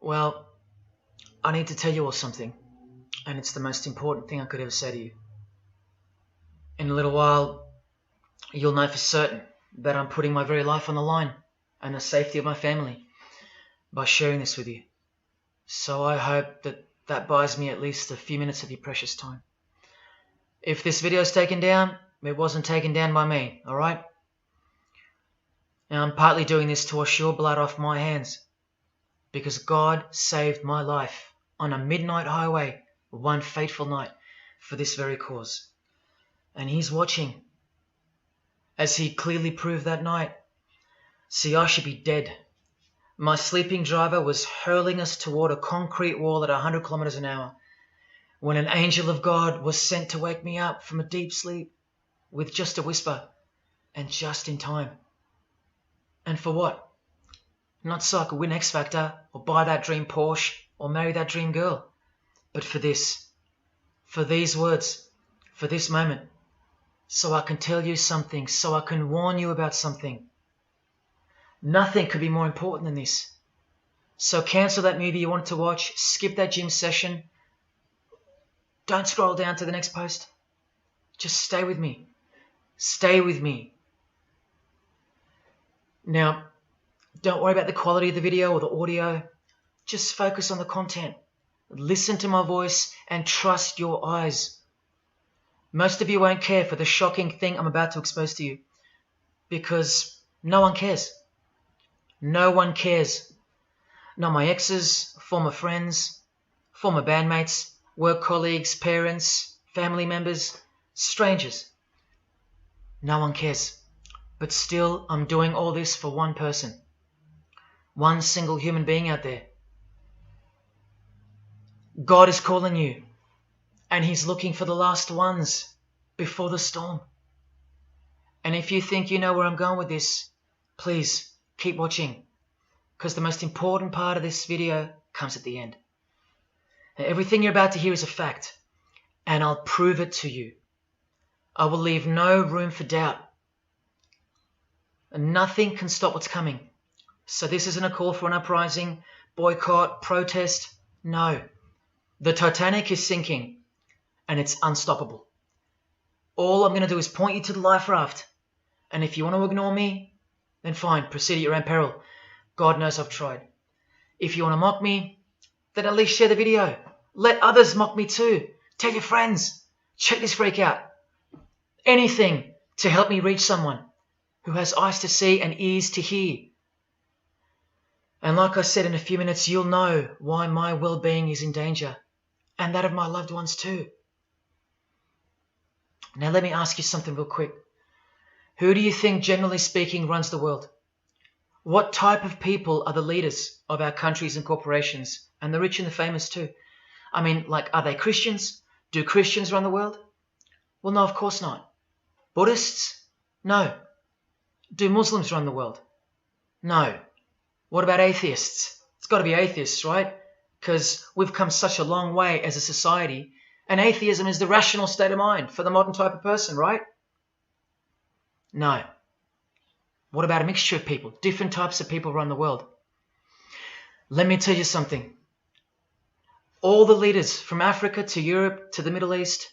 Well, I need to tell you all something, and it's the most important thing I could ever say to you. In a little while, you'll know for certain that I'm putting my very life on the line and the safety of my family by sharing this with you. So I hope that buys me at least a few minutes of your precious time. If this video is taken down, it wasn't taken down by me, alright? Now I'm partly doing this to wash your blood off my hands, because God saved my life on a midnight highway one fateful night for this very cause. And He's watching, as He clearly proved that night. See, I should be dead. My sleeping driver was hurling us toward a concrete wall at 100 kilometers an hour when an angel of God was sent to wake me up from a deep sleep with just a whisper, and just in time. And for what? Not so I could win X Factor or buy that dream Porsche or marry that dream girl, but for this, for these words, for this moment, so I can tell you something, so I can warn you about something. Nothing could be more important than this. So cancel that movie you wanted to watch, skip that gym session. Don't scroll down to the next post. Just stay with me. Stay with me. Now, don't worry about the quality of the video or the audio. Just focus on the content. Listen to my voice and trust your eyes. Most of you won't care for the shocking thing I'm about to expose to you, because no one cares. No one cares. Not my exes, former friends, former bandmates, work colleagues, parents, family members, strangers. No one cares. But still, I'm doing all this for one person. One single human being out there. God is calling you, and He's looking for the last ones before the storm. And if you think you know where I'm going with this, please keep watching, because the most important part of this video comes at the end. Now, everything you're about to hear is a fact, and I'll prove it to you. I will leave no room for doubt. And nothing can stop what's coming. So this isn't a call for an uprising, boycott, protest. No. The Titanic is sinking, and it's unstoppable. All I'm going to do is point you to the life raft. And if you want to ignore me, then fine, proceed at your own peril. God knows I've tried. If you want to mock me, then at least share the video. Let others mock me too. Tell your friends. Check this freak out. Anything to help me reach someone who has eyes to see and ears to hear. And like I said, in a few minutes, you'll know why my well-being is in danger, and that of my loved ones too. Now let me ask you something real quick. Who do you think, generally speaking, runs the world? What type of people are the leaders of our countries and corporations, and the rich and the famous too? I mean, like, are they Christians? Do Christians run the world? Well, no, of course not. Buddhists? No. Do Muslims run the world? No. What about atheists? It's got to be atheists, right? Because we've come such a long way as a society, and atheism is the rational state of mind for the modern type of person, right? No. What about a mixture of people? Different types of people run the world. Let me tell you something. All the leaders from Africa to Europe to the Middle East,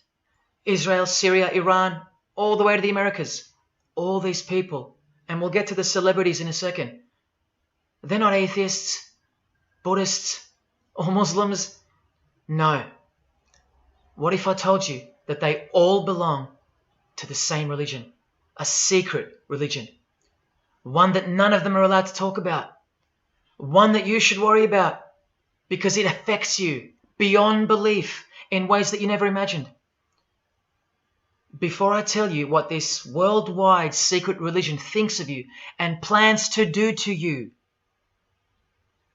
Israel, Syria, Iran, all the way to the Americas, all these people, and we'll get to the celebrities in a second, they're not atheists, Buddhists, or Muslims. No. What if I told you that they all belong to the same religion? A secret religion. One that none of them are allowed to talk about. One that you should worry about because it affects you beyond belief in ways that you never imagined. Before I tell you what this worldwide secret religion thinks of you and plans to do to you,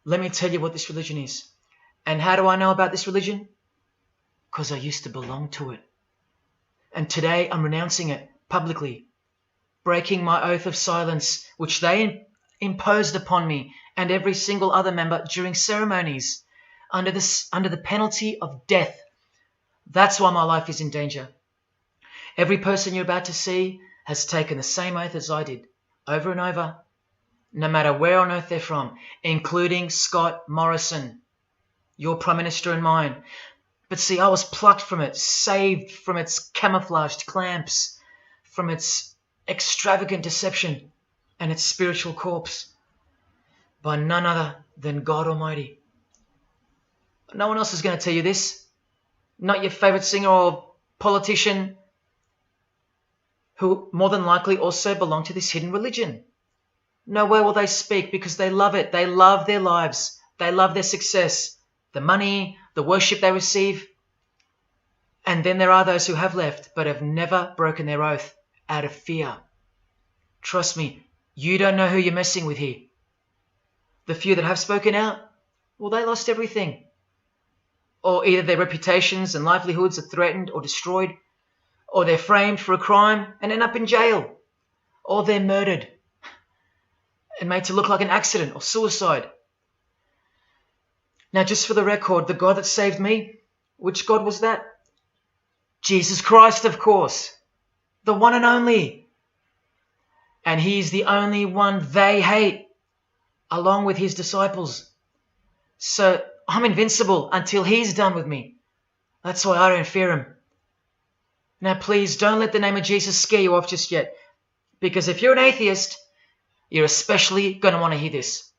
let me tell you what this religion is. And how do I know about this religion? Because I used to belong to it. And today I'm renouncing it publicly, breaking my oath of silence, which they imposed upon me and every single other member during ceremonies under the penalty of death. That's why my life is in danger. Every person you're about to see has taken the same oath as I did, over and over, no matter where on earth they're from, including Scott Morrison, your Prime Minister and mine. But see, I was plucked from it, saved from its camouflaged clamps, from its extravagant deception and its spiritual corpse, by none other than God Almighty. No one else is going to tell you this. Not your favorite singer or politician, who more than likely also belong to this hidden religion. Nowhere will they speak because they love it. They love their lives. They love their success, the money, the worship they receive. And then there are those who have left but have never broken their oath out of fear. Trust me, you don't know who you're messing with here. The few that have spoken out, well, they lost everything. Or either their reputations and livelihoods are threatened or destroyed, or they're framed for a crime and end up in jail, or they're murdered and made to look like an accident or suicide. Now, just for the record, the God that saved me, which God was that? Jesus Christ, of course, the one and only. And he's the only one they hate, along with his disciples. So I'm invincible until he's done with me. That's why I don't fear him. Now please don't let the name of Jesus scare you off just yet, because if you're an atheist, you're especially going to want to hear this.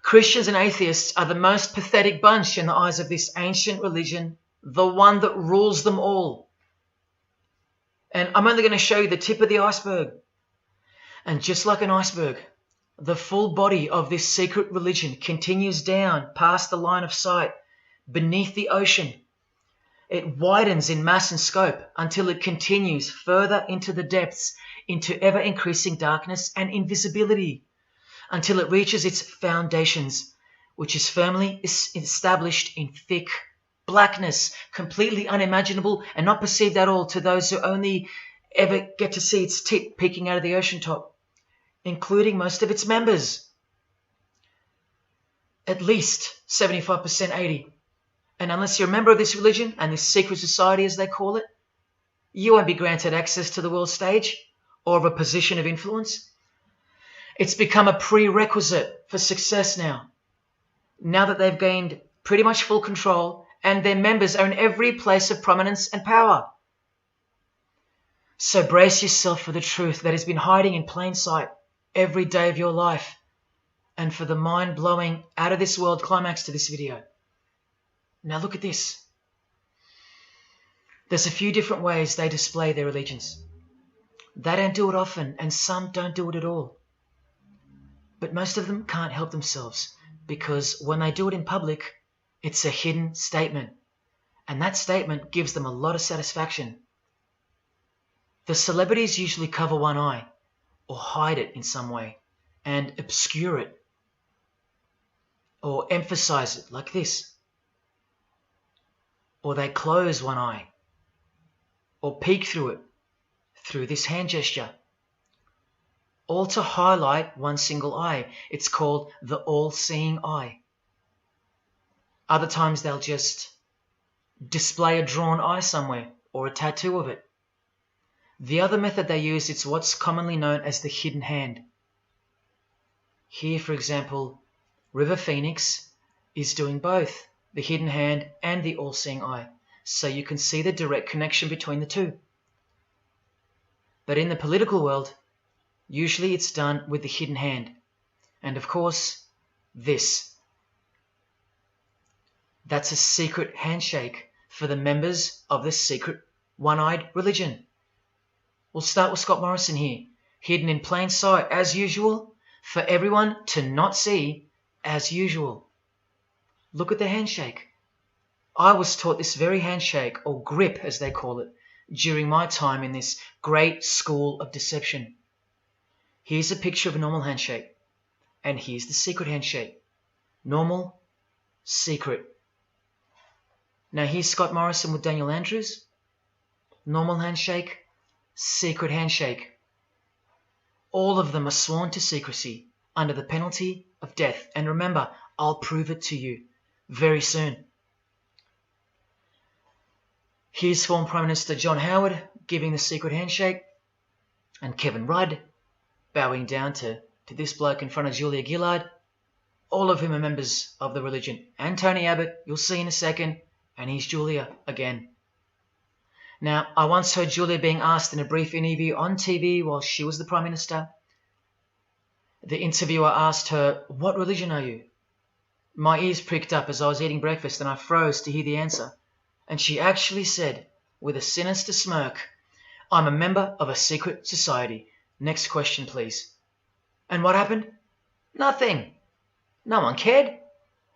Christians and atheists are the most pathetic bunch in the eyes of this ancient religion, the one that rules them all. And I'm only going to show you the tip of the iceberg. And just like an iceberg, the full body of this secret religion continues down past the line of sight, beneath the ocean. It widens in mass and scope until it continues further into the depths, into ever-increasing darkness and invisibility, until it reaches its foundations, which is firmly established in thick blackness, completely unimaginable and not perceived at all to those who only ever get to see its tip peeking out of the ocean top, including most of its members. At least 75%, 80%. And unless you're a member of this religion and this secret society, as they call it, you won't be granted access to the world stage or of a position of influence. It's become a prerequisite for success now that they've gained pretty much full control and their members are in every place of prominence and power. So brace yourself for the truth that has been hiding in plain sight every day of your life, and for the mind-blowing, out-of-this-world climax to this video. Now look at this. There's a few different ways they display their allegiance. They don't do it often, and some don't do it at all. But most of them can't help themselves, because when they do it in public, it's a hidden statement, and that statement gives them a lot of satisfaction. The celebrities usually cover one eye, or hide it in some way, and obscure it, or emphasize it like this. Or they close one eye, or peek through it, through this hand gesture, all to highlight one single eye. It's called the all-seeing eye. Other times they'll just display a drawn eye somewhere, or a tattoo of it. The other method they use is what's commonly known as the hidden hand. Here, for example, River Phoenix is doing both, the hidden hand and the all-seeing eye, so you can see the direct connection between the two. But in the political world, usually it's done with the hidden hand, and of course, this. That's a secret handshake for the members of the secret one-eyed religion. We'll start with Scott Morrison here, hidden in plain sight as usual, for everyone to not see as usual. Look at the handshake. I was taught this very handshake, or grip as they call it, during my time in this great school of deception. Here's a picture of a normal handshake, and here's the secret handshake. Normal, secret. Now here's Scott Morrison with Daniel Andrews. Normal handshake, secret handshake. All of them are sworn to secrecy under the penalty of death. And remember, I'll prove it to you very soon. Here's former Prime Minister John Howard giving the secret handshake, and Kevin Rudd bowing down to this bloke in front of Julia Gillard. all of whom are members of the religion. And Tony Abbott, you'll see in a second, and he's Julia again. Now, I once heard Julia being asked in a brief interview on TV while she was the Prime Minister. The interviewer asked her, "What religion are you?" My ears pricked up as I was eating breakfast and I froze to hear the answer. And she actually said, with a sinister smirk, "I'm a member of a secret society. Next question, please." And what happened? Nothing. No one cared.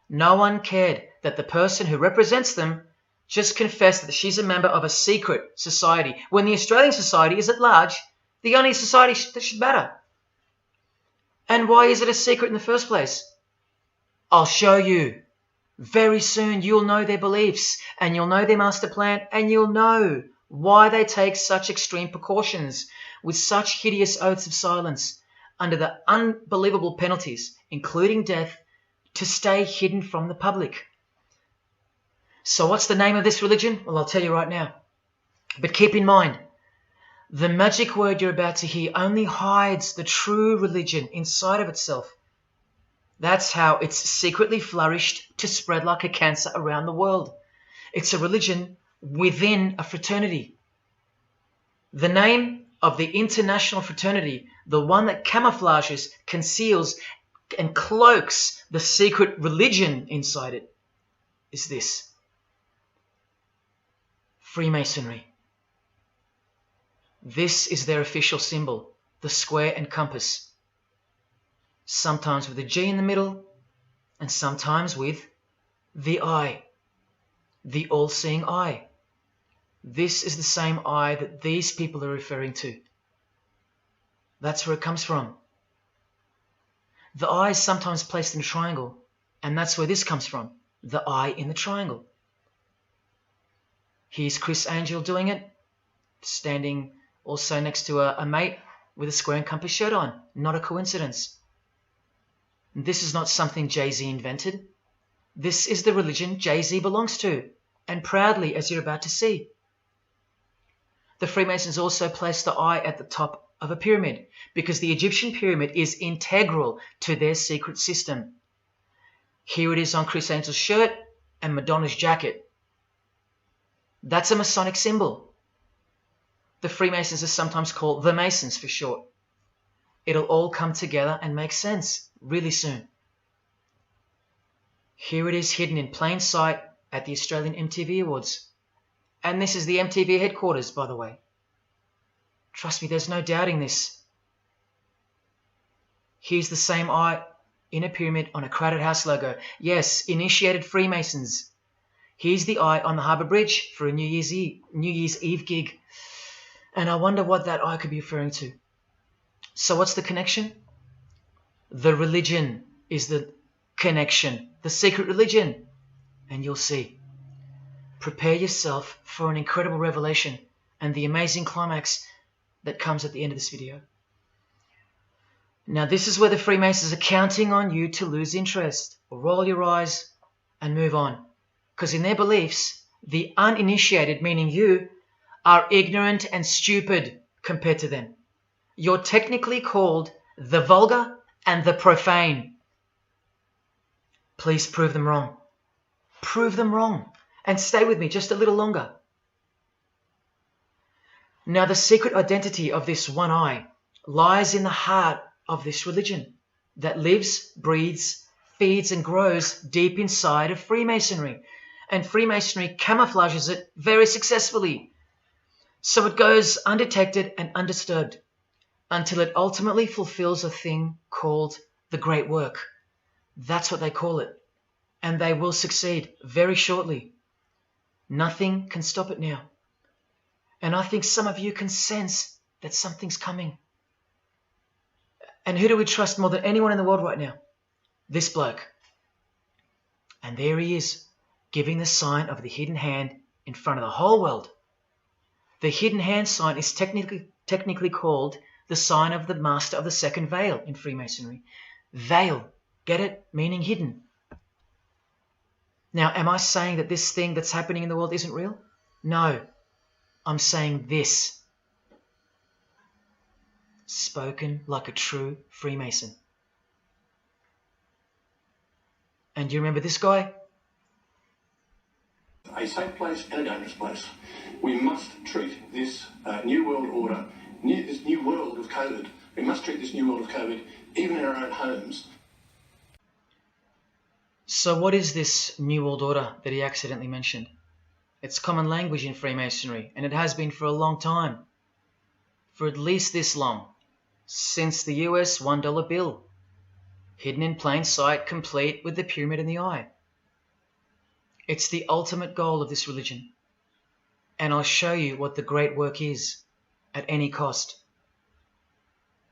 No one cared that the person who represents them just confessed that she's a member of a secret society, when the Australian society is at large the only society that should matter. And why is it a secret in the first place? I'll show you. Very soon you'll know their beliefs, and you'll know their master plan, and you'll know why they take such extreme precautions with such hideous oaths of silence under the unbelievable penalties, including death, to stay hidden from the public. So what's the name of this religion? Well, I'll tell you right now. But keep in mind, the magic word you're about to hear only hides the true religion inside of itself. That's how it's secretly flourished to spread like a cancer around the world. It's a religion within a fraternity. The name of the international fraternity, the one that camouflages, conceals, and cloaks the secret religion inside it, is this: Freemasonry. This is their official symbol, the square and compass. Sometimes with a G in the middle, and sometimes with the eye, the all-seeing eye. This is the same eye that these people are referring to. That's where it comes from. The eye is sometimes placed in a triangle, and that's where this comes from, the eye in the triangle. Here's Chris Angel doing it, standing also next to a mate with a square and compass shirt on. Not a coincidence. This is not something Jay-Z invented. This is the religion Jay-Z belongs to, and proudly, as you're about to see. The Freemasons also place the eye at the top of a pyramid, because the Egyptian pyramid is integral to their secret system. Here it is on Chris Angel's shirt and Madonna's jacket. That's a Masonic symbol. The Freemasons are sometimes called the Masons for short. It'll all come together and make sense really soon. Here it is hidden in plain sight at the Australian MTV Awards. And this is the MTV headquarters, by the way. Trust me, there's no doubting this. Here's the same eye in a pyramid on a Crowded House logo. Yes, initiated Freemasons. Here's the eye on the Harbour Bridge for a New Year's Eve gig. And I wonder what that eye could be referring to. So what's the connection? The religion is the connection, the secret religion. And you'll see. Prepare yourself for an incredible revelation and the amazing climax that comes at the end of this video. Now this is where the Freemasons are counting on you to lose interest, or roll your eyes and move on. Because in their beliefs, the uninitiated, meaning you, are ignorant and stupid compared to them. You're technically called the vulgar and the profane. Please prove them wrong. Prove them wrong. And stay with me just a little longer. Now the secret identity of this one eye lies in the heart of this religion that lives, breathes, feeds and grows deep inside of Freemasonry. And Freemasonry camouflages it very successfully. So it goes undetected and undisturbed until it ultimately fulfills a thing called the Great Work. That's what they call it. And they will succeed very shortly. Nothing can stop it now. And I think some of you can sense that something's coming. And who do we trust more than anyone in the world right now? This bloke. And there he is, giving the sign of the hidden hand in front of the whole world. The hidden hand sign is technically called the sign of the Master of the Second Veil in Freemasonry. Veil, get it? Meaning hidden. Now, am I saying that this thing that's happening in the world isn't real? No. I'm saying this. Spoken like a true Freemason. And you remember this guy? A safe place and a dangerous place. We must treat this new world order, this new world of COVID, we must treat this new world of COVID even in our own homes. So what is this New World Order that he accidentally mentioned? It's common language in Freemasonry, and it has been for a long time. For at least this long. Since the US $1 bill. Hidden in plain sight, complete with the pyramid in the eye. It's the ultimate goal of this religion. And I'll show you what the great work is, at any cost.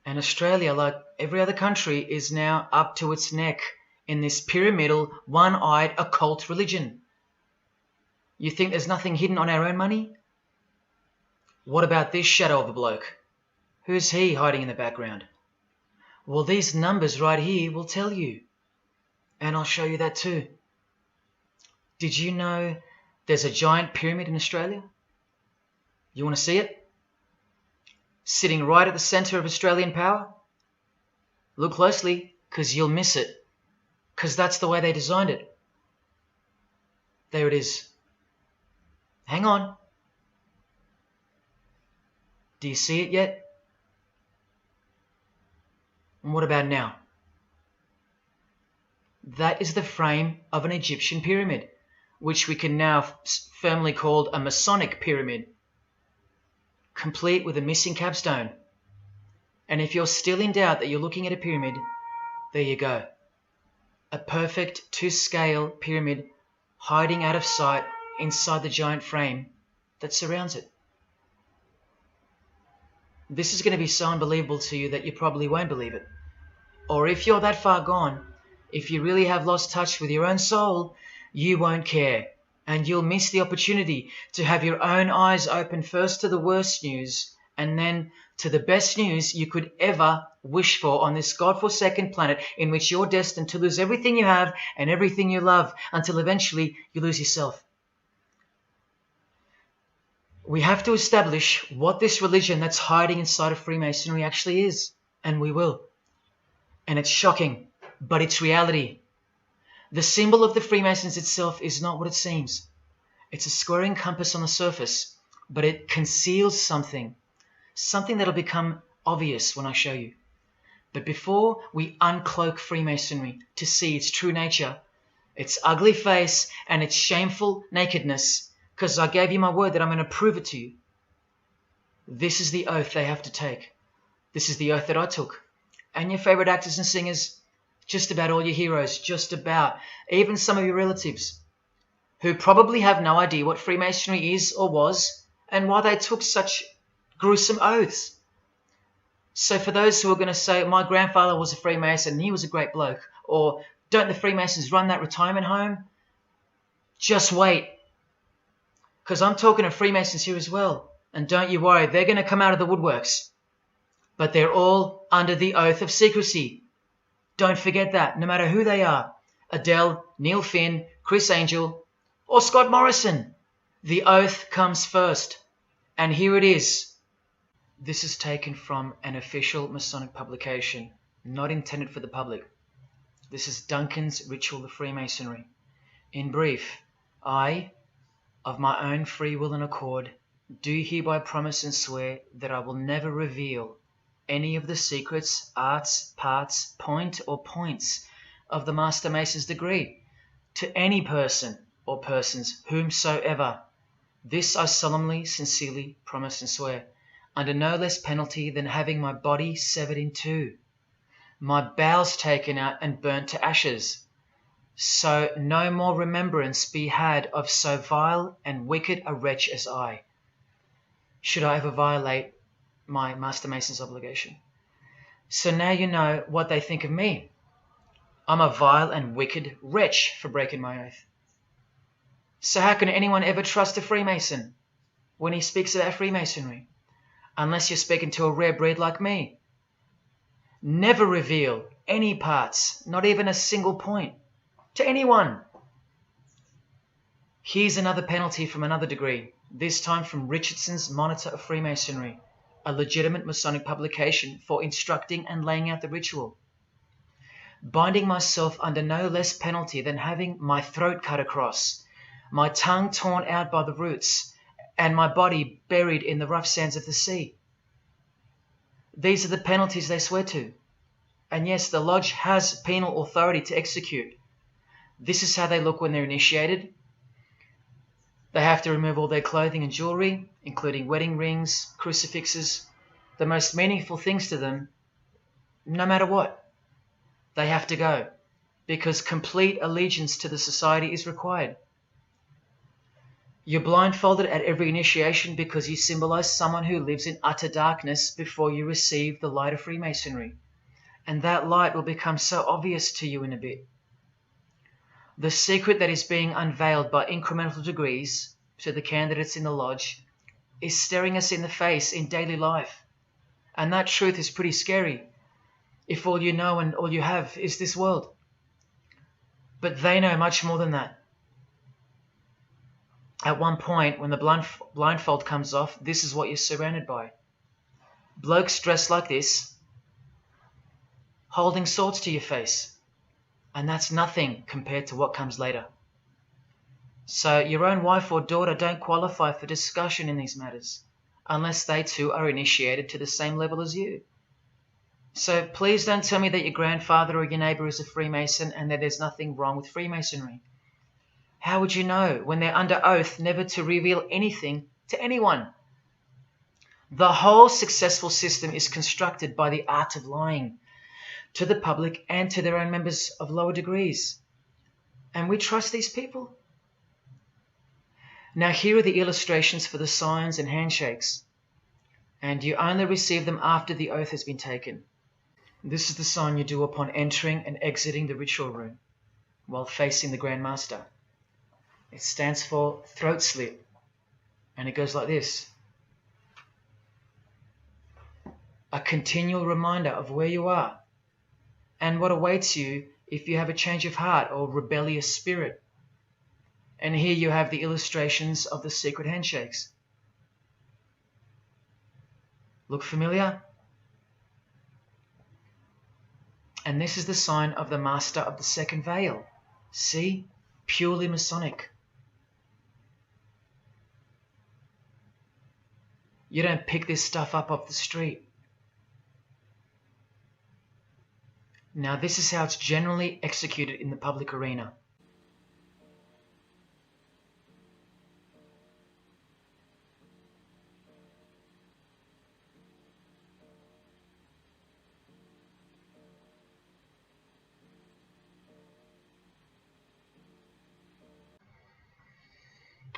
And Australia, like every other country, is now up to its neck in this pyramidal, one-eyed occult religion. You think there's nothing hidden on our own money? What about this shadow of a bloke? Who's he hiding in the background? Well, these numbers right here will tell you. And I'll show you that too. Did you know there's a giant pyramid in Australia? You want to see it? Sitting right at the centre of Australian power? Look closely, because you'll miss it. Because that's the way they designed it. There it is. Hang on. Do you see it yet? And what about now? That is the frame of an Egyptian pyramid, which we can now firmly call a Masonic pyramid, complete with a missing capstone. And if you're still in doubt that you're looking at a pyramid, there you go. A perfect to-scale pyramid hiding out of sight inside the giant frame that surrounds it. This is going to be so unbelievable to you that you probably won't believe it. Or if you're that far gone, if you really have lost touch with your own soul, you won't care. And you'll miss the opportunity to have your own eyes open first to the worst news and then to the best news you could ever wish for on this God-forsaken planet in which you're destined to lose everything you have and everything you love until eventually you lose yourself. We have to establish what this religion that's hiding inside of Freemasonry actually is, and we will. And it's shocking, but it's reality. The symbol of the Freemasons itself is not what it seems. It's a squaring compass on the surface, but it conceals something that'll become obvious when I show you. But before we uncloak Freemasonry to see its true nature, its ugly face and its shameful nakedness, because I gave you my word that I'm going to prove it to you. This is the oath they have to take. This is the oath that I took. And your favorite actors and singers, just about all your heroes, just about, even some of your relatives, who probably have no idea what Freemasonry is or was, and why they took such gruesome oaths. So for those who are going to say, my grandfather was a Freemason and he was a great bloke, or don't the Freemasons run that retirement home? Just wait. Because I'm talking to Freemasons here as well. And don't you worry, they're going to come out of the woodworks. But they're all under the oath of secrecy. Don't forget that, no matter who they are. Adele, Neil Finn, Chris Angel, or Scott Morrison. The oath comes first. And here it is. This is taken from an official Masonic publication, not intended for the public. This is Duncan's Ritual of Freemasonry. In brief, I, of my own free will and accord, do hereby promise and swear that I will never reveal any of the secrets, arts, parts, point or points of the Master Mason's degree to any person or persons whomsoever. This I solemnly, sincerely promise and swear, under no less penalty than having my body severed in two, my bowels taken out and burnt to ashes, so no more remembrance be had of so vile and wicked a wretch as I, should I ever violate my Master Mason's obligation. So now you know what they think of me. I'm a vile and wicked wretch for breaking my oath. So how can anyone ever trust a Freemason when he speaks about Freemasonry? Unless you're speaking to a rare breed like me. Never reveal any parts, not even a single point, to anyone. Here's another penalty from another degree, this time from Richardson's Monitor of Freemasonry, a legitimate Masonic publication for instructing and laying out the ritual. binding myself under no less penalty than having my throat cut across, my tongue torn out by the roots, and my body buried in the rough sands of the sea. These are the penalties they swear to. And yes, the lodge has penal authority to execute. This is how they look when they're initiated. They have to remove all their clothing and jewelry, including wedding rings, crucifixes, the most meaningful things to them, no matter what. They have to go, because complete allegiance to the society is required. You're blindfolded at every initiation because you symbolize someone who lives in utter darkness before you receive the light of Freemasonry. And that light will become so obvious to you in a bit. The secret that is being unveiled by incremental degrees to the candidates in the lodge is staring us in the face in daily life. And that truth is pretty scary if all you know and all you have is this world. But they know much more than that. At one point, when the blindfold comes off, this is what you're surrounded by. Blokes dressed like this, holding swords to your face. And that's nothing compared to what comes later. So your own wife or daughter don't qualify for discussion in these matters, unless they too are initiated to the same level as you. So please don't tell me that your grandfather or your neighbour is a Freemason and that there's nothing wrong with Freemasonry. How would you know when they're under oath never to reveal anything to anyone? The whole successful system is constructed by the art of lying to the public and to their own members of lower degrees. And we trust these people? Now here are the illustrations for the signs and handshakes. And you only receive them after the oath has been taken. This is the sign you do upon entering and exiting the ritual room while facing the Grand Master. It stands for throat slit, and it goes like this. A continual reminder of where you are and what awaits you if you have a change of heart or rebellious spirit. And here you have the illustrations of the secret handshakes. Look familiar? And this is the sign of the Master of the Second Veil. See? Purely Masonic. You don't pick this stuff up off the street. Now this is how it's generally executed in the public arena.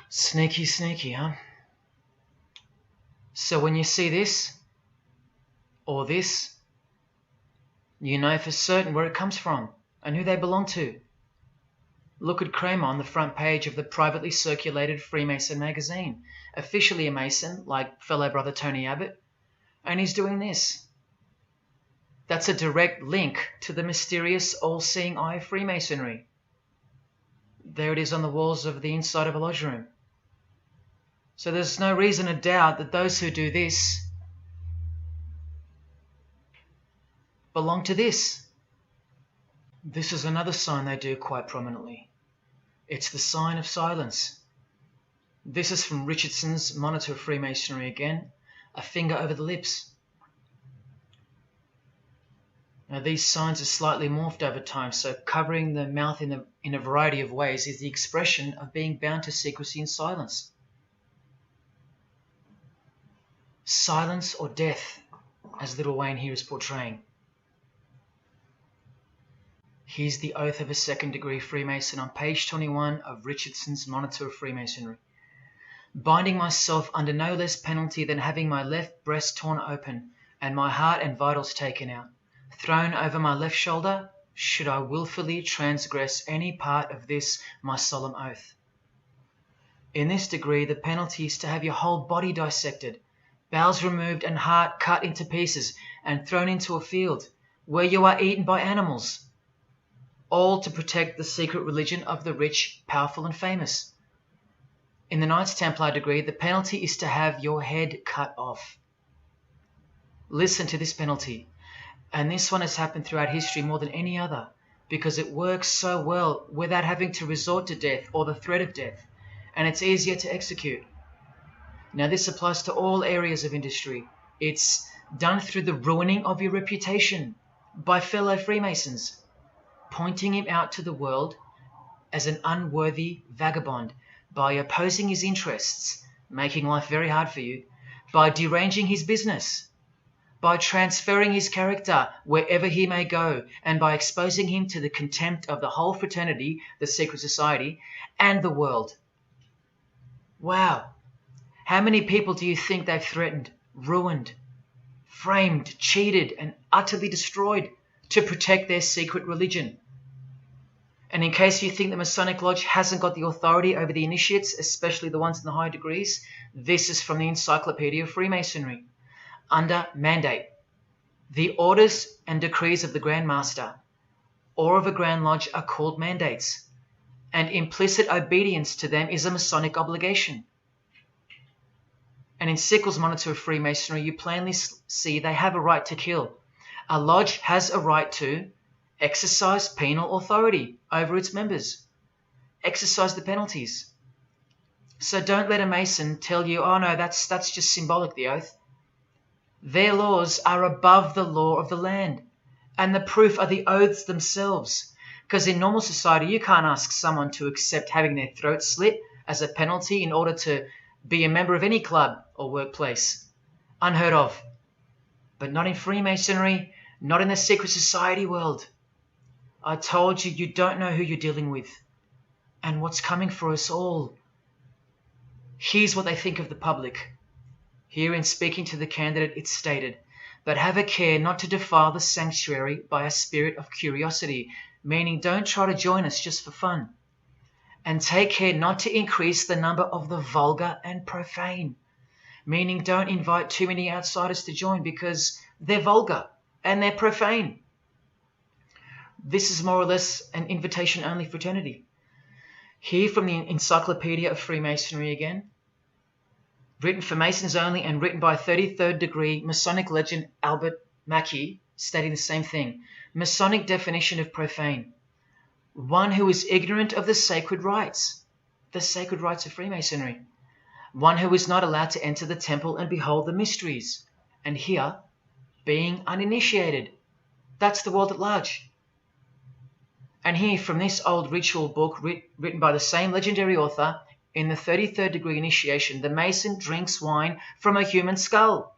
Sneaky, sneaky, huh? So when you see this, or this, you know for certain where it comes from and who they belong to. Look at Kramer on the front page of the privately circulated Freemason magazine, officially a Mason, like fellow brother Tony Abbott, and he's doing this. That's a direct link to the mysterious all-seeing eye of Freemasonry. There it is on the walls of the inside of a lodge room. So there's no reason to doubt that those who do this belong to this. This is another sign they do quite prominently. It's the sign of silence. This is from Richardson's Monitor of Freemasonry again, a finger over the lips. Now these signs are slightly morphed over time, so covering the mouth in a variety of ways is the expression of being bound to secrecy and silence. Silence or death, as Little Wayne here is portraying. Here's the oath of a second-degree Freemason on page 21 of Richardson's Monitor of Freemasonry. Binding myself under no less penalty than having my left breast torn open and my heart and vitals taken out, thrown over my left shoulder, should I wilfully transgress any part of this my solemn oath. In this degree, the penalty is to have your whole body dissected, bowels removed and heart cut into pieces and thrown into a field where you are eaten by animals, all to protect the secret religion of the rich, powerful and famous. In the Knights Templar degree, the penalty is to have your head cut off. Listen to this penalty, and this one has happened throughout history more than any other, because it works so well without having to resort to death or the threat of death, and it's easier to execute. Now, this applies to all areas of industry. It's done through the ruining of your reputation by fellow Freemasons, pointing him out to the world as an unworthy vagabond, by opposing his interests, making life very hard for you, by deranging his business, by transferring his character wherever he may go, and by exposing him to the contempt of the whole fraternity, the secret society, and the world. Wow. How many people do you think they've threatened, ruined, framed, cheated, and utterly destroyed to protect their secret religion? And in case you think the Masonic Lodge hasn't got the authority over the initiates, especially the ones in the higher degrees, this is from the Encyclopedia of Freemasonry. Under mandate, the orders and decrees of the Grand Master or of a Grand Lodge are called mandates, and implicit obedience to them is a Masonic obligation. And in Sickles' Monitor of Freemasonry, you plainly see they have a right to kill. A lodge has a right to exercise penal authority over its members, exercise the penalties. So don't let a Mason tell you, oh no, that's just symbolic, the oath. Their laws are above the law of the land, and the proof are the oaths themselves. Because in normal society, you can't ask someone to accept having their throat slit as a penalty in order to be a member of any club or workplace. Unheard of. But not in Freemasonry, not in the secret society world. I told you, you don't know who you're dealing with and what's coming for us all. Here's what they think of the public. Here in speaking to the candidate, it's stated, but have a care not to defile the sanctuary by a spirit of curiosity, meaning don't try to join us just for fun. And take care not to increase the number of the vulgar and profane, meaning don't invite too many outsiders to join because they're vulgar and they're profane. This is more or less an invitation-only fraternity. Here from the Encyclopedia of Freemasonry again, written for Masons only and written by 33rd degree Masonic legend Albert Mackey, stating the same thing. Masonic definition of profane. One who is ignorant of the sacred rites of Freemasonry. One who is not allowed to enter the temple and behold the mysteries. And here, being uninitiated. That's the world at large. And here, from this old ritual book written by the same legendary author, in the 33rd degree initiation, the Mason drinks wine from a human skull,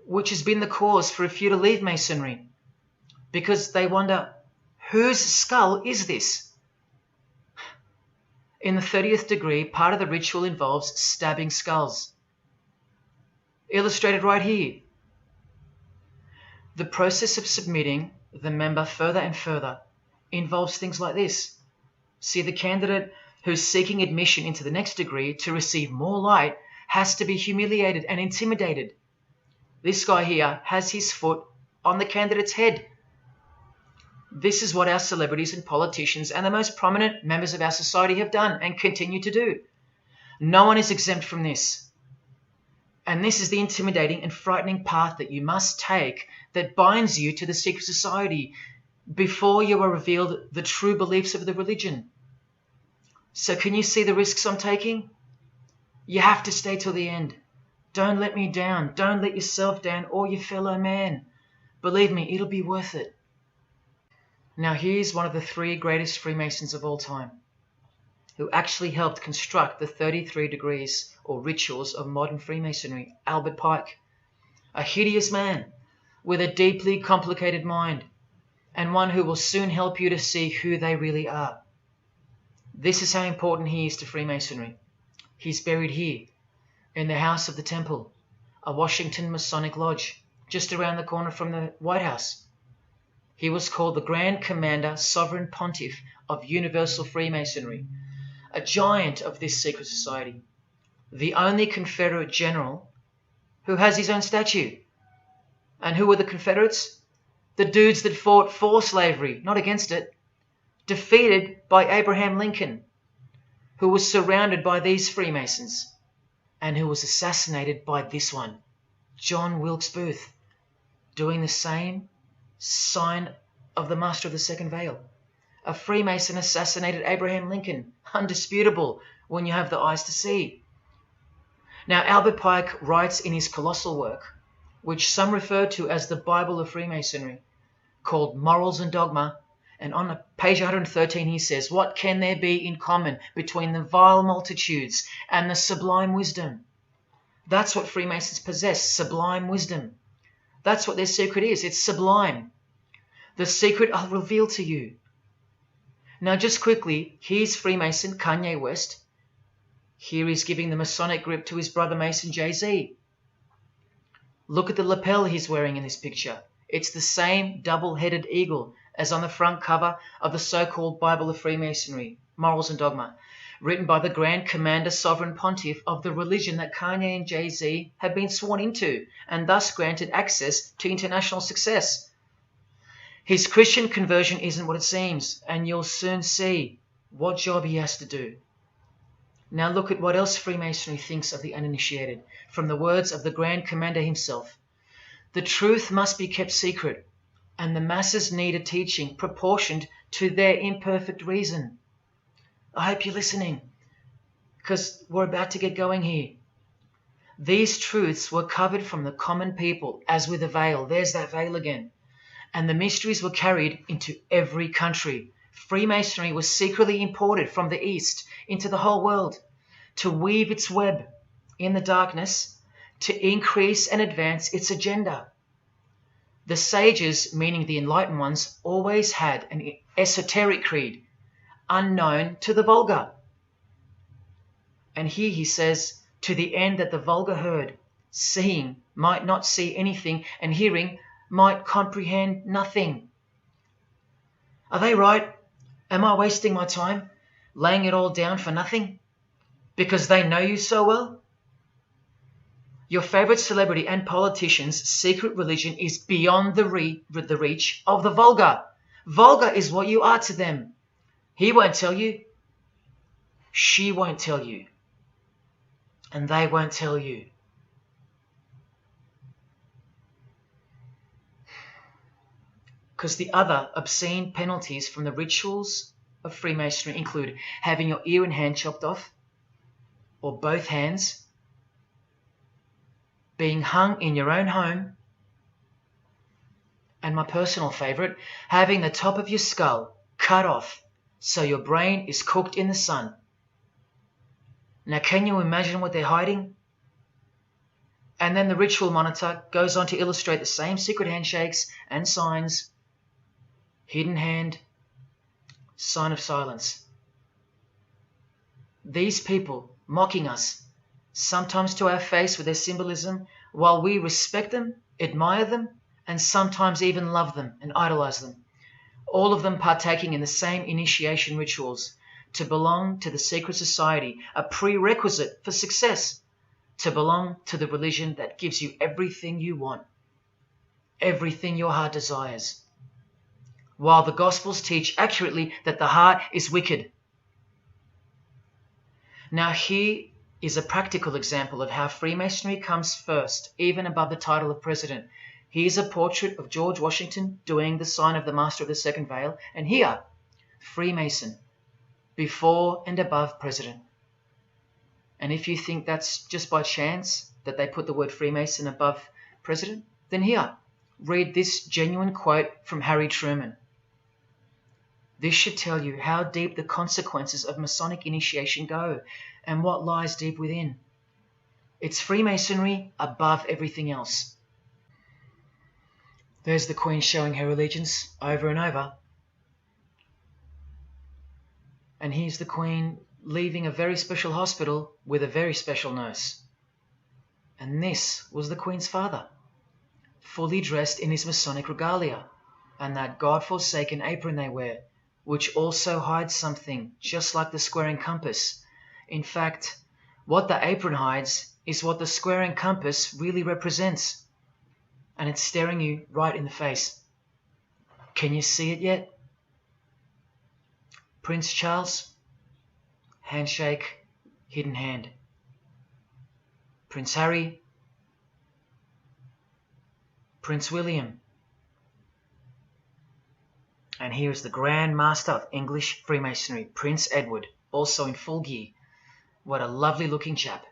which has been the cause for a few to leave Masonry, because they wonder, whose skull is this? In the 30th degree, part of the ritual involves stabbing skulls. Illustrated right here. The process of submitting the member further and further involves things like this. See, the candidate who's seeking admission into the next degree to receive more light has to be humiliated and intimidated. This guy here has his foot on the candidate's head. This is what our celebrities and politicians and the most prominent members of our society have done and continue to do. No one is exempt from this. And this is the intimidating and frightening path that you must take that binds you to the secret society before you are revealed the true beliefs of the religion. So can you see the risks I'm taking? You have to stay till the end. Don't let me down. Don't let yourself down or your fellow man. Believe me, it'll be worth it. Now here's one of the 3 greatest Freemasons of all time, who actually helped construct the 33 degrees or rituals of modern Freemasonry, Albert Pike. A hideous man with a deeply complicated mind, and one who will soon help you to see who they really are. This is how important he is to Freemasonry. He's buried here, in the House of the Temple, a Washington Masonic Lodge, just around the corner from the White House. He was called the Grand Commander Sovereign Pontiff of Universal Freemasonry, a giant of this secret society, the only Confederate general who has his own statue. And who were the Confederates? The dudes that fought for slavery, not against it, defeated by Abraham Lincoln, who was surrounded by these Freemasons, and who was assassinated by this one, John Wilkes Booth, doing the same sign of the master of the second veil. A Freemason assassinated Abraham Lincoln. Undisputable when you have the eyes to see. Now, Albert Pike writes in his colossal work, which some refer to as the Bible of Freemasonry, called Morals and Dogma, and on page 113 he says, "What can there be in common between the vile multitudes and the sublime wisdom?" That's what Freemasons possess, sublime wisdom. That's what their secret is. It's sublime. The secret I'll reveal to you. Now, just quickly, here's Freemason Kanye West. Here he's giving the Masonic grip to his brother Mason Jay-Z. Look at the lapel he's wearing in this picture. It's the same double-headed eagle as on the front cover of the so-called Bible of Freemasonry, Morals and Dogma, written by the Grand Commander Sovereign Pontiff of the religion that Kanye and Jay-Z have been sworn into and thus granted access to international success. His Christian conversion isn't what it seems, and you'll soon see what job he has to do. Now look at what else Freemasonry thinks of the uninitiated, from the words of the Grand Commander himself. The truth must be kept secret, and the masses need a teaching proportioned to their imperfect reason. I hope you're listening, because we're about to get going here. These truths were covered from the common people as with a veil. There's that veil again. And the mysteries were carried into every country. Freemasonry was secretly imported from the East into the whole world to weave its web in the darkness to increase and advance its agenda. The sages, meaning the enlightened ones, always had an esoteric creed, unknown to the vulgar. And here he says, to the end that the vulgar herd, seeing, might not see anything, and hearing, might comprehend nothing. Are they right? Am I wasting my time, laying it all down for nothing? Because they know you so well? Your favorite celebrity and politician's secret religion is beyond the reach of the vulgar. Vulgar is what you are to them. He won't tell you. She won't tell you. And they won't tell you. Because the other obscene penalties from the rituals of Freemasonry include having your ear and hand chopped off, or both hands, being hung in your own home, and my personal favourite, having the top of your skull cut off so your brain is cooked in the sun. Now, can you imagine what they're hiding? And then the ritual monitor goes on to illustrate the same secret handshakes and signs. Hidden hand, sign of silence. These people mocking us, sometimes to our face with their symbolism, while we respect them, admire them, and sometimes even love them and idolize them. All of them partaking in the same initiation rituals. To belong to the secret society, a prerequisite for success. To belong to the religion that gives you everything you want, everything your heart desires. While the Gospels teach accurately that the heart is wicked. Now here is a practical example of how Freemasonry comes first, even above the title of president. Here's a portrait of George Washington doing the sign of the Master of the Second Veil, and here, Freemason, before and above president. And if you think that's just by chance that they put the word Freemason above president, then here, read this genuine quote from Harry Truman. This should tell you how deep the consequences of Masonic initiation go and what lies deep within. It's Freemasonry above everything else. There's the Queen showing her allegiance over and over. And here's the Queen leaving a very special hospital with a very special nurse. And this was the Queen's father, fully dressed in his Masonic regalia, and that God-forsaken apron they wear, which also hides something, just like the square and compass. In fact, what the apron hides is what the square and compass really represents. And it's staring you right in the face. Can you see it yet? Prince Charles, handshake, hidden hand. Prince Harry, Prince William, And here is the Grand Master of English Freemasonry, Prince Edward, also in full gear. What a lovely looking chap.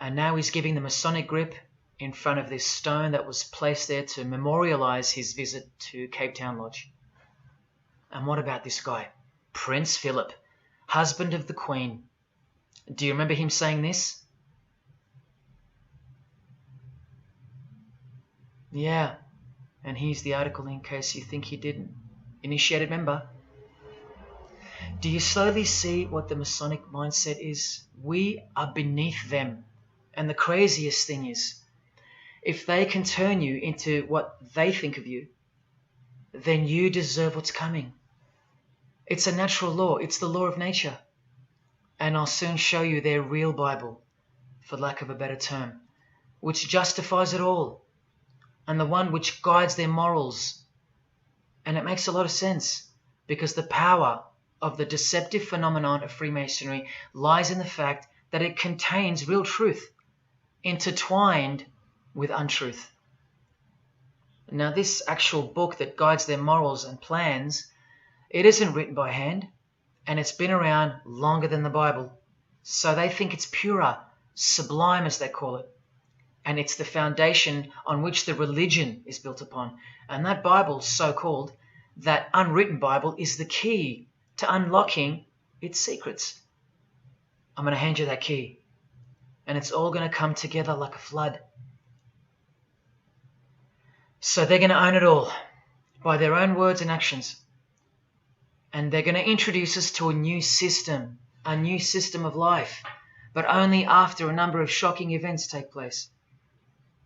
And now he's giving the Masonic grip in front of this stone that was placed there to memorialize his visit to Cape Town Lodge. And what about this guy? Prince Philip, husband of the Queen. Do you remember him saying this? Yeah, and here's the article in case you think he didn't. Initiated member. Do you slowly see what the Masonic mindset is? We are beneath them. And the craziest thing is, if they can turn you into what they think of you, then you deserve what's coming. It's a natural law. It's the law of nature. And I'll soon show you their real Bible, for lack of a better term, which justifies it all, and the one which guides their morals. And it makes a lot of sense, because the power of the deceptive phenomenon of Freemasonry lies in the fact that it contains real truth, intertwined with untruth. Now, this actual book that guides their morals and plans, it isn't written by hand, and it's been around longer than the Bible. So they think it's purer, sublime as they call it. And it's the foundation on which the religion is built upon. And that Bible, so-called, that unwritten Bible, is the key to unlocking its secrets. I'm going to hand you that key. And it's all going to come together like a flood. So they're going to own it all by their own words and actions. And they're going to introduce us to a new system of life, but only after a number of shocking events take place,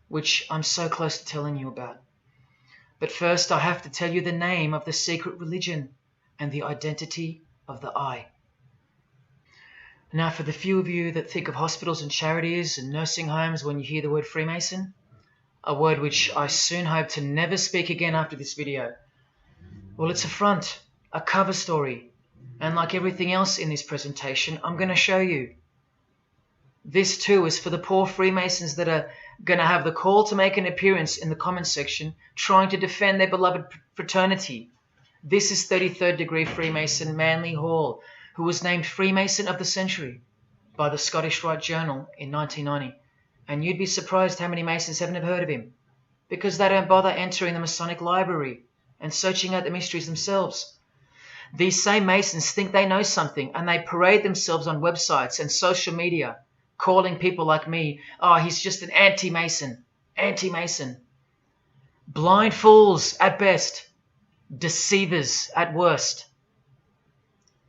which I'm so close to telling you about. But first, I have to tell you the name of the secret religion and the identity of the I. Now, for the few of you that think of hospitals and charities and nursing homes when you hear the word Freemason, a word which I soon hope to never speak again after this video, well, it's a front, a cover story, and like everything else in this presentation, I'm going to show you. This too is for the poor Freemasons that are going to have the call to make an appearance in the comments section trying to defend their beloved fraternity. This is 33rd degree Freemason Manly Hall, who was named Freemason of the Century by the Scottish Rite Journal in 1990. And you'd be surprised how many Masons haven't heard of him, because they don't bother entering the Masonic library and searching out the mysteries themselves. These same Masons think they know something, and they parade themselves on websites and social media, calling people like me, oh, he's just an anti-Mason, anti-Mason. Blind fools at best, deceivers at worst.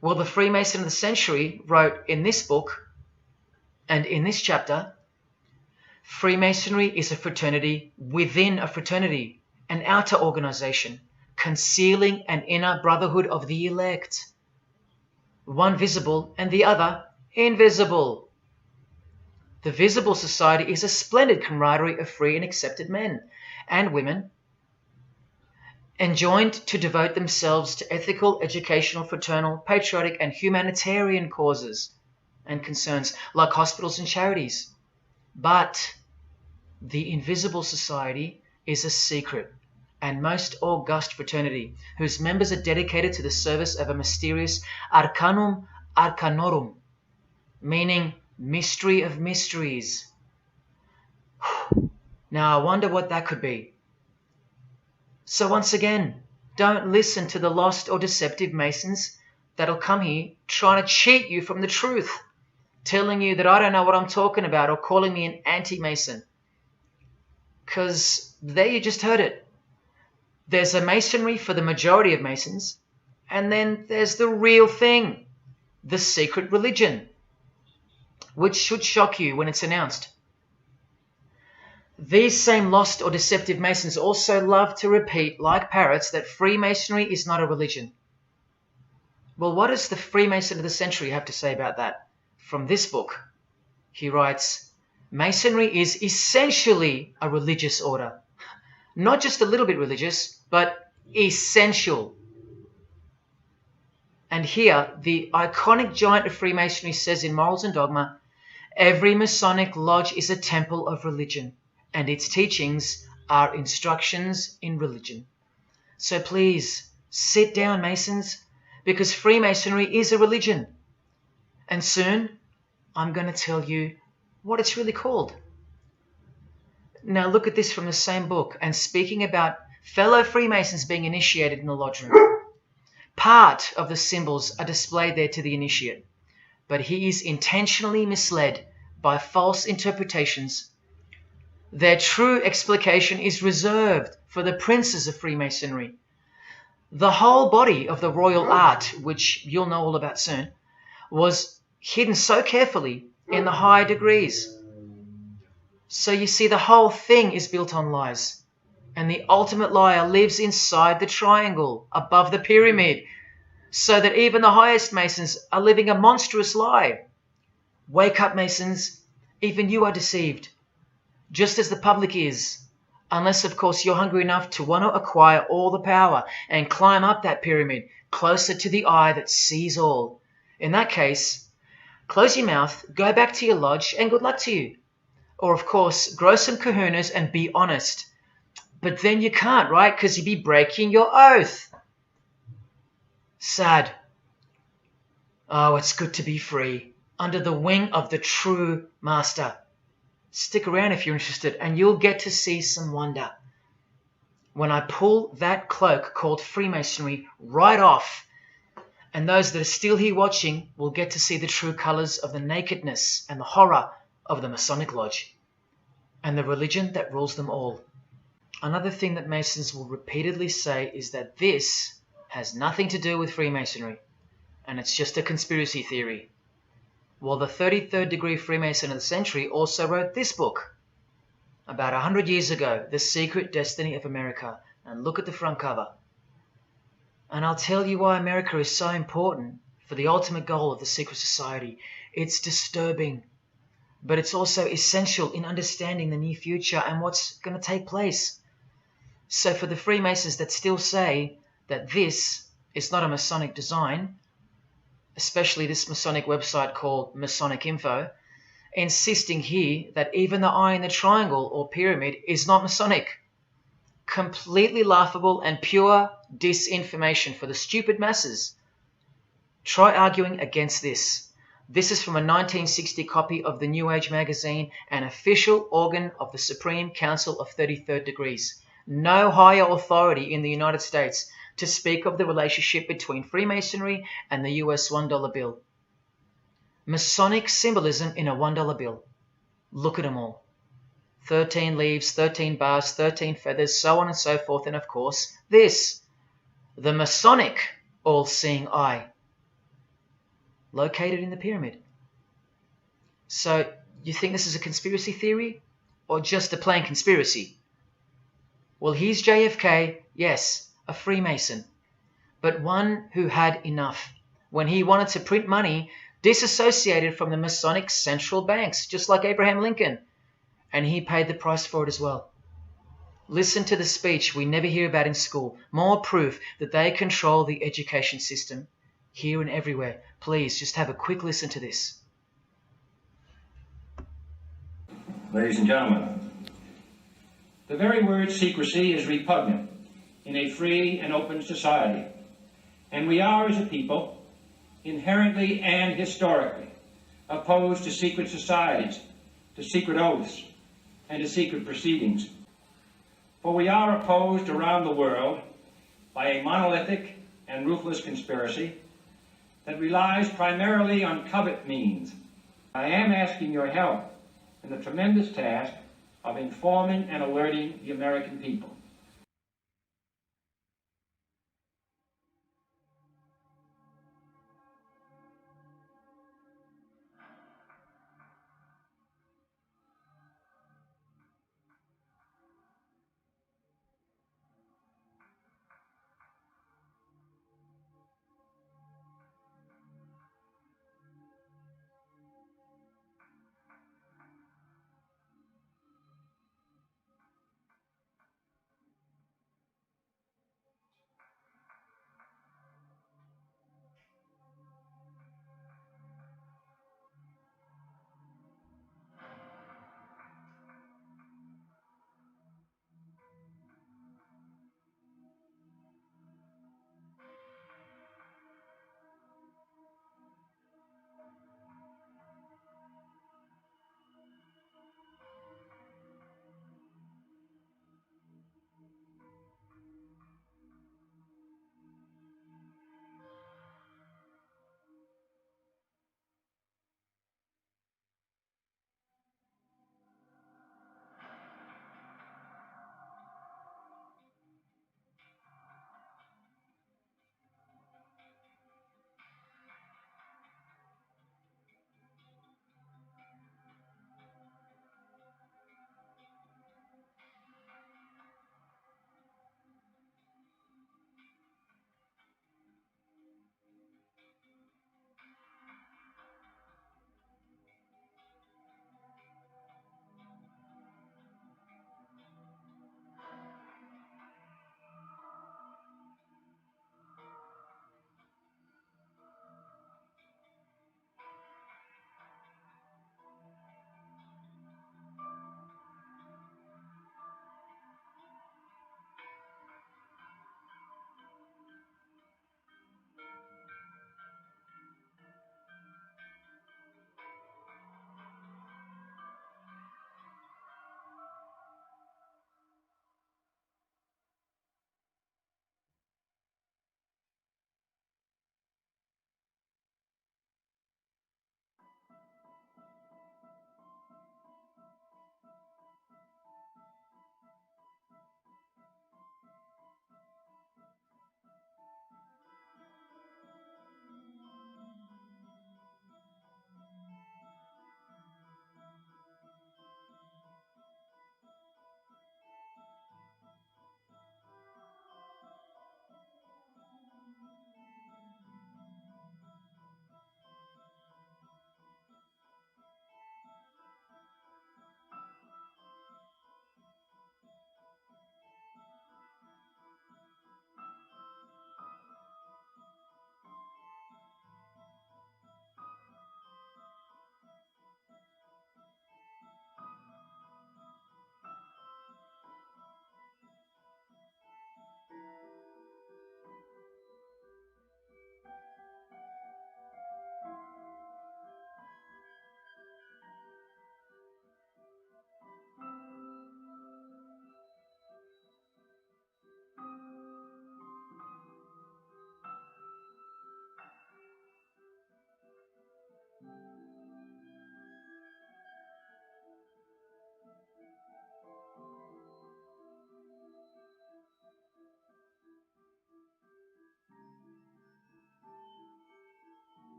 Well, the Freemason of the Century wrote in this book, and in this chapter, Freemasonry is a fraternity within a fraternity, an outer organization, concealing an inner brotherhood of the elect. One visible and the other invisible. The visible society is a splendid camaraderie of free and accepted men and women, enjoined to devote themselves to ethical, educational, fraternal, patriotic, and humanitarian causes and concerns like hospitals and charities. But the invisible society is a secret and most august fraternity whose members are dedicated to the service of a mysterious arcanum arcanorum, meaning mystery of mysteries. Now I wonder what that could be. So once again, don't listen to the lost or deceptive Masons that'll come here trying to cheat you from the truth, telling you that I don't know what I'm talking about or calling me an anti-Mason. Because there you just heard it. There's a Masonry for the majority of Masons, and then there's the real thing, the secret religion, which should shock you when it's announced. These same lost or deceptive Masons also love to repeat, like parrots, that Freemasonry is not a religion. Well, what does the Freemason of the Century have to say about that? From this book, he writes, Masonry is essentially a religious order. Not just a little bit religious, but essential. And here, the iconic giant of Freemasonry says in Morals and Dogma, every Masonic lodge is a temple of religion, and its teachings are instructions in religion. So please, Sit down, Masons, because Freemasonry is a religion. And soon, I'm going to tell you what it's really called. Now look at this from the same book, and speaking about fellow Freemasons being initiated in the lodge room. Part of the symbols are displayed there to the initiate, but he is intentionally misled by false interpretations. Their true explication is reserved for the princes of Freemasonry. The whole body of the royal art, which you'll know all about soon, was hidden so carefully in the higher degrees. So you see, the whole thing is built on lies. And the ultimate liar lives inside the triangle, above the pyramid, so that even the highest Masons are living a monstrous lie. Wake up, Masons. Even you are deceived, just as the public is. Unless, of course, you're hungry enough to want to acquire all the power and climb up that pyramid closer to the eye that sees all. In that case, close your mouth, go back to your lodge, and good luck to you. Or, of course, grow some kahunas and be honest. But then you can't, right? Because you'd be breaking your oath. Sad. Oh, it's good to be free, under the wing of the true master. Stick around if you're interested, and you'll get to see some wonder. When I pull that cloak called Freemasonry right off, and those that are still here watching will get to see the true colours of the nakedness and the horror of the Masonic Lodge, and the religion that rules them all. Another thing that Masons will repeatedly say is that this has nothing to do with Freemasonry, and it's just a conspiracy theory. Well, the 33rd degree Freemason of the century also wrote this book about 100 years ago, The Secret Destiny of America, and look at the front cover. And I'll tell you why America is so important for the ultimate goal of the secret society. It's disturbing, but it's also essential in understanding the near future and what's going to take place. So for the Freemasons that still say that this is not a Masonic design, especially this Masonic website called Masonic Info, insisting here that even the eye in the triangle or pyramid is not Masonic. Completely laughable and pure disinformation for the stupid masses. Try arguing against this. This is from a 1960 copy of the New Age magazine, an official organ of the Supreme Council of 33rd Degrees. No higher authority in the United States to speak of the relationship between Freemasonry and the US $1 bill. Masonic symbolism in a $1 bill. Look at them all. 13 leaves, 13 bars, 13 feathers, so on and so forth, and of course this, the Masonic all-seeing eye, located in the pyramid. So you think this is a conspiracy theory or just a plain conspiracy? Well, here's JFK, yes, a Freemason, but one who had enough when he wanted to print money disassociated from the Masonic central banks, just like Abraham Lincoln, and he paid the price for it as well. Listen to the speech we never hear about in school. More proof that they control the education system here and everywhere. Please, just have a quick listen to this. Ladies and gentlemen, the very word secrecy is repugnant in a free and open society, and we are, as a people, inherently and historically opposed to secret societies, to secret oaths, and to secret proceedings. For we are opposed around the world by a monolithic and ruthless conspiracy that relies primarily on covert means. I am asking your help in the tremendous task of informing and alerting the American people.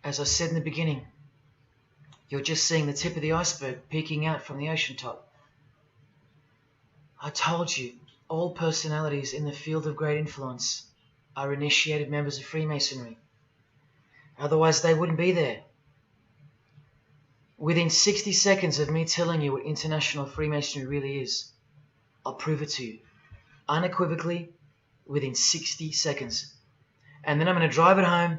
As I said in the beginning, you're just seeing the tip of the iceberg peeking out from the ocean top. I told you, all personalities in the field of great influence are initiated members of Freemasonry. Otherwise, they wouldn't be there. Within 60 seconds of me telling you what international Freemasonry really is, I'll prove it to you. Unequivocally, within 60 seconds. And then I'm going to drive it home,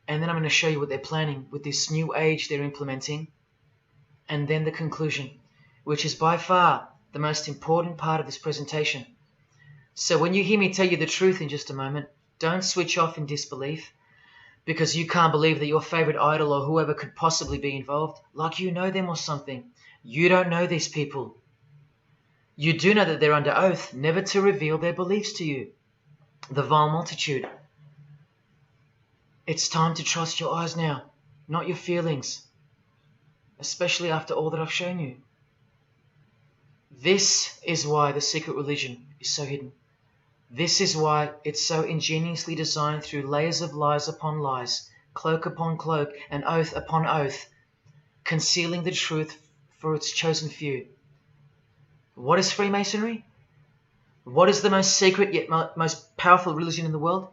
and then I'm going to show you what they're planning with this new age they're implementing, and then the conclusion, which is by far the most important part of this presentation. So when you hear me tell you the truth in just a moment, don't switch off in disbelief because you can't believe that your favorite idol or whoever could possibly be involved, like you know them or something. You don't know these people. You do know that they're under oath never to reveal their beliefs to you. The vile multitude. It's time to trust your eyes now, not your feelings, especially after all that I've shown you. This is why the secret religion is so hidden. This is why it's so ingeniously designed through layers of lies upon lies, cloak upon cloak, and oath upon oath, concealing the truth for its chosen few. What is Freemasonry? What is the most secret yet most powerful religion in the world?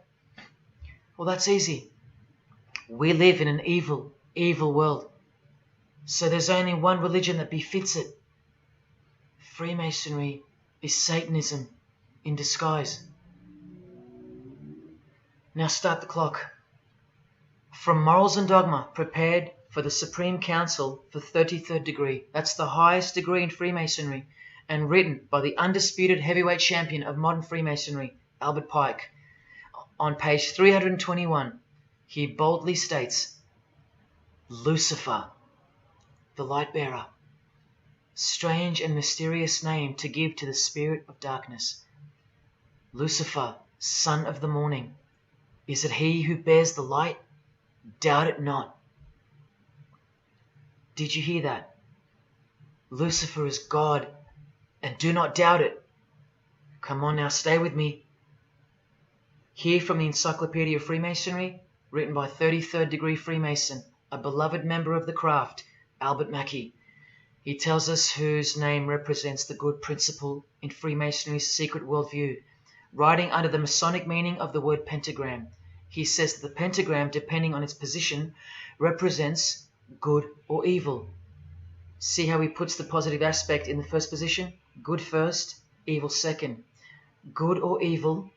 Well, that's easy. We live in an evil, evil world. So there's only one religion that befits it. Freemasonry is Satanism in disguise. Now start the clock. From Morals and Dogma, prepared for the Supreme Council for 33rd degree. That's the highest degree in Freemasonry, and written by the undisputed heavyweight champion of modern Freemasonry, Albert Pike. On page 321, he boldly states, Lucifer, the light bearer. Strange and mysterious name to give to the spirit of darkness. Lucifer, son of the morning. Is it he who bears the light? Doubt it not. Did you hear that? Lucifer is God, and do not doubt it. Come on now, stay with me. Here from the Encyclopedia of Freemasonry, written by 33rd degree Freemason, a beloved member of the craft, Albert Mackey. He tells us whose name represents the good principle in Freemasonry's secret worldview. Writing under the Masonic meaning of the word pentagram, he says that the pentagram, depending on its position, represents good or evil. See how he puts the positive aspect in the first position? Good first, evil second. Good or evil,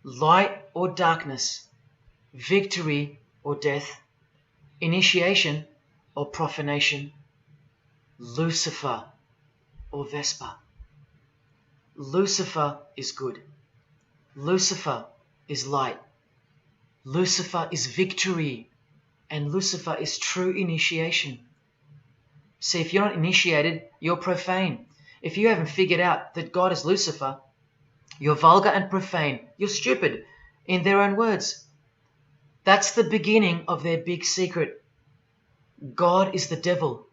light or darkness, victory or death, initiation or profanation, Lucifer or Vesper. Lucifer is good. Lucifer is light. Lucifer is victory. And Lucifer is true initiation. See, if you're not initiated, you're profane. If you haven't figured out that God is Lucifer, you're vulgar and profane. You're stupid, in their own words. That's the beginning of their big secret. God is the devil,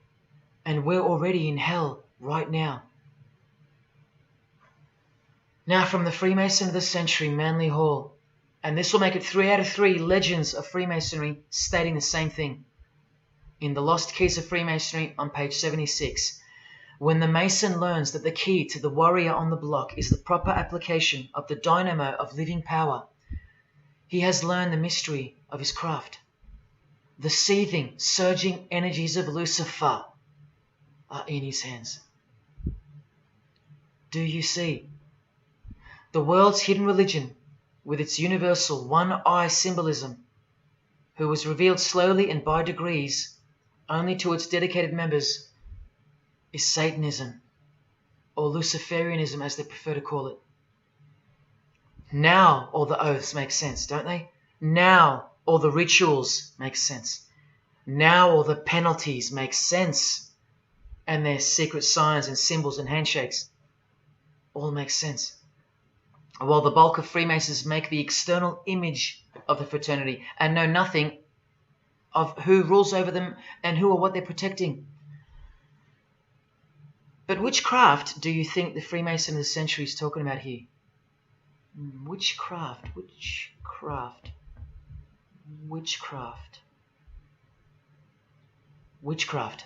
and we're already in hell right now. Now from the Freemason of the Century, Manly Hall, and this will make it 3 out of 3 legends of Freemasonry stating the same thing. In The Lost Keys of Freemasonry on page 76, when the Mason learns that the key to the warrior on the block is the proper application of the dynamo of living power, he has learned the mystery of his craft. The seething, surging energies of Lucifer are in his hands. Do you see? The world's hidden religion, with its universal one-eye symbolism, who was revealed slowly and by degrees only to its dedicated members, is Satanism, or Luciferianism as they prefer to call it. Now all the oaths make sense, don't they? Now all the rituals make sense. Now all the penalties make sense. And their secret signs and symbols and handshakes all make sense. While the bulk of Freemasons make the external image of the fraternity and know nothing of who rules over them and who or what they're protecting. But which craft do you think the Freemason of the Century is talking about here? Which craft? Which craft? Which craft? witchcraft.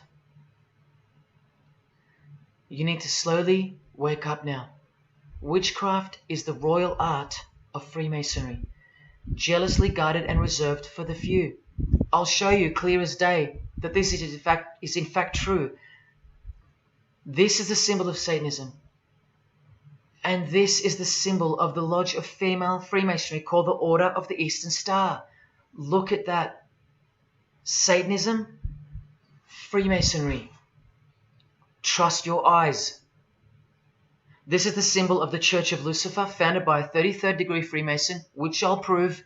You need to slowly wake up now. Witchcraft is the royal art of Freemasonry, jealously guarded and reserved for the few. I'll show you clear as day that this is in fact true. This is the symbol of Satanism. And this is the symbol of the lodge of female Freemasonry called the Order of the Eastern Star. Look at that. Satanism, Freemasonry. Trust your eyes. This is the symbol of the Church of Lucifer, founded by a 33rd degree Freemason, which I'll prove.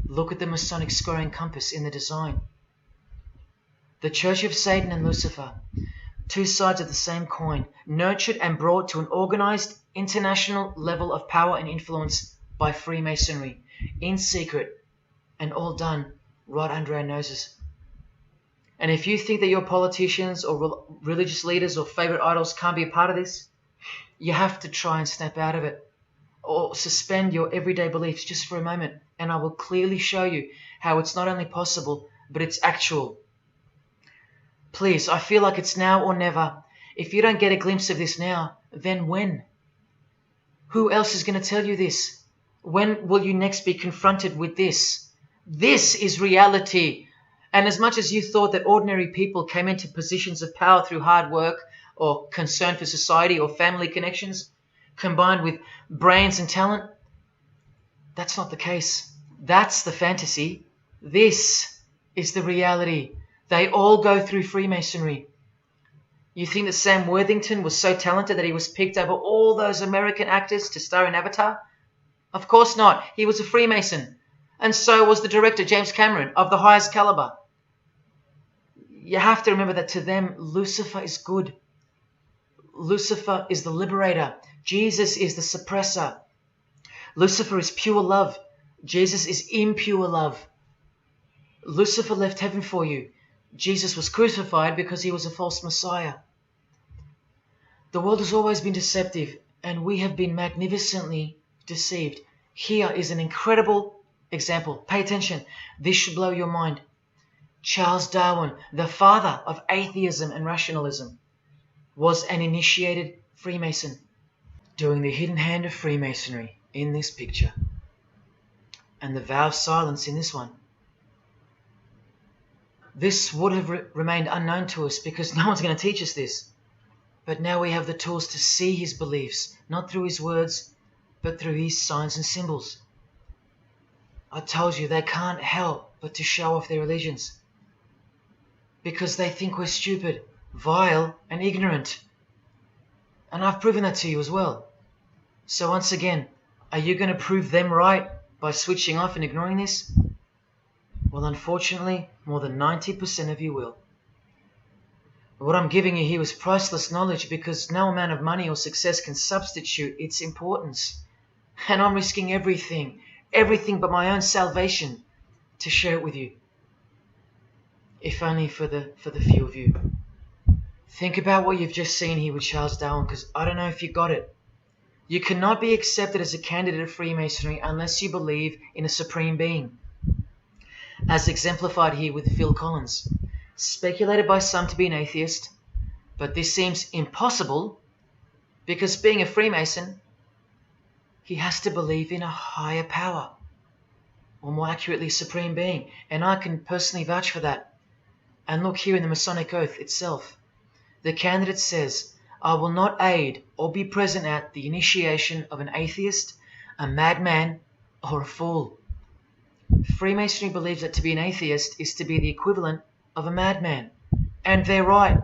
Look at the Masonic squaring compass in the design. The Church of Satan and Lucifer, two sides of the same coin, nurtured and brought to an organized international level of power and influence by Freemasonry, in secret, and all done right under our noses. And if you think that your politicians or religious leaders or favorite idols can't be a part of this, you have to try and snap out of it, or suspend your everyday beliefs just for a moment, and I will clearly show you how it's not only possible, but it's actual. Please, I feel like it's now or never. If you don't get a glimpse of this now, then when? Who else is going to tell you this? When will you next be confronted with this? This is reality. And as much as you thought that ordinary people came into positions of power through hard work or concern for society or family connections, combined with brains and talent, that's not the case. That's the fantasy. This is the reality. They all go through Freemasonry. You think that Sam Worthington was so talented that he was picked over all those American actors to star in Avatar? Of course not. He was a Freemason. And so was the director, James Cameron, of the highest caliber. You have to remember that to them, Lucifer is good. Lucifer is the liberator. Jesus is the suppressor. Lucifer is pure love. Jesus is impure love. Lucifer left heaven for you. Jesus was crucified because he was a false Messiah. The world has always been deceptive, and we have been magnificently deceived. Here is an incredible example. Pay attention. This should blow your mind. Charles Darwin, the father of atheism and rationalism, was an initiated Freemason, doing the hidden hand of Freemasonry in this picture, and the vow of silence in this one. This would have remained unknown to us because no one's going to teach us this. But now we have the tools to see his beliefs, not through his words, but through his signs and symbols. I told you they can't help but to show off their religions, because they think we're stupid, vile, and ignorant. And I've proven that to you as well. So once again, are you going to prove them right by switching off and ignoring this? Well, unfortunately, more than 90% of you will. What I'm giving you here is priceless knowledge, because no amount of money or success can substitute its importance. And I'm risking everything but my own salvation to share it with you. If only for the few of you. Think about what you've just seen here with Charles Darwin, because I don't know if you got it. You cannot be accepted as a candidate of Freemasonry unless you believe in a supreme being, as exemplified here with Phil Collins, speculated by some to be an atheist, but this seems impossible because, being a Freemason, he has to believe in a higher power, or more accurately, supreme being, and I can personally vouch for that. And look here in the Masonic Oath itself. The candidate says, "I will not aid or be present at the initiation of an atheist, a madman, or a fool." Freemasonry believes that to be an atheist is to be the equivalent of a madman. And they're right.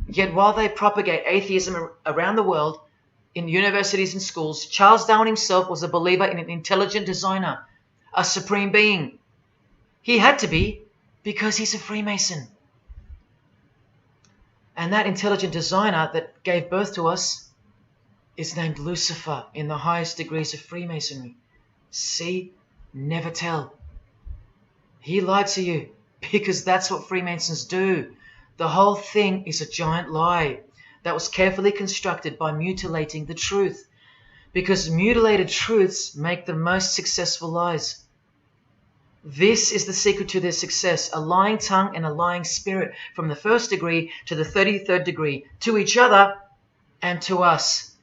Yet while they propagate atheism around the world, in universities and schools, Charles Darwin himself was a believer in an intelligent designer, a supreme being. He had to be, because he's a Freemason. And that intelligent designer that gave birth to us is named Lucifer in the highest degrees of Freemasonry. See? Never tell. He lied to you, because that's what Freemasons do. The whole thing is a giant lie that was carefully constructed by mutilating the truth, because mutilated truths make the most successful lies. This is the secret to their success, a lying tongue and a lying spirit from the 1st degree to the 33rd degree, to each other and to us.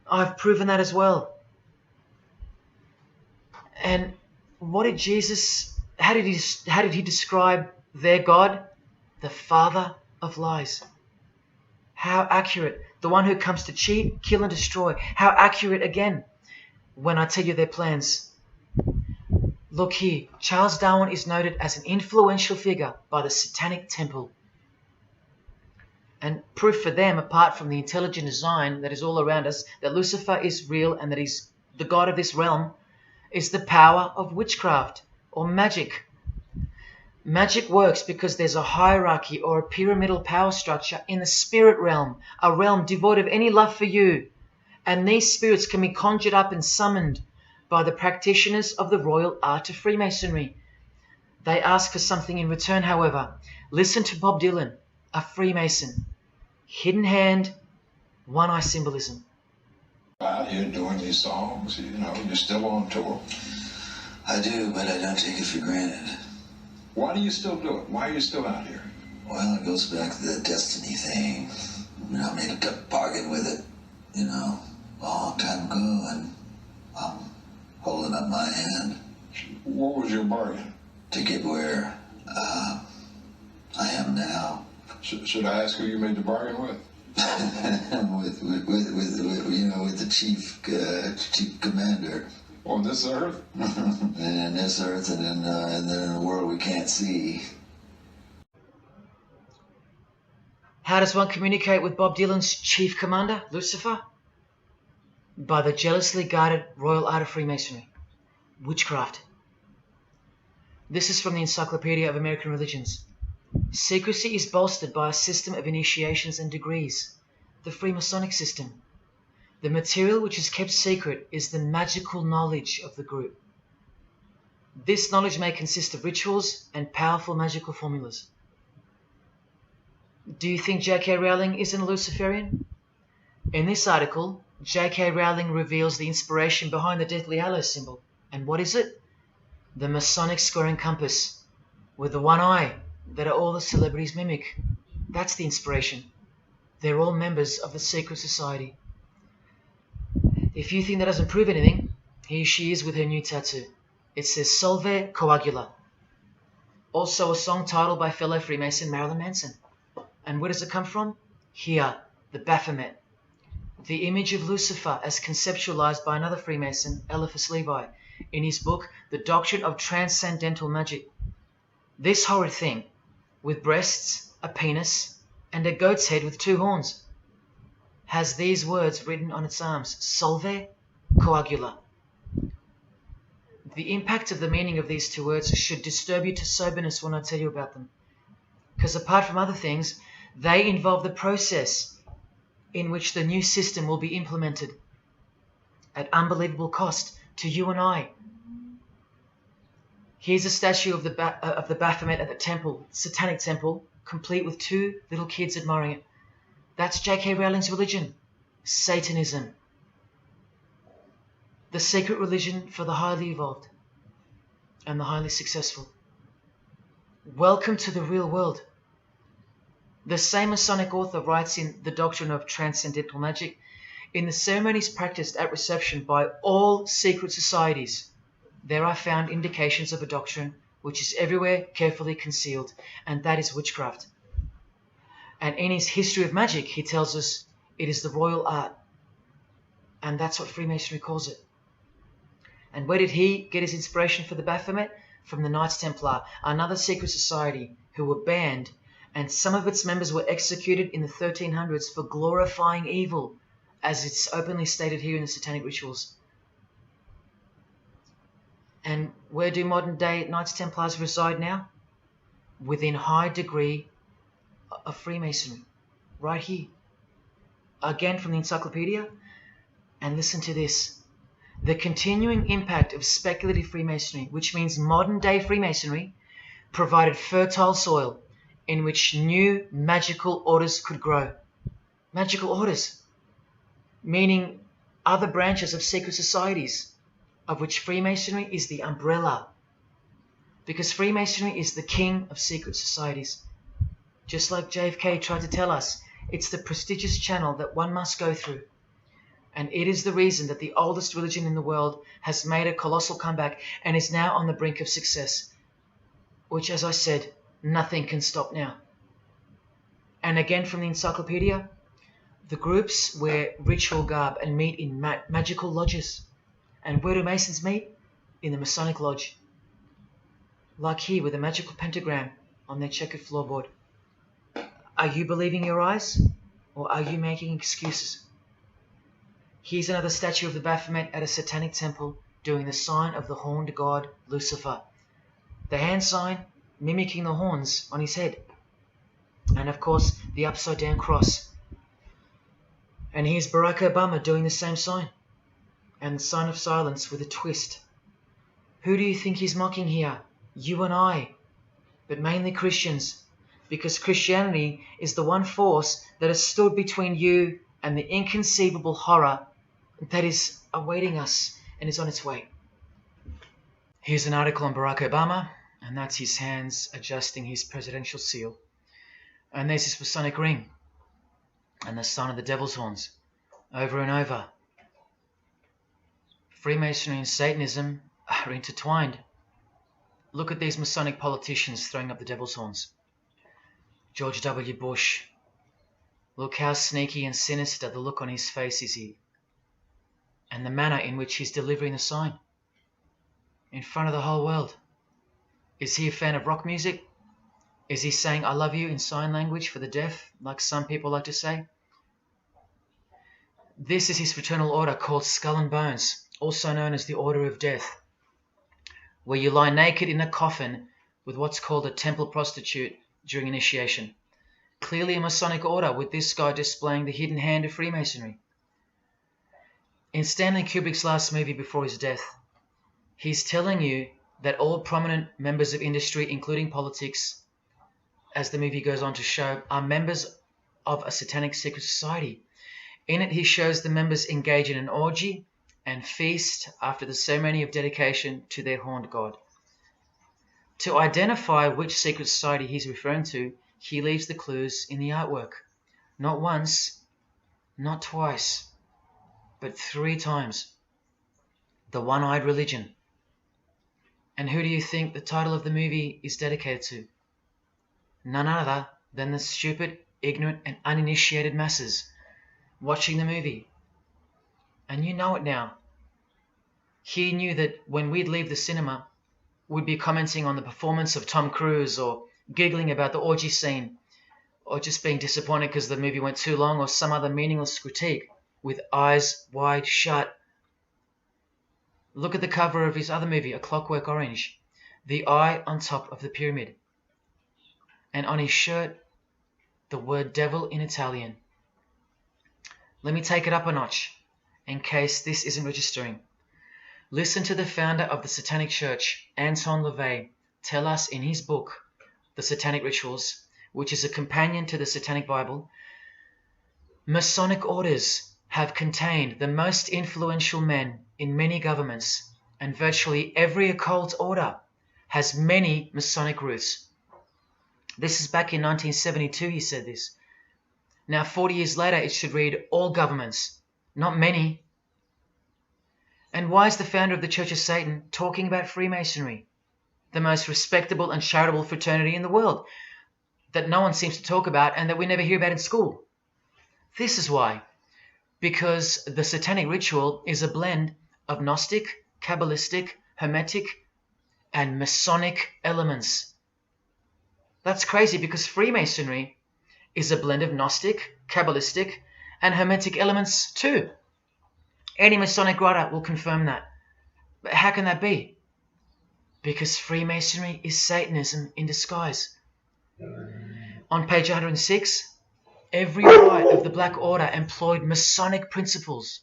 I've proven that as well. And what did Jesus, how did he describe their God? The father of lies. How accurate. The one who comes to cheat, kill and destroy. How accurate again when I tell you their plans. Look here, Charles Darwin is noted as an influential figure by the Satanic Temple. And proof for them, apart from the intelligent design that is all around us, that Lucifer is real and that he's the god of this realm, is the power of witchcraft or magic. Magic works because there's a hierarchy or a pyramidal power structure in the spirit realm, a realm devoid of any love for you. And these spirits can be conjured up and summoned by the practitioners of the royal art of Freemasonry. They ask for something in return, however. Listen to Bob Dylan, a Freemason. Hidden hand, one-eye symbolism. Out here doing these songs, you're still on tour. I do, but I don't take it for granted. Why do you still do it? Why are you still out here? Well, it goes back to the destiny thing. I made a bargain with it, a long time ago, and I'm holding up my hand. What was your bargain? To get where I am now. Should I ask who you made the bargain with? with the chief commander. On this earth? And in this earth, and then in the world we can't see. How does one communicate with Bob Dylan's chief commander, Lucifer? By the jealously guarded royal art of Freemasonry, witchcraft. This is from the Encyclopedia of American Religions. Secrecy is bolstered by a system of initiations and degrees, the Freemasonic system. The material which is kept secret is the magical knowledge of the group. This knowledge may consist of rituals and powerful magical formulas. Do you think J.K. Rowling isn't a Luciferian? In this article, J.K. Rowling reveals the inspiration behind the Deathly Hallows symbol. And what is it? The Masonic squaring compass, with the one eye that all the celebrities mimic. That's the inspiration. They're all members of the secret society. If you think that doesn't prove anything, here she is with her new tattoo. It says Solve Coagula. Also a song title by fellow Freemason Marilyn Manson. And where does it come from? Here, the Baphomet. The image of Lucifer as conceptualized by another Freemason, Eliphas Levi, in his book, The Doctrine of Transcendental Magic. This horrid thing, with breasts, a penis, and a goat's head with 2 horns, has these words written on its arms, Solve Coagula. The impact of the meaning of these 2 words should disturb you to soberness when I tell you about them. Because apart from other things, they involve the process in which the new system will be implemented at unbelievable cost to you and I. Here's a statue of the Baphomet at the temple, Satanic Temple, complete with 2 little kids admiring it. That's J.K. Rowling's religion, Satanism. The secret religion for the highly evolved and the highly successful. Welcome to the real world. The same Masonic author writes in The Doctrine of Transcendental Magic, in the ceremonies practiced at reception by all secret societies, there are found indications of a doctrine which is everywhere carefully concealed, and that is witchcraft. And in his History of Magic, he tells us it is the royal art. And that's what Freemasonry calls it. And where did he get his inspiration for the Baphomet? From the Knights Templar, another secret society who were banned, and some of its members were executed in the 1300s for glorifying evil, as it's openly stated here in the Satanic Rituals. And where do modern day Knights Templars reside now? Within high degree of Freemasonry, right here. Again from the encyclopedia, and listen to this. The continuing impact of speculative Freemasonry, which means modern day Freemasonry, provided fertile soil in which new magical orders could grow. Magical orders, meaning other branches of secret societies, of which Freemasonry is the umbrella. Because Freemasonry is the king of secret societies. Just like JFK tried to tell us, it's the prestigious channel that one must go through. And it is the reason that the oldest religion in the world has made a colossal comeback and is now on the brink of success. Which, as I said, nothing can stop now. And again from the encyclopedia, the groups wear ritual garb and meet in magical lodges. And where do Masons meet? In the Masonic Lodge. Like here with a magical pentagram on their checkered floorboard. Are you believing your eyes? Or are you making excuses? Here's another statue of the Baphomet at a satanic temple doing the sign of the horned god Lucifer. The hand sign mimicking the horns on his head. And of course the upside down cross. And here's Barack Obama doing the same sign. And the sign of silence with a twist. Who do you think he's mocking here? You and I. But mainly Christians. Because Christianity is the one force that has stood between you and the inconceivable horror that is awaiting us and is on its way. Here's an article on Barack Obama, and that's his hands adjusting his presidential seal. And there's his Masonic ring, and the sign of the devil's horns, over and over. Freemasonry and Satanism are intertwined. Look at these Masonic politicians throwing up the devil's horns. George W. Bush. Look how sneaky and sinister the look on his face is here. And the manner in which he's delivering the sign. In front of the whole world. Is he a fan of rock music? Is he saying I love you in sign language for the deaf, like some people like to say? This is his fraternal order called Skull and Bones, also known as the Order of Death, where you lie naked in a coffin with what's called a temple prostitute during initiation. Clearly a Masonic order, with this guy displaying the hidden hand of Freemasonry. In Stanley Kubrick's last movie before his death, he's telling you that all prominent members of industry, including politics, as the movie goes on to show, are members of a satanic secret society. In it, he shows the members engage in an orgy and feast after the ceremony of dedication to their horned god. To identify which secret society he's referring to, he leaves the clues in the artwork. Not once, not twice, but 3 times. The One-Eyed Religion. And who do you think the title of the movie is dedicated to? None other than the stupid, ignorant, and uninitiated masses watching the movie. And you know it now. He knew that when we'd leave the cinema, we'd be commenting on the performance of Tom Cruise, or giggling about the orgy scene, or just being disappointed because the movie went too long, or some other meaningless critique, with eyes wide shut. Look at the cover of his other movie, A Clockwork Orange. The eye on top of the pyramid. And on his shirt, the word devil in Italian. Let me take it up a notch, in case this isn't registering. Listen to the founder of the Satanic Church, Anton LaVey, tell us in his book, The Satanic Rituals, which is a companion to the Satanic Bible, Masonic orders have contained the most influential men in many governments, and virtually every occult order has many Masonic roots. This is back in 1972 he said this. Now 40 years later it should read all governments, not many. And why is the founder of the Church of Satan talking about Freemasonry, the most respectable and charitable fraternity in the world, that no one seems to talk about and that we never hear about in school? This is why. Because the Satanic Ritual is a blend of Gnostic, Kabbalistic, Hermetic, and Masonic elements. That's crazy because Freemasonry is a blend of Gnostic, Kabbalistic, and Hermetic elements too. Any Masonic writer will confirm that. But how can that be? Because Freemasonry is Satanism in disguise. On page 106, every rite of the Black Order employed Masonic principles.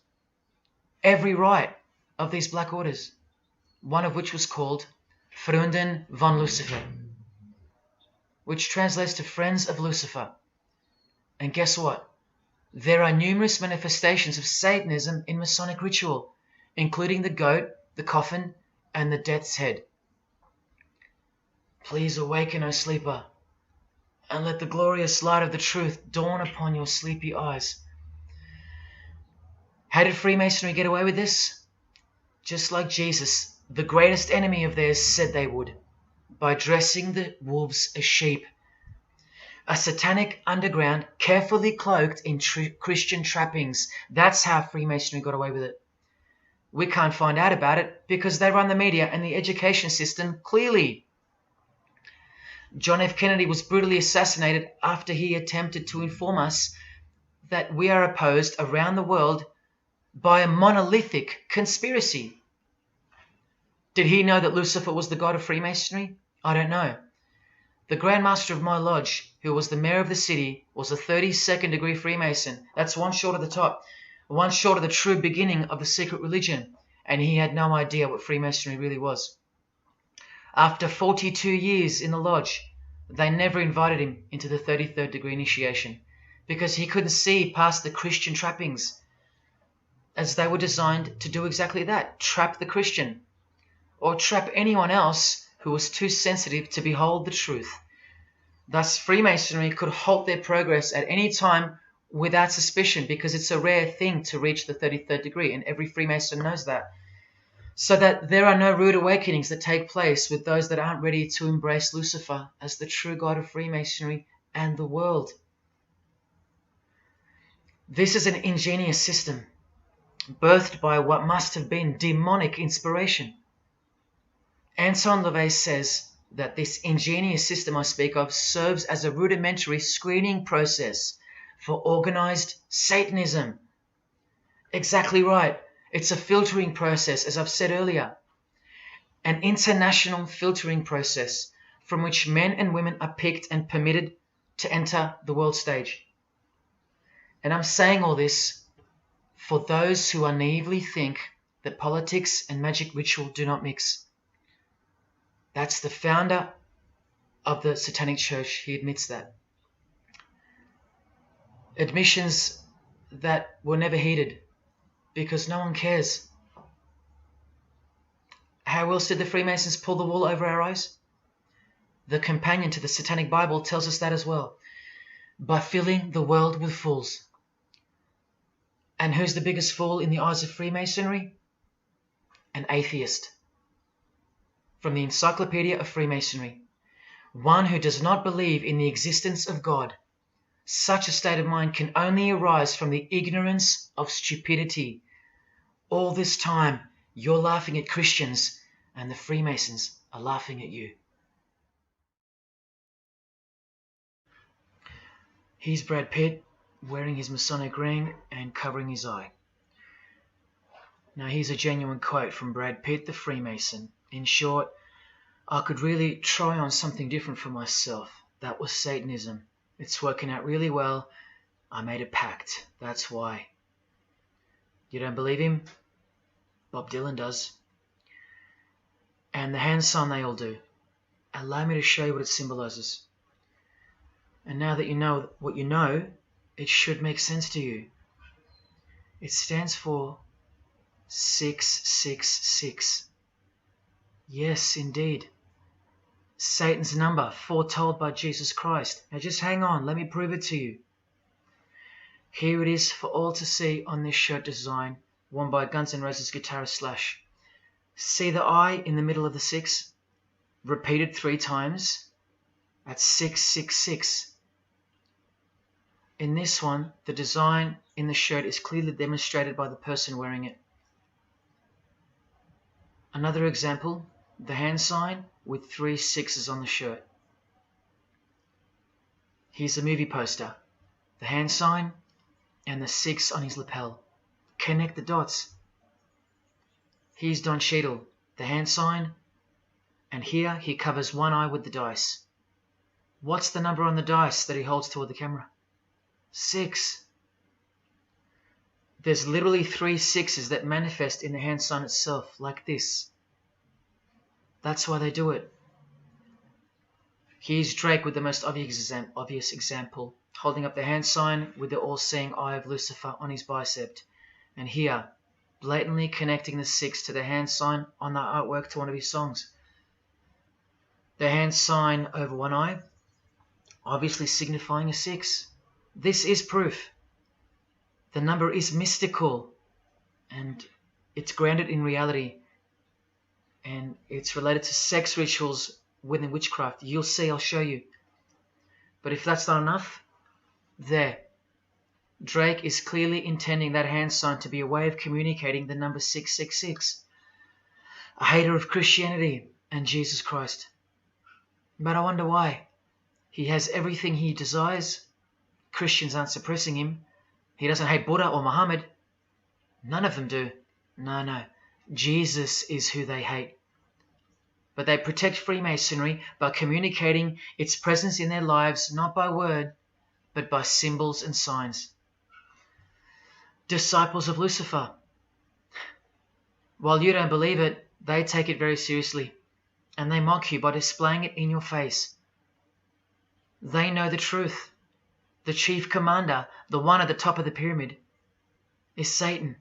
Every rite of these Black Orders, one of which was called Freunden von Lucifer, which translates to Friends of Lucifer. And guess what? There are numerous manifestations of Satanism in Masonic ritual, including the goat, the coffin, and the death's head. Please awaken, O sleeper, and let the glorious light of the truth dawn upon your sleepy eyes. How did Freemasonry get away with this? Just like Jesus, the greatest enemy of theirs, said they would, by dressing the wolves as sheep. A satanic underground carefully cloaked in Christian trappings. That's how Freemasonry got away with it. We can't find out about it because they run the media and the education system clearly. John F. Kennedy was brutally assassinated after he attempted to inform us that we are opposed around the world by a monolithic conspiracy. Did he know that Lucifer was the god of Freemasonry? I don't know. The Grand Master of my lodge, who was the mayor of the city, was a 32nd degree Freemason. That's one short of the top, one short of the true beginning of the secret religion, and he had no idea what Freemasonry really was. After 42 years in the lodge, they never invited him into the 33rd degree initiation because he couldn't see past the Christian trappings, as they were designed to do exactly that, trap the Christian, or trap anyone else who was too sensitive to behold the truth. Thus, Freemasonry could halt their progress at any time without suspicion because it's a rare thing to reach the 33rd degree, and every Freemason knows that. So that there are no rude awakenings that take place with those that aren't ready to embrace Lucifer as the true god of Freemasonry and the world. This is an ingenious system, birthed by what must have been demonic inspiration. Anton LaVey says that this ingenious system I speak of serves as a rudimentary screening process for organized Satanism. Exactly right. It's a filtering process, as I've said earlier. An international filtering process from which men and women are picked and permitted to enter the world stage. And I'm saying all this for those who naively think that politics and magic ritual do not mix. That's the founder of the Satanic Church. He admits that. Admissions that were never heeded because no one cares. How else did the Freemasons pull the wool over our eyes? The companion to the Satanic Bible tells us that as well. By filling the world with fools. And who's the biggest fool in the eyes of Freemasonry? An atheist. From the Encyclopedia of Freemasonry. One who does not believe in the existence of God. Such a state of mind can only arise from the ignorance of stupidity. All this time, you're laughing at Christians, and the Freemasons are laughing at you. Here's Brad Pitt, wearing his Masonic ring and covering his eye. Now here's a genuine quote from Brad Pitt, the Freemason. In short, I could really try on something different for myself. That was Satanism. It's working out really well. I made a pact. That's why. You don't believe him? Bob Dylan does. And the hand sign they all do. Allow me to show you what it symbolizes. And now that you know what you know, it should make sense to you. It stands for 666. Yes, indeed. Satan's number, foretold by Jesus Christ. Now just hang on, let me prove it to you. Here it is for all to see on this shirt design, worn by Guns N' Roses guitarist Slash. See the I in the middle of the 6? Repeated 3 times. That's 666. In this one, the design in the shirt is clearly demonstrated by the person wearing it. Another example, the hand sign with 3 6s on the shirt. Here's a movie poster, the hand sign and the 6 on his lapel. Connect the dots. Here's Don Cheadle, the hand sign, and here he covers one eye with the dice. What's the number on the dice that he holds toward the camera? 6. There's literally 3 6s that manifest in the hand sign itself, like this. That's why they do it. Here's Drake with the most obvious example, holding up the hand sign with the all-seeing eye of Lucifer on his bicep. And here, blatantly connecting the 6 to the hand sign on the artwork to one of his songs. The hand sign over one eye, obviously signifying a 6. This is proof. The number is mystical and it's grounded in reality, and it's related to sex rituals within witchcraft. You'll see, I'll show you. But if that's not enough, there. Drake is clearly intending that hand sign to be a way of communicating the number 666. A hater of Christianity and Jesus Christ. But I wonder why. He has everything he desires. Christians aren't suppressing him. He doesn't hate Buddha or Muhammad. None of them do. No. Jesus is who they hate. But they protect Freemasonry by communicating its presence in their lives, not by word, but by symbols and signs. Disciples of Lucifer. While you don't believe it, they take it very seriously, and they mock you by displaying it in your face. They know the truth. The chief commander, the one at the top of the pyramid, is Satan,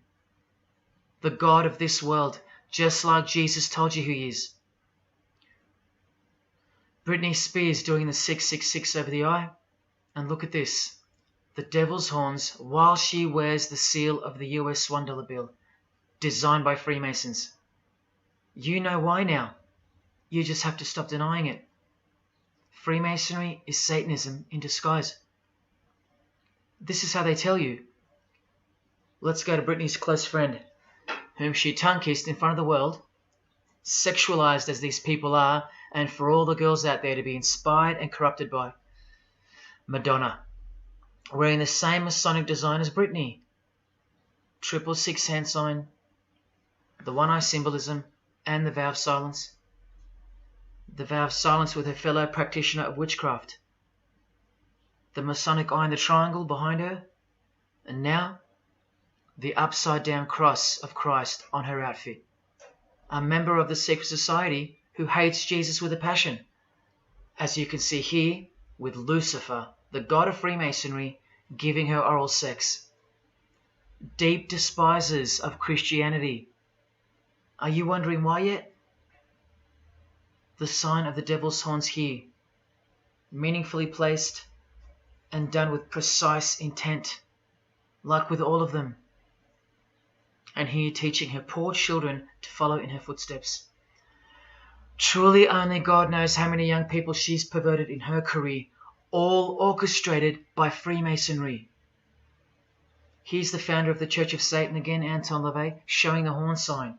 the god of this world, just like Jesus told you who he is. Britney Spears doing the 666 over the eye, and look at this. The devil's horns while she wears the seal of the US $1 bill, designed by Freemasons. You know why now. You just have to stop denying it. Freemasonry is Satanism in disguise. This is how they tell you. Let's go to Britney's close friend, whom she tongue-kissed in front of the world, sexualized as these people are, and for all the girls out there to be inspired and corrupted by. Madonna, wearing the same Masonic design as Britney. 666 hand sign, the one eye symbolism, and the vow of silence. The vow of silence with her fellow practitioner of witchcraft. The Masonic eye in the triangle behind her, and now the upside down cross of Christ on her outfit. A member of the secret society who hates Jesus with a passion, as you can see here with Lucifer, the god of Freemasonry, giving her oral sex. Deep despisers of Christianity. Are you wondering why yet? The sign of the devil's horns here, meaningfully placed and done with precise intent, like with all of them. And here teaching her poor children to follow in her footsteps. Truly only God knows how many young people she's perverted in her career, all orchestrated by Freemasonry. Here's the founder of the Church of Satan again, Anton LaVey, showing the horn sign.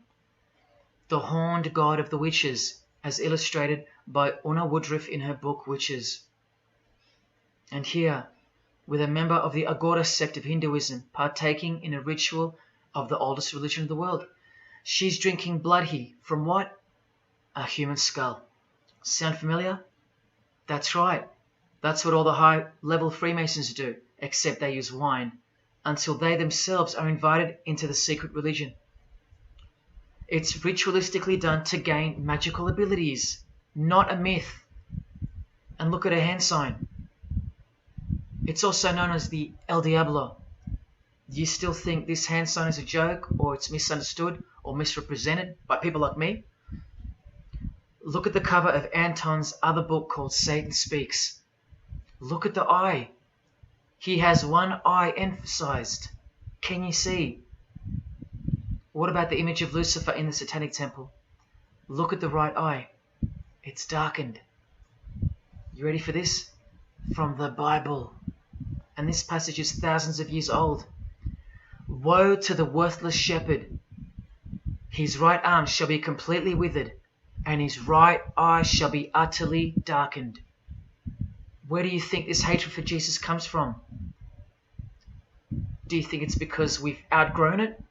The horned god of the witches, as illustrated by Una Woodruff in her book Witches. And here, with a member of the Agora sect of Hinduism partaking in a ritual of the oldest religion of the world. She's drinking blood here from what? A human skull. Sound familiar? That's right. That's what all the high-level Freemasons do, except they use wine, until they themselves are invited into the secret religion. It's ritualistically done to gain magical abilities, not a myth. And look at her hand sign. It's also known as the El Diablo. Do you still think this hand sign is a joke, or it's misunderstood or misrepresented by people like me? Look at the cover of Anton's other book called Satan Speaks. Look at the eye. He has one eye emphasized. Can you see? What about the image of Lucifer in the Satanic Temple? Look at the right eye. It's darkened. You ready for this? From the Bible. And this passage is thousands of years old. Woe to the worthless shepherd. His right arm shall be completely withered, and his right eye shall be utterly darkened. Where do you think this hatred for Jesus comes from? Do you think it's because we've outgrown it?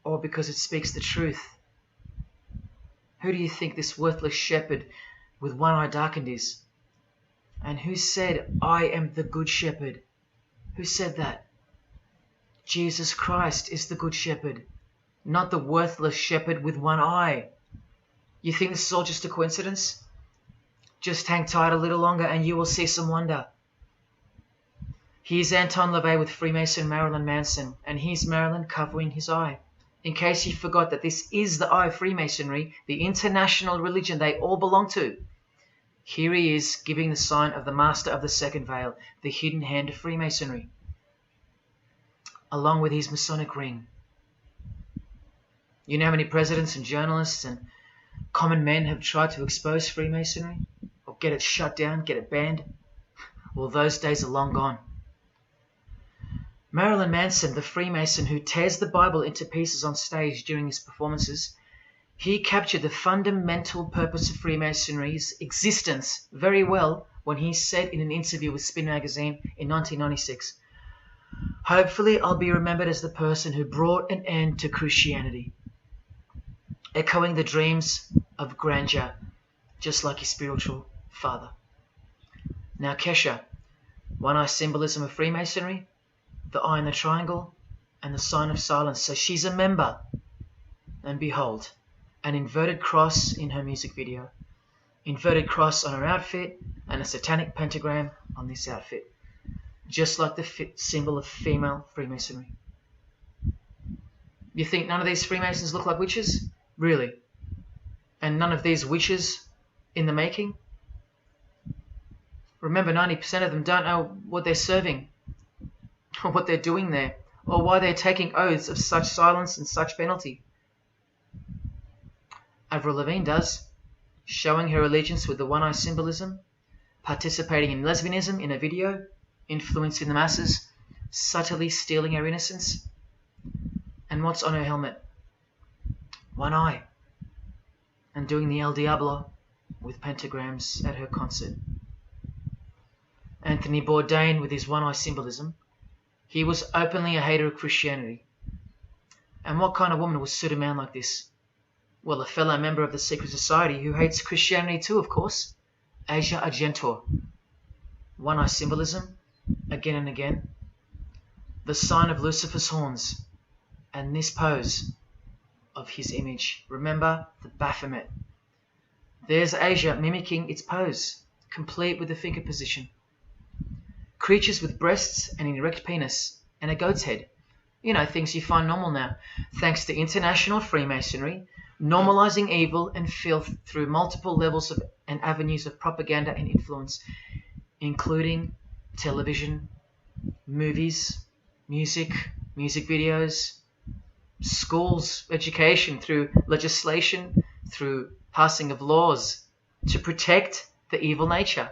Or because it speaks the truth? Who do you think this worthless shepherd with one eye darkened is? And who said, I am the good shepherd? Who said that? Jesus Christ is the good shepherd, not the worthless shepherd with one eye. You think this is all just a coincidence? Just hang tight a little longer and you will see some wonder. Here's Anton LaVey with Freemason Marilyn Manson, and here's Marilyn covering his eye. In case you forgot that this is the eye of Freemasonry, the international religion they all belong to. Here he is giving the sign of the master of the second veil, the hidden hand of Freemasonry, along with his Masonic ring. You know how many presidents and journalists and common men have tried to expose Freemasonry? Or get it shut down, get it banned? Well, those days are long gone. Marilyn Manson, the Freemason who tears the Bible into pieces on stage during his performances, he captured the fundamental purpose of Freemasonry's existence very well when he said in an interview with Spin magazine in 1996, "Hopefully I'll be remembered as the person who brought an end to Christianity," echoing the dreams of grandeur, just like his spiritual father. Now Kesha, one-eye symbolism of Freemasonry, the eye in the triangle, and the sign of silence. So she's a member. And behold, an inverted cross in her music video, inverted cross on her outfit, and a satanic pentagram on this outfit, just like the symbol of female Freemasonry. You think none of these Freemasons look like witches? Really? And none of these witches in the making? Remember, 90% of them don't know what they're serving, or what they're doing there, or why they're taking oaths of such silence and such penalty. Avril Lavigne does, showing her allegiance with the one-eye symbolism, participating in lesbianism in a video, influencing the masses, subtly stealing her innocence. And what's on her helmet? One eye. And doing the El Diablo with pentagrams at her concert. Anthony Bourdain, with his one-eye symbolism, he was openly a hater of Christianity. And what kind of woman would suit a man like this? Well, a fellow member of the secret society who hates Christianity too, of course, Asia Argento. One-eye symbolism, again and again. The sign of Lucifer's horns, and this pose of his image. Remember the Baphomet. There's Asia mimicking its pose, complete with the finger position. Creatures with breasts and an erect penis and a goat's head. You know, things you find normal now, thanks to international Freemasonry, normalizing evil and filth through multiple levels of and avenues of propaganda and influence, including television, movies, music videos, schools, education, through legislation, through passing of laws to protect the evil nature,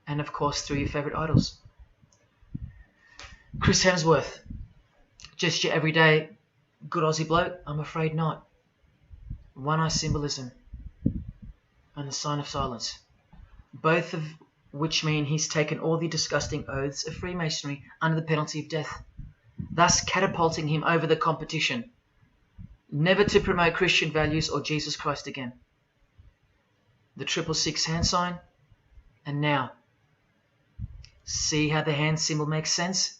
and of course through your favorite idols. Chris Hemsworth, just your everyday good Aussie bloke? I'm afraid not. One-eye symbolism and the sign of silence, both of which mean he's taken all the disgusting oaths of Freemasonry under the penalty of death, thus catapulting him over the competition, never to promote Christian values or Jesus Christ again. The 666 hand sign, and now, see how the hand symbol makes sense?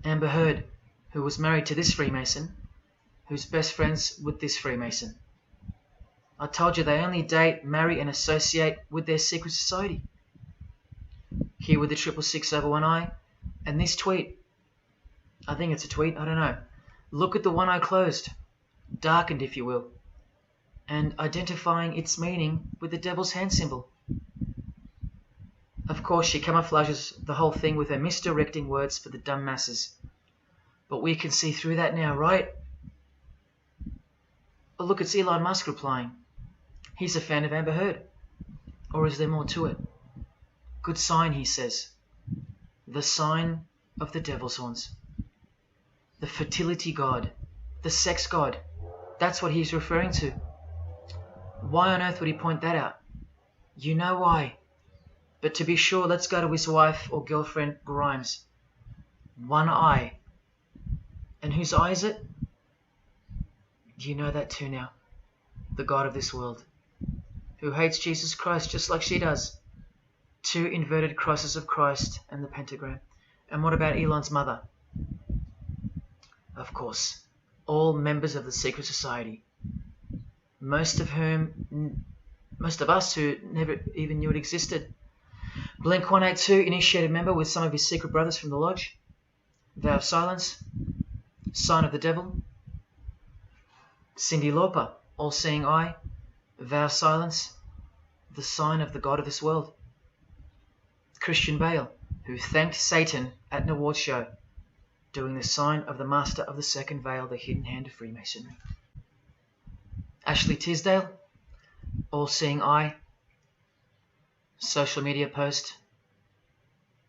Amber Heard, who was married to this Freemason, who's best friends with this Freemason. I told you they only date, marry and associate with their secret society. Here with the 666 over one eye, and this tweet. I think it's a tweet, I don't know. Look at the one eye closed, darkened if you will, and identifying its meaning with the devil's hand symbol. Of course, she camouflages the whole thing with her misdirecting words for the dumb masses. But we can see through that now, right? Oh, look, it's Elon Musk replying. He's a fan of Amber Heard. Or is there more to it? Good sign, he says. The sign of the devil's horns. The fertility god. The sex god. That's what he's referring to. Why on earth would he point that out? You know why. But to be sure, let's go to his wife or girlfriend, Grimes. One eye. And whose eye is it? You know that too now. The god of this world, who hates Jesus Christ just like she does. 2 inverted crosses of Christ and the pentagram. And what about Elon's mother? Of course, all members of the secret society. Most of us who never even knew it existed. Blink-182, initiated member with some of his secret brothers from the lodge. Vow of silence. Sign of the devil. Cyndi Lauper, all-seeing eye. Vow of silence. the sign of the god of this world. Christian Bale, who thanked Satan at an award show, doing the sign of the master of the second veil, the hidden hand of Freemasonry. Ashley Tisdale, all-seeing eye, social media post,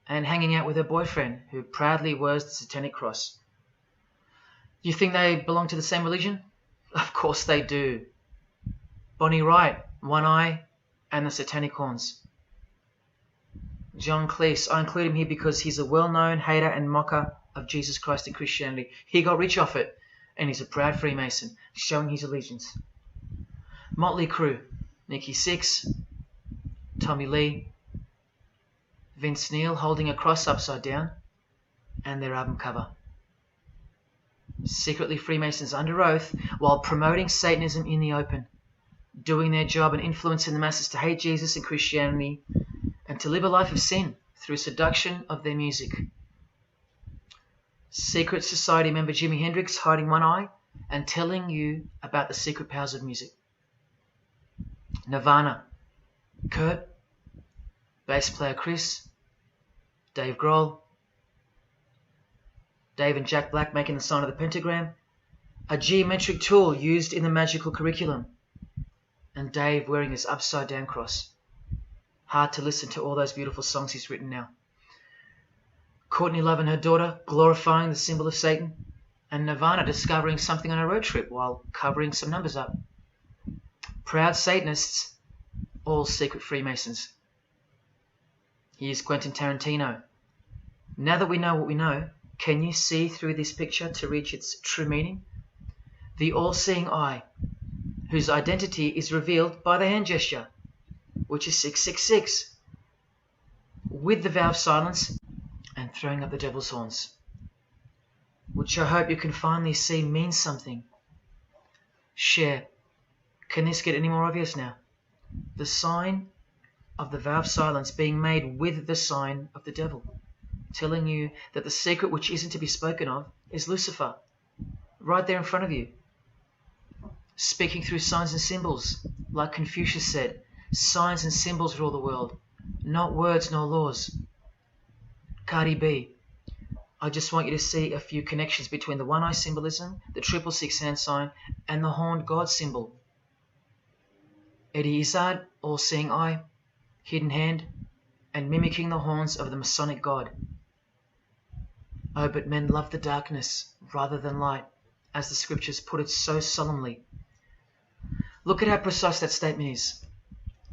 and hanging out with her boyfriend, who proudly wears the satanic cross. You think they belong to the same religion? Of course they do. Bonnie Wright, one eye and the satanic horns. John Cleese, I include him here because he's a well-known hater and mocker of Jesus Christ and Christianity. He got rich off it, and he's a proud Freemason, showing his allegiance. Motley Crue, Nikki Sixx, Tommy Lee, Vince Neil holding a cross upside down, and their album cover. Secretly Freemasons under oath while promoting Satanism in the open, doing their job and influencing the masses to hate Jesus and Christianity and to live a life of sin through seduction of their music. Secret Society member Jimi Hendrix hiding one eye and telling you about the secret powers of music. Nirvana, Kurt, bass player Chris, Dave Grohl, Dave and Jack Black making the sign of the pentagram, a geometric tool used in the magical curriculum, and Dave wearing his upside down cross. Hard to listen to all those beautiful songs he's written now. Courtney Love and her daughter glorifying the symbol of Satan, and Nirvana discovering something on a road trip while covering some numbers up. Proud Satanists, all secret Freemasons. Here's Quentin Tarantino. Now that we know what we know, can you see through this picture to reach its true meaning? The all-seeing eye, whose identity is revealed by the hand gesture, which is 666, with the vow of silence and throwing up the devil's horns, which I hope you can finally see means something. Share. Can this get any more obvious now? The sign of the vow of silence being made with the sign of the devil, telling you that the secret which isn't to be spoken of is Lucifer, right there in front of you. Speaking through signs and symbols, like Confucius said, signs and symbols rule the world, not words nor laws. Cardi B, I just want you to see a few connections between the one-eye symbolism, the 666 hand sign, and the horned God symbol. Eddie Izzard, all-seeing eye, hidden hand, and mimicking the horns of the Masonic God. Oh, but men love the darkness rather than light, as the scriptures put it so solemnly. Look at how precise that statement is.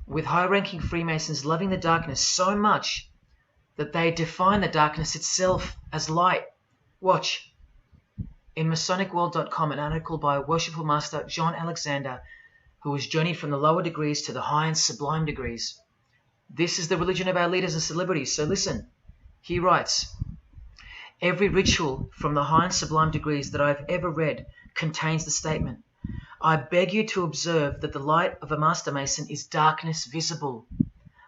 With high-ranking Freemasons loving the darkness so much that they define the darkness itself as light. Watch. In MasonicWorld.com, an article by Worshipful Master John Alexander, who has journeyed from the lower degrees to the high and sublime degrees. This is the religion of our leaders and celebrities, so listen. He writes, every ritual from the high and sublime degrees that I have ever read contains the statement, I beg you to observe that the light of a Master Mason is darkness visible.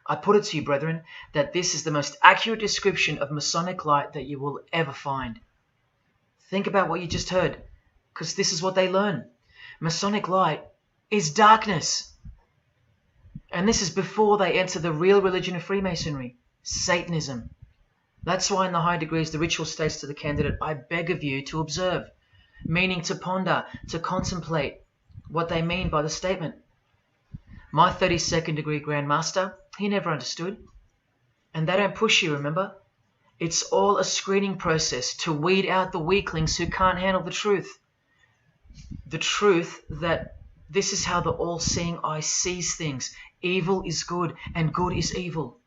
I put it to you, brethren, that this is the most accurate description of Masonic light that you will ever find. Think about what you just heard, because this is what they learn. Masonic light is darkness. And this is before they enter the real religion of Freemasonry, Satanism. That's why in the high degrees the ritual states to the candidate, I beg of you to observe, meaning to ponder, to contemplate what they mean by the statement. My 32nd degree Grand Master, he never understood. And they don't push you, remember? It's all a screening process to weed out the weaklings who can't handle the truth. The truth that this is how the all-seeing eye sees things. Evil is good and good is evil.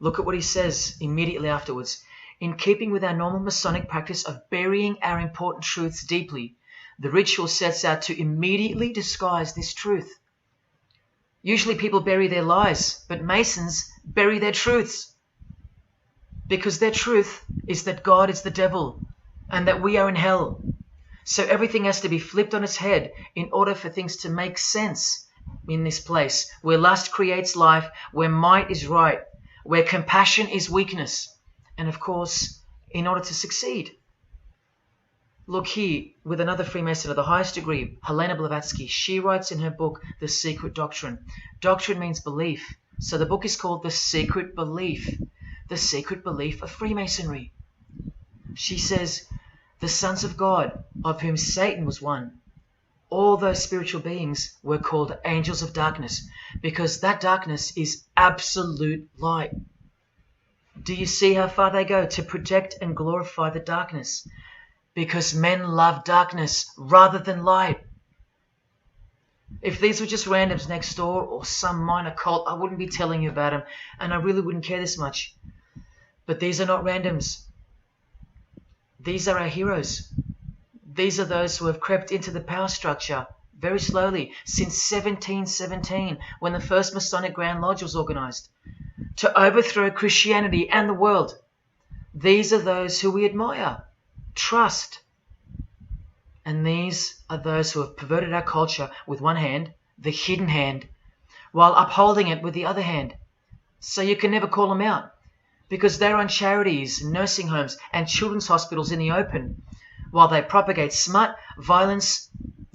Look at what he says immediately afterwards. In keeping with our normal Masonic practice of burying our important truths deeply, the ritual sets out to immediately disguise this truth. Usually people bury their lies, but Masons bury their truths. Because their truth is that God is the devil and that we are in hell. So everything has to be flipped on its head in order for things to make sense in this place where lust creates life, where might is right, where compassion is weakness, and of course, in order to succeed. Look here, with another Freemason of the highest degree, Helena Blavatsky. She writes in her book, The Secret Doctrine. Doctrine means belief. So the book is called The Secret Belief. The Secret Belief of Freemasonry. She says, the sons of God, of whom Satan was one, all those spiritual beings were called angels of darkness, because that darkness is absolute light. Do you see how far they go to protect and glorify the darkness? Because men love darkness rather than light. If these were just randoms next door or some minor cult, I wouldn't be telling you about them, and I really wouldn't care this much. But these are not randoms. These are our heroes. These are those who have crept into the power structure very slowly since 1717, when the first Masonic Grand Lodge was organized, to overthrow Christianity and the world. These are those who we admire, trust. And these are those who have perverted our culture with one hand, the hidden hand, while upholding it with the other hand. So you can never call them out, because they run charities, nursing homes, and children's hospitals in the open, while they propagate smut, violence,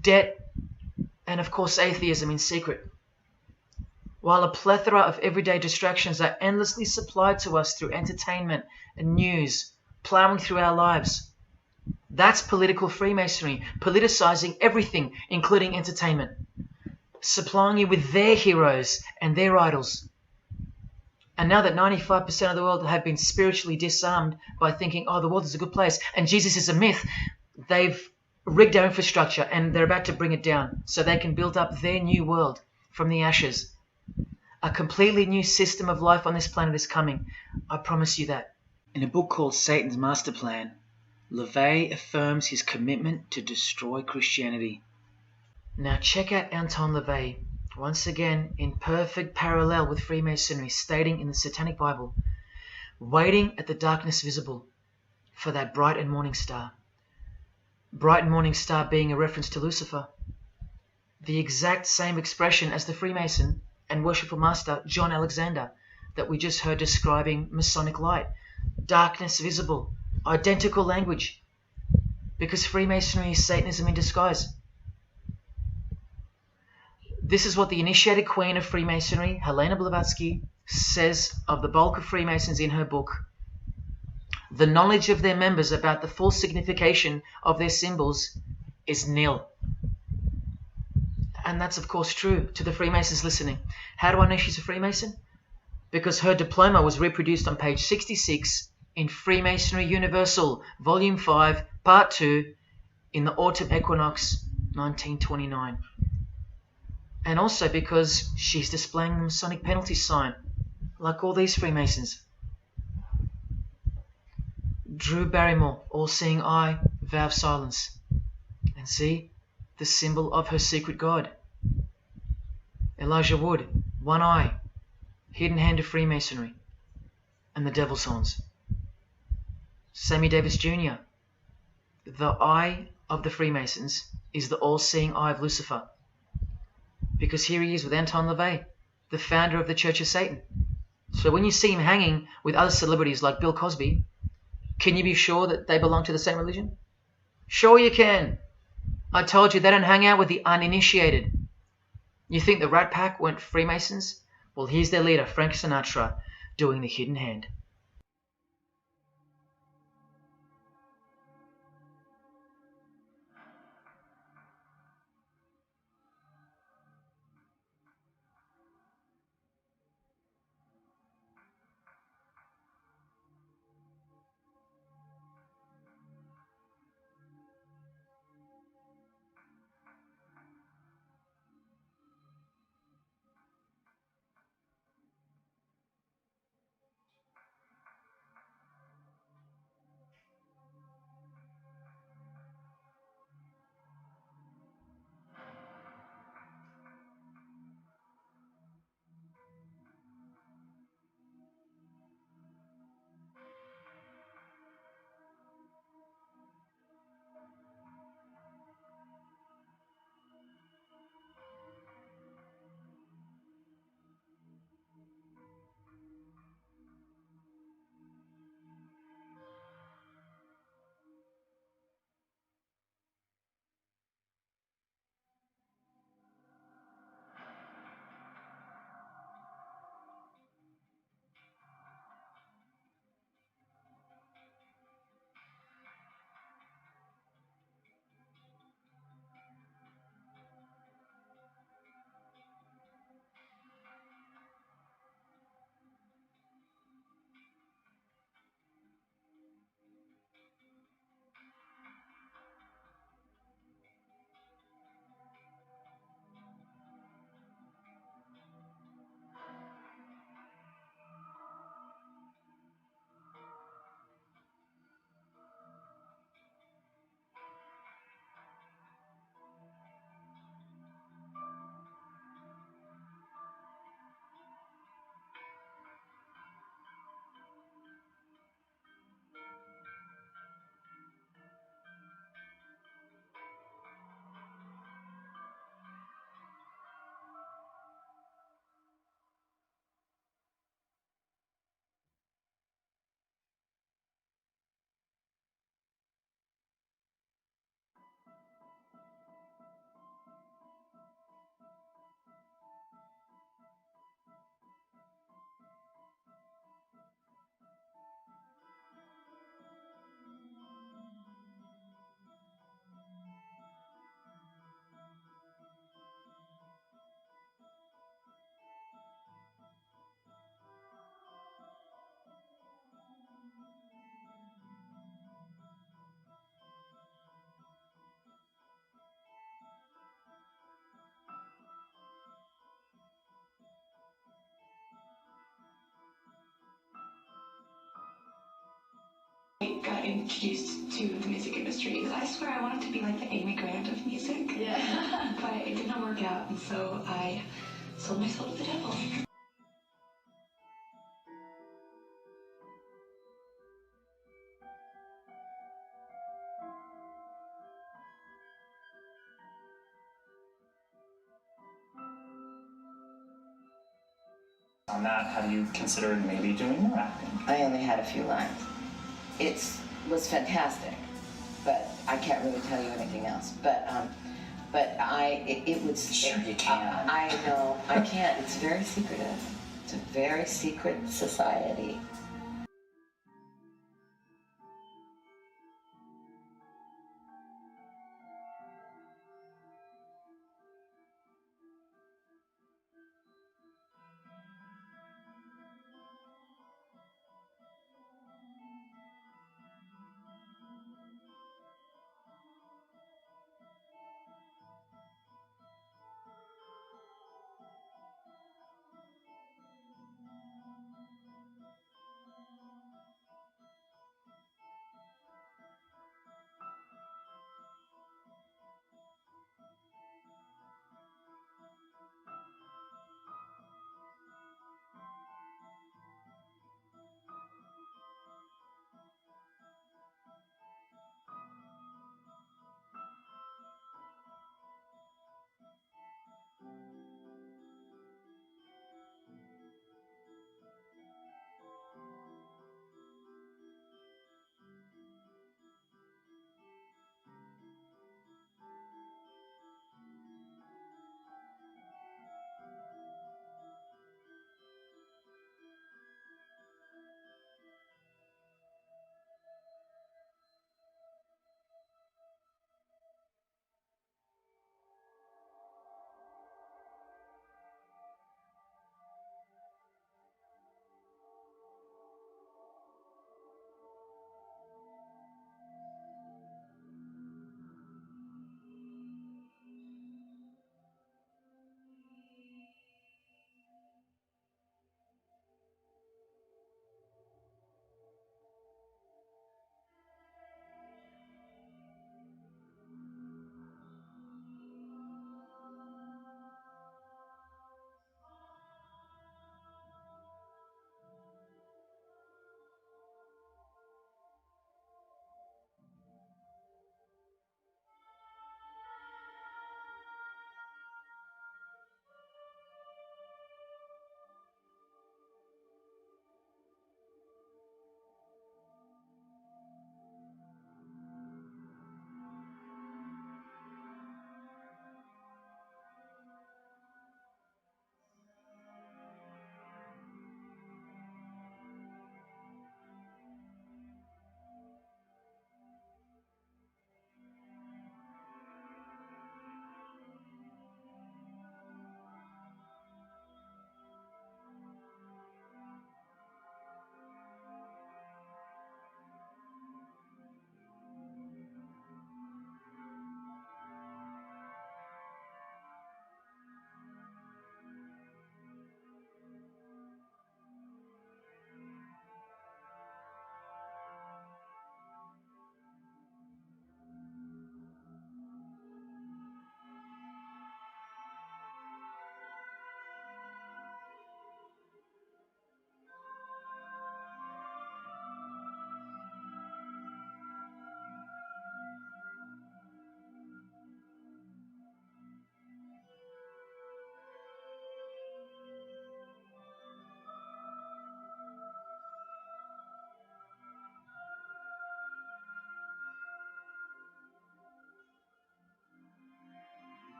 debt, and of course atheism in secret. While a plethora of everyday distractions are endlessly supplied to us through entertainment and news, plowing through our lives. That's political Freemasonry, politicizing everything, including entertainment, supplying you with their heroes and their idols. And now that 95% of the world have been spiritually disarmed by thinking, oh, the world is a good place and Jesus is a myth, they've rigged our infrastructure and they're about to bring it down so they can build up their new world from the ashes. A completely new system of life on this planet is coming. I promise you that. In a book called Satan's Master Plan, LaVey affirms his commitment to destroy Christianity. Now check out Anton LaVey, once again in perfect parallel with Freemasonry, stating in the Satanic Bible, waiting at the darkness visible for that bright and morning star. Bright and morning star being a reference to Lucifer. The exact same expression as the Freemason and worshipful master John Alexander that we just heard describing Masonic light. Darkness visible. Identical language. Because Freemasonry is Satanism in disguise. This is what the initiated queen of Freemasonry, Helena Blavatsky, says of the bulk of Freemasons in her book. The knowledge of their members about the full signification of their symbols is nil. And that's of course true to the Freemasons listening. How do I know she's a Freemason? Because her diploma was reproduced on page 66 in Freemasonry Universal, Volume 5, Part 2, in the Autumn Equinox, 1929. And also because she's displaying the Masonic penalty sign, like all these Freemasons. Drew Barrymore, all-seeing eye, vow of silence. And see, the symbol of her secret god. Elijah Wood, one eye, hidden hand of Freemasonry, and the devil's horns. Sammy Davis Jr., the eye of the Freemasons is the all-seeing eye of Lucifer. Because here he is with Anton LaVey, the founder of the Church of Satan. So when you see him hanging with other celebrities like Bill Cosby, can you be sure that they belong to the same religion? Sure you can. I told you they don't hang out with the uninitiated. You think the Rat Pack weren't Freemasons? Well, here's their leader, Frank Sinatra, doing the hidden hand. got introduced to the music industry. I swear I wanted to be like the Amy Grant of music. Yeah. But it did not work out, and so I sold my soul to the devil. On that, how do you consider maybe doing more acting? I only had a few lines. It was fantastic, but I can't really tell you anything else. It was. Sure you can. I know, I can't. It's very secretive. It's a very secret society.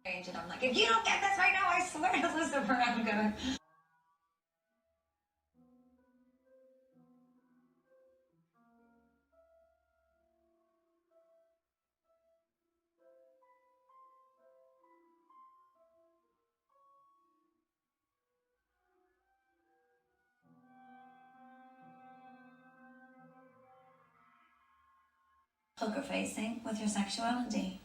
And I'm like, if you don't get this right now, I swear to Lucifer, I'm gonna. poker facing with your sexuality.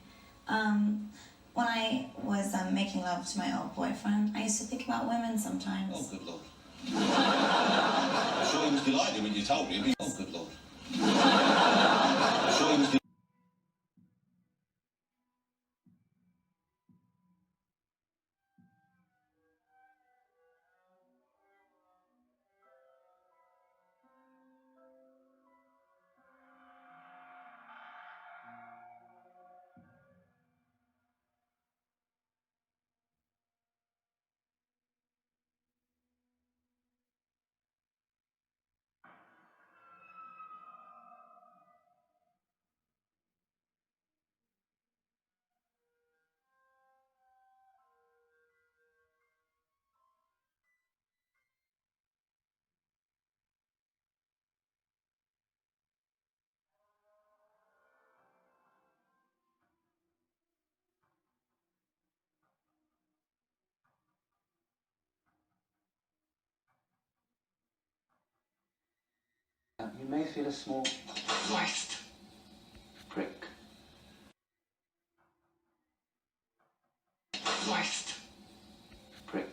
When I was making love to my old boyfriend, I used to think about women sometimes. Oh, good Lord. I'm sure he was delighted when you told him. Oh, good Lord. I'm sure he was delighted. You may feel a small Christ. prick. Christ. Prick.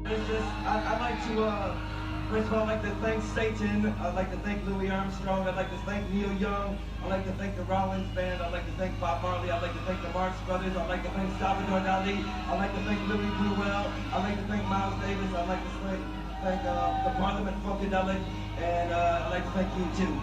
It's just, I'd like to, first of all, I'd like to thank Satan. I'd like to thank Louis Armstrong. I'd like to thank Neil Young. I'd like to thank the Rollins Band. I'd like to thank Bob Marley. I'd like to thank the Marx Brothers. I'd like to thank Salvador Dali. I'd like to thank Louis Bruel. I'd like to thank Miles Davis. I'd like to thank the Parliament Funkadelic. And I'd like to thank you, too.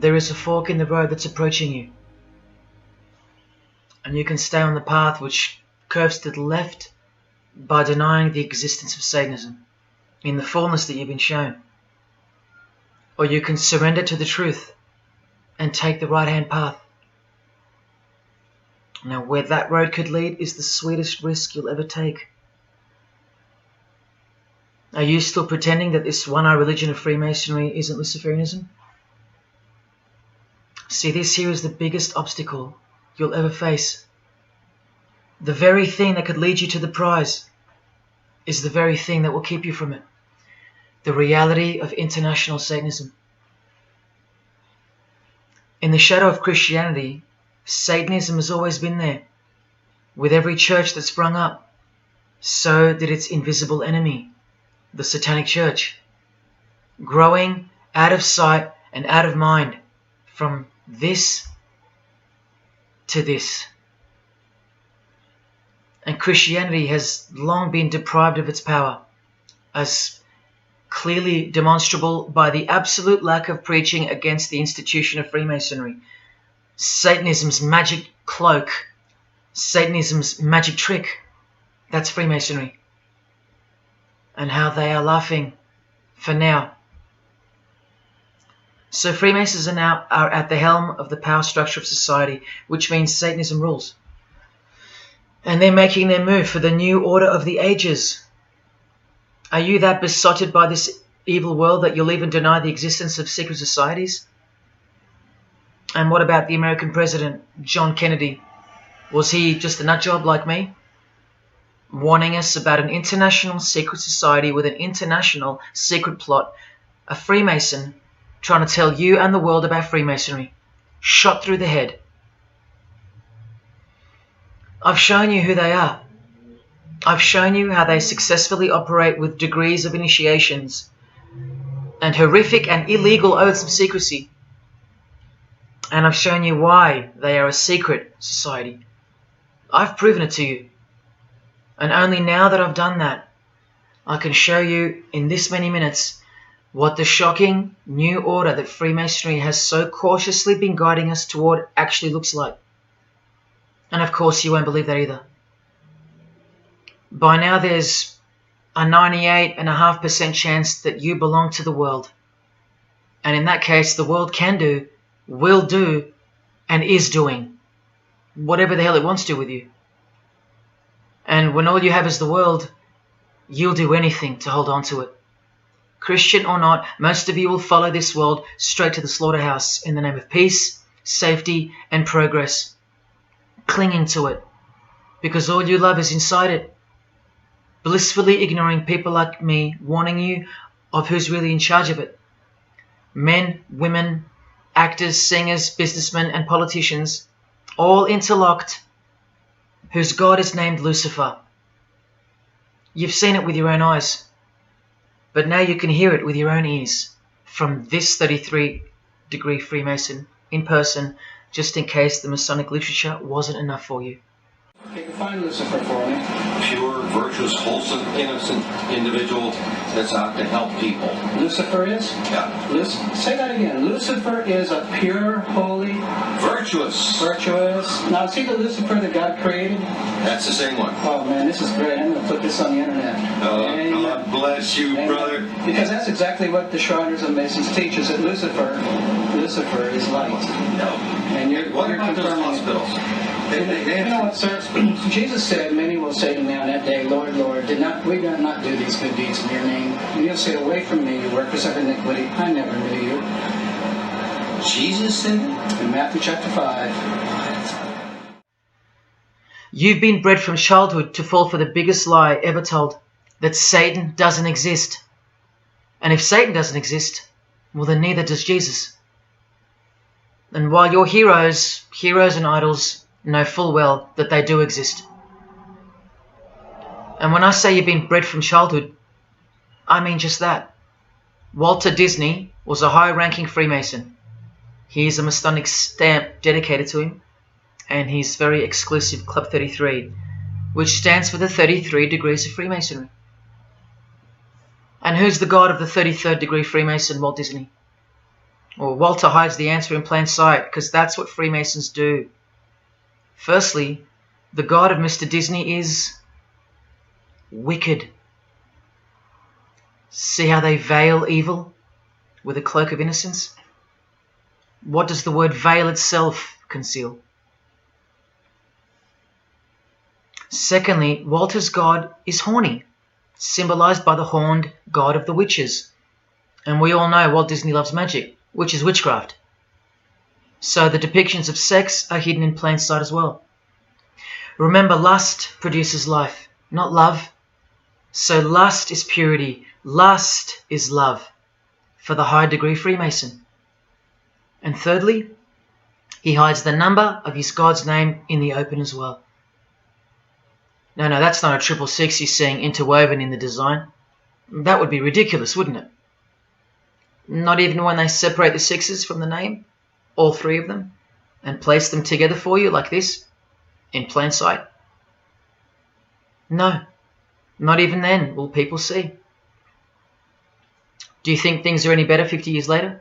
there is a fork in the road that's approaching you. And you can stay on the path which curves to the left by denying the existence of Satanism in the fullness that you've been shown. Or you can surrender to the truth and take the right-hand path. Now, where that road could lead is the sweetest risk you'll ever take. Are you still pretending that this one-eye religion of Freemasonry isn't Luciferianism? See, this here is the biggest obstacle you'll ever face. The very thing that could lead you to the prize is the very thing that will keep you from it. The reality of international Satanism. In the shadow of Christianity, Satanism has always been there. With every church that sprung up, so did its invisible enemy, the Satanic Church, growing out of sight and out of mind from this to this. And Christianity has long been deprived of its power, as clearly demonstrable by the absolute lack of preaching against the institution of Freemasonry. Satanism's magic cloak, Satanism's magic trick, that's Freemasonry. And how they are laughing for now. So Freemasons are now at the helm of the power structure of society, which means Satanism rules. And they're making their move for the new order of the ages. Are you that besotted by this evil world that you'll even deny the existence of secret societies? And what about the American president, John Kennedy? Was he just a nutjob like me? Warning us about an international secret society with an international secret plot. A Freemason trying to tell you and the world about Freemasonry. Shot through the head. I've shown you who they are. I've shown you how they successfully operate with degrees of initiations and horrific and illegal oaths of secrecy. And I've shown you why they are a secret society. I've proven it to you. And only now that I've done that, I can show you in this many minutes what the shocking new order that Freemasonry has so cautiously been guiding us toward actually looks like. And of course you won't believe that either. By now there's a 98.5% chance that you belong to the world. And in that case, the world can do, will do, and is doing whatever the hell it wants to with you. And when all you have is the world, you'll do anything to hold on to it. Christian or not, most of you will follow this world straight to the slaughterhouse in the name of peace, safety, and progress. Clinging to it, because all you love is inside it. Blissfully ignoring people like me warning you of who's really in charge of it. Men, women, actors, singers, businessmen, and politicians, all interlocked, whose God is named Lucifer. You've seen it with your own eyes, but now you can hear it with your own ears from this 33-degree Freemason in person, just in case the Masonic literature wasn't enough for you. Okay, define Lucifer for me. Pure, virtuous, wholesome, innocent individual that's out to help people. Lucifer is? Yeah. Say that again. Lucifer is a pure, holy... Virtuous. Virtuous. Now, see the Lucifer that God created? That's the same one. Oh, man, this is great. I'm going to put this on the internet. Oh, God bless you, brother. Because that's exactly what the Shriners and Masons teach, is that Lucifer is light. No. And what about those hospitals? You know what, sir? Jesus said, many will say to me on that day, Lord, Lord, we did not do these good deeds in your name. And you'll say, away from me, you workers of iniquity. I never knew you. Jesus said it? In Matthew chapter 5. You've been bred from childhood to fall for the biggest lie ever told, that Satan doesn't exist. And if Satan doesn't exist, well then neither does Jesus. And while your heroes and idols know full well that they do exist. And when I say you've been bred from childhood, I mean just that. Walter Disney was a high-ranking Freemason. He is a Masonic stamp dedicated to him, and his very exclusive Club 33, which stands for the 33 degrees of Freemasonry. And who's the god of the 33rd degree Freemason, Walt Disney? Or Walter hides the answer in plain sight, because that's what Freemasons do. Firstly, the God of Mr. Disney is wicked. See how they veil evil with a cloak of innocence? What does the word veil itself conceal? Secondly, Walter's God is horny, symbolized by the horned god of the witches. And we all know Walt Disney loves magic, which is witchcraft. So the depictions of sex are hidden in plain sight as well. Remember, lust produces life, not love. So lust is purity, lust is love for the high degree Freemason. And thirdly, he hides the number of his God's name in the open as well. No, that's not a 666 you're seeing interwoven in the design. That would be ridiculous, wouldn't it? Not even when they separate the sixes from the name, all three of them, and place them together for you like this, in plain sight. No, not even then will people see. Do you think things are any better 50 years later?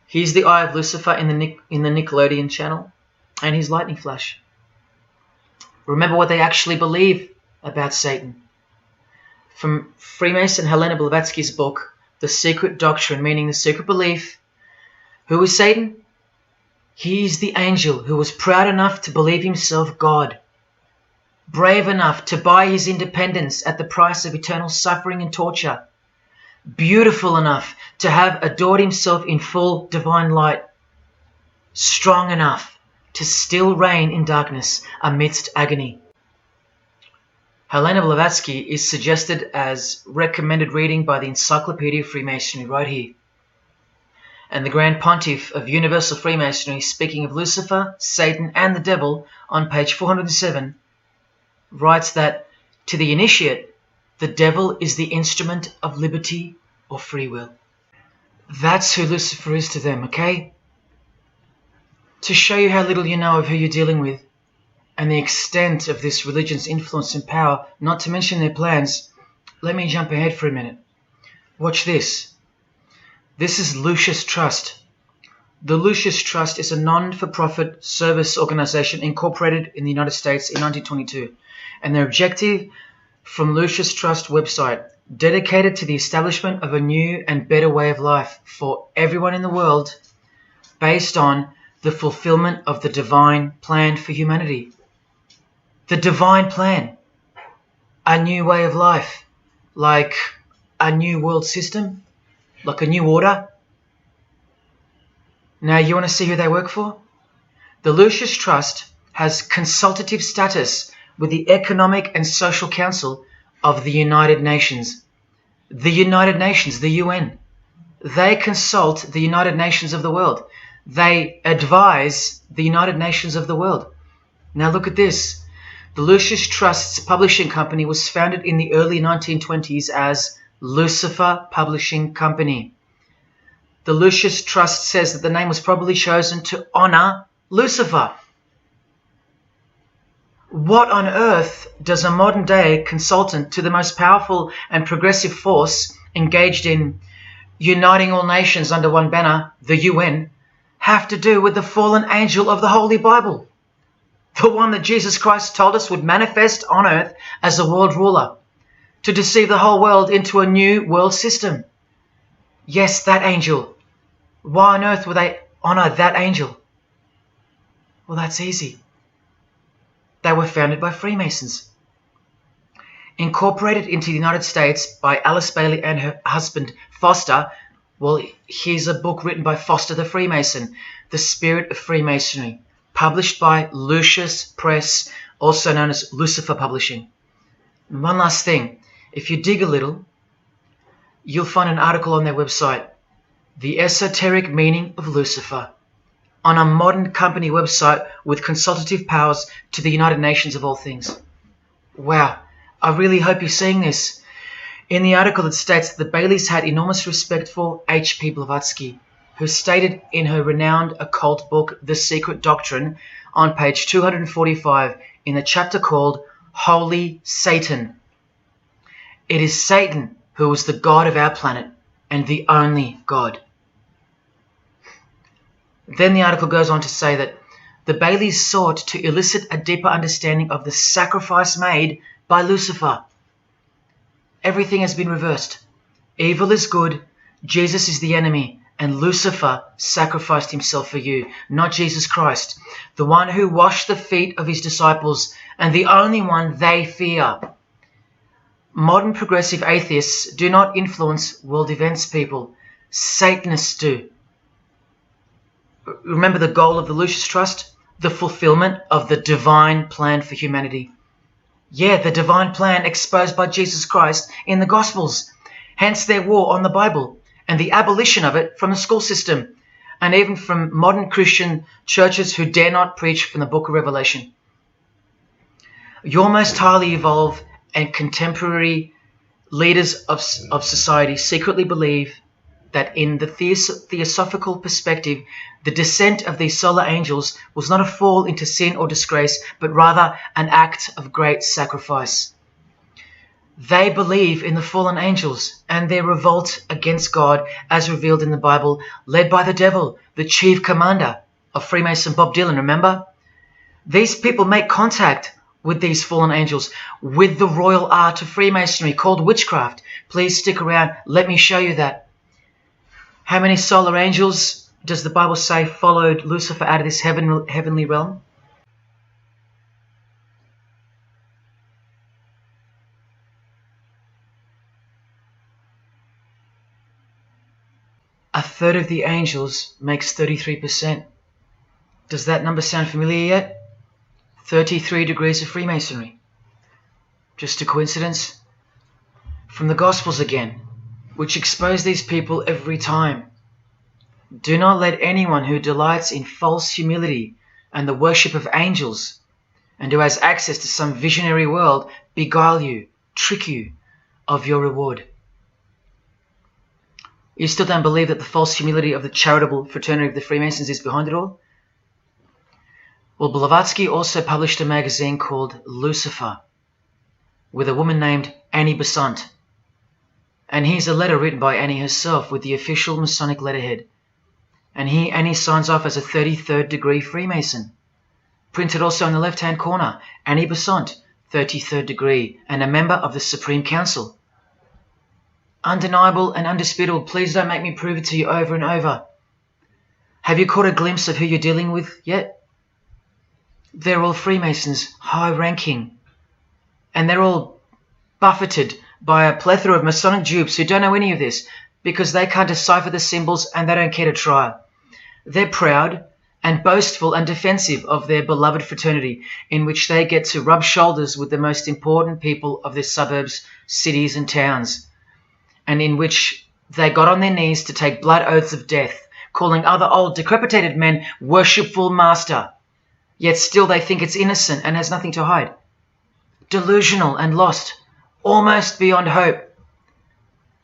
Here's the Eye of Lucifer in the Nickelodeon channel, and his lightning flash. Remember what they actually believe about Satan. From Freemason Helena Blavatsky's book, The Secret Doctrine, meaning the secret belief. Who is Satan? He is the angel who was proud enough to believe himself God, brave enough to buy his independence at the price of eternal suffering and torture, beautiful enough to have adored himself in full divine light, strong enough to still reign in darkness amidst agony. Helena Blavatsky is suggested as recommended reading by the Encyclopedia of Freemasonry right here. And the Grand Pontiff of Universal Freemasonry, speaking of Lucifer, Satan and the Devil on page 407, writes that to the initiate, the devil is the instrument of liberty or free will. That's who Lucifer is to them, okay? To show you how little you know of who you're dealing with and the extent of this religion's influence and power, not to mention their plans, let me jump ahead for a minute. Watch this. This is Lucius Trust. The Lucius Trust is a non-for-profit service organization incorporated in the United States in 1922, and their objective from Lucius Trust website, dedicated to the establishment of a new and better way of life for everyone in the world based on the fulfillment of the divine plan for humanity. The divine plan. A new way of life. Like a new world system. Like a new order. Now you want to see who they work for? The Lucius Trust has consultative status with the Economic and Social Council of the United Nations. The United Nations, the UN. They consult the United Nations of the world. They advise the United Nations of the world. Now look at this. The Lucius Trust's publishing company was founded in the early 1920s as Lucifer Publishing Company. The Lucius Trust says that the name was probably chosen to honor Lucifer. What on earth does a modern day consultant to the most powerful and progressive force engaged in uniting all nations under one banner, the UN, have to do with the fallen angel of the Holy Bible? The one that Jesus Christ told us would manifest on earth as a world ruler, to deceive the whole world into a new world system. Yes, that angel. Why on earth would they honor that angel? Well, that's easy. They were founded by Freemasons. Incorporated into the United States by Alice Bailey and her husband Foster. Well, here's a book written by Foster the Freemason, The Spirit of Freemasonry, published by Lucius Press, also known as Lucifer Publishing. And one last thing, if you dig a little, you'll find an article on their website, The Esoteric Meaning of Lucifer, on a modern company website with consultative powers to the United Nations of all things. Wow, I really hope you're seeing this. In the article it states that the Baileys had enormous respect for H.P. Blavatsky, who stated in her renowned occult book, The Secret Doctrine, on page 245 in the chapter called Holy Satan. It is Satan who is the God of our planet and the only God. Then the article goes on to say that the Baileys sought to elicit a deeper understanding of the sacrifice made by Lucifer. Everything has been reversed. Evil is good, Jesus is the enemy, and Lucifer sacrificed himself for you, not Jesus Christ, the one who washed the feet of his disciples and the only one they fear. Modern progressive atheists do not influence world events, people. Satanists do. Remember the goal of the Lucis Trust? The fulfillment of the divine plan for humanity. Yeah, the divine plan exposed by Jesus Christ in the Gospels. Hence their war on the Bible and the abolition of it from the school system and even from modern Christian churches who dare not preach from the book of Revelation. Your most highly evolved and contemporary leaders of society secretly believe that in the theosophical perspective, the descent of these solar angels was not a fall into sin or disgrace, but rather an act of great sacrifice. They believe in the fallen angels and their revolt against God as revealed in the Bible, led by the devil, the chief commander of Freemason Bob Dylan, remember? These people make contact with these fallen angels, with the royal art of Freemasonry called witchcraft. Please stick around, let me show you that. How many solar angels does the Bible say followed Lucifer out of this heavenly realm? A third of the angels makes 33%. Does that number sound familiar yet? 33 degrees of Freemasonry. Just a coincidence? From the Gospels again, which expose these people every time. Do not let anyone who delights in false humility and the worship of angels, and who has access to some visionary world, beguile you, trick you of your reward. You still don't believe that the false humility of the charitable fraternity of the Freemasons is behind it all? Well, Blavatsky also published a magazine called Lucifer with a woman named Annie Besant. And here's a letter written by Annie herself with the official Masonic letterhead. And here Annie signs off as a 33rd degree Freemason. Printed also in the left-hand corner, Annie Besant, 33rd degree, and a member of the Supreme Council. Undeniable and undisputable. Please don't make me prove it to you over and over. Have you caught a glimpse of who you're dealing with yet? They're all Freemasons, high-ranking. And they're all buffeted by a plethora of Masonic dupes who don't know any of this because they can't decipher the symbols and they don't care to try. They're proud and boastful and defensive of their beloved fraternity, in which they get to rub shoulders with the most important people of their suburbs, cities and towns, and in which they got on their knees to take blood oaths of death, calling other old decrepitated men worshipful master, yet still they think it's innocent and has nothing to hide. Delusional and lost, almost beyond hope.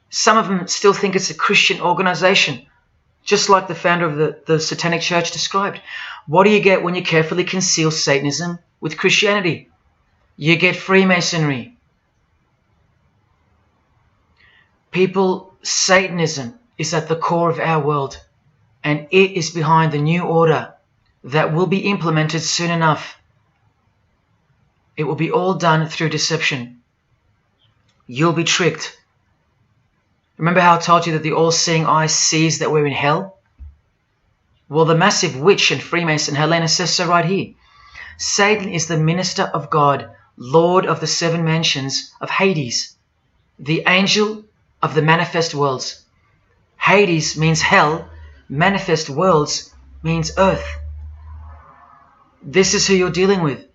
Some of them still think it's a Christian organization, just like the founder of the Satanic Church described. What do you get when you carefully conceal Satanism with Christianity? You get Freemasonry. People, Satanism is at the core of our world, and it is behind the new order that will be implemented soon enough. It will be all done through deception. You'll be tricked. Remember how I told you that the all-seeing eye sees that we're in hell? Well, the massive witch and Freemason Helena says so right here. Satan is the minister of God, Lord of the seven mansions of Hades, the angel of the manifest worlds. Hades means hell, manifest worlds means earth. This is who you're dealing with.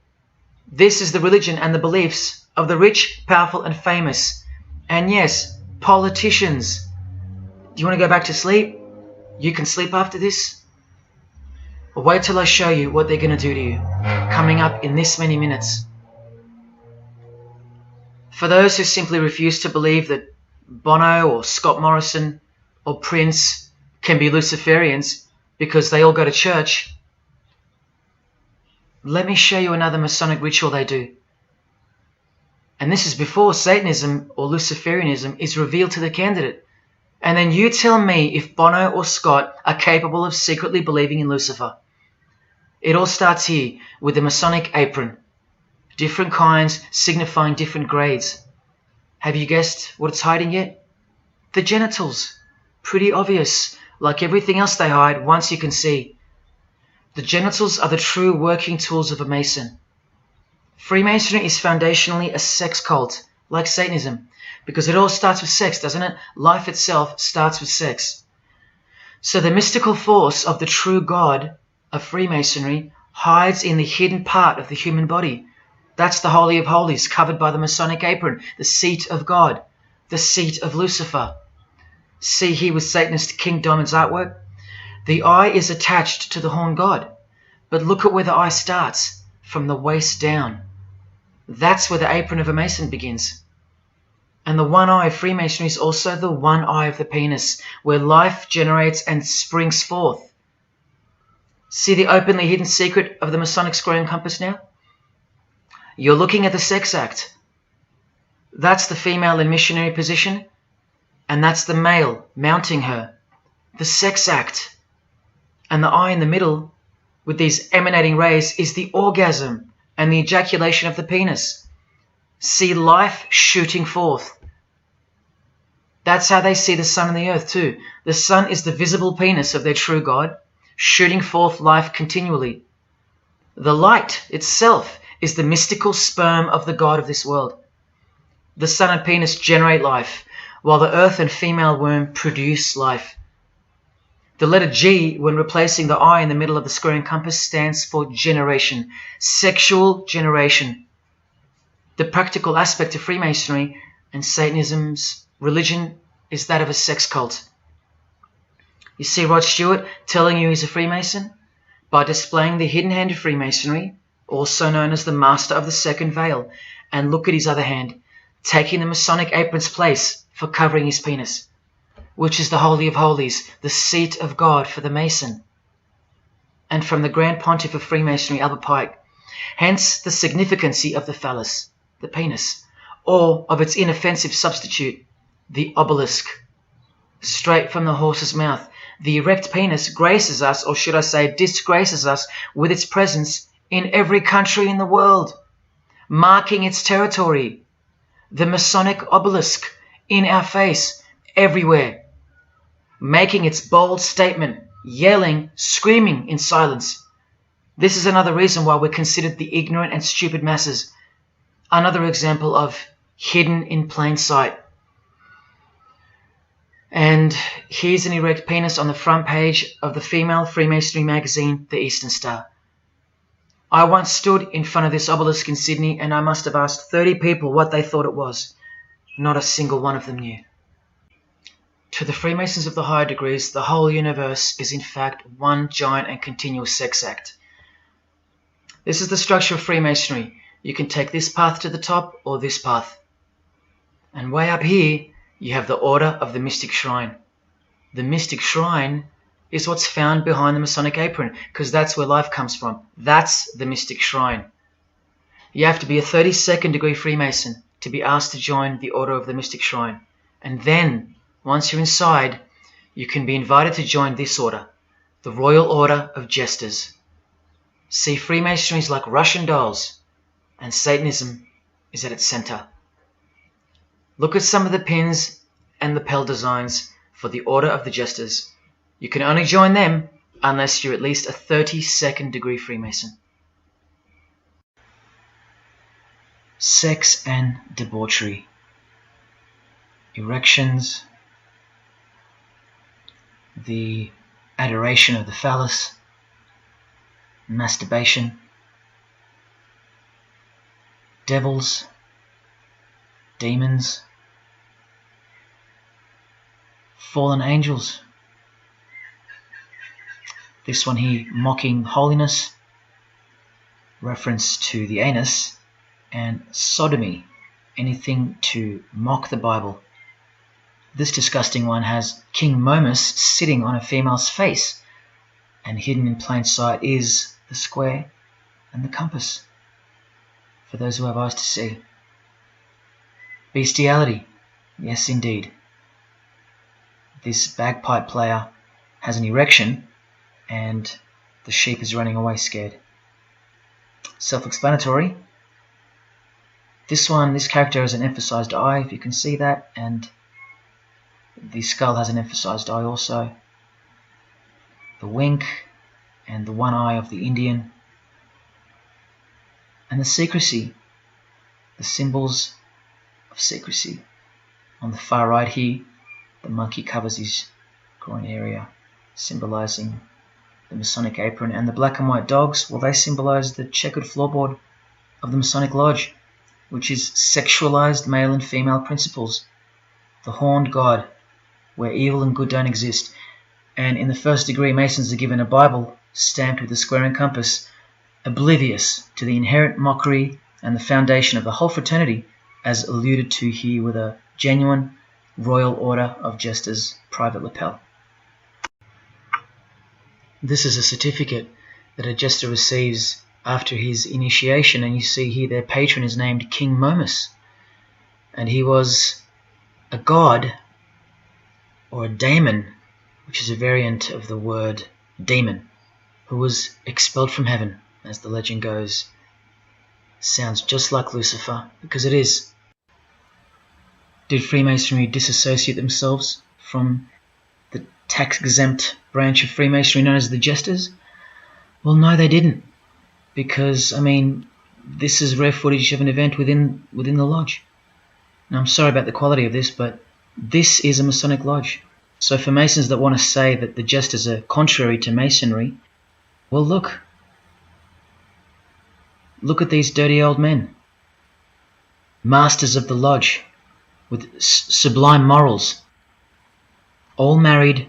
This is the religion and the beliefs of the rich, powerful and famous. And yes, politicians. Do you want to go back to sleep? You can sleep after this. Or wait till I show you what they're going to do to you, coming up in this many minutes. For those who simply refuse to believe that Bono or Scott Morrison or Prince can be Luciferians because they all go to church, let me show you another Masonic ritual they do. And this is before Satanism or Luciferianism is revealed to the candidate. And then you tell me if Bono or Scott are capable of secretly believing in Lucifer. It all starts here with the Masonic apron. Different kinds signifying different grades. Have you guessed what it's hiding yet? The genitals. Pretty obvious. Like everything else they hide, once you can see. The genitals are the true working tools of a Mason. Freemasonry is foundationally a sex cult, like Satanism, because it all starts with sex, doesn't it? Life itself starts with sex. So the mystical force of the true God of Freemasonry hides in the hidden part of the human body. That's the Holy of Holies, covered by the Masonic apron, the seat of God, the seat of Lucifer. See here with Satanist King Diamond's artwork? The eye is attached to the horn god, but look at where the eye starts, from the waist down. That's where the apron of a Mason begins. And the one eye of Freemasonry is also the one eye of the penis, where life generates and springs forth. See the openly hidden secret of the Masonic square and compass now? You're looking at the sex act. That's the female in missionary position, and that's the male mounting her. The sex act. And the eye in the middle, with these emanating rays, is the orgasm and the ejaculation of the penis. See life shooting forth. That's how they see the sun and the earth too. The sun is the visible penis of their true God, shooting forth life continually. The light itself is the mystical sperm of the God of this world. The sun and penis generate life, while the earth and female womb produce life. The letter G, when replacing the I in the middle of the square and compass, stands for generation, sexual generation. The practical aspect of Freemasonry and Satanism's religion is that of a sex cult. You see Rod Stewart telling you he's a Freemason? By displaying the hidden hand of Freemasonry, also known as the Master of the Second Veil, and look at his other hand, taking the Masonic apron's place for covering his penis, which is the Holy of Holies, the seat of God for the Mason. And from the Grand Pontiff of Freemasonry, Albert Pike, hence the significancy of the phallus, the penis, or of its inoffensive substitute, the obelisk. Straight from the horse's mouth, the erect penis graces us, or should I say disgraces us, with its presence in every country in the world, marking its territory. The Masonic obelisk in our face, everywhere, making its bold statement, yelling, screaming in silence. This is another reason why we're considered the ignorant and stupid masses. Another example of hidden in plain sight. And here's an erect penis on the front page of the female Freemasonry magazine, The Eastern Star. I once stood in front of this obelisk in Sydney, and I must have asked 30 people what they thought it was. Not a single one of them knew. To the Freemasons of the higher degrees, the whole universe is in fact one giant and continuous sex act. This is the structure of Freemasonry. You can take this path to the top or this path. And way up here, you have the Order of the Mystic Shrine. The Mystic Shrine is what's found behind the Masonic apron, because that's where life comes from. That's the Mystic Shrine. You have to be a 32nd degree Freemason to be asked to join the Order of the Mystic Shrine. And then, once you're inside, you can be invited to join this order, the Royal Order of Jesters. See, Freemasonry is like Russian dolls, and Satanism is at its center. Look at some of the pins and lapel designs for the Order of the Jesters. You can only join them unless you're at least a 32nd degree Freemason. Sex and debauchery. Erections. The adoration of the phallus. Masturbation. Devils. Demons. Fallen angels. This one here, mocking holiness, reference to the anus, and sodomy, anything to mock the Bible. This disgusting one has King Momus sitting on a female's face, and hidden in plain sight is the square and the compass, for those who have eyes to see. Bestiality, yes indeed. this bagpipe player has an erection and the sheep is running away scared. Self-explanatory. This character has an emphasized eye, if you can see that, and the skull has an emphasized eye also. The wink and the one eye of the Indian. And the secrecy, the symbols of secrecy. On the far right here, the monkey covers his groin area, symbolizing the Masonic apron, and the black and white dogs, well, they symbolize the checkered floorboard of the Masonic Lodge, which is sexualized male and female principles. The horned god, where evil and good don't exist. And in the first degree, Masons are given a Bible stamped with a square and compass, oblivious to the inherent mockery and the foundation of the whole fraternity, as alluded to here with a genuine Royal Order of Jesters private lapel. This is a certificate that a jester receives after his initiation, and you see here their patron is named King Momus, and he was a god, or a daemon, which is a variant of the word demon, who was expelled from heaven, as the legend goes. Sounds just like Lucifer, because it is. Did Freemasonry disassociate themselves from the tax-exempt branch of Freemasonry known as the Jesters? Well, no, they didn't. Because, I mean, this is rare footage of an event within the lodge. Now, I'm sorry about the quality of this, but this is a Masonic lodge. So for Masons that want to say that the Jesters are contrary to Masonry, well, look. Look at these dirty old men. Masters of the lodge, with sublime morals. All married,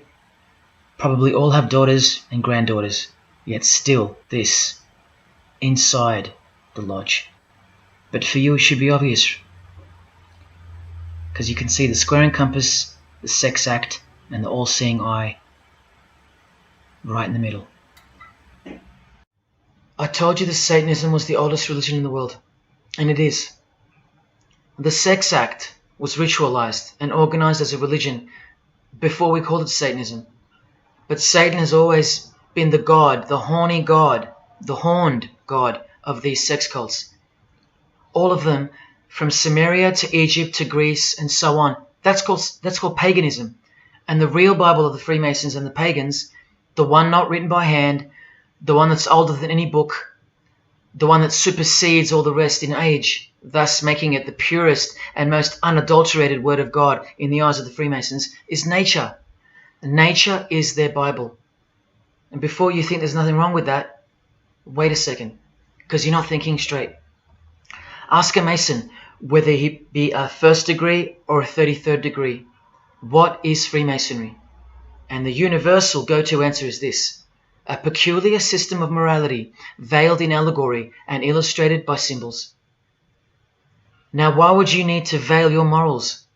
probably all have daughters and granddaughters, yet still this, inside the lodge. But for you it should be obvious, because you can see the square and compass, the sex act, and the all-seeing eye right in the middle. I told you that Satanism was the oldest religion in the world, and it is. The sex act was ritualized and organized as a religion before we called it Satanism. But Satan has always been the god, the horny god, the horned god of these sex cults. All of them, from Sumeria to Egypt to Greece and so on, that's called paganism. And the real Bible of the Freemasons and the pagans, the one not written by hand, the one that's older than any book, the one that supersedes all the rest in age, thus making it the purest and most unadulterated word of God in the eyes of the Freemasons, is nature. Nature is their Bible. And before you think there's nothing wrong with that, wait a second, because you're not thinking straight. Ask a Mason, whether he be a first degree or a 33rd degree, what is Freemasonry? And the universal go-to answer is this: a peculiar system of morality, veiled in allegory and illustrated by symbols. Now, why would you need to veil your morals?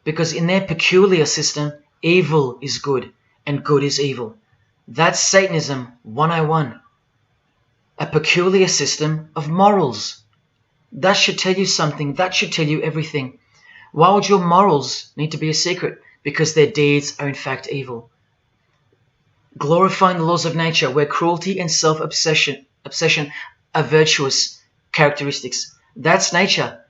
Because in their peculiar system, evil is good and good is evil. That's Satanism 101. A peculiar system of morals. That should tell you something. That should tell you everything. Why would your morals need to be a secret? Because their deeds are in fact evil. Glorifying the laws of nature, where cruelty and self-obsession are virtuous characteristics. That's nature.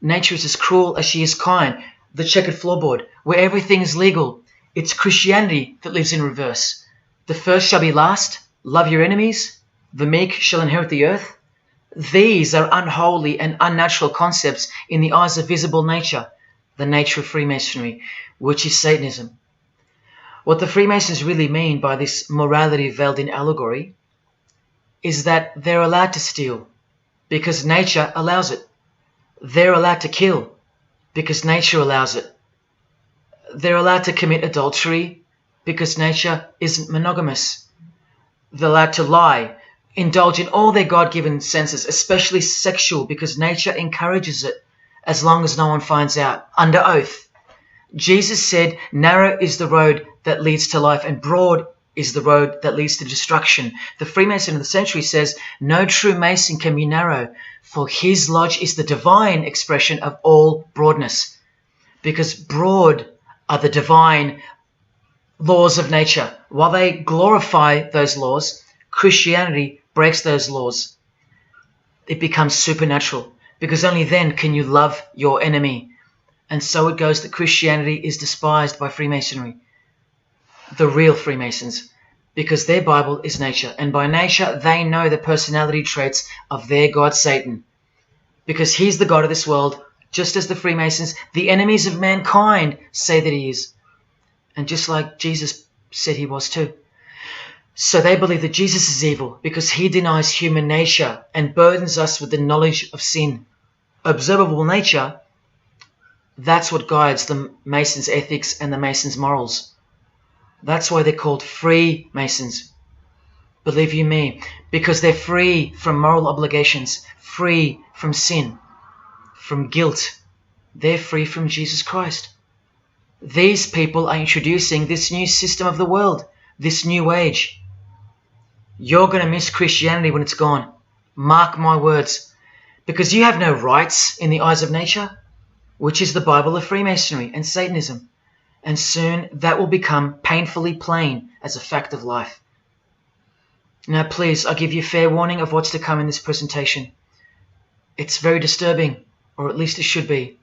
Nature is as cruel as she is kind. The checkered floorboard, where everything is legal. It's Christianity that lives in reverse. The first shall be last. Love your enemies. The meek shall inherit the earth. These are unholy and unnatural concepts in the eyes of visible nature, the nature of Freemasonry, which is Satanism. What the Freemasons really mean by this morality veiled in allegory is that they're allowed to steal because nature allows it. They're allowed to kill because nature allows it. They're allowed to commit adultery because nature isn't monogamous. They're allowed to lie, indulge in all their God-given senses, especially sexual, because nature encourages it, as long as no one finds out, under oath. Jesus said, narrow is the road that leads to life, and broad is the road that leads to destruction. The Freemason of the century says, no true Mason can be narrow, for his lodge is the divine expression of all broadness. Because broad are the divine laws of nature. While they glorify those laws, Christianity breaks those laws. It becomes supernatural, because only then can you love your enemy. And so it goes that Christianity is despised by Freemasonry, the real Freemasons, because their Bible is nature. And by nature, they know the personality traits of their God, Satan, because he's the God of this world, just as the Freemasons, the enemies of mankind, say that he is. And just like Jesus said he was too. So they believe that Jesus is evil because he denies human nature and burdens us with the knowledge of sin. Observable nature, that's what guides the Masons' ethics and the Masons' morals. That's why they're called Freemasons. Believe you me, because they're free from moral obligations, free from sin, from guilt. They're free from Jesus Christ. These people are introducing this new system of the world, this new age. You're going to miss Christianity when it's gone. Mark my words. Because you have no rights in the eyes of nature, which is the Bible of Freemasonry and Satanism. And soon that will become painfully plain as a fact of life. Now please, I give you fair warning of what's to come in this presentation. It's very disturbing, or at least it should be.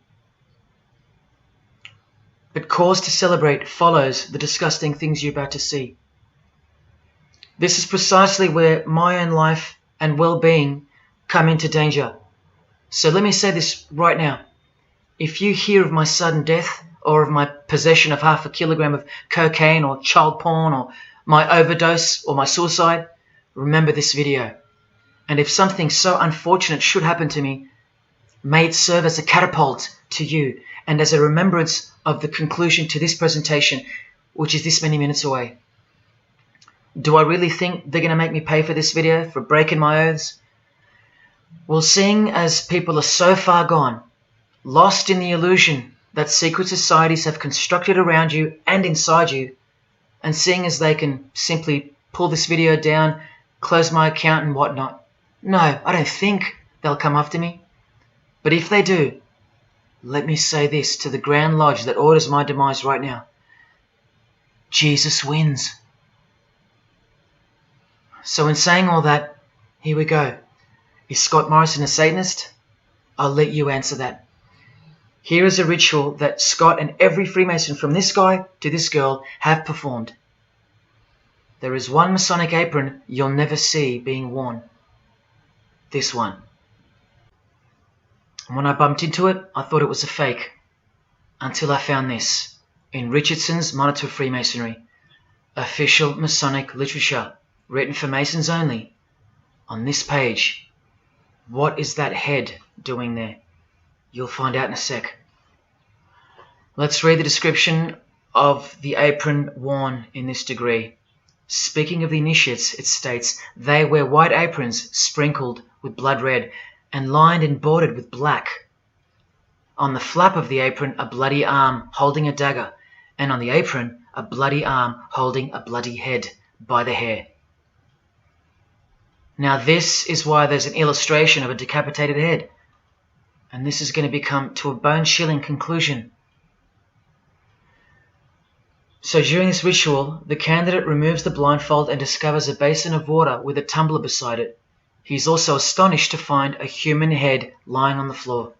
But cause to celebrate follows the disgusting things you're about to see. This is precisely where my own life and well-being come into danger. So let me say this right now. If you hear of my sudden death, or of my possession of 0.5 kilogram of cocaine or child porn, or my overdose or my suicide, remember this video. And if something so unfortunate should happen to me, may it serve as a catapult to you and as a remembrance of the conclusion to this presentation, which is this many minutes away. Do I really think they're going to make me pay for this video, for breaking my oaths? Well, seeing as people are so far gone, lost in the illusion that secret societies have constructed around you and inside you, and seeing as they can simply pull this video down, close my account and whatnot, no, I don't think they'll come after me. But if they do, let me say this to the Grand Lodge that orders my demise right now. Jesus wins. So in saying all that, here we go. Is Scott Morrison a Satanist? I'll let you answer that. Here is a ritual that Scott and every Freemason from this guy to this girl have performed. There is one Masonic apron you'll never see being worn. This one. And when I bumped into it, I thought it was a fake. Until I found this in Richardson's Monitor of Freemasonry, official Masonic literature, written for Masons only. On this page, what is that head doing there? You'll find out in a sec. Let's read the description of the apron worn in this degree. Speaking of the initiates, it states, they wear white aprons sprinkled with blood red and lined and bordered with black. On the flap of the apron, a bloody arm holding a dagger, and on the apron, a bloody arm holding a bloody head by the hair. Now this is why there's an illustration of a decapitated head. And this is going to become to a bone-chilling conclusion. So during this ritual, the candidate removes the blindfold and discovers a basin of water with a tumbler beside it. He is also astonished to find a human head lying on the floor.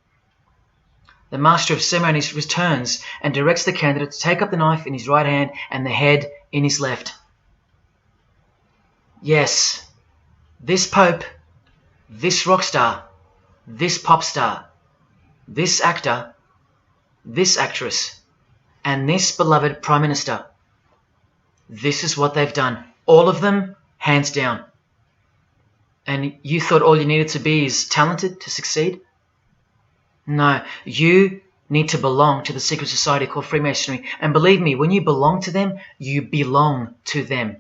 The master of ceremonies returns and directs the candidate to take up the knife in his right hand and the head in his left. Yes, this pope, this rock star, this pop star, this actor, this actress, and this beloved Prime Minister. This is what they've done. All of them, hands down. And you thought all you needed to be is talented to succeed? No, you need to belong to the secret society called Freemasonry. And believe me, when you belong to them, you belong to them.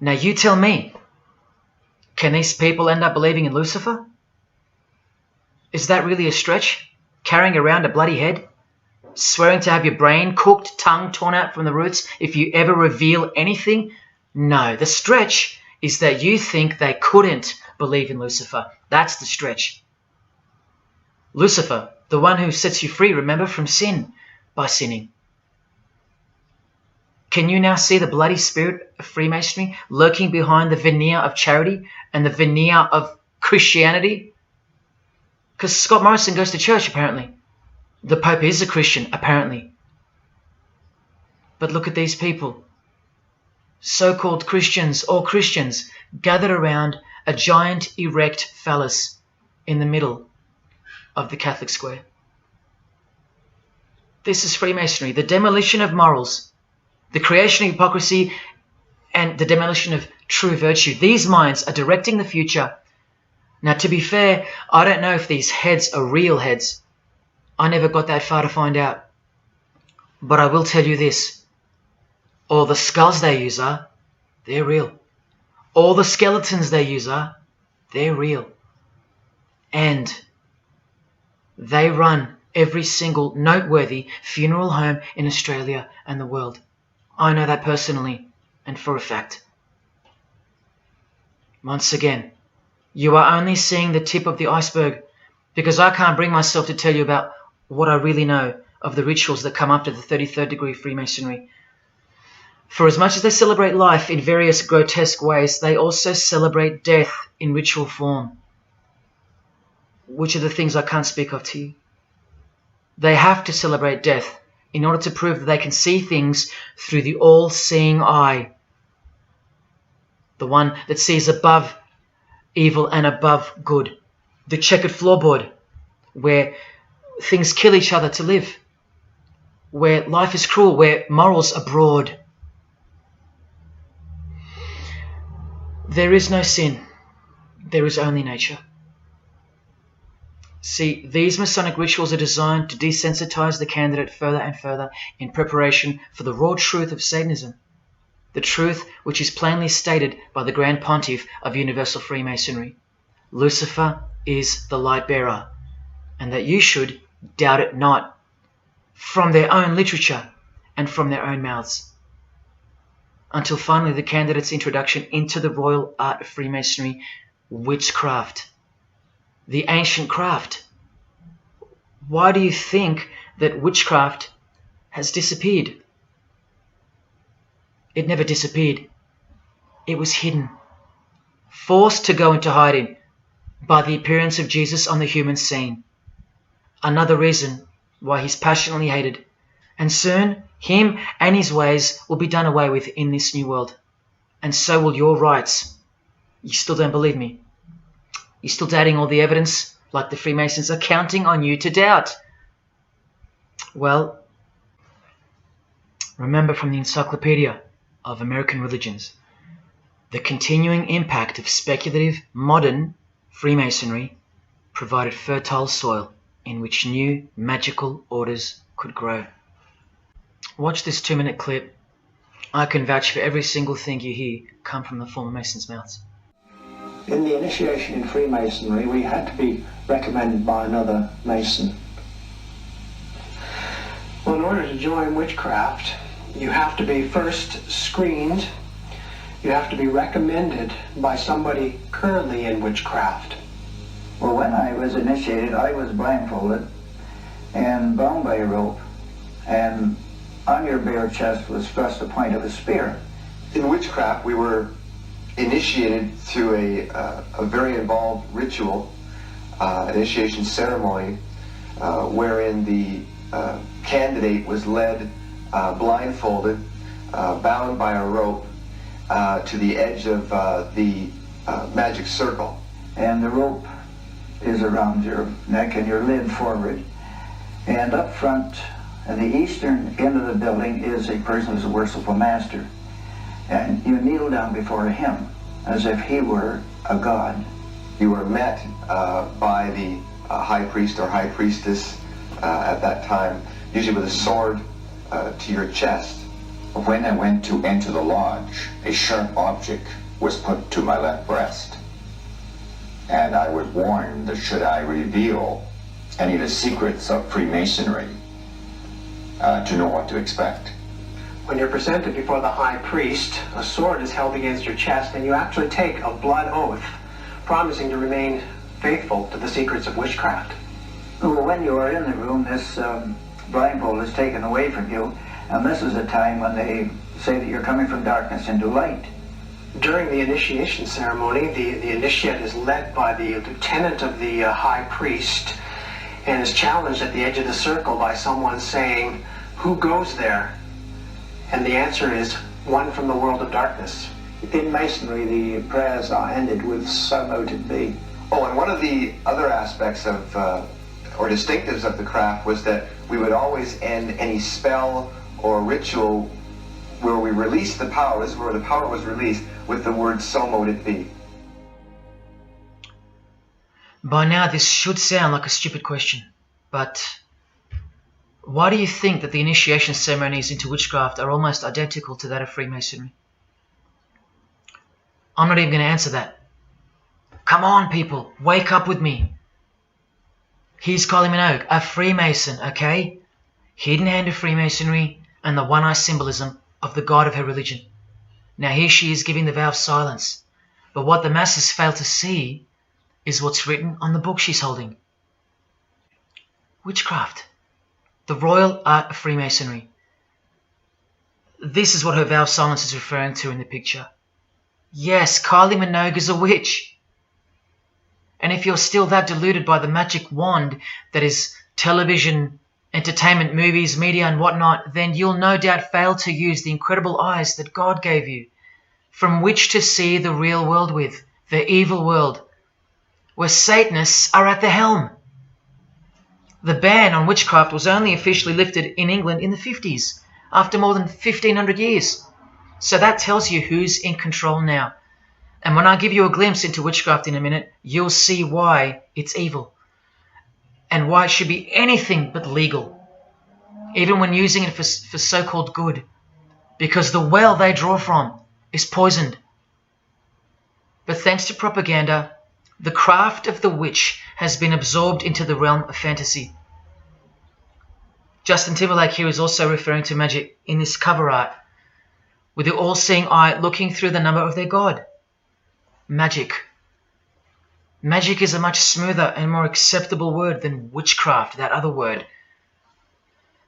Now you tell me, can these people end up believing in Lucifer? Is that really a stretch? Carrying around a bloody head? Swearing to have your brain cooked, tongue torn out from the roots if you ever reveal anything? No, the stretch is that you think they couldn't believe in Lucifer. That's the stretch. Lucifer, the one who sets you free, remember, from sin, by sinning. Can you now see the bloody spirit of Freemasonry lurking behind the veneer of charity and the veneer of Christianity? Because Scott Morrison goes to church, apparently. The Pope is a Christian, apparently. But look at these people, so-called Christians or Christians, gathered around a giant erect phallus in the middle of the Catholic square. This is Freemasonry, the demolition of morals, the creation of hypocrisy, and the demolition of true virtue. These minds are directing the future. Now, to be fair, I don't know if these heads are real heads. I never got that far to find out. But I will tell you this. All the skulls they use they're real. All the skeletons they use they're real. And they run every single noteworthy funeral home in Australia and the world. I know that personally and for a fact. Once again, you are only seeing the tip of the iceberg, because I can't bring myself to tell you about what I really know of the rituals that come after the 33rd degree Freemasonry. For as much as they celebrate life in various grotesque ways, they also celebrate death in ritual form, which are the things I can't speak of to you. They have to celebrate death in order to prove that they can see things through the all-seeing eye, the one that sees above evil and above good, the checkered floorboard where things kill each other to live, where life is cruel, where morals are broad. There is no sin, there is only nature. See, these Masonic rituals are designed to desensitize the candidate further and further in preparation for the raw truth of Satanism, the truth which is plainly stated by the Grand Pontiff of Universal Freemasonry. Lucifer is the light bearer, and that you should doubt it not, from their own literature and from their own mouths. Until finally the candidate's introduction into the royal art of Freemasonry, witchcraft. The ancient craft. Why do you think that witchcraft has disappeared? It never disappeared. It was hidden, forced to go into hiding by the appearance of Jesus on the human scene. Another reason why he's passionately hated, and soon him and his ways will be done away with in this new world, and so will your rights. You still don't believe me? You're still doubting all the evidence, like the Freemasons are counting on you to doubt? Well, remember from the Encyclopedia of American Religions, the continuing impact of speculative, modern Freemasonry provided fertile soil in which new magical orders could grow. Watch this 2-minute clip. I can vouch for every single thing you hear come from the former Masons' mouths. In the initiation in Freemasonry, we had to be recommended by another Mason. Well, in order to join witchcraft, you have to be first screened. You have to be recommended by somebody currently in witchcraft. Well, when I was initiated, I was blindfolded and bound by a rope, and on your bare chest was thrust the point of a spear. In witchcraft, we were initiated through a very involved ritual, initiation ceremony, wherein the candidate was led blindfolded, bound by a rope to the edge of the magic circle. And the rope is around your neck and you're leaned forward. And up front, at the eastern end of the building, is a person who's a worshipful master. And you kneel down before him as if he were a god. You were met by the high priest or high priestess at that time, usually with a sword to your chest. When I went to enter the lodge, a sharp object was put to my left breast. And I was warned that should I reveal any of the secrets of Freemasonry, to know what to expect. When you're presented before the high priest, a sword is held against your chest, and you actually take a blood oath, promising to remain faithful to the secrets of witchcraft. Well, when you are in the room, this blindfold is taken away from you, and this is a time when they say that you're coming from darkness into light. During the initiation ceremony, the initiate is led by the lieutenant of the high priest and is challenged at the edge of the circle by someone saying, "Who goes there?" And the answer is, "One from the world of darkness." In Masonry, the prayers are ended with "So mote it be." Oh, and one of the other aspects of, or distinctives of the craft was that we would always end any spell or ritual where we released the power, this is where the power was released, with the word "So mote it be." By now this should sound like a stupid question, but why do you think that the initiation ceremonies into witchcraft are almost identical to that of Freemasonry? I'm not even going to answer that. Come on, people, wake up with me. Here's Kylie Minogue, a Freemason, okay? Hidden hand of Freemasonry and the one-eye symbolism of the god of her religion. Now here she is giving the vow of silence, but what the masses fail to see is what's written on the book she's holding. Witchcraft, the royal art of Freemasonry. This is what her vow of silence is referring to in the picture. Yes, Kylie Minogue is a witch. And if you're still that deluded by the magic wand that is television, entertainment, movies, media and whatnot, then you'll no doubt fail to use the incredible eyes that God gave you, from which to see the real world with, the evil world, where Satanists are at the helm. The ban on witchcraft was only officially lifted in England in the 50s, after more than 1500 years. So that tells you who's in control now. And when I give you a glimpse into witchcraft in a minute, you'll see why it's evil. And why it should be anything but legal, even when using it for so-called good, because the well they draw from is poisoned. But thanks to propaganda, the craft of the witch has been absorbed into the realm of fantasy. Justin Timberlake here is also referring to magic in this cover art, with the all-seeing eye looking through the number of their god. Magic. Magic is a much smoother and more acceptable word than witchcraft, that other word.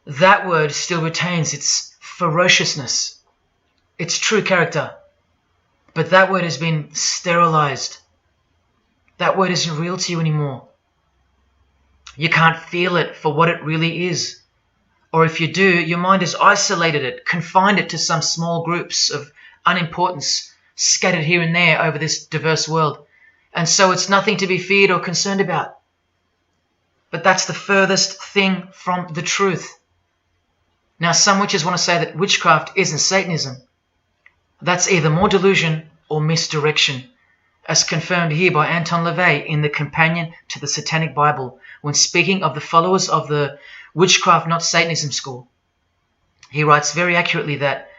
That word still retains its ferociousness, its true character, but that word has been sterilized. That word isn't real to you anymore. You can't feel it for what it really is. Or if you do, your mind has isolated it, confined it to some small groups of unimportance scattered here and there over this diverse world. And so it's nothing to be feared or concerned about. But that's the furthest thing from the truth. Now, some witches want to say that witchcraft isn't Satanism. That's either more delusion or misdirection, as confirmed here by Anton LaVey in the Companion to the Satanic Bible, when speaking of the followers of the Witchcraft Not Satanism school. He writes very accurately that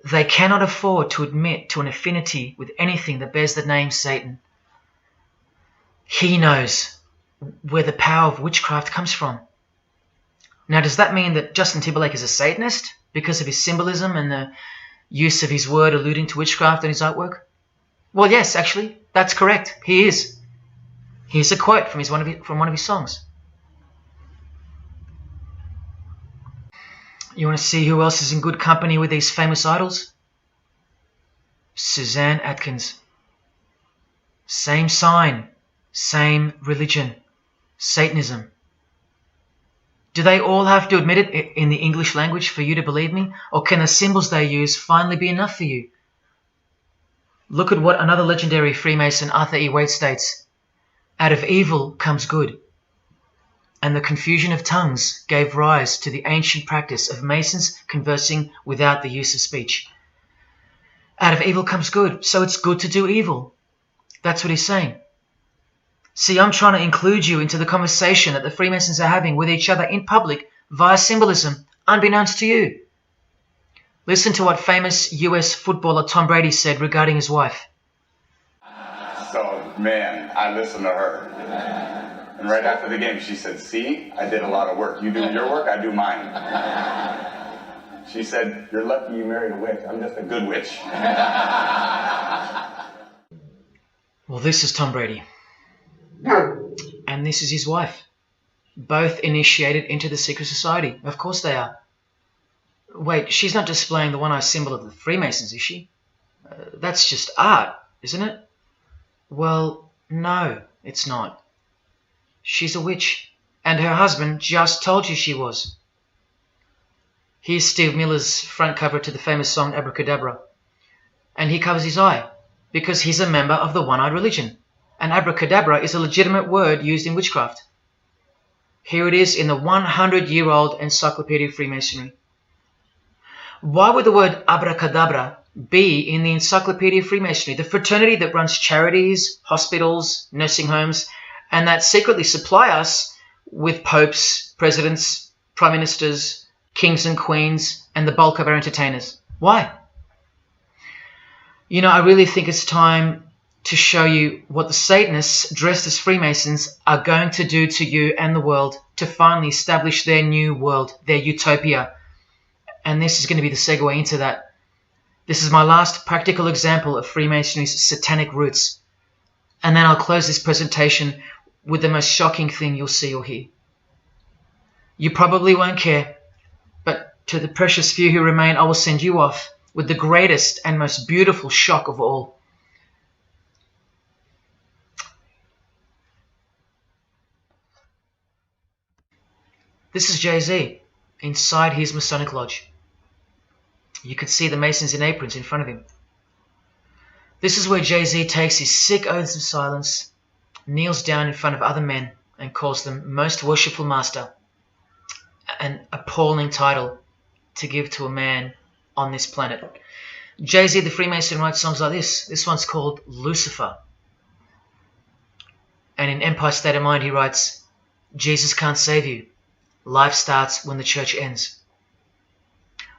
they cannot afford to admit to an affinity with anything that bears the name Satan. He knows where the power of witchcraft comes from. Now, does that mean that Justin Timberlake is a Satanist because of his symbolism and the use of his word alluding to witchcraft in his artwork? Well, yes, actually, that's correct. He is. Here's a quote from one of his songs. You want to see who else is in good company with these famous idols? Suzanne Atkins. Same sign, same religion, Satanism. Do they all have to admit it in the English language for you to believe me? Or can the symbols they use finally be enough for you? Look at what another legendary Freemason, Arthur E. Waite, states. Out of evil comes good. And the confusion of tongues gave rise to the ancient practice of Masons conversing without the use of speech. Out of evil comes good, so it's good to do evil. That's what he's saying. See, I'm trying to include you into the conversation that the Freemasons are having with each other in public via symbolism, unbeknownst to you. Listen to what famous US footballer Tom Brady said regarding his wife. So, man, I listened to her. And right after the game, she said, "See, I did a lot of work. You do your work, I do mine." She said, "You're lucky you married a witch. I'm just a good witch." Well, this is Tom Brady. And this is his wife. Both initiated into the secret society. Of course they are. Wait, she's not displaying the one-eye symbol of the Freemasons, is she? That's just art, isn't it? Well, no, it's not. She's a witch, and her husband just told you she was. Here's Steve Miller's front cover to the famous song Abracadabra, and he covers his eye because he's a member of the one-eyed religion, and abracadabra is a legitimate word used in witchcraft. Here it is in the 100-year-old Encyclopedia of Freemasonry. Why would the word abracadabra be in the Encyclopedia of Freemasonry, the fraternity that runs charities, hospitals, nursing homes, and that secretly supply us with popes, presidents, prime ministers, kings and queens, and the bulk of our entertainers? Why? You know, I really think it's time to show you what the Satanists dressed as Freemasons are going to do to you and the world to finally establish their new world, their utopia. And this is going to be the segue into that. This is my last practical example of Freemasonry's satanic roots. And then I'll close this presentation with the most shocking thing you'll see or hear. You probably won't care, but to the precious few who remain, I will send you off with the greatest and most beautiful shock of all. This is Jay-Z inside his Masonic Lodge. You can see the Masons in aprons in front of him. This is where Jay-Z takes his sick oaths of silence, kneels down in front of other men, and calls them Most Worshipful Master, an appalling title to give to a man on this planet. Jay-Z the Freemason writes songs like this. This one's called Lucifer. And in Empire State of Mind he writes, Jesus can't save you. Life starts when the church ends.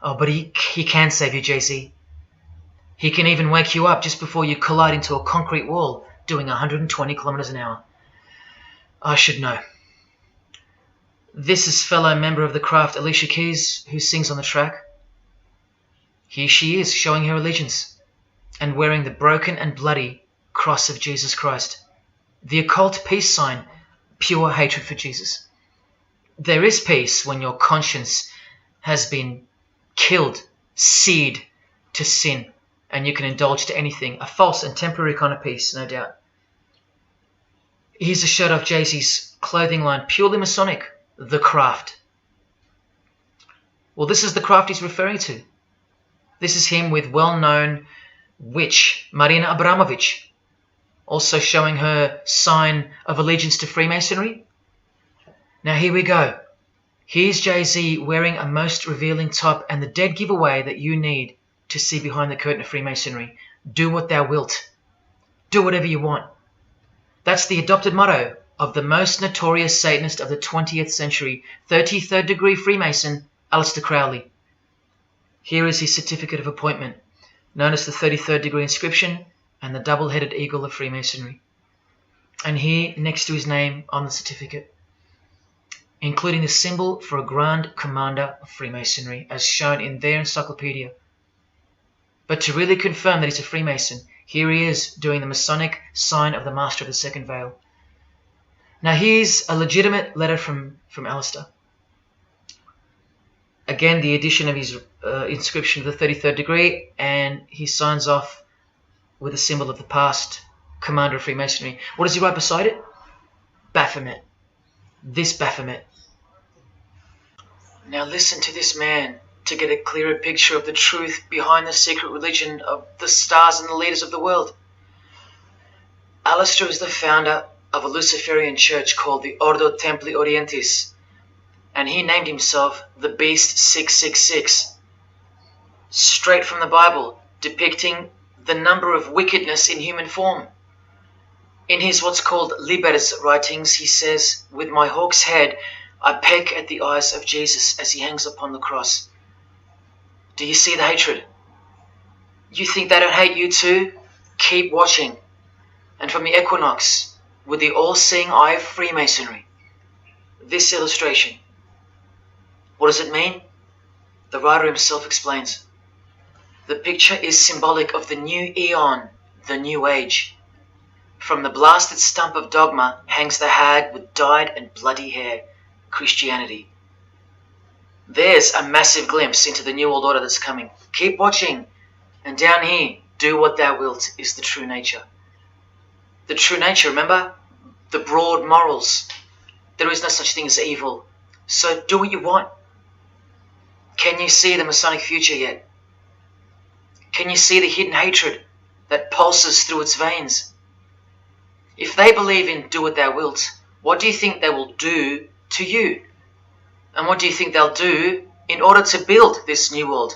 Oh, but he can save you, Jay-Z. He can even wake you up just before you collide into a concrete wall doing 120 kilometers an hour. I should know. This is fellow member of the craft Alicia Keys, who sings on the track. Here she is, showing her allegiance and wearing the broken and bloody cross of Jesus Christ, the occult peace sign, pure hatred for Jesus. There is peace when your conscience has been killed, seared to sin, and you can indulge to anything. A false and temporary kind of peace, no doubt. Here's a shot of Jay-Z's clothing line, purely Masonic, The Craft. Well, this is the craft he's referring to. This is him with well-known witch Marina Abramovich, also showing her sign of allegiance to Freemasonry. Now here we go. Here's Jay-Z wearing a most revealing top and the dead giveaway that you need to see behind the curtain of Freemasonry. Do what thou wilt. Do whatever you want. That's the adopted motto of the most notorious Satanist of the 20th century, 33rd degree Freemason, Aleister Crowley. Here is his certificate of appointment, known as the 33rd degree inscription and the double-headed eagle of Freemasonry. And here, next to his name on the certificate, including the symbol for a Grand Commander of Freemasonry, as shown in their encyclopedia. But to really confirm that he's a Freemason, here he is doing the Masonic sign of the Master of the Second Veil. Now here's a legitimate letter from Aleister. Again, the addition of his inscription of the 33rd degree, and he signs off with a symbol of the past Commander of Freemasonry. What does he write beside it? Baphomet. This Baphomet. Now listen to this man to get a clearer picture of the truth behind the secret religion of the stars and the leaders of the world. Aleister is the founder of a Luciferian church called the Ordo Templi Orientis, and he named himself the Beast 666, straight from the Bible, depicting the number of wickedness in human form. In his what's called Liber's writings, he says, "With my hawk's head, I peck at the eyes of Jesus as he hangs upon the cross." Do you see the hatred? You think they don't hate you too? Keep watching. And from the equinox, with the all-seeing eye of Freemasonry, this illustration. What does it mean? The writer himself explains. The picture is symbolic of the new eon, the new age. From the blasted stump of dogma hangs the hag with dyed and bloody hair, Christianity. There's a massive glimpse into the New World Order that's coming. Keep watching. And down here, do what thou wilt is the true nature. The true nature, remember? The broad morals. There is no such thing as evil. So do what you want. Can you see the Masonic future yet? Can you see the hidden hatred that pulses through its veins? If they believe in do what thou wilt, what do you think they will do to you? And what do you think they'll do in order to build this new world?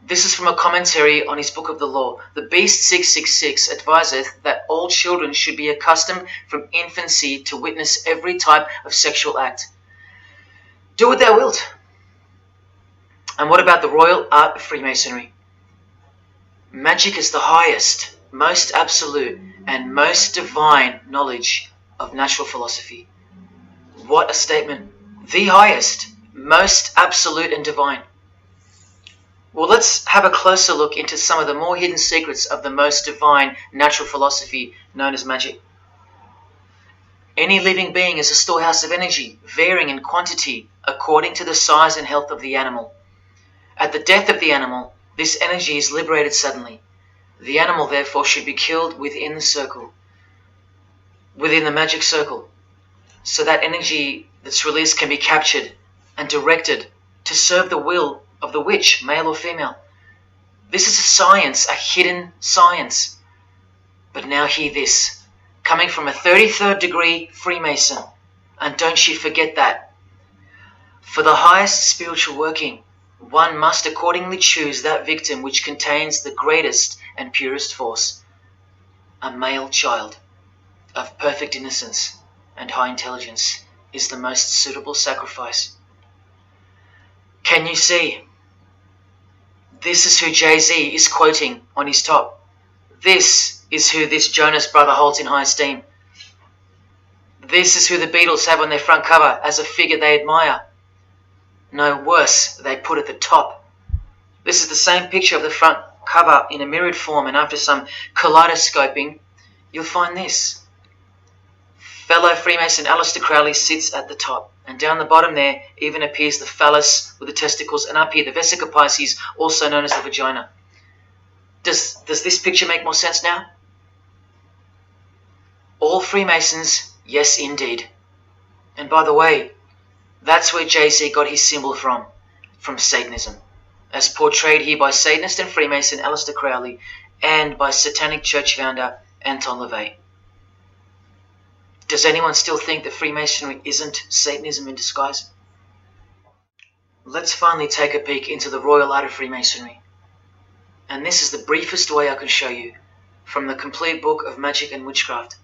This is from a commentary on his book of the law. The Beast 666 adviseth that all children should be accustomed from infancy to witness every type of sexual act. Do what thou wilt. And what about the royal art of Freemasonry? Magic is the highest, most absolute, and most divine knowledge of natural philosophy. What a statement. The highest, most absolute and divine. Well, let's have a closer look into some of the more hidden secrets of the most divine natural philosophy known as magic. Any living being is a storehouse of energy, varying in quantity according to the size and health of the animal. At the death of the animal, this energy is liberated suddenly. The animal, therefore, should be killed within the circle, within the magic circle, so that energy that's released can be captured and directed to serve the will of the witch, male or female. This is a science, a hidden science. But now hear this, coming from a 33rd degree Freemason, and don't you forget that. For the highest spiritual working, one must accordingly choose that victim which contains the greatest and purest force, a male child of perfect innocence and high intelligence is the most suitable sacrifice. Can you see? This is who Jay-Z is quoting on his top. This is who this Jonas brother holds in high esteem. This is who the Beatles have on their front cover as a figure they admire. No worse, they put at the top. This is the same picture of the front cover in a mirrored form, and after some kaleidoscoping, you'll find this. Fellow Freemason Aleister Crowley sits at the top, and down the bottom there even appears the phallus with the testicles, and up here the vesica Pisces, also known as the vagina. Does this picture make more sense now? All Freemasons, yes indeed. And by the way, that's where Jay-Z got his symbol from Satanism, as portrayed here by Satanist and Freemason Aleister Crowley and by Satanic Church founder Anton LaVey. Does anyone still think that Freemasonry isn't Satanism in disguise? Let's finally take a peek into the royal art of Freemasonry. And this is the briefest way I can show you from the complete book of magic and witchcraft.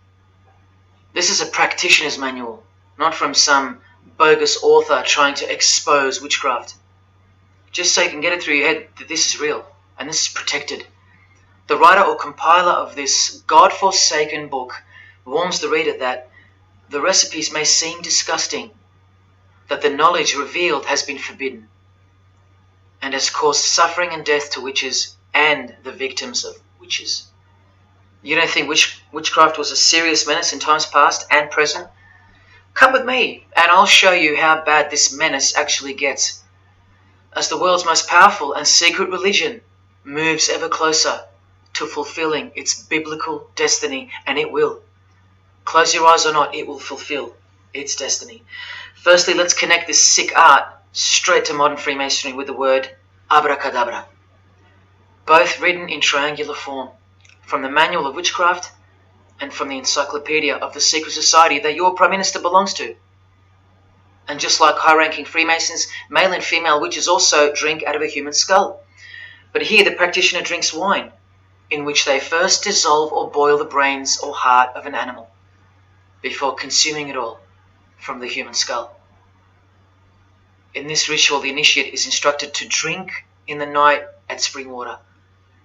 This is a practitioner's manual, not from some bogus author trying to expose witchcraft. Just so you can get it through your head that this is real and this is protected. The writer or compiler of this God-forsaken book warns the reader that the recipes may seem disgusting, that the knowledge revealed has been forbidden, and has caused suffering and death to witches and the victims of witches. You don't think witchcraft was a serious menace in times past and present? Come with me, and I'll show you how bad this menace actually gets, as the world's most powerful and secret religion moves ever closer to fulfilling its biblical destiny, and it will. Close your eyes or not, it will fulfill its destiny. Firstly, let's connect this sick art straight to modern Freemasonry with the word abracadabra, both written in triangular form, from the Manual of Witchcraft and from the Encyclopedia of the Secret Society that your Prime Minister belongs to. And just like high-ranking Freemasons, male and female witches also drink out of a human skull. But here the practitioner drinks wine, in which they first dissolve or boil the brains or heart of an animal, before consuming it all from the human skull. In this ritual, the initiate is instructed to drink in the night at spring water,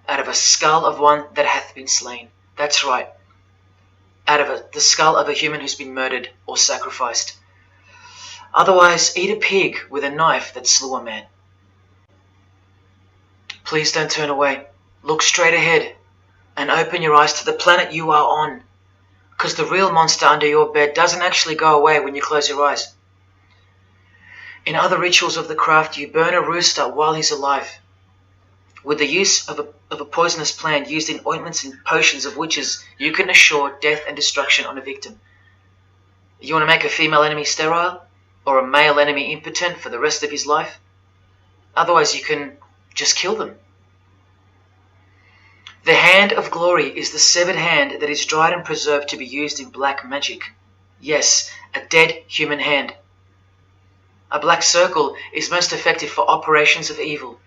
out of a skull of one that hath been slain. That's right, out of the skull of a human who's been murdered or sacrificed. Otherwise, eat a pig with a knife that slew a man. Please don't turn away. Look straight ahead and open your eyes to the planet you are on, because the real monster under your bed doesn't actually go away when you close your eyes. In other rituals of the craft, you burn a rooster while he's alive, with the use of a poisonous plant used in ointments and potions of witches. You can assure death and destruction on a victim. You want to make a female enemy sterile, or a male enemy impotent for the rest of his life? Otherwise, you can just kill them. The hand of glory is the severed hand that is dried and preserved to be used in black magic. Yes, a dead human hand. A black circle is most effective for operations of evil.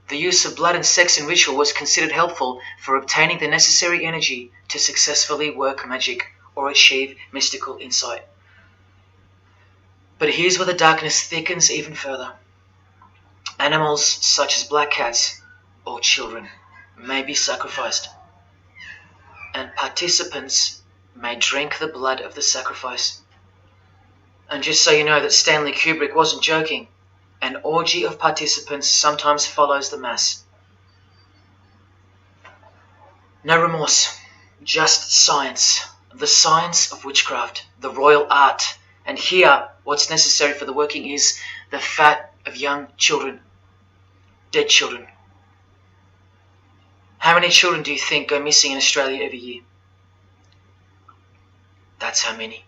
The use of blood and sex in ritual was considered helpful for obtaining the necessary energy to successfully work magic or achieve mystical insight. But here's where the darkness thickens even further. Animals such as black cats or children may be sacrificed, and participants may drink the blood of the sacrifice. And just so you know that Stanley Kubrick wasn't joking, an orgy of participants sometimes follows the mass. No remorse, just science, the science of witchcraft, the royal art. And here, what's necessary for the working is the fat of young children, dead children. How many children do you think go missing in Australia every year? That's how many.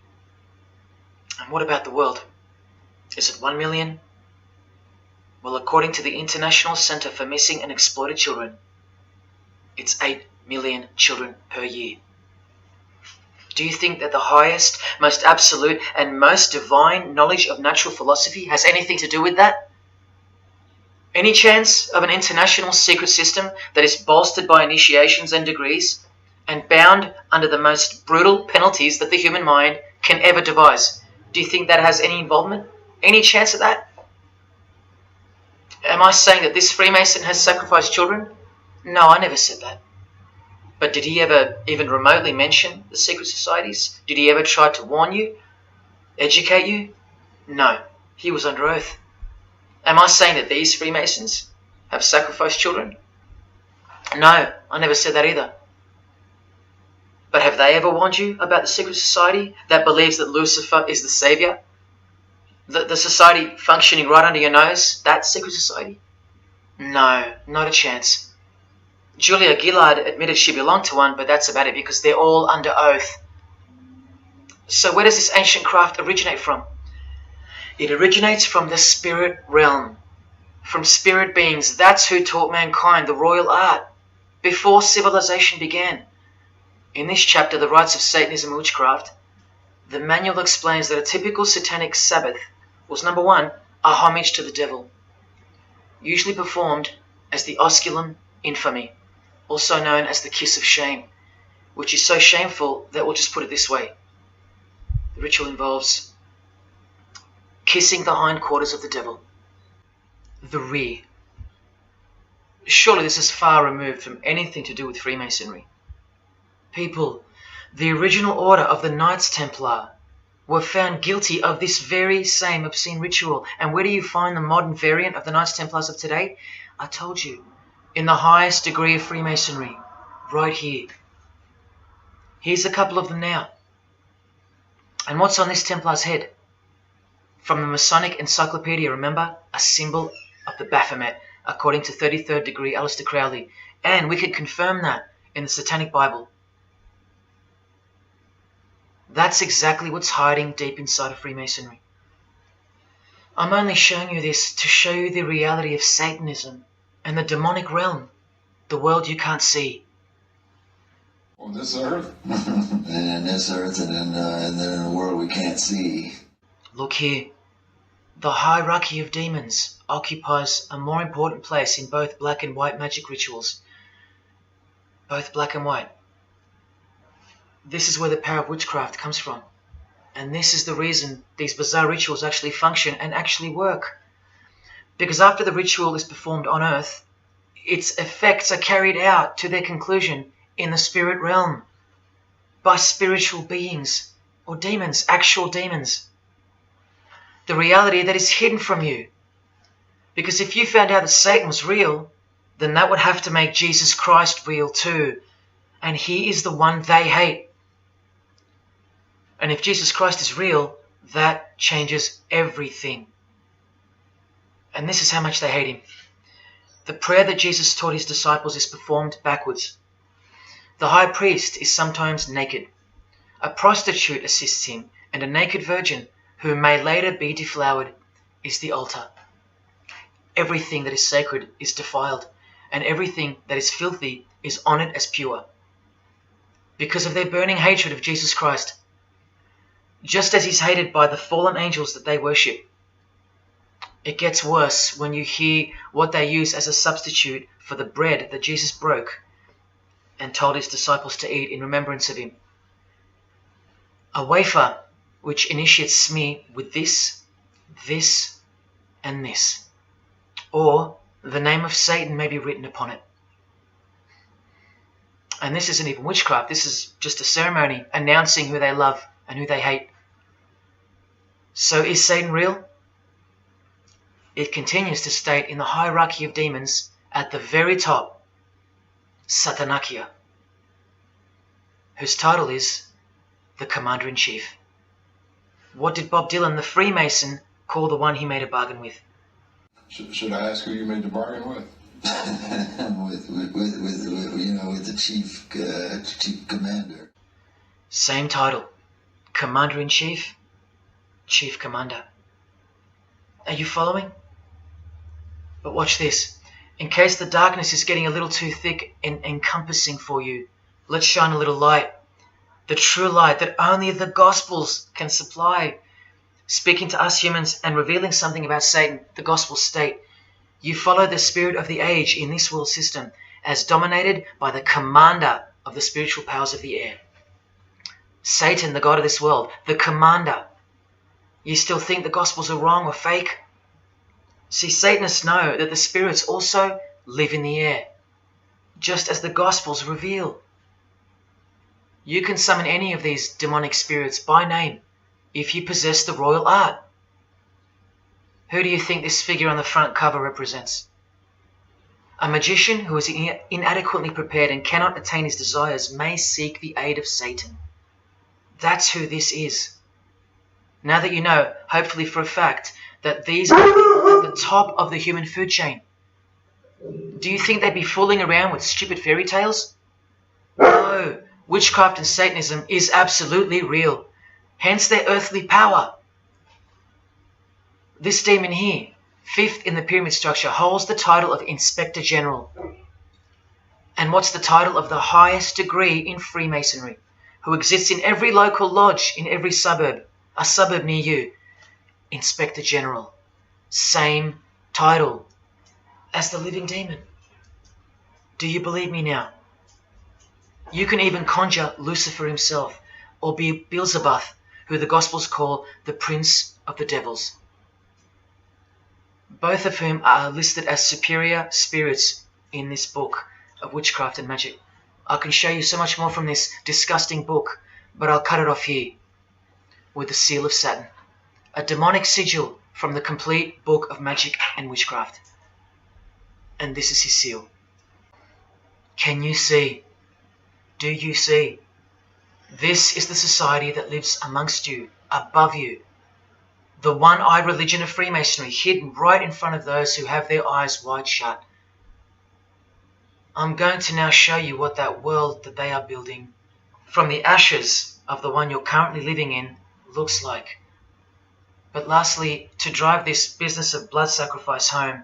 And what about the world? Is it 1 million? Well, according to the International Centre for Missing and Exploited Children, it's 8 million children per year. Do you think that the highest, most absolute, and most divine knowledge of natural philosophy has anything to do with that? Any chance of an international secret system that is bolstered by initiations and degrees, and bound under the most brutal penalties that the human mind can ever devise? Do you think that has any involvement? Any chance of that? Am I saying that this Freemason has sacrificed children? No, I never said that. But did he ever even remotely mention the secret societies? Did he ever try to warn you? Educate you? No, he was under oath. Am I saying that these Freemasons have sacrificed children? No, I never said that either. But have they ever warned you about the secret society that believes that Lucifer is the savior? The society functioning right under your nose, that secret society? No, not a chance. Julia Gillard admitted she belonged to one, but that's about it because they're all under oath. So where does this ancient craft originate from? It originates from the spirit realm, from spirit beings. That's who taught mankind the royal art before civilization began. In this chapter, The Rites of Satanism and Witchcraft, the manual explains that a typical satanic Sabbath was, number one, a homage to the devil, usually performed as the osculum infami, also known as the kiss of shame, which is so shameful that we'll just put it this way. The ritual involves kissing the hindquarters of the devil, the rear. Surely this is far removed from anything to do with Freemasonry. People, the original order of the Knights Templar were found guilty of this very same obscene ritual. And where do you find the modern variant of the Knights Templars of today? I told you, in the highest degree of Freemasonry, right here. Here's a couple of them now. And what's on this Templar's head? From the Masonic Encyclopedia, remember? A symbol of the Baphomet, according to 33rd degree Aleister Crowley. And we can confirm that in the Satanic Bible. That's exactly what's hiding deep inside of Freemasonry. I'm only showing you this to show you the reality of Satanism and the demonic realm, the world you can't see. On this earth? And in this earth and then in the world we can't see. Look here. The hierarchy of demons occupies a more important place in both black and white magic rituals. Both black and white. This is where the power of witchcraft comes from. And this is the reason these bizarre rituals actually function and actually work. Because after the ritual is performed on earth, its effects are carried out to their conclusion in the spirit realm by spiritual beings or demons, actual demons. The reality that is hidden from you. Because if you found out that Satan was real, then that would have to make Jesus Christ real too. And he is the one they hate. And if Jesus Christ is real, that changes everything. And this is how much they hate him. The prayer that Jesus taught his disciples is performed backwards. The high priest is sometimes naked. A prostitute assists him, and a naked virgin, who may later be deflowered, is the altar. Everything that is sacred is defiled, and everything that is filthy is honored as pure. Because of their burning hatred of Jesus Christ, just as he's hated by the fallen angels that they worship. It gets worse when you hear what they use as a substitute for the bread that Jesus broke and told his disciples to eat in remembrance of him. A wafer which initiates me with this, this, and this. Or the name of Satan may be written upon it. And this isn't even witchcraft. This is just a ceremony announcing who they love and who they hate. So is Satan real? It continues to state in the hierarchy of demons at the very top, Satanakia, whose title is the Commander-in-Chief. What did Bob Dylan, the Freemason, call the one he made a bargain with? Should I ask who you made the bargain with? with the chief commander. Same title, Commander-in-Chief, Chief Commander. Are you following? But watch this. In case the darkness is getting a little too thick and encompassing for you, let's shine a little light. The true light that only the Gospels can supply. Speaking to us humans and revealing something about Satan, the Gospels state, you follow the spirit of the age in this world system as dominated by the commander of the spiritual powers of the air. Satan, the god of this world, the commander. You still think the Gospels are wrong or fake? See, Satanists know that the spirits also live in the air, just as the Gospels reveal. You can summon any of these demonic spirits by name if you possess the royal art. Who do you think this figure on the front cover represents? A magician who is inadequately prepared and cannot attain his desires may seek the aid of Satan. That's who this is. Now that you know, hopefully for a fact, that these are people at the top of the human food chain, do you think they'd be fooling around with stupid fairy tales? No, witchcraft and Satanism is absolutely real, hence their earthly power. This demon here, fifth in the pyramid structure, holds the title of Inspector General. And what's the title of the highest degree in Freemasonry, who exists in every local lodge in every suburb, a suburb near you? Inspector General. Same title as the living demon. Do you believe me now? You can even conjure Lucifer himself, or be Beelzebub, who the Gospels call the Prince of the Devils. Both of whom are listed as superior spirits in this book of witchcraft and magic. I can show you so much more from this disgusting book, but I'll cut it off here with the seal of Saturn, a demonic sigil from the complete book of magic and witchcraft. And this is his seal. Can you see? Do you see? This is the society that lives amongst you, above you. The one-eyed religion of Freemasonry, hidden right in front of those who have their eyes wide shut. I'm going to now show you what that world that they are building, from the ashes of the one you're currently living in, looks like. But lastly, to drive this business of blood sacrifice home,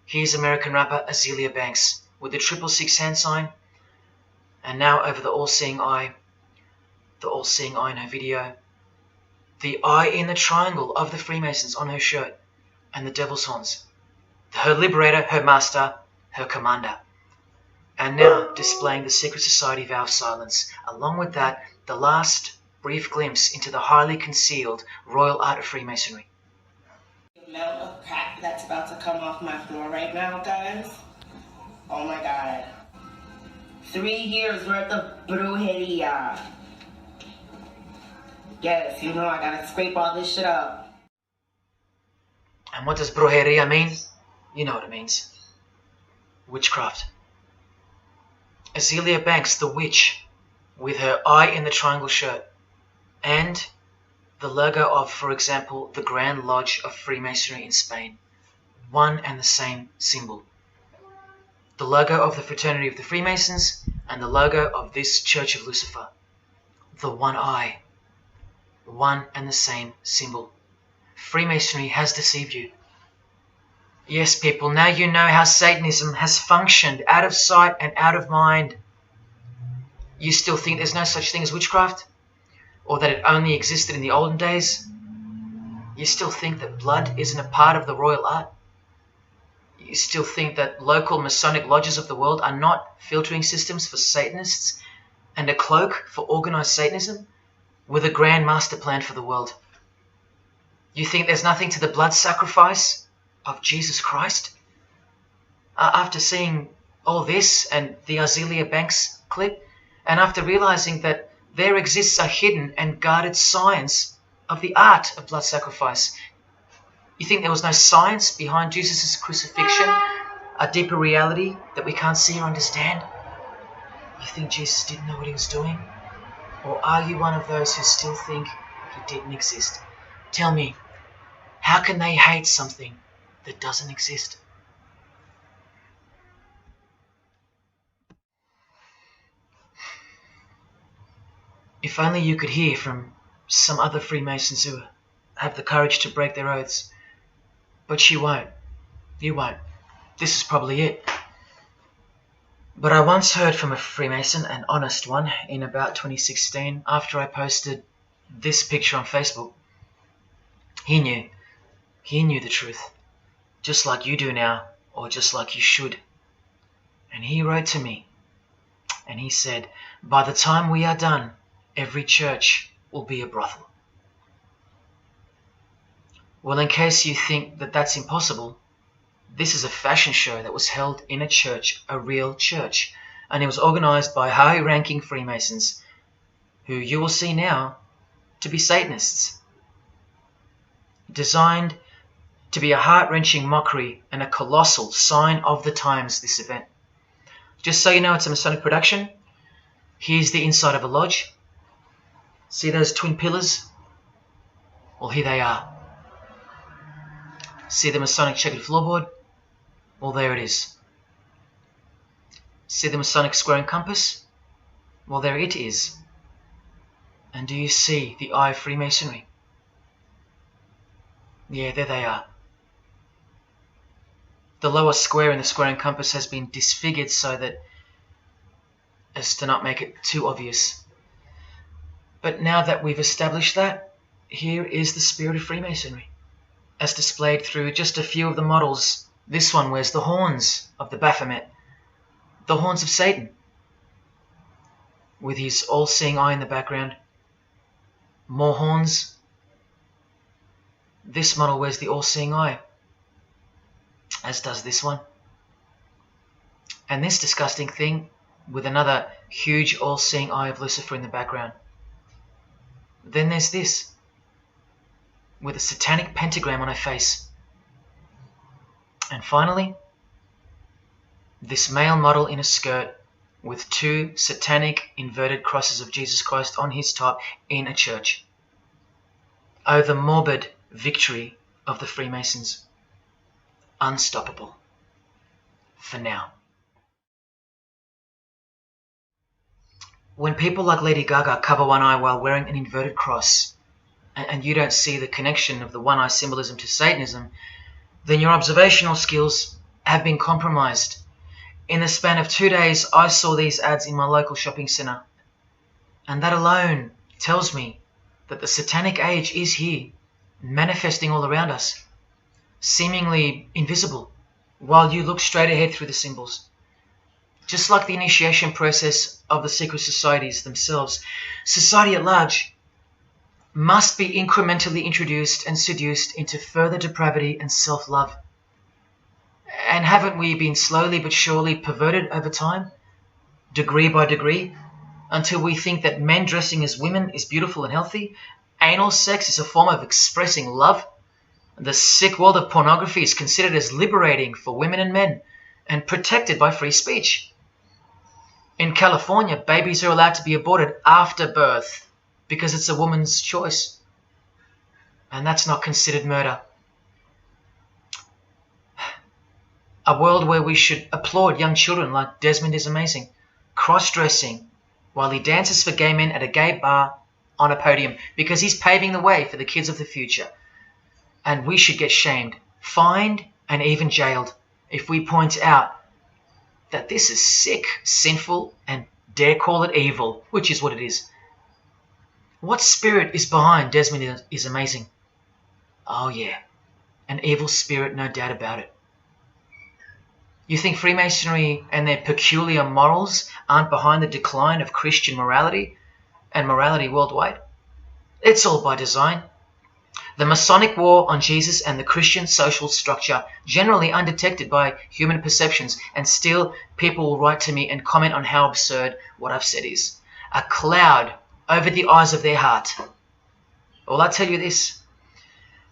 here's American rapper Azealia Banks with the 666 hand sign, and now over the all-seeing eye in her video, the eye in the triangle of the Freemasons on her shirt, and the devil's horns, her liberator, her master, her commander. And now displaying the secret society vow of silence. Along with that, the last brief glimpse into the highly concealed royal art of Freemasonry. The amount of crap that's about to come off my floor right now, guys. Oh my God. 3 years worth of brujeria. Yes, you know I gotta scrape all this shit up. And what does brujeria mean? You know what it means. Witchcraft. Azealia Banks, the witch, with her eye in the triangle shirt, and the logo of, for example, the Grand Lodge of Freemasonry in Spain. one and the same symbol. The logo of the Fraternity of the Freemasons and the logo of this Church of Lucifer. The one eye. One and the same symbol. Freemasonry has deceived you. Yes, people, now you know how Satanism has functioned out of sight and out of mind. You still think there's no such thing as witchcraft? Or that it only existed in the olden days? You still think that blood isn't a part of the royal art? You still think that local Masonic lodges of the world are not filtering systems for Satanists and a cloak for organized Satanism with a grand master plan for the world? You think there's nothing to the blood sacrifice of Jesus Christ? After seeing all this and the Azealia Banks clip, and after realizing that there exists a hidden and guarded science of the art of blood sacrifice, you think there was no science behind Jesus' crucifixion, a deeper reality that we can't see or understand? You think Jesus didn't know what he was doing? Or are you one of those who still think he didn't exist? Tell me, how can they hate something that doesn't exist? If only you could hear from some other Freemasons who have the courage to break their oaths. But you won't. You won't. This is probably it. But I once heard from a Freemason, an honest one, in about 2016, after I posted this picture on Facebook. He knew. He knew the truth. Just like you do now, or just like you should. And he wrote to me. And he said, by the time we are done, every church will be a brothel. Well, in case you think that that's impossible, this is a fashion show that was held in a church, a real church, and it was organized by high-ranking Freemasons, who you will see now to be Satanists. Designed to be a heart-wrenching mockery and a colossal sign of the times, this event. Just so you know, it's a Masonic production. Here's the inside of a lodge. See those twin pillars? Well, here they are. See the Masonic checkered floorboard? Well, there it is. See the Masonic square and compass? Well, there it is. And do you see the eye of Freemasonry? Yeah, there they are. The lower square in the square and compass has been disfigured so that as to not make it too obvious. But now that we've established that, here is the spirit of Freemasonry, as displayed through just a few of the models. This one wears the horns of the Baphomet, the horns of Satan, with his all-seeing eye in the background. More horns. This model wears the all-seeing eye, as does this one. And this disgusting thing with another huge all-seeing eye of Lucifer in the background. Then there's this, with a satanic pentagram on her face. And finally, this male model in a skirt with two satanic inverted crosses of Jesus Christ on his top in a church. Oh, the morbid victory of the Freemasons. Unstoppable. For now. When people like Lady Gaga cover one eye while wearing an inverted cross, and you don't see the connection of the one eye symbolism to Satanism, then your observational skills have been compromised. In the span of 2 days, I saw these ads in my local shopping centre. And that alone tells me that the satanic age is here, manifesting all around us, seemingly invisible, while you look straight ahead through the symbols. Just like the initiation process of the secret societies themselves, society at large must be incrementally introduced and seduced into further depravity and self-love. And haven't we been slowly but surely perverted over time, degree by degree, until we think that men dressing as women is beautiful and healthy, anal sex is a form of expressing love, the sick world of pornography is considered as liberating for women and men, and protected by free speech. In California, babies are allowed to be aborted after birth because it's a woman's choice. And that's not considered murder. A world where we should applaud young children like Desmond is amazing, cross-dressing while he dances for gay men at a gay bar on a podium because he's paving the way for the kids of the future. And we should get shamed, fined, and even jailed if we point out that this is sick, sinful, and dare call it evil, which is what it is. What spirit is behind Desmond is amazing? Oh yeah, an evil spirit, no doubt about it. You think Freemasonry and their peculiar morals aren't behind the decline of Christian morality and morality worldwide? It's all by design. The Masonic war on Jesus and the Christian social structure, generally undetected by human perceptions, and still people will write to me and comment on how absurd what I've said is. A cloud over the eyes of their heart. Well, I tell you this,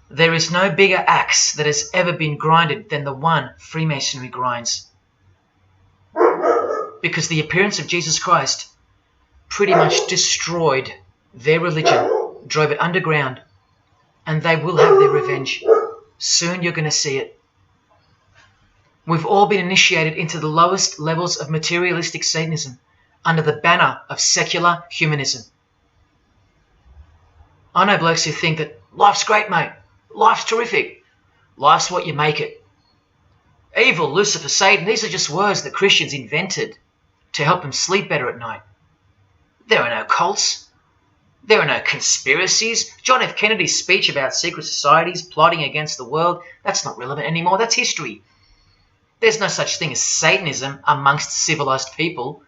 there is no bigger axe that has ever been grinded than the one Freemasonry grinds. Because the appearance of Jesus Christ pretty much destroyed their religion, drove it underground, and they will have their revenge. Soon you're going to see it. We've all been initiated into the lowest levels of materialistic Satanism under the banner of secular humanism. I know blokes who think that life's great, mate. Life's terrific. Life's what you make it. Evil, Lucifer, Satan, these are just words that Christians invented to help them sleep better at night. There are no cults. There are no conspiracies. John F. Kennedy's speech about secret societies plotting against the world, that's not relevant anymore. That's history. There's no such thing as Satanism amongst civilized people.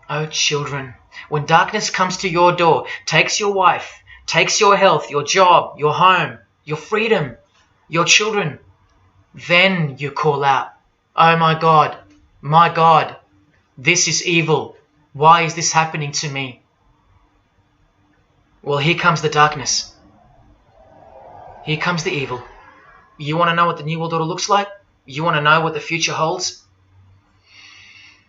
Oh, children, when darkness comes to your door, takes your wife, takes your health, your job, your home, your freedom, your children, then you call out, oh my God, this is evil. Why is this happening to me? Well, here comes the darkness. Here comes the evil. You want to know what the New World Order looks like? You want to know what the future holds?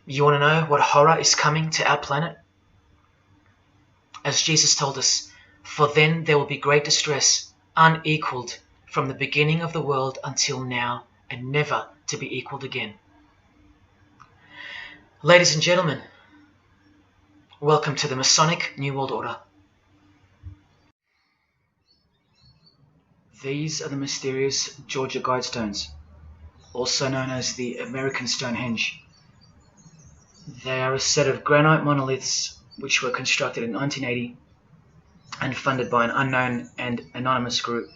You want to know what horror is coming to our planet? As Jesus told us, for then there will be great distress, unequaled from the beginning of the world until now, and never to be equaled again. Ladies and gentlemen, welcome to the Masonic New World Order. These are the mysterious Georgia Guidestones, also known as the American Stonehenge. They are a set of granite monoliths which were constructed in 1980 and funded by an unknown and anonymous group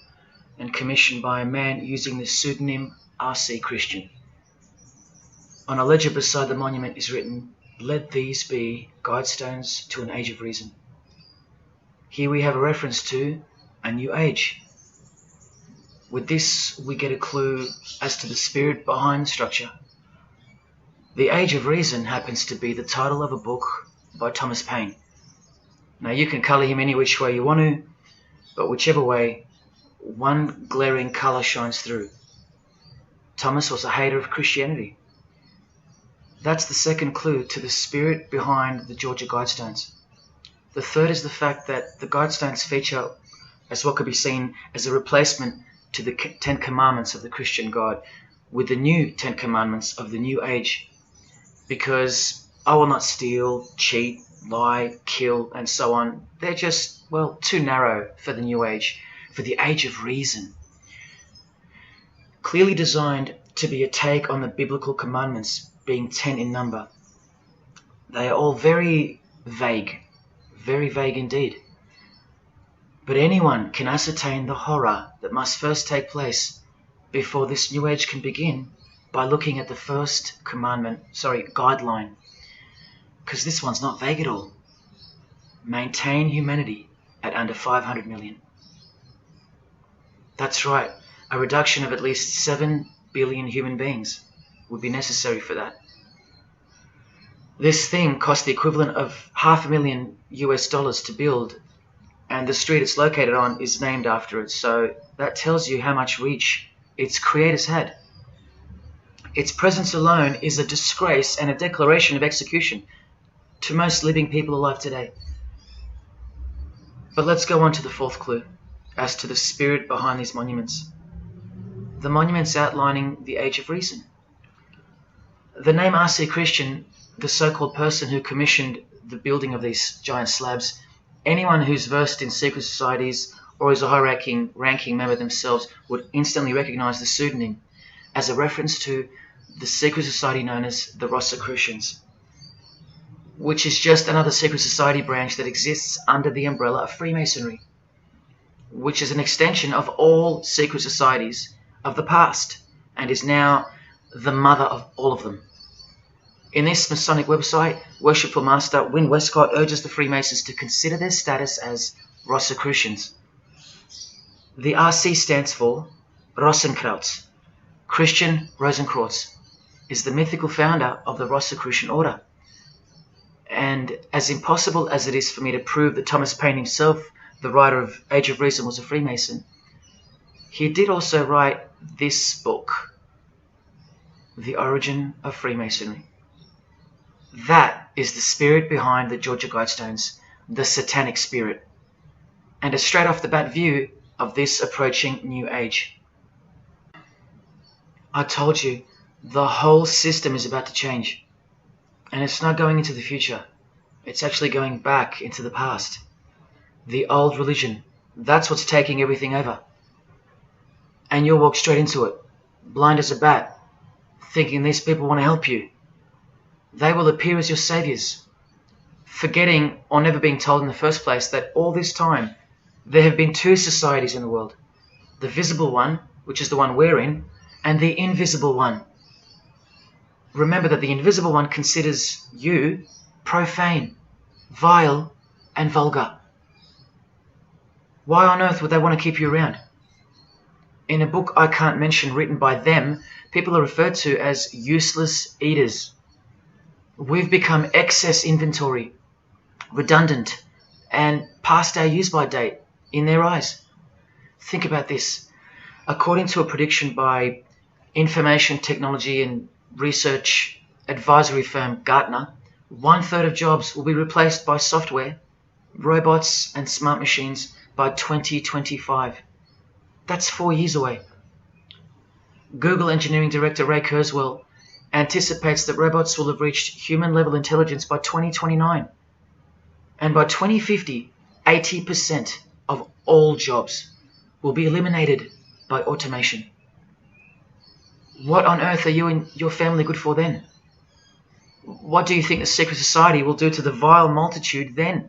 and commissioned by a man using the pseudonym R.C. Christian. On a ledger beside the monument is written, "Let these be guidestones to an age of reason." Here we have a reference to a new age. With this, we get a clue as to the spirit behind the structure. The Age of Reason happens to be the title of a book by Thomas Paine. Now, you can colour him any which way you want to, but whichever way, one glaring colour shines through. Thomas was a hater of Christianity. That's the second clue to the spirit behind the Georgia Guidestones. The third is the fact that the Guidestones feature as what could be seen as a replacement to the Ten Commandments of the Christian God with the new Ten Commandments of the New Age. Because I will not steal, cheat, lie, kill, and so on. They're just, well, too narrow for the New Age, for the Age of Reason. Clearly designed to be a take on the biblical commandments, being 10 in number. They are all very vague indeed. But anyone can ascertain the horror that must first take place before this New Age can begin by looking at the first guideline. Because this one's not vague at all. Maintain humanity at under 500 million. That's right, a reduction of at least 7 billion human beings would be necessary for that. This thing cost the equivalent of $500,000 US to build, and the street it's located on is named after it, so that tells you how much reach its creators had. Its presence alone is a disgrace and a declaration of execution to most living people alive today. But let's go on to the fourth clue as to the spirit behind these monuments. the monuments outlining the Age of Reason. The name R.C. Christian, the so-called person who commissioned the building of these giant slabs, anyone who's versed in secret societies or is a high-ranking member themselves would instantly recognize the pseudonym as a reference to the secret society known as the Rosicrucians, which is just another secret society branch that exists under the umbrella of Freemasonry, which is an extension of all secret societies of the past and is now the mother of all of them. In this Masonic website, Worshipful Master Win Westcott urges the Freemasons to consider their status as Rosicrucians. The RC stands for Rosenkreuz. Christian Rosenkreuz is the mythical founder of the Rosicrucian order. And as impossible as it is for me to prove that Thomas Paine himself, the writer of Age of Reason, was a Freemason, he did also write this book, The Origin of Freemasonry. That is the spirit behind the Georgia Guidestones, the satanic spirit, and a straight off the bat view of this approaching new age. I told you, the whole system is about to change, and it's not going into the future, it's actually going back into the past. The old religion, that's what's taking everything over. And you'll walk straight into it, blind as a bat, thinking these people want to help you. They will appear as your saviors, forgetting or never being told in the first place that all this time there have been two societies in the world. The visible one, which is the one we're in, and the invisible one. Remember that the invisible one considers you profane, vile, and vulgar. Why on earth would they want to keep you around? In a book I can't mention written by them, people are referred to as useless eaters. We've become excess inventory, redundant, and past our use-by date in their eyes. Think about this. According to a prediction by information technology and research advisory firm Gartner, 1/3 of jobs will be replaced by software, robots, and smart machines by 2025. That's 4 years away. Google engineering director Ray Kurzweil anticipates that robots will have reached human-level intelligence by 2029. And by 2050, 80% of all jobs will be eliminated by automation. What on earth are you and your family good for then? What do you think the secret society will do to the vile multitude then?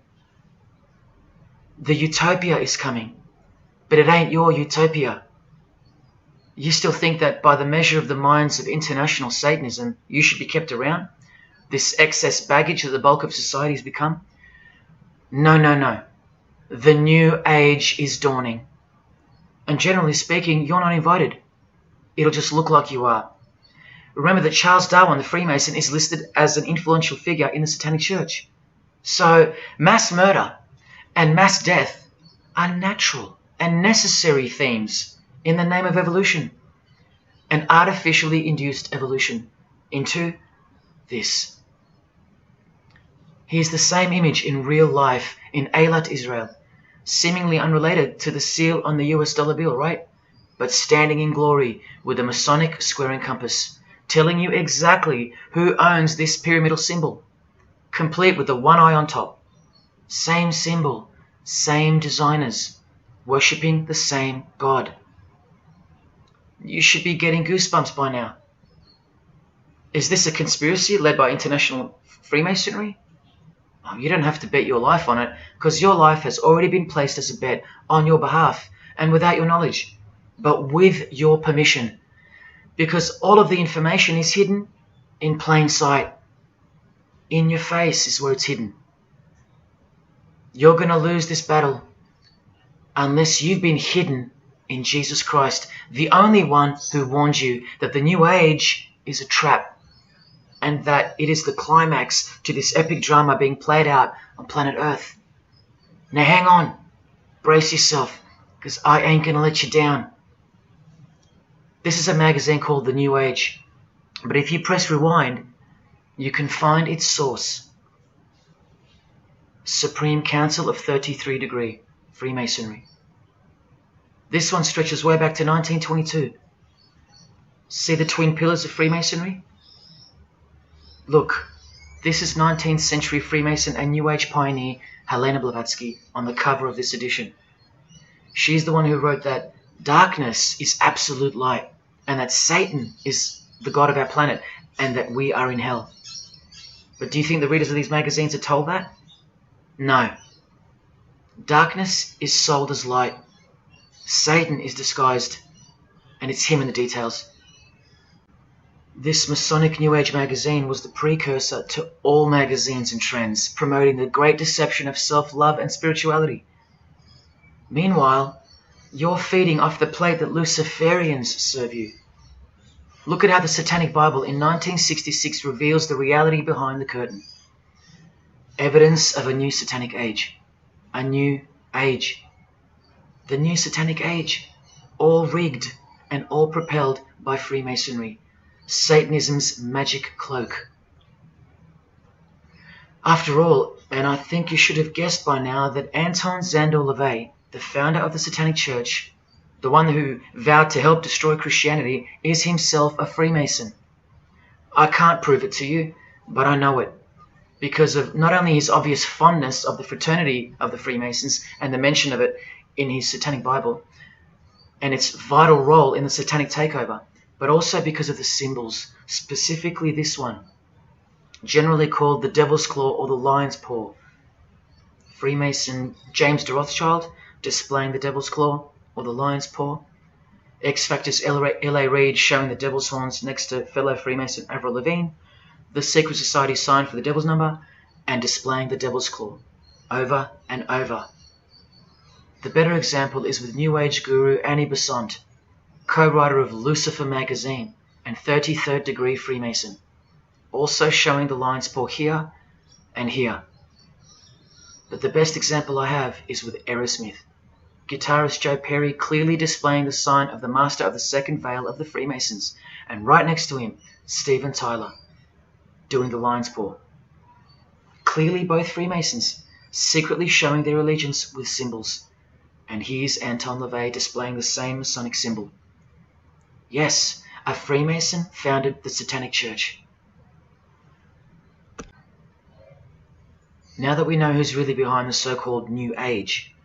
The utopia is coming, but it ain't your utopia. You still think that by the measure of the minds of international Satanism, you should be kept around? This excess baggage that the bulk of society has become? No, no, no. The new age is dawning. And generally speaking, you're not invited. It'll just look like you are. Remember that Charles Darwin, the Freemason, is listed as an influential figure in the Satanic Church. So mass murder and mass death are natural and necessary themes in the name of evolution, an artificially induced evolution into this. Here's the same image in real life in Eilat, Israel, seemingly unrelated to the seal on the US dollar bill, right? But standing in glory with a Masonic square and compass, telling you exactly who owns this pyramidal symbol, complete with the one eye on top. Same symbol, same designers, worshipping the same God. You should be getting goosebumps by now. Is this a conspiracy led by international Freemasonry? Oh, you don't have to bet your life on it, because your life has already been placed as a bet on your behalf and without your knowledge, but with your permission, because all of the information is hidden in plain sight. In your face is where it's hidden. You're going to lose this battle unless you've been hidden in Jesus Christ, the only one who warned you that the new age is a trap and that it is the climax to this epic drama being played out on planet Earth. Now hang on, brace yourself, because I ain't going to let you down. This is a magazine called The New Age, but if you press rewind, you can find its source. Supreme Council of 33 Degree, Freemasonry. This one stretches way back to 1922. See the twin pillars of Freemasonry? Look, this is 19th century Freemason and New Age pioneer Helena Blavatsky on the cover of this edition. She's the one who wrote that darkness is absolute light, and that Satan is the god of our planet, and that we are in hell. But do you think the readers of these magazines are told that? No. Darkness is sold as light. Satan is disguised, and it's him in the details. This Masonic New Age magazine was the precursor to all magazines and trends, promoting the great deception of self-love and spirituality. Meanwhile, you're feeding off the plate that Luciferians serve you. Look at how the Satanic Bible in 1966 reveals the reality behind the curtain. Evidence of a new Satanic age. A new age. The new Satanic age. All rigged and all propelled by Freemasonry. Satanism's magic cloak. After all, and I think you should have guessed by now that Anton Szandor LaVey, the founder of the Satanic Church, the one who vowed to help destroy Christianity, is himself a Freemason. I can't prove it to you, but I know it, because of not only his obvious fondness of the fraternity of the Freemasons and the mention of it in his Satanic Bible, and its vital role in the Satanic takeover, but also because of the symbols, specifically this one, generally called the Devil's Claw or the Lion's Paw. Freemason James de Rothschild displaying the Devil's Claw or the Lion's Paw. X-Factor's L.A. Reid showing the Devil's Horns next to fellow Freemason Avril Lavigne. The Secret Society sign for the Devil's Number, and displaying the Devil's Claw over and over. The better example is with New Age guru Annie Besant, co-writer of Lucifer magazine and 33rd degree Freemason, also showing the Lion's Paw here and here. But the best example I have is with Aerosmith, guitarist Joe Perry clearly displaying the sign of the Master of the Second Veil of the Freemasons, and right next to him, Steven Tyler, doing the Lion's Paw. Clearly both Freemasons, secretly showing their allegiance with symbols. And here's Anton LaVey displaying the same Masonic symbol. Yes, a Freemason founded the Satanic Church. Now that we know who's really behind the so-called New Age,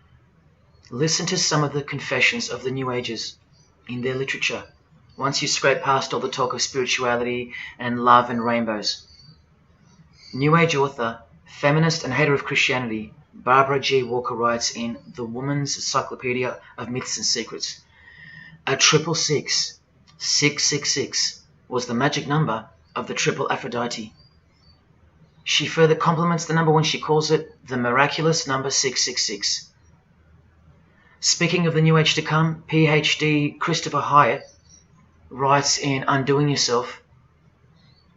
listen to some of the confessions of the New Agers in their literature, once you scrape past all the talk of spirituality and love and rainbows. New Age author, feminist and hater of Christianity, Barbara G. Walker writes in The Woman's Encyclopedia of Myths and Secrets, a 666, 666, was the magic number of the triple Aphrodite. She further compliments the number when she calls it the miraculous number 666. Speaking of the New Age to come, PhD Christopher Hyatt writes in Undoing Yourself,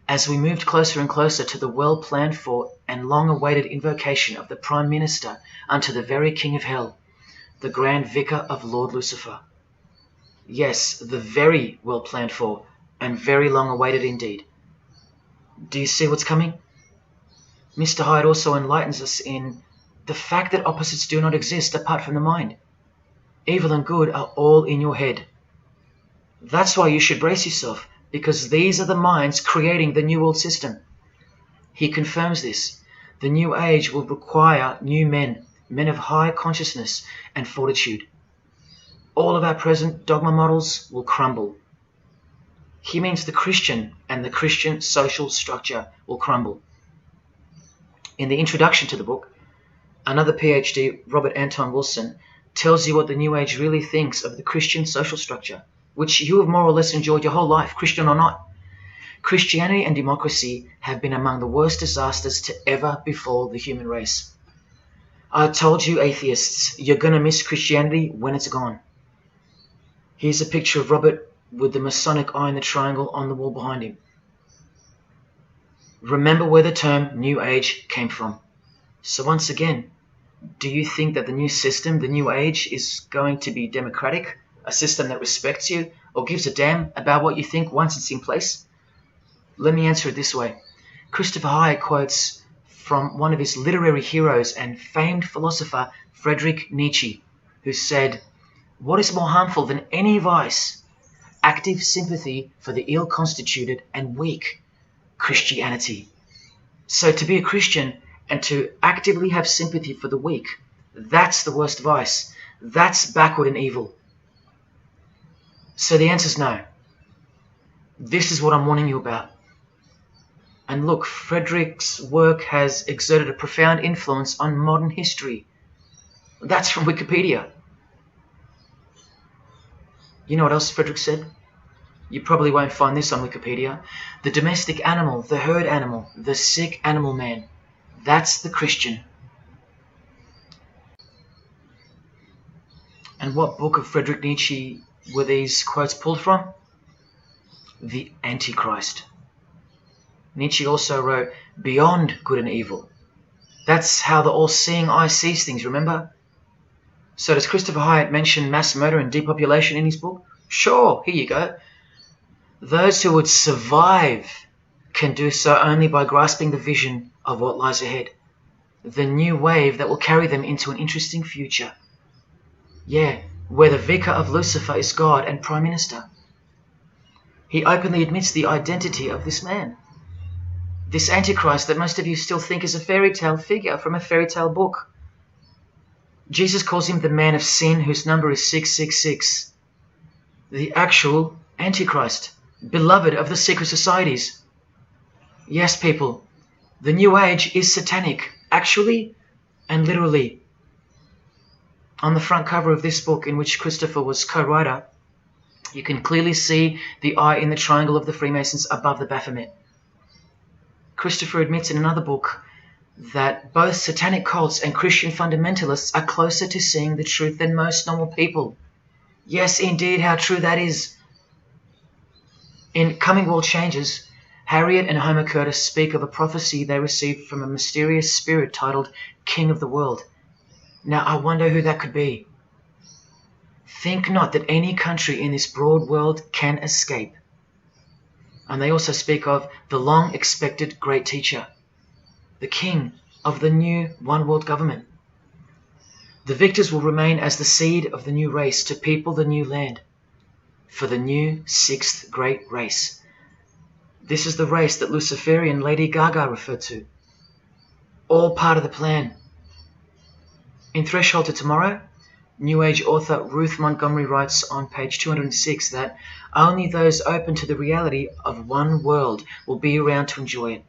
as we moved closer and closer to the well-planned for and long-awaited invocation of the Prime Minister unto the very King of Hell, the Grand Vicar of Lord Lucifer. Yes, the very well-planned for and very long-awaited indeed. Do you see what's coming? Mr. Hyde also enlightens us in the fact that opposites do not exist apart from the mind. Evil and good are all in your head. That's why you should brace yourself, because these are the minds creating the New World System. He confirms this. The New Age will require new men, men of high consciousness and fortitude. All of our present dogma models will crumble. He means the Christian and the Christian social structure will crumble. In the introduction to the book, another PhD, Robert Anton Wilson, tells you what the New Age really thinks of the Christian social structure, which you have more or less enjoyed your whole life, Christian or not. Christianity and democracy have been among the worst disasters to ever befall the human race. I told you, atheists, you're going to miss Christianity when it's gone. Here's a picture of Robert with the Masonic eye in the triangle on the wall behind him. Remember where the term New Age came from. So once again, do you think that the new system, the New Age, is going to be democratic, a system that respects you or gives a damn about what you think once it's in place? Let me answer it this way. Christopher Hyatt quotes from one of his literary heroes and famed philosopher Friedrich Nietzsche, who said, "What is more harmful than any vice? active sympathy for the ill-constituted and weak Christianity. So to be a Christian and to actively have sympathy for the weak, that's the worst vice. That's backward and evil. So the answer is no. This is what I'm warning you about. And look, Frederick's work has exerted a profound influence on modern history. That's from Wikipedia. You know what else Frederick said? You probably won't find this on Wikipedia. The domestic animal, the herd animal, the sick animal man. That's the Christian. And what book of Friedrich Nietzsche were these quotes pulled from? The Antichrist. Nietzsche also wrote Beyond Good and Evil. That's how the all-seeing eye sees things, remember? So does Christopher Hyatt mention mass murder and depopulation in his book? Sure, here you go. Those who would survive can do so only by grasping the vision of what lies ahead. The new wave that will carry them into an interesting future. Yeah, where the vicar of Lucifer is God and Prime Minister. He openly admits the identity of this man. This Antichrist that most of you still think is a fairy tale figure from a fairy tale book. Jesus calls him the man of sin whose number is 666. The actual Antichrist, beloved of the secret societies. Yes, people, the New Age is satanic, actually and literally. On the front cover of this book, in which Christopher was co-writer, you can clearly see the eye in the triangle of the Freemasons above the Baphomet. Christopher admits in another book that both satanic cults and Christian fundamentalists are closer to seeing the truth than most normal people. Yes, indeed, how true that is. In Coming World Changes, Harriet and Homer Curtis speak of a prophecy they received from a mysterious spirit titled King of the World. Now, I wonder who that could be. Think not that any country in this broad world can escape. And they also speak of the long-expected great teacher, the king of the new one-world government. The victors will remain as the seed of the new race to people the new land, for the new sixth great race. This is the race that Luciferian Lady Gaga referred to. All part of the plan. In Threshold to Tomorrow, New Age author Ruth Montgomery writes on page 206 that only those open to the reality of one world will be around to enjoy it.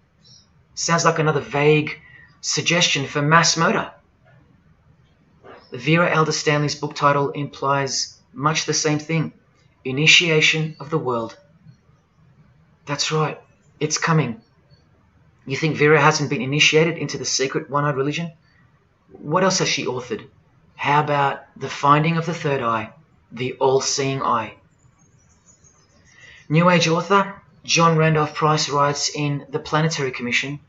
Sounds like another vague suggestion for mass murder. Vera Elder Stanley's book title implies much the same thing. Initiation of the world. That's right, it's coming. You think Vera hasn't been initiated into the secret one-eyed religion? What else has she authored? How about the finding of the third eye, the all-seeing eye? New Age author John Randolph Price writes in The Planetary Commission,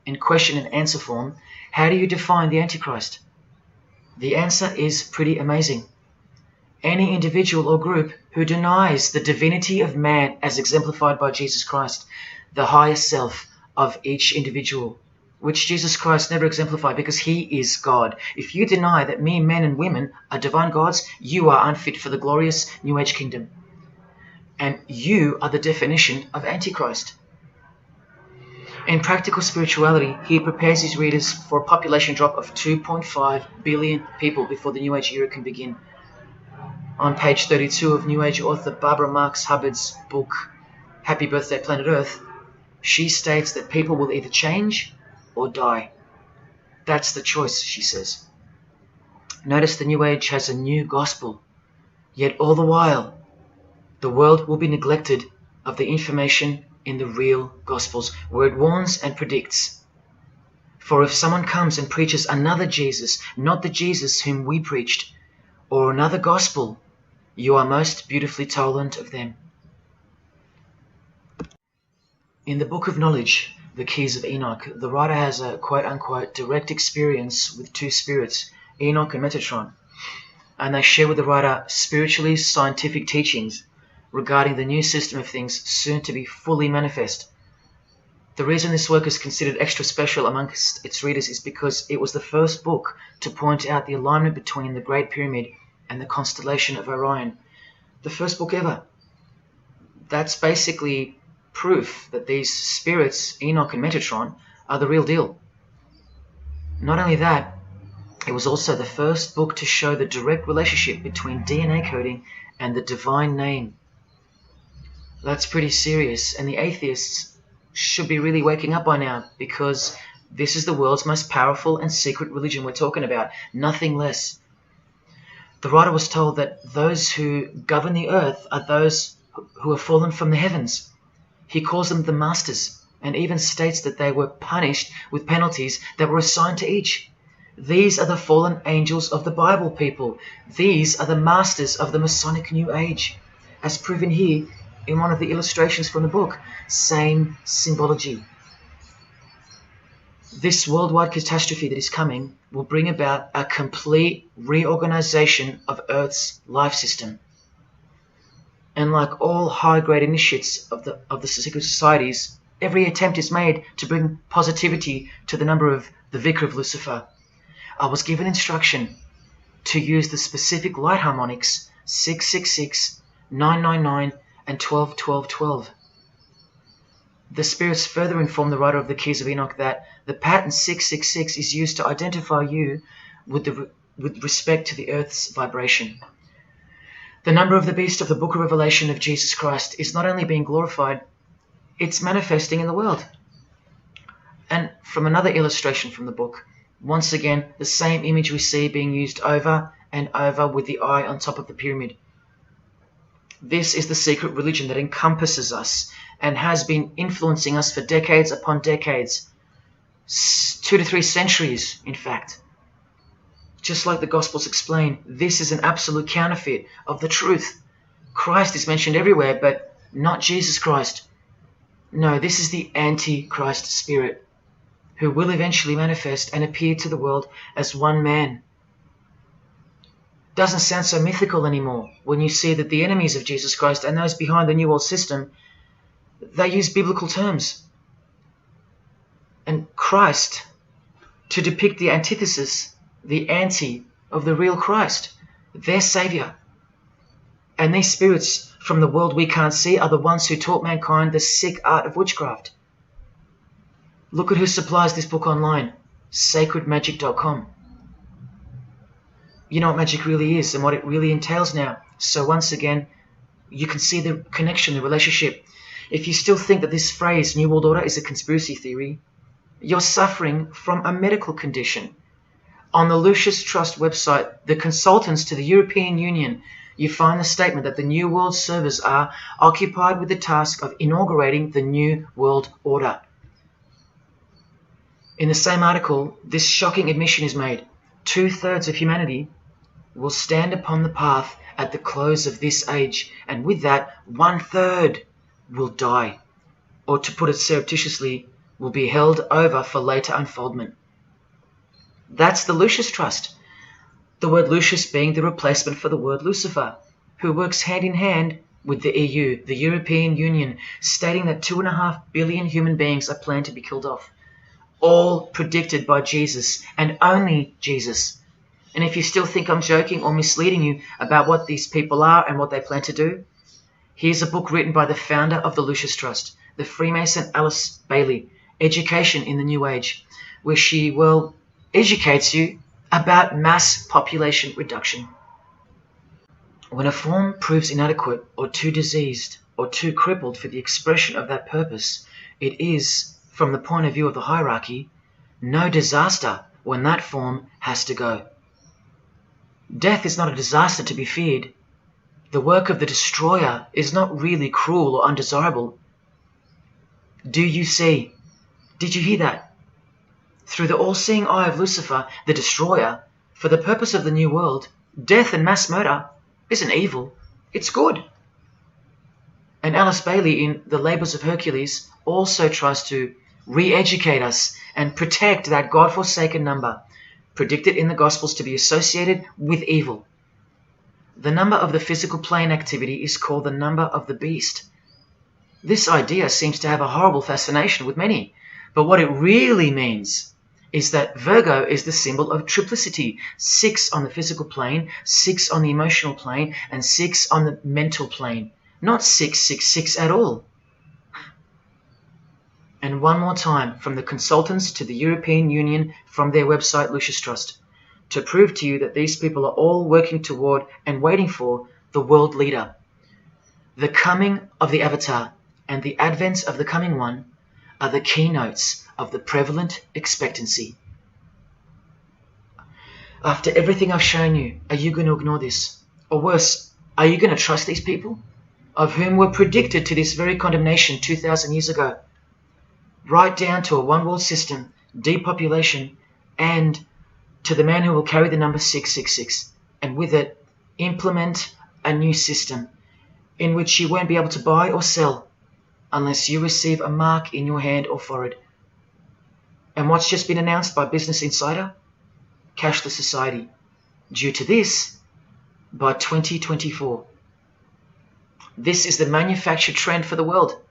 in question and answer form, how do you define the Antichrist? The answer is pretty amazing. Any individual or group who denies the divinity of man as exemplified by Jesus Christ, the higher self of each individual, which Jesus Christ never exemplified because he is God. If you deny that mere men and women are divine gods, you are unfit for the glorious New Age kingdom. And you are the definition of Antichrist. In Practical Spirituality, he prepares his readers for a population drop of 2.5 billion people before the New Age era can begin. On page 32 of New Age author Barbara Marx Hubbard's book, Happy Birthday Planet Earth, she states that people will either change or die. That's the choice, she says. Notice the New Age has a new gospel, yet all the while, the world will be neglected of the information in the real Gospels, where it warns and predicts. For if someone comes and preaches another Jesus, not the Jesus whom we preached, or another gospel, you are most beautifully tolerant of them. In the Book of Knowledge, The Keys of Enoch, the writer has a quote-unquote direct experience with two spirits, Enoch and Metatron, and they share with the writer spiritually scientific teachings regarding the new system of things soon to be fully manifest. The reason this work is considered extra special amongst its readers is because it was the first book to point out the alignment between the Great Pyramid and the constellation of Orion. The first book ever. That's basically proof that these spirits, Enoch and Metatron, are the real deal. Not only that, it was also the first book to show the direct relationship between DNA coding and the divine name. That's pretty serious, and the atheists should be really waking up by now, because this is the world's most powerful and secret religion we're talking about, nothing less. The writer was told that those who govern the earth are those who have fallen from the heavens. He calls them the masters, and even states that they were punished with penalties that were assigned to each. These are the fallen angels of the Bible, people. These are the masters of the Masonic New Age, as proven here in one of the illustrations from the book. Same symbology. This worldwide catastrophe that is coming will bring about a complete reorganization of Earth's life system. And like all high-grade initiates of the secret societies, every attempt is made to bring positivity to the number of the Vicar of Lucifer. I was given instruction to use the specific light harmonics 666, 999, and 12, 12, 12. The spirits further inform the writer of the Keys of Enoch that the pattern 666 is used to identify you with respect to the earth's vibration. The number of the beast of the Book of Revelation of Jesus Christ is not only being glorified, it's manifesting in the world. And from another illustration from the book, once again, the same image we see being used over and over with the eye on top of the pyramid. This is the secret religion that encompasses us and has been influencing us for decades upon decades. 2 to 3 centuries, in fact. Just like the Gospels explain, this is an absolute counterfeit of the truth. Christ is mentioned everywhere, but not Jesus Christ. No, this is the Antichrist spirit, who will eventually manifest and appear to the world as one man. Doesn't sound so mythical anymore when you see that the enemies of Jesus Christ and those behind the New World System, they use biblical terms. And Christ, to depict the antithesis, the anti of the real Christ, their Saviour. And these spirits from the world we can't see are the ones who taught mankind the sick art of witchcraft. Look at who supplies this book online, sacredmagic.com. You know what magic really is and what it really entails now. So once again, you can see the connection, the relationship. If you still think that this phrase, New World Order, is a conspiracy theory, you're suffering from a medical condition. On the Lucius Trust website, the consultants to the European Union, you find the statement that the New World servers are occupied with the task of inaugurating the New World Order. In the same article, this shocking admission is made. 2/3 of humanity will stand upon the path at the close of this age, and with that, 1/3 will die, or to put it surreptitiously, will be held over for later unfoldment. That's the Lucius Trust, the word Lucius being the replacement for the word Lucifer, who works hand in hand with the EU, the European Union, stating that 2.5 billion human beings are planned to be killed off, all predicted by Jesus and only Jesus. And if you still think I'm joking or misleading you about what these people are and what they plan to do, here's a book written by the founder of the Lucius Trust, the Freemason Alice Bailey, Education in the New Age, where she, well, educates you about mass population reduction. When a form proves inadequate or too diseased or too crippled for the expression of that purpose, it is, from the point of view of the hierarchy, no disaster when that form has to go. Death is not a disaster to be feared. The work of the destroyer is not really cruel or undesirable. Do you see? Did you hear that? Through the all-seeing eye of Lucifer, the destroyer, for the purpose of the new world, death and mass murder isn't evil, it's good. And Alice Bailey in The Labours of Hercules also tries to re-educate us and protect that God-forsaken number, predicted in the Gospels to be associated with evil. The number of the physical plane activity is called the number of the beast. This idea seems to have a horrible fascination with many, but what it really means is that Virgo is the symbol of triplicity, 6 on the physical plane, 6 on the emotional plane, and 6 on the mental plane. not 666 at all. And one more time, from the consultants to the European Union, from their website Lucius Trust, to prove to you that these people are all working toward and waiting for the world leader. The coming of the Avatar and the advent of the coming one are the keynotes of the prevalent expectancy. After everything I've shown you, are you going to ignore this? Or worse, are you going to trust these people, of whom were predicted to this very condemnation 2,000 years ago? Right down to a one-world system, depopulation, and to the man who will carry the number 666, and with it implement a new system in which you won't be able to buy or sell unless you receive a mark in your hand or forehead. And what's just been announced by Business Insider? Cashless society. Due to this, by 2024. This is the manufactured trend for the world.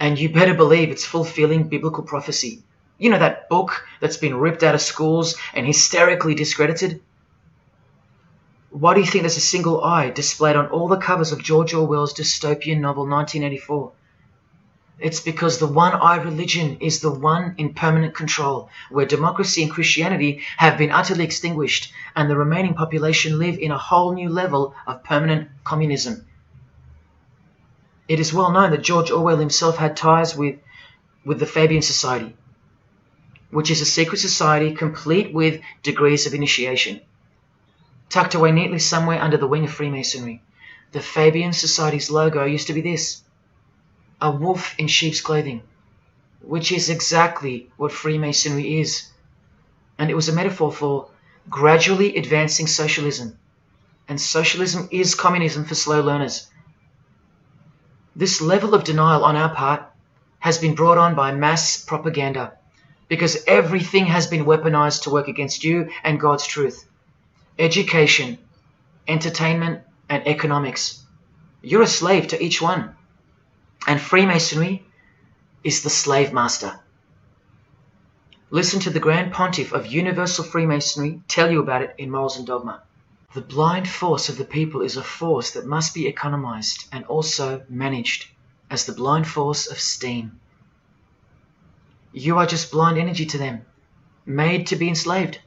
And you better believe it's fulfilling biblical prophecy. You know that book that's been ripped out of schools and hysterically discredited? Why do you think there's a single eye displayed on all the covers of George Orwell's dystopian novel 1984? It's because the one-eye religion is the one in permanent control, where democracy and Christianity have been utterly extinguished, and the remaining population live in a whole new level of permanent communism. It is well known that George Orwell himself had ties with the Fabian Society, which is a secret society complete with degrees of initiation. Tucked away neatly somewhere under the wing of Freemasonry, the Fabian Society's logo used to be this: a wolf in sheep's clothing, which is exactly what Freemasonry is. And it was a metaphor for gradually advancing socialism. And socialism is communism for slow learners. This level of denial on our part has been brought on by mass propaganda, because everything has been weaponized to work against you and God's truth. Education, entertainment, and economics. You're a slave to each one. And Freemasonry is the slave master. Listen to the Grand Pontiff of Universal Freemasonry tell you about it in Morals and Dogma. The blind force of the people is a force that must be economized and also managed as the blind force of steam. You are just blind energy to them, made to be enslaved.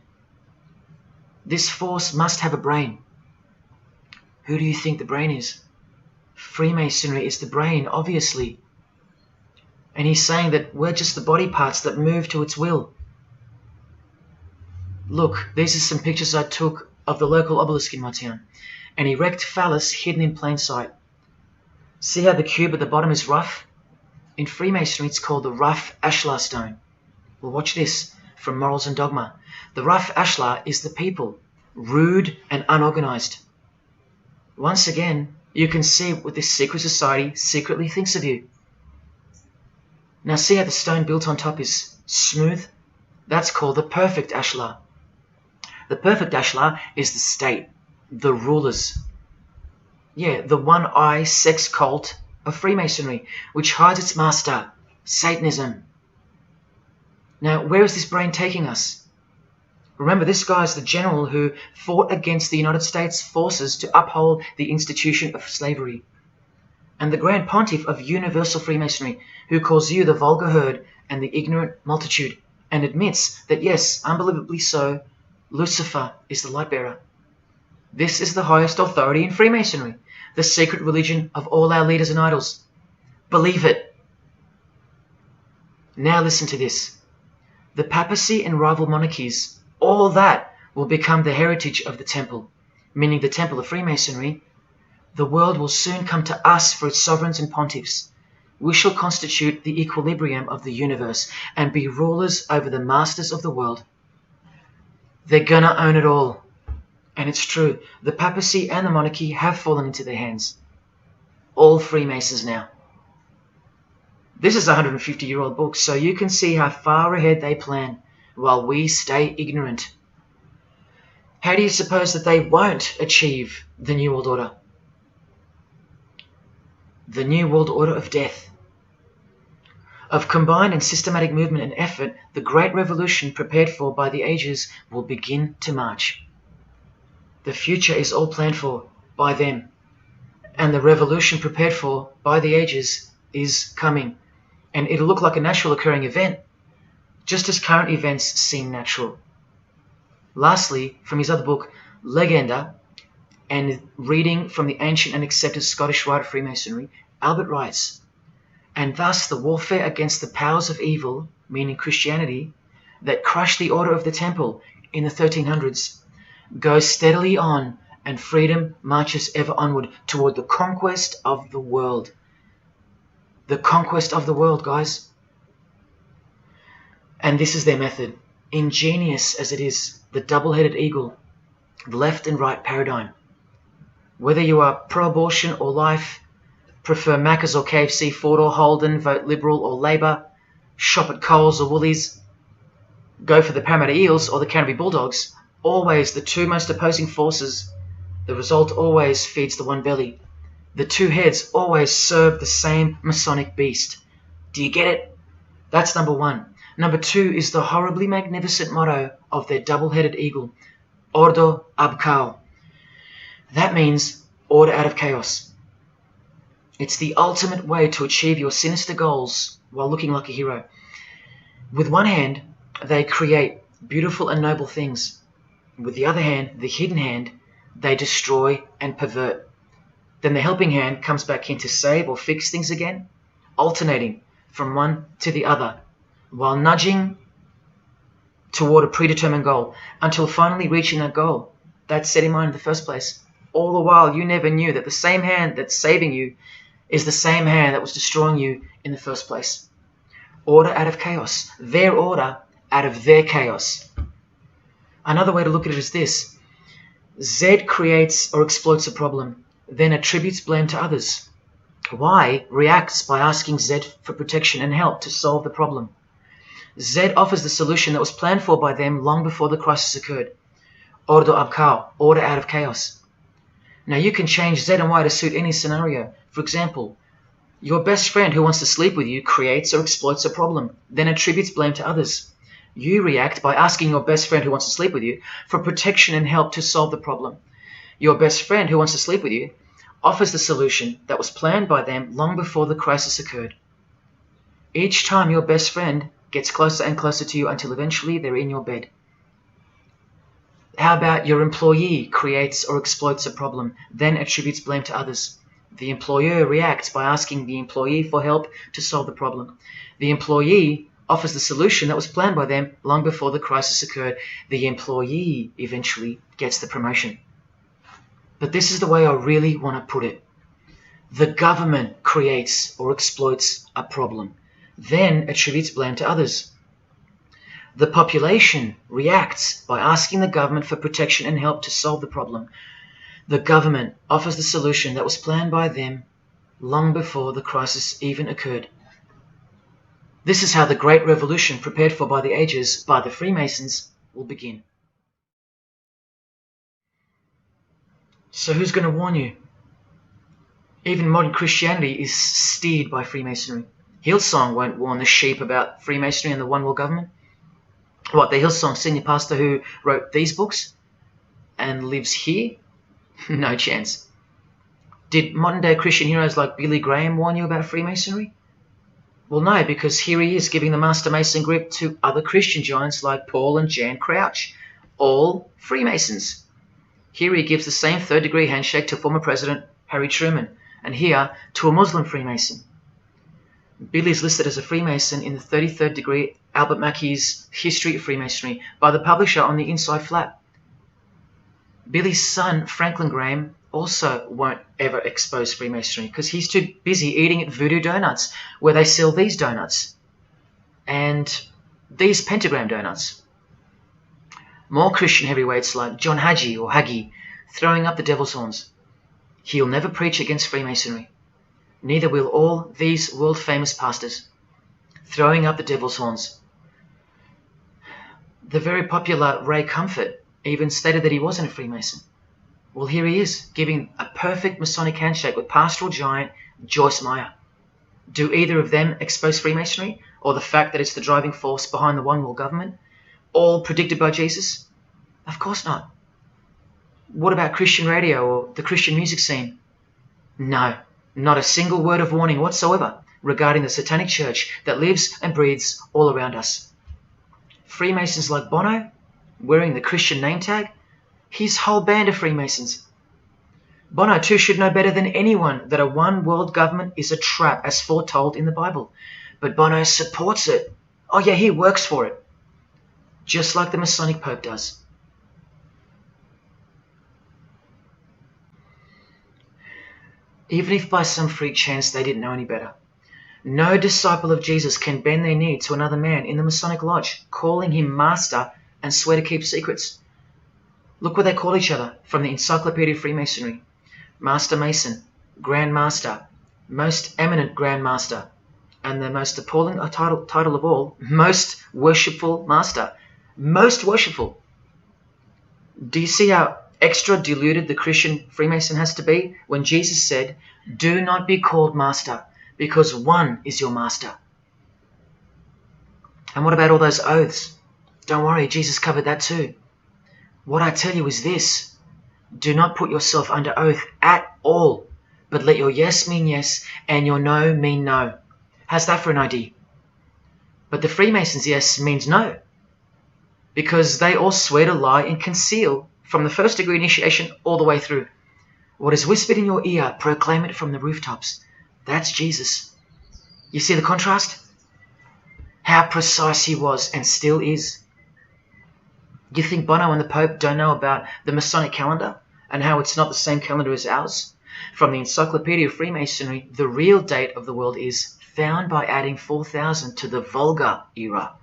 This force must have a brain. Who do you think the brain is? Freemasonry is the brain, obviously. And he's saying that we're just the body parts that move to its will. Look, these are some pictures I took of the local obelisk in my town. An erect phallus hidden in plain sight. See how the cube at the bottom is rough? In Freemasonry it's called the rough ashlar stone. Well, watch this from Morals and Dogma. The rough ashlar is the people, rude and unorganized. Once again, you can see what this secret society secretly thinks of you. Now see how the stone built on top is smooth? That's called the perfect ashlar. The perfect ashlar is the state, the rulers. Yeah, the one-eye sex cult of Freemasonry, which hides its master, Satanism. Now, where is this brain taking us? Remember, this guy is the general who fought against the United States forces to uphold the institution of slavery. And the Grand Pontiff of Universal Freemasonry, who calls you the vulgar herd and the ignorant multitude, and admits that, yes, unbelievably so, Lucifer is the light bearer. This is the highest authority in Freemasonry, the secret religion of all our leaders and idols. Believe it. Now listen to this. The papacy and rival monarchies, all that will become the heritage of the temple, meaning the temple of Freemasonry. The world will soon come to us for its sovereigns and pontiffs. We shall constitute the equilibrium of the universe and be rulers over the masters of the world. They're gonna own it all. And it's true, the papacy and the monarchy have fallen into their hands. All Freemasons now. This is a 150-year-old book, so you can see how far ahead they plan, while we stay ignorant. How do you suppose that they won't achieve the New World Order? The New World Order of death. Of combined and systematic movement and effort, the great revolution prepared for by the ages will begin to march. The future is all planned for by them, And the revolution prepared for by the ages is coming. And it'll look like a natural occurring event, just as current events seem natural. Lastly, from his other book, Legenda, and reading from the ancient and accepted Scottish writer Freemasonry, Albert writes, "And thus the warfare against the powers of evil, meaning Christianity, that crushed the order of the temple in the 1300s, goes steadily on, and freedom marches ever onward toward the conquest of the world." The conquest of the world, guys. And this is their method. Ingenious as it is, the double-headed eagle, the left and right paradigm. Whether you are pro-abortion or life, prefer Macca's or KFC, Ford or Holden, vote Liberal or Labour, shop at Coles or Woolies, go for the Parramatta Eels or the Canterbury Bulldogs, always the two most opposing forces, the result always feeds the one belly. The two heads always serve the same Masonic beast. Do you get it? That's number one. Number two is the horribly magnificent motto of their double-headed eagle, Ordo ab Chaos. That means order out of chaos. It's the ultimate way to achieve your sinister goals while looking like a hero. With one hand, they create beautiful and noble things. With the other hand, the hidden hand, they destroy and pervert. Then the helping hand comes back in to save or fix things again, alternating from one to the other, while nudging toward a predetermined goal, until finally reaching that goal that's set in mind in the first place. All the while, you never knew that the same hand that's saving you is the same hand that was destroying you in the first place. Order out of chaos. Their order out of their chaos. Another way to look at it is this. Z creates or exploits a problem, then attributes blame to others. Y reacts by asking Z for protection and help to solve the problem. Z offers the solution that was planned for by them long before the crisis occurred. Ordo ab Chaos, order out of chaos. Now you can change Z and Y to suit any scenario. For example, your best friend who wants to sleep with you creates or exploits a problem, then attributes blame to others. You react by asking your best friend who wants to sleep with you for protection and help to solve the problem. Your best friend who wants to sleep with you offers the solution that was planned by them long before the crisis occurred. Each time your best friend gets closer and closer to you until eventually they're in your bed. How about your employee creates or exploits a problem, then attributes blame to others? The employer reacts by asking the employee for help to solve the problem. The employee offers the solution that was planned by them long before the crisis occurred. The employee eventually gets the promotion. But this is the way I really want to put it. The government creates or exploits a problem, then attributes blame to others. The population reacts by asking the government for protection and help to solve the problem. The government offers the solution that was planned by them long before the crisis even occurred. This is how the Great Revolution, prepared for by the ages by the Freemasons, will begin. So who's going to warn you? Even modern Christianity is steered by Freemasonry. Hillsong won't warn the sheep about Freemasonry and the One World Government. What, the Hillsong senior pastor who wrote these books and lives here? No chance. Did modern day Christian heroes like Billy Graham warn you about Freemasonry? Well, no, because here he is giving the Master Mason grip to other Christian giants like Paul and Jan Crouch, all Freemasons. Here he gives the same third-degree handshake to former President Harry Truman, and here to a Muslim Freemason. Billy is listed as a Freemason in the 33rd degree Albert Mackey's History of Freemasonry by the publisher on the inside flap. Billy's son, Franklin Graham, also won't ever expose Freemasonry because he's too busy eating at Voodoo Donuts, where they sell these donuts and these pentagram donuts. More Christian heavyweights like John Hagee or Hagee throwing up the devil's horns. He'll never preach against Freemasonry. Neither will all these world-famous pastors throwing up the devil's horns. The very popular Ray Comfort even stated that he wasn't a Freemason. Well, here he is, giving a perfect Masonic handshake with pastoral giant Joyce Meyer. Do either of them expose Freemasonry, or the fact that it's the driving force behind the One World Government, all predicted by Jesus? Of course not. What about Christian radio or the Christian music scene? No, not a single word of warning whatsoever regarding the satanic church that lives and breathes all around us. Freemasons like Bono, wearing the Christian name tag, his whole band of Freemasons. Bono too should know better than anyone that a one world government is a trap as foretold in the Bible. But Bono supports it. Oh yeah, he works for it. Just like the Masonic Pope does. Even if by some freak chance they didn't know any better. No disciple of Jesus can bend their knee to another man in the Masonic Lodge, calling him master and swear to keep secrets. Look what they call each other from the Encyclopedia of Freemasonry. Master Mason, Grand Master, Most Eminent Grand Master, and the most appalling title of all, Most Worshipful Master. Most worshipful. Do you see how extra diluted the Christian Freemason has to be when Jesus said, "Do not be called master, because one is your master"? And what about all those oaths? Don't worry, Jesus covered that too. What I tell you is this: do not put yourself under oath at all, but let your yes mean yes and your no mean no. How's that for an idea? But the Freemasons' yes means no, because they all swear to lie and conceal from the first degree initiation all the way through. What is whispered in your ear, proclaim it from the rooftops. That's Jesus. You see the contrast? How precise he was and still is. You think Bono and the Pope don't know about the Masonic calendar and how it's not the same calendar as ours? From the Encyclopedia of Freemasonry, the real date of the world is found by adding 4000 to the Vulgar era.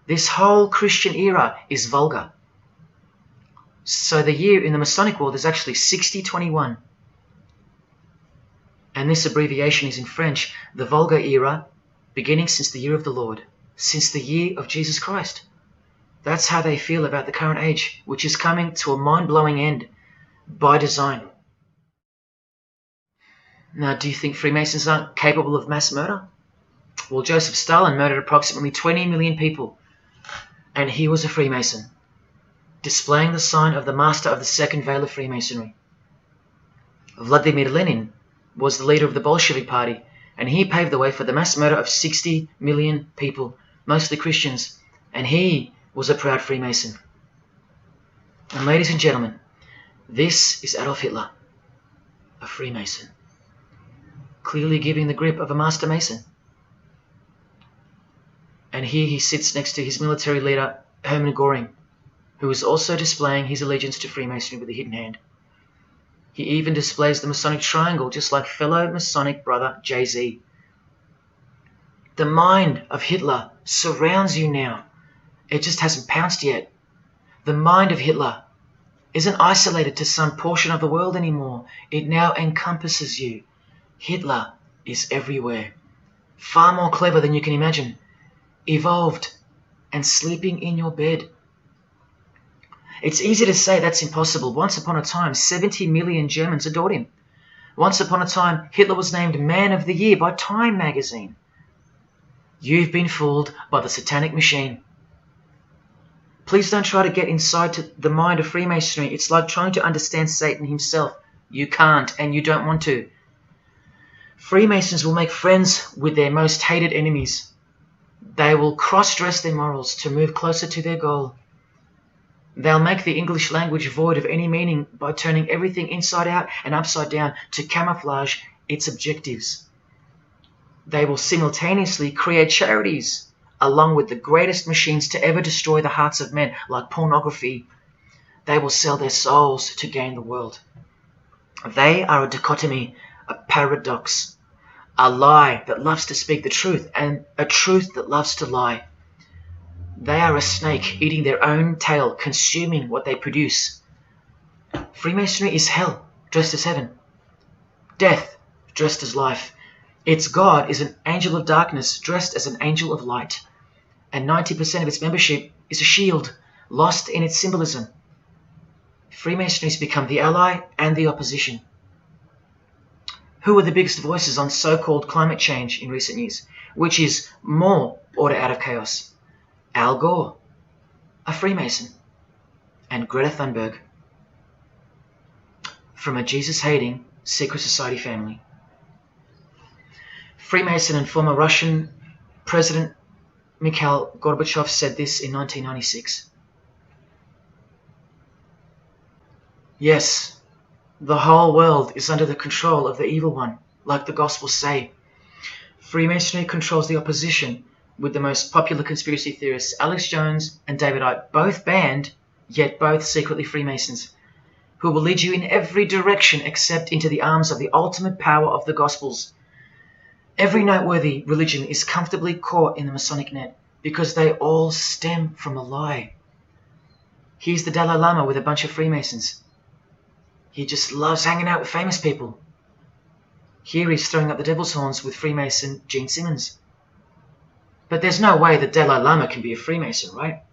This whole Christian era is vulgar. So the year in the Masonic world is actually 6021. And this abbreviation is in French, the Vulgar era, beginning since the year of the Lord, since the year of Jesus Christ. That's how they feel about the current age, which is coming to a mind-blowing end by design. Now, do you think Freemasons aren't capable of mass murder? Well, Joseph Stalin murdered approximately 20 million people, and he was a Freemason, displaying the sign of the master of the second veil of Freemasonry. Vladimir Lenin was the leader of the Bolshevik Party, and he paved the way for the mass murder of 60 million people, mostly Christians, and he was a proud Freemason. And ladies and gentlemen, this is Adolf Hitler, a Freemason, clearly giving the grip of a Master Mason. And here he sits next to his military leader, Hermann Göring, who is also displaying his allegiance to Freemasonry with a hidden hand. He even displays the Masonic triangle, just like fellow Masonic brother Jay-Z. The mind of Hitler surrounds you now. It just hasn't pounced yet. The mind of Hitler isn't isolated to some portion of the world anymore. It now encompasses you. Hitler is everywhere. Far more clever than you can imagine. Evolved and sleeping in your bed. It's easy to say that's impossible. Once upon a time, 70 million Germans adored him. Once upon a time, Hitler was named Man of the Year by Time magazine. You've been fooled by the satanic machine. Please don't try to get inside to the mind of Freemasonry. It's like trying to understand Satan himself. You can't, and you don't want to. Freemasons will make friends with their most hated enemies. They will cross-dress their morals to move closer to their goal. They'll make the English language void of any meaning by turning everything inside out and upside down to camouflage its objectives. They will simultaneously create charities along with the greatest machines to ever destroy the hearts of men, like pornography. They will sell their souls to gain the world. They are a dichotomy, a paradox, a lie that loves to speak the truth and a truth that loves to lie. They are a snake eating their own tail, consuming what they produce. Freemasonry is hell dressed as heaven, death dressed as life. Its God is an angel of darkness dressed as an angel of light, and 90% of its membership is a shield, lost in its symbolism. Freemasonry has become the ally and the opposition. Who are the biggest voices on so-called climate change in recent years? Which is more order out of chaos? Al Gore, a Freemason, and Greta Thunberg. From a Jesus-hating, secret society family. Freemason and former Russian President Mikhail Gorbachev said this in 1996. Yes, the whole world is under the control of the evil one, like the Gospels say. Freemasonry controls the opposition, with the most popular conspiracy theorists Alex Jones and David Icke both banned, yet both secretly Freemasons, who will lead you in every direction except into the arms of the ultimate power of the Gospels. Every noteworthy religion is comfortably caught in the Masonic net because they all stem from a lie. Here's the Dalai Lama with a bunch of Freemasons. He just loves hanging out with famous people. Here he's throwing up the devil's horns with Freemason Gene Simmons. But there's no way the Dalai Lama can be a Freemason, right?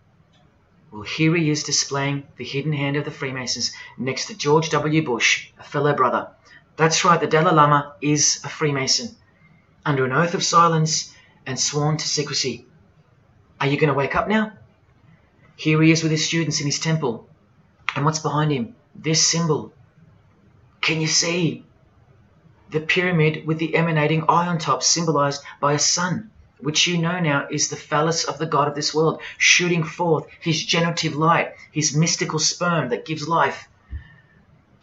Well, here he is displaying the hidden hand of the Freemasons next to George W. Bush, a fellow brother. That's right, the Dalai Lama is a Freemason, under an oath of silence and sworn to secrecy. Are you going to wake up now? Here he is with his students in his temple. And what's behind him? This symbol. Can you see? The pyramid with the emanating eye on top, symbolized by a sun, which you know now is the phallus of the god of this world, shooting forth his generative light, his mystical sperm that gives life,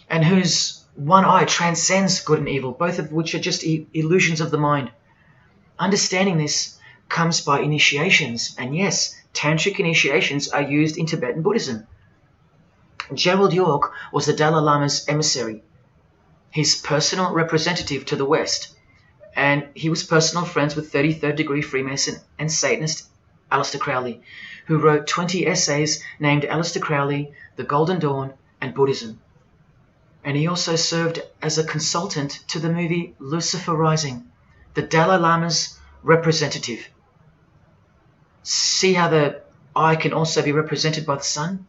and whose one eye transcends good and evil, both of which are just illusions of the mind. Understanding this comes by initiations, and yes, tantric initiations are used in Tibetan Buddhism. Gerald York was the Dalai Lama's emissary, his personal representative to the West, and he was personal friends with 33rd degree Freemason and Satanist Aleister Crowley, who wrote 20 essays named Aleister Crowley, The Golden Dawn, and Buddhism. And he also served as a consultant to the movie Lucifer Rising, the Dalai Lama's representative. See how the eye can also be represented by the sun,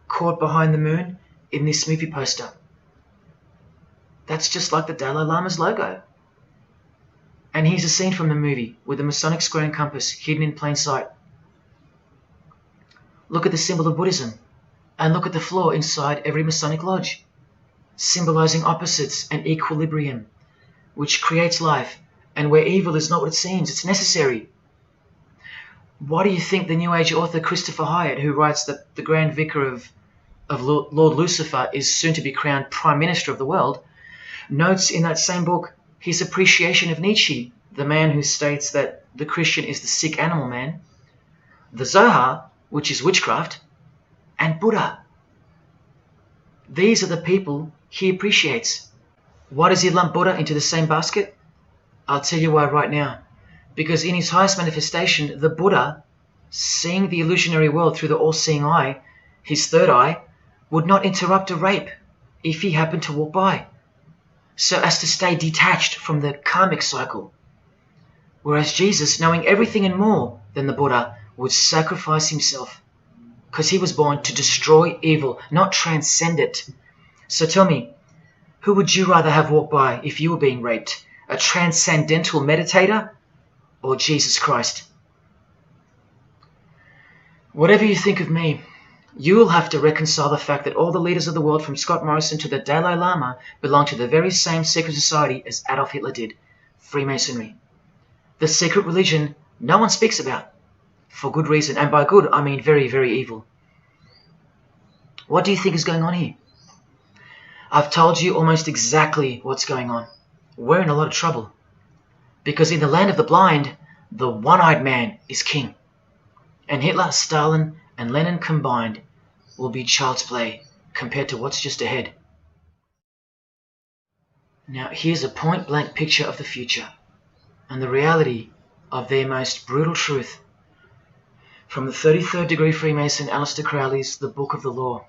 caught behind the moon in this movie poster. That's just like the Dalai Lama's logo. And here's a scene from the movie with the Masonic square and compass hidden in plain sight. Look at the symbol of Buddhism, and look at the floor inside every Masonic lodge, symbolizing opposites and equilibrium, which creates life, and where evil is not what it seems, it's necessary. Why do you think the New Age author Christopher Hyatt, who writes that the Grand Vicar of Lord Lucifer is soon to be crowned Prime Minister of the world, notes in that same book his appreciation of Nietzsche, the man who states that the Christian is the sick animal man, the Zohar, which is witchcraft, and Buddha. These are the people he appreciates. Why does he lump Buddha into the same basket? I'll tell you why right now. Because in his highest manifestation, the Buddha, seeing the illusionary world through the all-seeing eye, his third eye, would not interrupt a rape if he happened to walk by, so as to stay detached from the karmic cycle. Whereas Jesus, knowing everything and more than the Buddha, would sacrifice himself, because he was born to destroy evil, not transcend it. So tell me, who would you rather have walk by if you were being raped? A transcendental meditator or Jesus Christ? Whatever you think of me, you will have to reconcile the fact that all the leaders of the world, from Scott Morrison to the Dalai Lama, belong to the very same secret society as Adolf Hitler did, Freemasonry. The secret religion no one speaks about, for good reason, and by good I mean very, very evil. What do you think is going on here? I've told you almost exactly what's going on. We're in a lot of trouble, because in the land of the blind, the one-eyed man is king, and Hitler, Stalin, and Lenin combined will be child's play compared to what's just ahead. Now here's a point-blank picture of the future and the reality of their most brutal truth from the 33rd degree Freemason Aleister Crowley's The Book of the Law.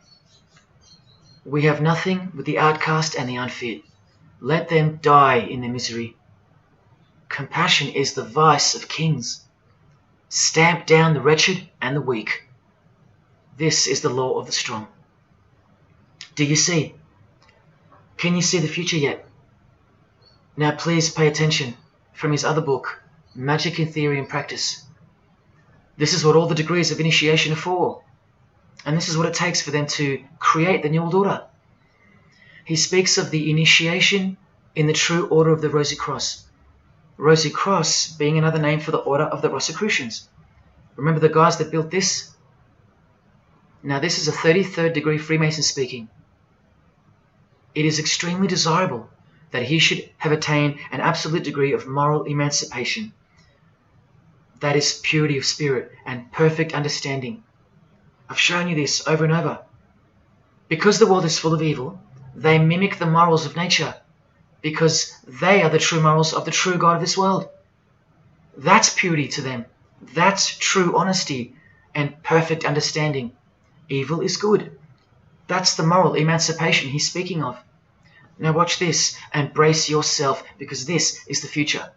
We have nothing but the outcast and the unfit. Let them die in their misery. Compassion is the vice of kings. Stamp down the wretched and the weak. This is the law of the strong. Do you see? Can you see the future yet? Now please pay attention from his other book, Magic in Theory and Practice. This is what all the degrees of initiation are for. And this is what it takes for them to create the New World Order. he speaks of the initiation in the true order of the Rosy Cross. Rosy Cross being another name for the order of the Rosicrucians. Remember the guys that built this? Now this is a 33rd degree Freemason speaking. It is extremely desirable that he should have attained an absolute degree of moral emancipation. That is purity of spirit and perfect understanding. I've shown you this over and over. Because the world is full of evil, they mimic the morals of nature, because they are the true morals of the true God of this world. That's purity to them. That's true honesty and perfect understanding. Evil is good. That's the moral emancipation he's speaking of. Now watch this and brace yourself, because this is the future.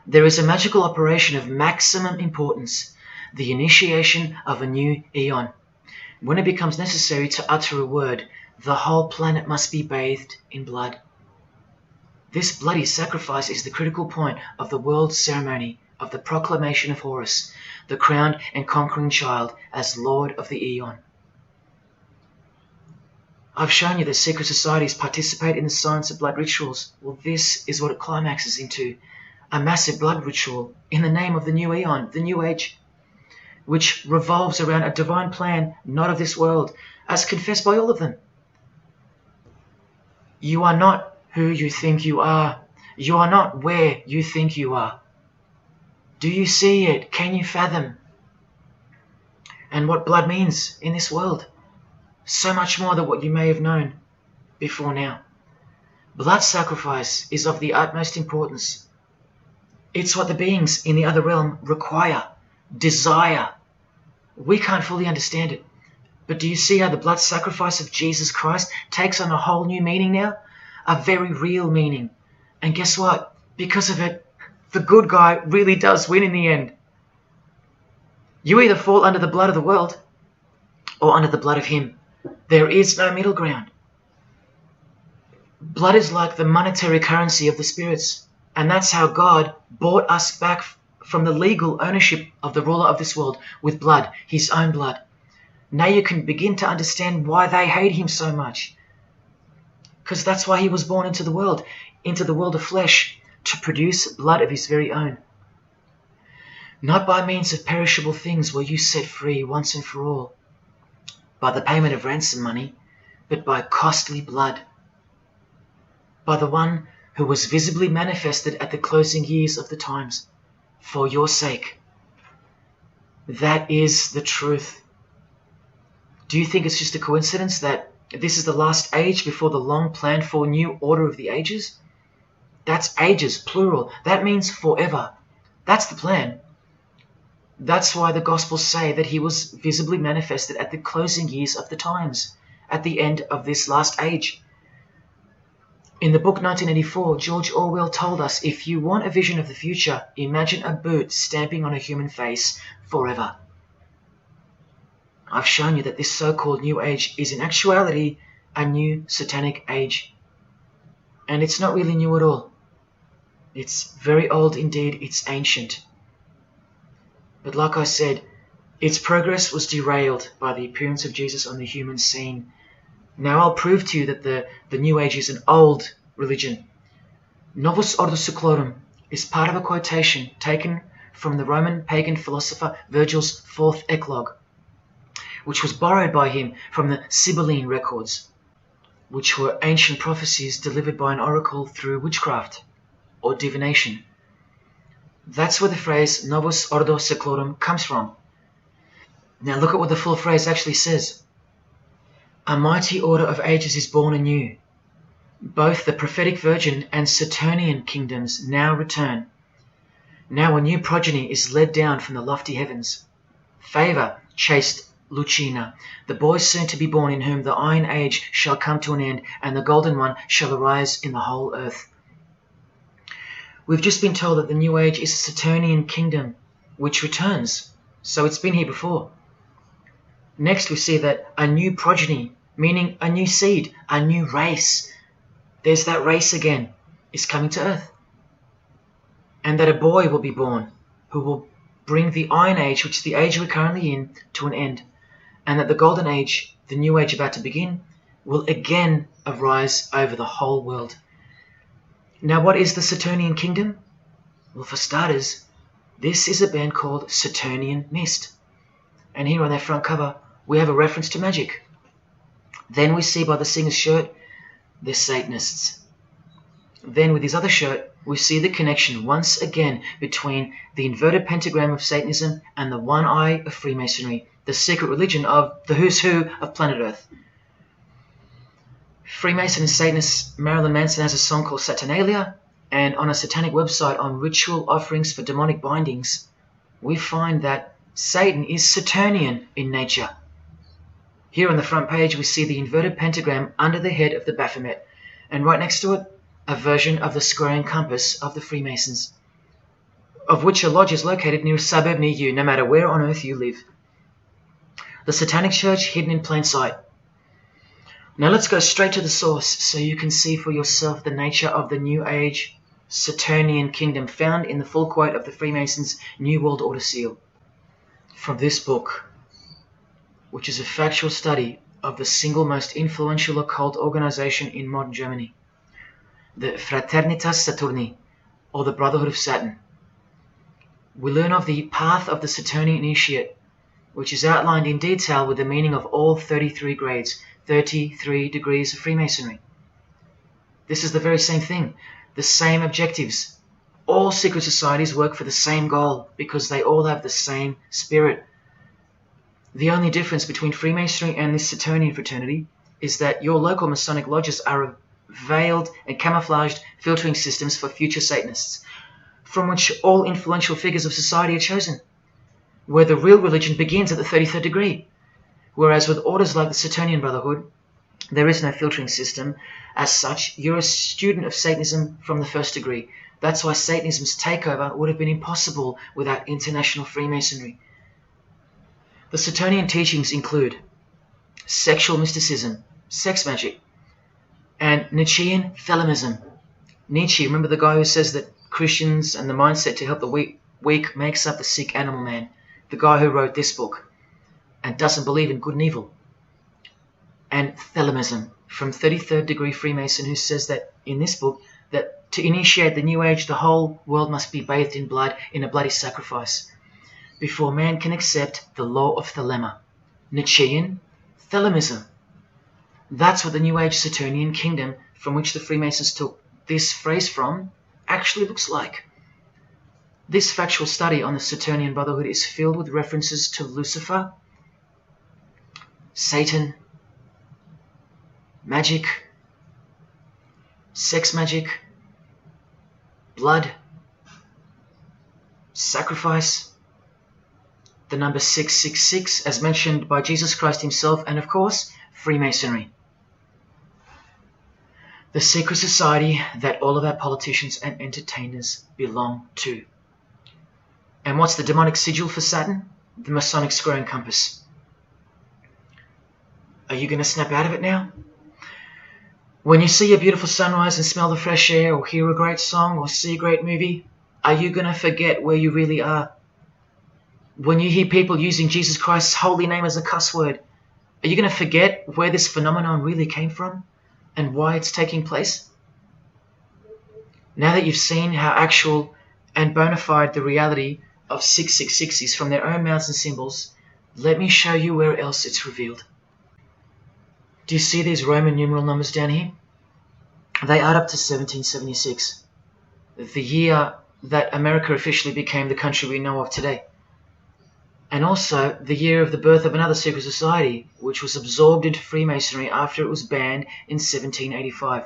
There is a magical operation of maximum importance, the initiation of a new eon. When it becomes necessary to utter a word, the whole planet must be bathed in blood. This bloody sacrifice is the critical point of the world ceremony of the proclamation of Horus, the crowned and conquering child, as Lord of the Eon. I've shown you that secret societies participate in the science of blood rituals. Well, this is what it climaxes into, a massive blood ritual in the name of the new Eon, the new age, which revolves around a divine plan not of this world, as confessed by all of them. You are not who you think you are. You are not where you think you are. Do you see it? Can you fathom? And what blood means in this world? So much more than what you may have known before now. Blood sacrifice is of the utmost importance. It's what the beings in the other realm require, desire. We can't fully understand it. But do you see how the blood sacrifice of Jesus Christ takes on a whole new meaning now? A very real meaning. And guess what? Because of it, the good guy really does win in the end. You either fall under the blood of the world or under the blood of him. There is no middle ground. Blood is like the monetary currency of the spirits. And that's how God bought us back from the legal ownership of the ruler of this world with blood, his own blood. Now you can begin to understand why they hate him so much. Because that's why he was born into the world of flesh, to produce blood of his very own. Not by means of perishable things were you set free once and for all, by the payment of ransom money, but by costly blood, by the one who was visibly manifested at the closing years of the times, for your sake. That is the truth. Do you think it's just a coincidence that this is the last age before the long planned for new order of the ages? That's ages, plural. That means forever. That's the plan. That's why the Gospels say that he was visibly manifested at the closing years of the times, at the end of this last age. In the book 1984, George Orwell told us, if you want a vision of the future, imagine a boot stamping on a human face forever. I've shown you that this so-called New Age is in actuality a new satanic age. And it's not really new at all. It's very old indeed, it's ancient. But like I said, its progress was derailed by the appearance of Jesus on the human scene. Now I'll prove to you that the New Age is an old religion. Novus Ordo Seclorum is part of a quotation taken from the Roman pagan philosopher Virgil's fourth eclogue, which was borrowed by him from the Sibylline records, which were ancient prophecies delivered by an oracle through witchcraft or divination. That's where the phrase Novus Ordo Seclorum comes from. Now look at what the full phrase actually says. A mighty order of ages is born anew. Both the prophetic virgin and Saturnian kingdoms now return. Now a new progeny is led down from the lofty heavens. Favour, chaste Lucina, the boy soon to be born, in whom the Iron Age shall come to an end, and the Golden One shall arise in the whole earth. We've just been told that the New Age is a Saturnian kingdom, which returns, so it's been here before. Next we see that a new progeny, meaning a new seed, a new race, there's that race again, is coming to earth. And that a boy will be born, who will bring the Iron Age, which is the age we're currently in, to an end. And that the Golden Age, the New Age about to begin, will again arise over the whole world. Now, what is the Saturnian kingdom? Well, for starters, this is a band called Saturnian Mist. And here on their front cover, we have a reference to magic. Then we see by the singer's shirt, they're Satanists. Then with his other shirt, we see the connection once again between the inverted pentagram of Satanism and the one eye of Freemasonry, the secret religion of the who's who of planet Earth. Freemason and Satanist Marilyn Manson has a song called Saturnalia, and on a satanic website on ritual offerings for demonic bindings, we find that Satan is Saturnian in nature. Here on the front page, we see the inverted pentagram under the head of the Baphomet, and right next to it, a version of the square and compass of the Freemasons, of which a lodge is located near a suburb near you, no matter where on earth you live. The Satanic Church hidden in plain sight. Now let's go straight to the source so you can see for yourself the nature of the New Age Saturnian kingdom found in the full quote of the Freemasons' New World Order seal. From this book, which is a factual study of the single most influential occult organization in modern Germany, the Fraternitas Saturni, or the Brotherhood of Saturn. We learn of the path of the Saturnian initiate, which is outlined in detail with the meaning of all 33 grades, 33 degrees of Freemasonry. This is the very same thing, the same objectives. All secret societies work for the same goal because they all have the same spirit. The only difference between Freemasonry and this Saturnian fraternity is that your local Masonic lodges are veiled and camouflaged filtering systems for future Satanists, from which all influential figures of society are chosen, where the real religion begins at the 33rd degree. Whereas with orders like the Saturnian Brotherhood, there is no filtering system. As such, you're a student of Satanism from the first degree. That's why Satanism's takeover would have been impossible without international Freemasonry. The Saturnian teachings include sexual mysticism, sex magic, and Nietzschean Thelemism. Nietzsche, remember the guy who says that Christians and the mindset to help the weak makes up the sick animal man? The guy who wrote this book and doesn't believe in good and evil. And Thelemism from 33rd degree Freemason, who says that in this book that to initiate the New Age, the whole world must be bathed in blood in a bloody sacrifice before man can accept the law of Thelema. Nietzschean Thelemism. That's what the New Age Saturnian kingdom, from which the Freemasons took this phrase from, actually looks like. This factual study on the Saturnian Brotherhood is filled with references to Lucifer, Satan, magic, sex magic, blood, sacrifice, the number 666 as mentioned by Jesus Christ himself, and of course, Freemasonry. The secret society that all of our politicians and entertainers belong to. And what's the demonic sigil for Saturn? The Masonic square and compass. Are you going to snap out of it now? When you see a beautiful sunrise and smell the fresh air, or hear a great song, or see a great movie, are you going to forget where you really are? When you hear people using Jesus Christ's holy name as a cuss word, are you going to forget where this phenomenon really came from and why it's taking place? Now that you've seen how actual and bona fide the reality of 666 is from their own mouths and symbols, let me show you where else it's revealed. Do you see these Roman numeral numbers down here? They add up to 1776, the year that America officially became the country we know of today. And also the year of the birth of another secret society, which was absorbed into Freemasonry after it was banned in 1785.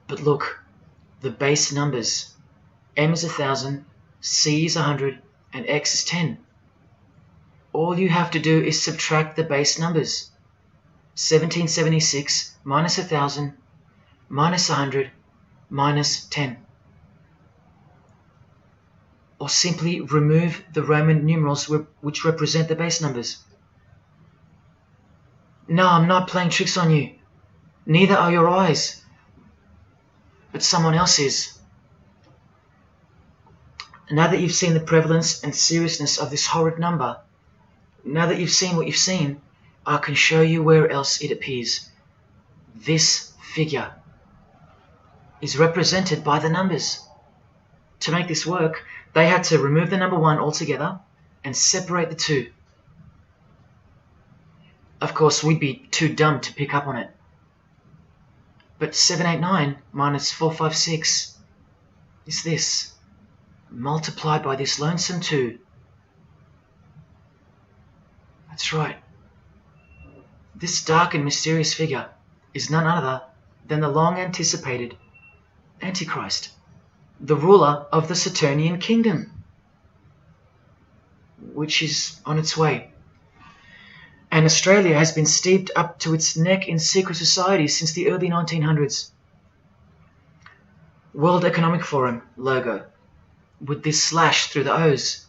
But look, the base numbers. M is 1,000, C is 100, and X is 10. All you have to do is subtract the base numbers. 1776 minus 1,000 minus 100 minus 10. Or simply remove the Roman numerals which represent the base numbers. No, I'm not playing tricks on you. Neither are your eyes. But someone else is. Now that you've seen the prevalence and seriousness of this horrid number, now that you've seen what you've seen, I can show you where else it appears. this figure is represented by the numbers. To make this work, they had to remove the number 1 altogether and separate the 2. Of course, we'd be too dumb to pick up on it. But 789 minus 456 is this, multiplied by this lonesome 2. That's right. This dark and mysterious figure is none other than the long-anticipated Antichrist, the ruler of the Saturnian kingdom, which is on its way. And Australia has been steeped up to its neck in secret societies since the early 1900s. World Economic Forum logo, with this slash through the O's,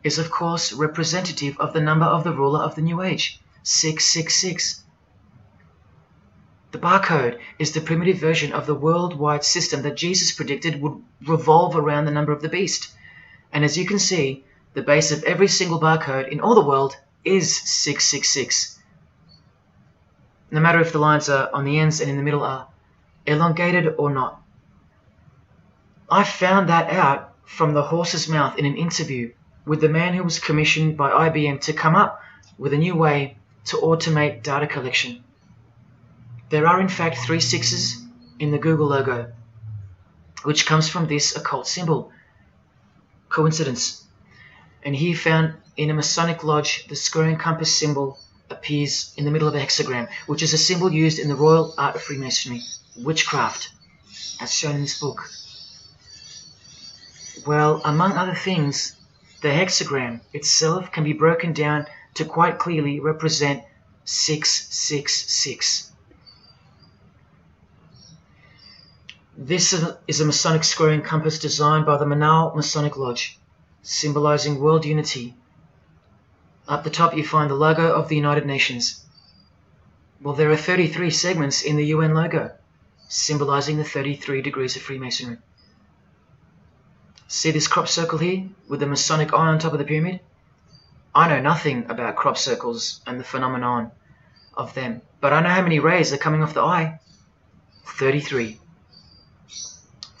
is of course representative of the number of the ruler of the New Age, 666. The barcode is the primitive version of the worldwide system that Jesus predicted would revolve around the number of the beast. And as you can see, the base of every single barcode in all the world is 666. No matter if the lines are on the ends and in the middle are elongated or not. I found that out from the horse's mouth in an interview with the man who was commissioned by IBM to come up with a new way to automate data collection. There are in fact 3 6s in the Google logo, which comes from this occult symbol. Coincidence? And he found in a Masonic lodge the square and compass symbol appears in the middle of a hexagram, which is a symbol used in the royal art of Freemasonry, witchcraft, as shown in this book. Well, among other things, the hexagram itself can be broken down to quite clearly represent 666. This is a Masonic square and compass designed by the Manal Masonic Lodge, symbolizing world unity. Up the top you find the logo of the United Nations. Well, there are 33 segments in the UN logo, symbolizing the 33 degrees of Freemasonry. See this crop circle here with the Masonic eye on top of the pyramid? I know nothing about crop circles and the phenomenon of them, but I know how many rays are coming off the eye. 33.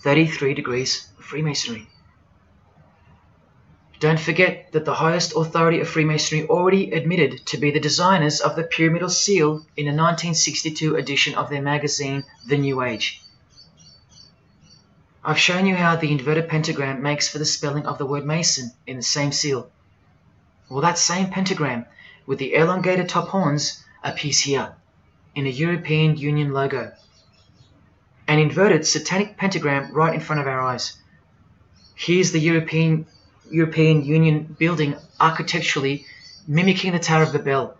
33 degrees of Freemasonry. Don't forget that the highest authority of Freemasonry already admitted to be the designers of the pyramidal seal in a 1962 edition of their magazine, The New Age. I've shown you how the inverted pentagram makes for the spelling of the word Mason in the same seal. Well, that same pentagram with the elongated top horns appears here in a European Union logo. An inverted satanic pentagram right in front of our eyes. Here's the European Union building architecturally mimicking the Tower of Babel.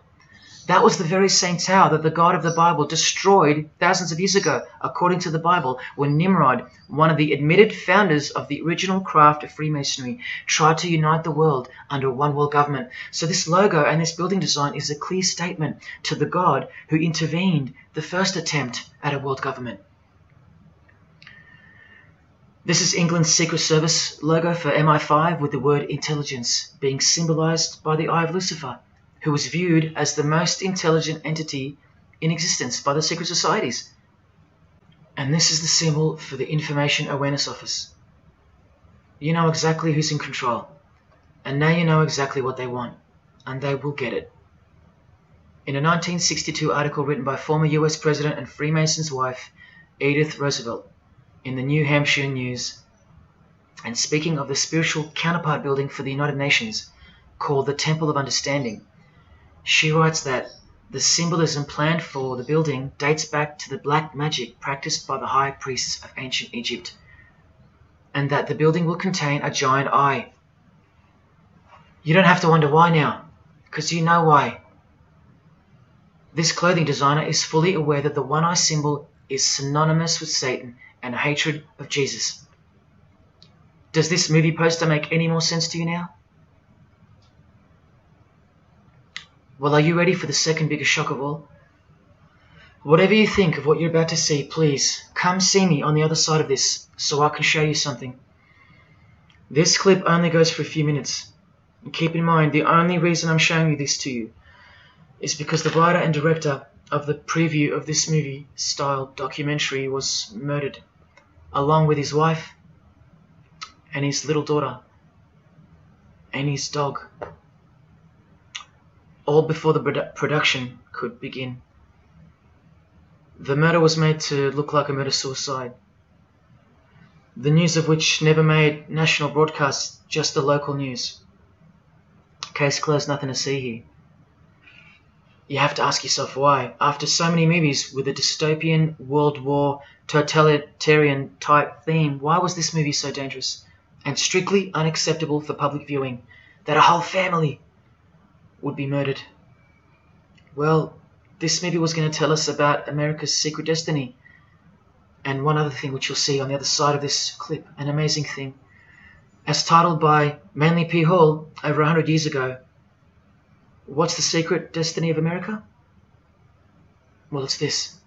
That was the very same tower that the God of the Bible destroyed thousands of years ago, according to the Bible, when Nimrod, one of the admitted founders of the original craft of Freemasonry, tried to unite the world under one world government. So this logo and this building design is a clear statement to the God who intervened the first attempt at a world government. This is England's Secret Service logo for MI5 with the word intelligence being symbolized by the eye of Lucifer, who was viewed as the most intelligent entity in existence by the secret societies. And this is the symbol for the Information Awareness Office. You know exactly who's in control, and now you know exactly what they want, and they will get it. In a 1962 article written by former US President and Freemason's wife, Edith Roosevelt, in the New Hampshire News, and speaking of the spiritual counterpart building for the United Nations, called the Temple of Understanding, she writes that the symbolism planned for the building dates back to the black magic practiced by the high priests of ancient Egypt, and that the building will contain a giant eye. You don't have to wonder why now, because you know why. This clothing designer is fully aware that the one-eye symbol is synonymous with Satan and a hatred of Jesus. Does this movie poster make any more sense to you now? Well, are you ready for the second biggest shock of all? Whatever you think of what you're about to see, please come see me on the other side of this so I can show you something. This clip only goes for a few minutes. And keep in mind, the only reason I'm showing you this to you is because the writer and director of the preview of this movie-style documentary was murdered, along with his wife and his little daughter and his dog, all before the production could begin. The murder was made to look like a murder-suicide, the news of which never made national broadcasts, just the local news. Case closed, nothing to see here. You have to ask yourself why. After so many movies with a dystopian, World War, totalitarian type theme, why was this movie so dangerous and strictly unacceptable for public viewing that a whole family would be murdered? Well, this movie was going to tell us about America's secret destiny. And one other thing which you'll see on the other side of this clip, an amazing thing. As titled by Manly P. Hall over 100 years ago, what's the secret destiny of America? Well, it's this.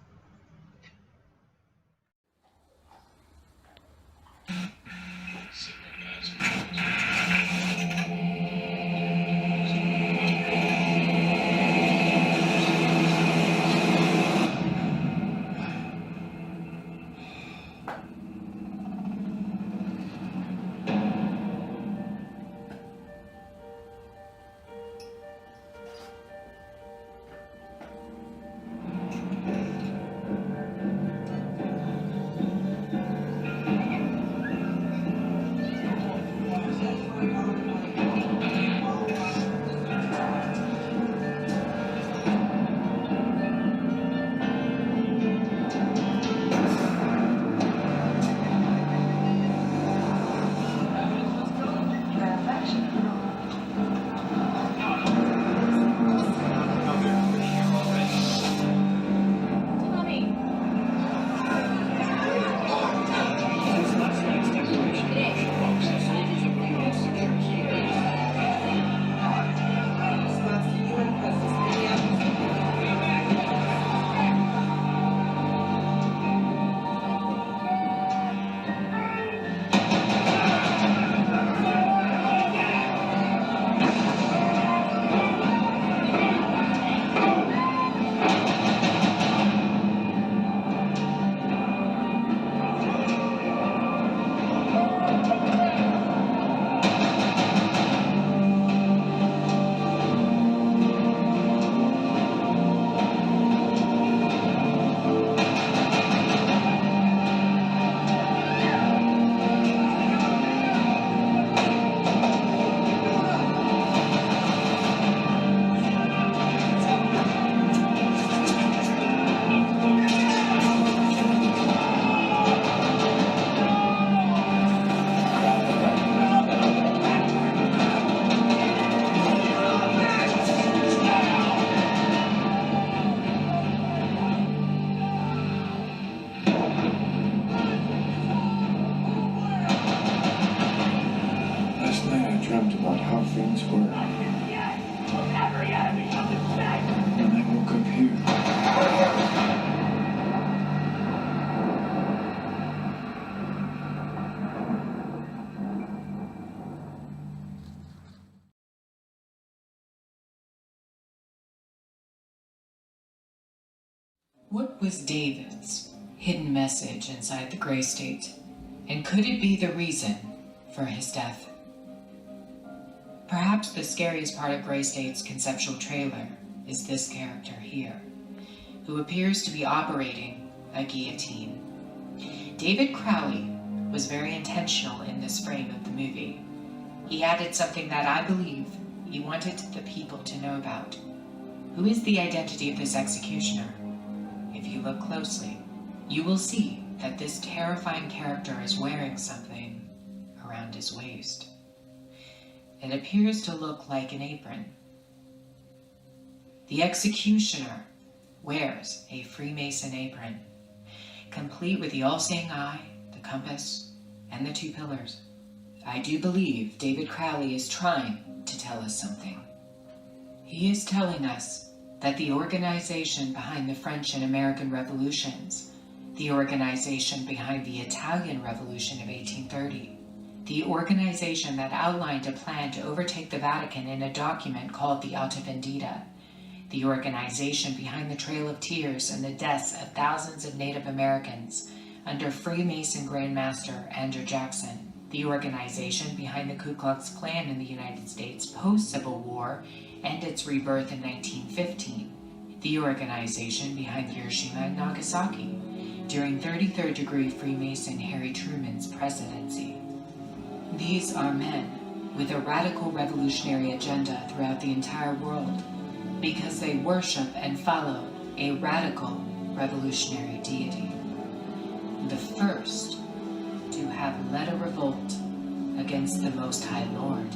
dreamt about how things were. And I woke up here. What was David's hidden message inside the Gray State? And could it be the reason for his death? Perhaps the scariest part of Gray State's conceptual trailer is this character here, who appears to be operating a guillotine. David Crowley was very intentional in this frame of the movie. He added something that I believe he wanted the people to know about. Who is the identity of this executioner? If you look closely, you will see that this terrifying character is wearing something around his waist. It appears to look like an apron. The executioner wears a Freemason apron, complete with the all-seeing eye, the compass, and the two pillars. I do believe David Crowley is trying to tell us something. He is telling us that the organization behind the French and American revolutions, the organization behind the Italian Revolution of 1830, the organization that outlined a plan to overtake the Vatican in a document called the Alta Vendita, the organization behind the Trail of Tears and the deaths of thousands of Native Americans under Freemason Grand Master Andrew Jackson, the organization behind the Ku Klux Klan in the United States post-Civil War and its rebirth in 1915, the organization behind Hiroshima and Nagasaki during 33rd degree Freemason Harry Truman's presidency. These are men with a radical revolutionary agenda throughout the entire world because they worship and follow a radical revolutionary deity. The first to have led a revolt against the Most High Lord.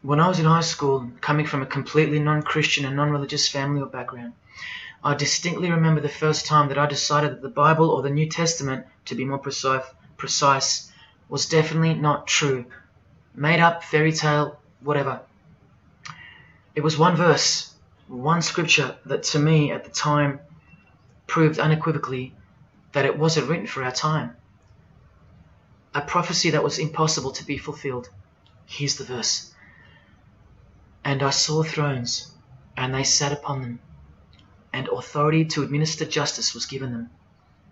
When I was in high school, coming from a completely non-Christian and non-religious family or background, I distinctly remember the first time that I decided that the Bible, or the New Testament, to be more precise, was definitely not true. Made up, fairy tale, whatever. It was one verse, one scripture that to me at the time proved unequivocally that it wasn't written for our time. A prophecy that was impossible to be fulfilled. Here's the verse. And I saw thrones, and they sat upon them, and authority to administer justice was given them.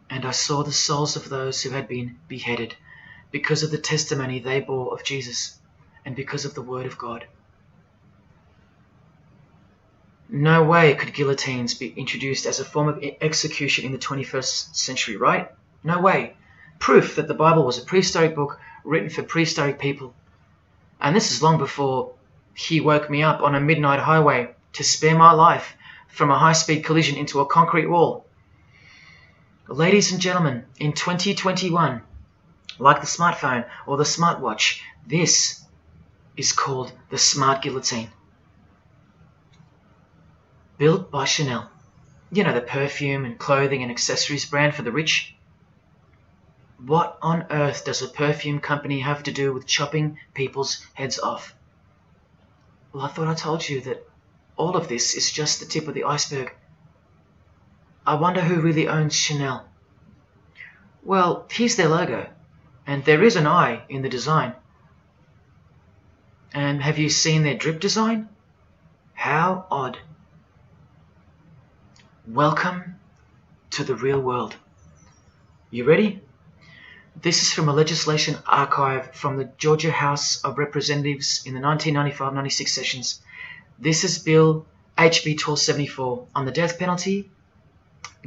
And I saw the souls of those who had been beheaded, because of the testimony they bore of Jesus, and because of the word of God. No way could guillotines be introduced as a form of execution in the 21st century, right? No way. Proof that the Bible was a prehistoric book written for prehistoric people. And this is long before he woke me up on a midnight highway to spare my life from a high-speed collision into a concrete wall. Ladies and gentlemen, in 2021, like the smartphone or the smartwatch, this is called the smart guillotine. Built by Chanel. You know, the perfume and clothing and accessories brand for the rich. What on earth does a perfume company have to do with chopping people's heads off? Well, I thought I told you that all of this is just the tip of the iceberg. I wonder who really owns Chanel. Well, here's their logo, and there is an eye in the design. And have you seen their drip design? How odd. Welcome to the real world. You ready? This is from a legislation archive from the Georgia House of Representatives in the 1995-96 sessions. This is Bill HB 1274 on the death penalty,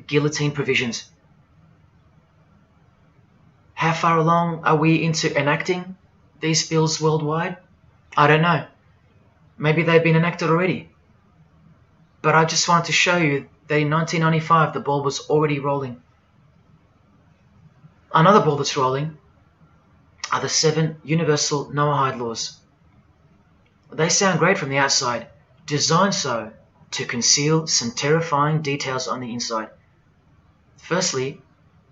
guillotine provisions. How far along are we into enacting these bills worldwide? I don't know. Maybe they've been enacted already. But I just wanted to show you that in 1995 the ball was already rolling. Another ball that's rolling are the 7 universal Noahide laws. They sound great from the outside, designed so to conceal some terrifying details on the inside. Firstly,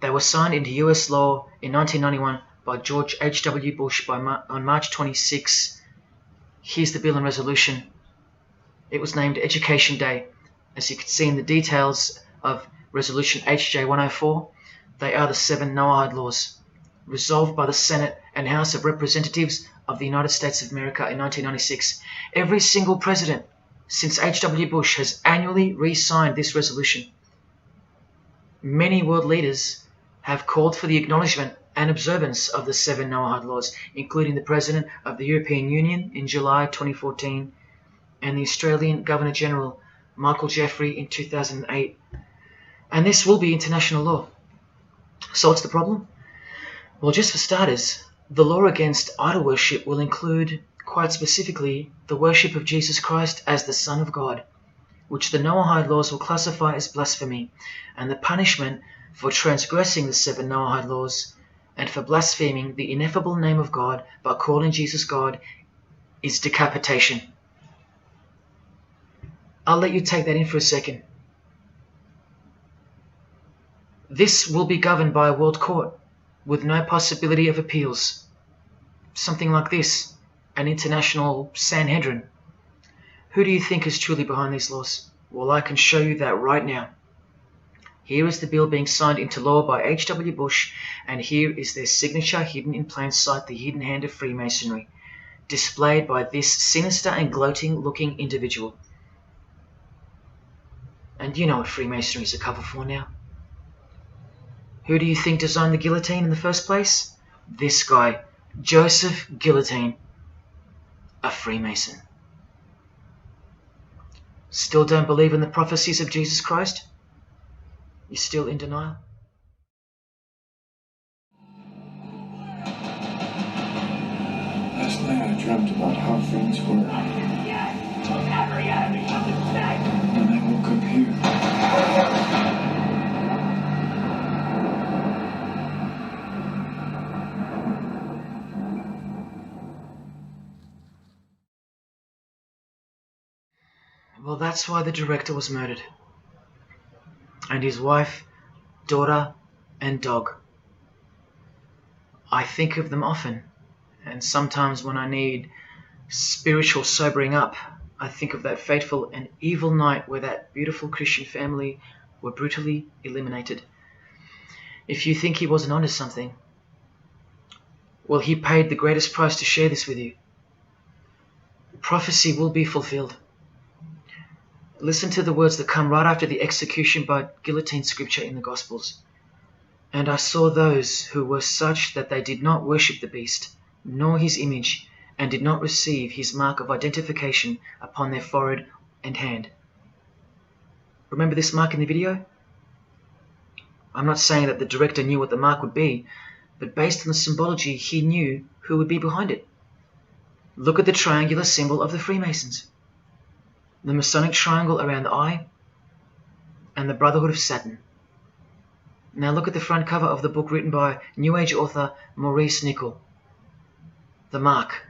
they were signed into US law in 1991 by George H.W. Bush on March 26. Here's the bill and resolution. It was named Education Day. As you can see in the details of Resolution HJ 104, they are the 7 Noahide laws, resolved by the Senate and House of Representatives of the United States of America in 1996. Every single president since H.W. Bush has annually re-signed this resolution. Many world leaders have called for the acknowledgement and observance of the 7 Noahide laws, including the President of the European Union in July 2014 and the Australian Governor-General Michael Jeffrey in 2008. And this will be international law. So what's the problem? Well, just for starters, the law against idol worship will include, quite specifically, the worship of Jesus Christ as the Son of God, which the Noahide laws will classify as blasphemy, and the punishment for transgressing the 7 Noahide laws and for blaspheming the ineffable name of God by calling Jesus God is decapitation. I'll let you take that in for a second. This will be governed by a world court with no possibility of appeals. Something like this, an international Sanhedrin. Who do you think is truly behind these laws? Well, I can show you that right now. Here is the bill being signed into law by H.W. Bush, and here is their signature hidden in plain sight, the hidden hand of Freemasonry, displayed by this sinister and gloating-looking individual. And you know what Freemasonry is a cover for now. Who do you think designed the guillotine in the first place? This guy, Joseph Guillotine, a Freemason. Still don't believe in the prophecies of Jesus Christ? You're still in denial? Last night I dreamt about how things were. And I woke up here. Well, that's why the director was murdered. And his wife, daughter, and dog. I think of them often, and sometimes when I need spiritual sobering up, I think of that fateful and evil night where that beautiful Christian family were brutally eliminated. If you think he wasn't onto something, well, he paid the greatest price to share this with you. Prophecy will be fulfilled. Listen to the words that come right after the execution by guillotine scripture in the Gospels. And I saw those who were such that they did not worship the beast, nor his image, and did not receive his mark of identification upon their forehead and hand. Remember this mark in the video? I'm not saying that the director knew what the mark would be, but based on the symbology, he knew who would be behind it. Look at the triangular symbol of the Freemasons. The Masonic triangle around the eye, and the Brotherhood of Saturn. Now look at the front cover of the book written by New Age author Maurice Nicoll. The mark.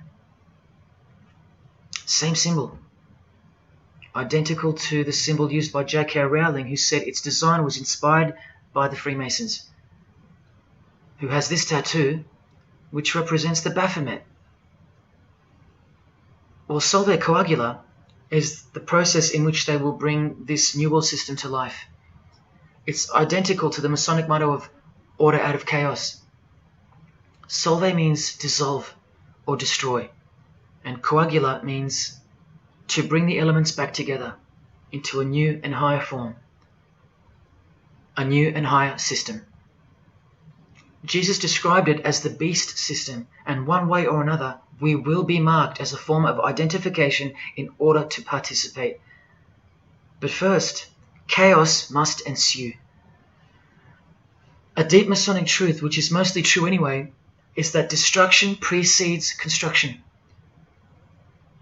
Same symbol. Identical to the symbol used by J.K. Rowling, who said its design was inspired by the Freemasons. Who has this tattoo, which represents the Baphomet. Well, Solve Coagula is the process in which they will bring this New World system to life. It's identical to the Masonic motto of order out of chaos. Solve means dissolve or destroy, and coagula means to bring the elements back together into a new and higher form, a new and higher system. Jesus described it as the beast system, and one way or another, we will be marked as a form of identification in order to participate. But first, chaos must ensue. A deep Masonic truth, which is mostly true anyway, is that destruction precedes construction.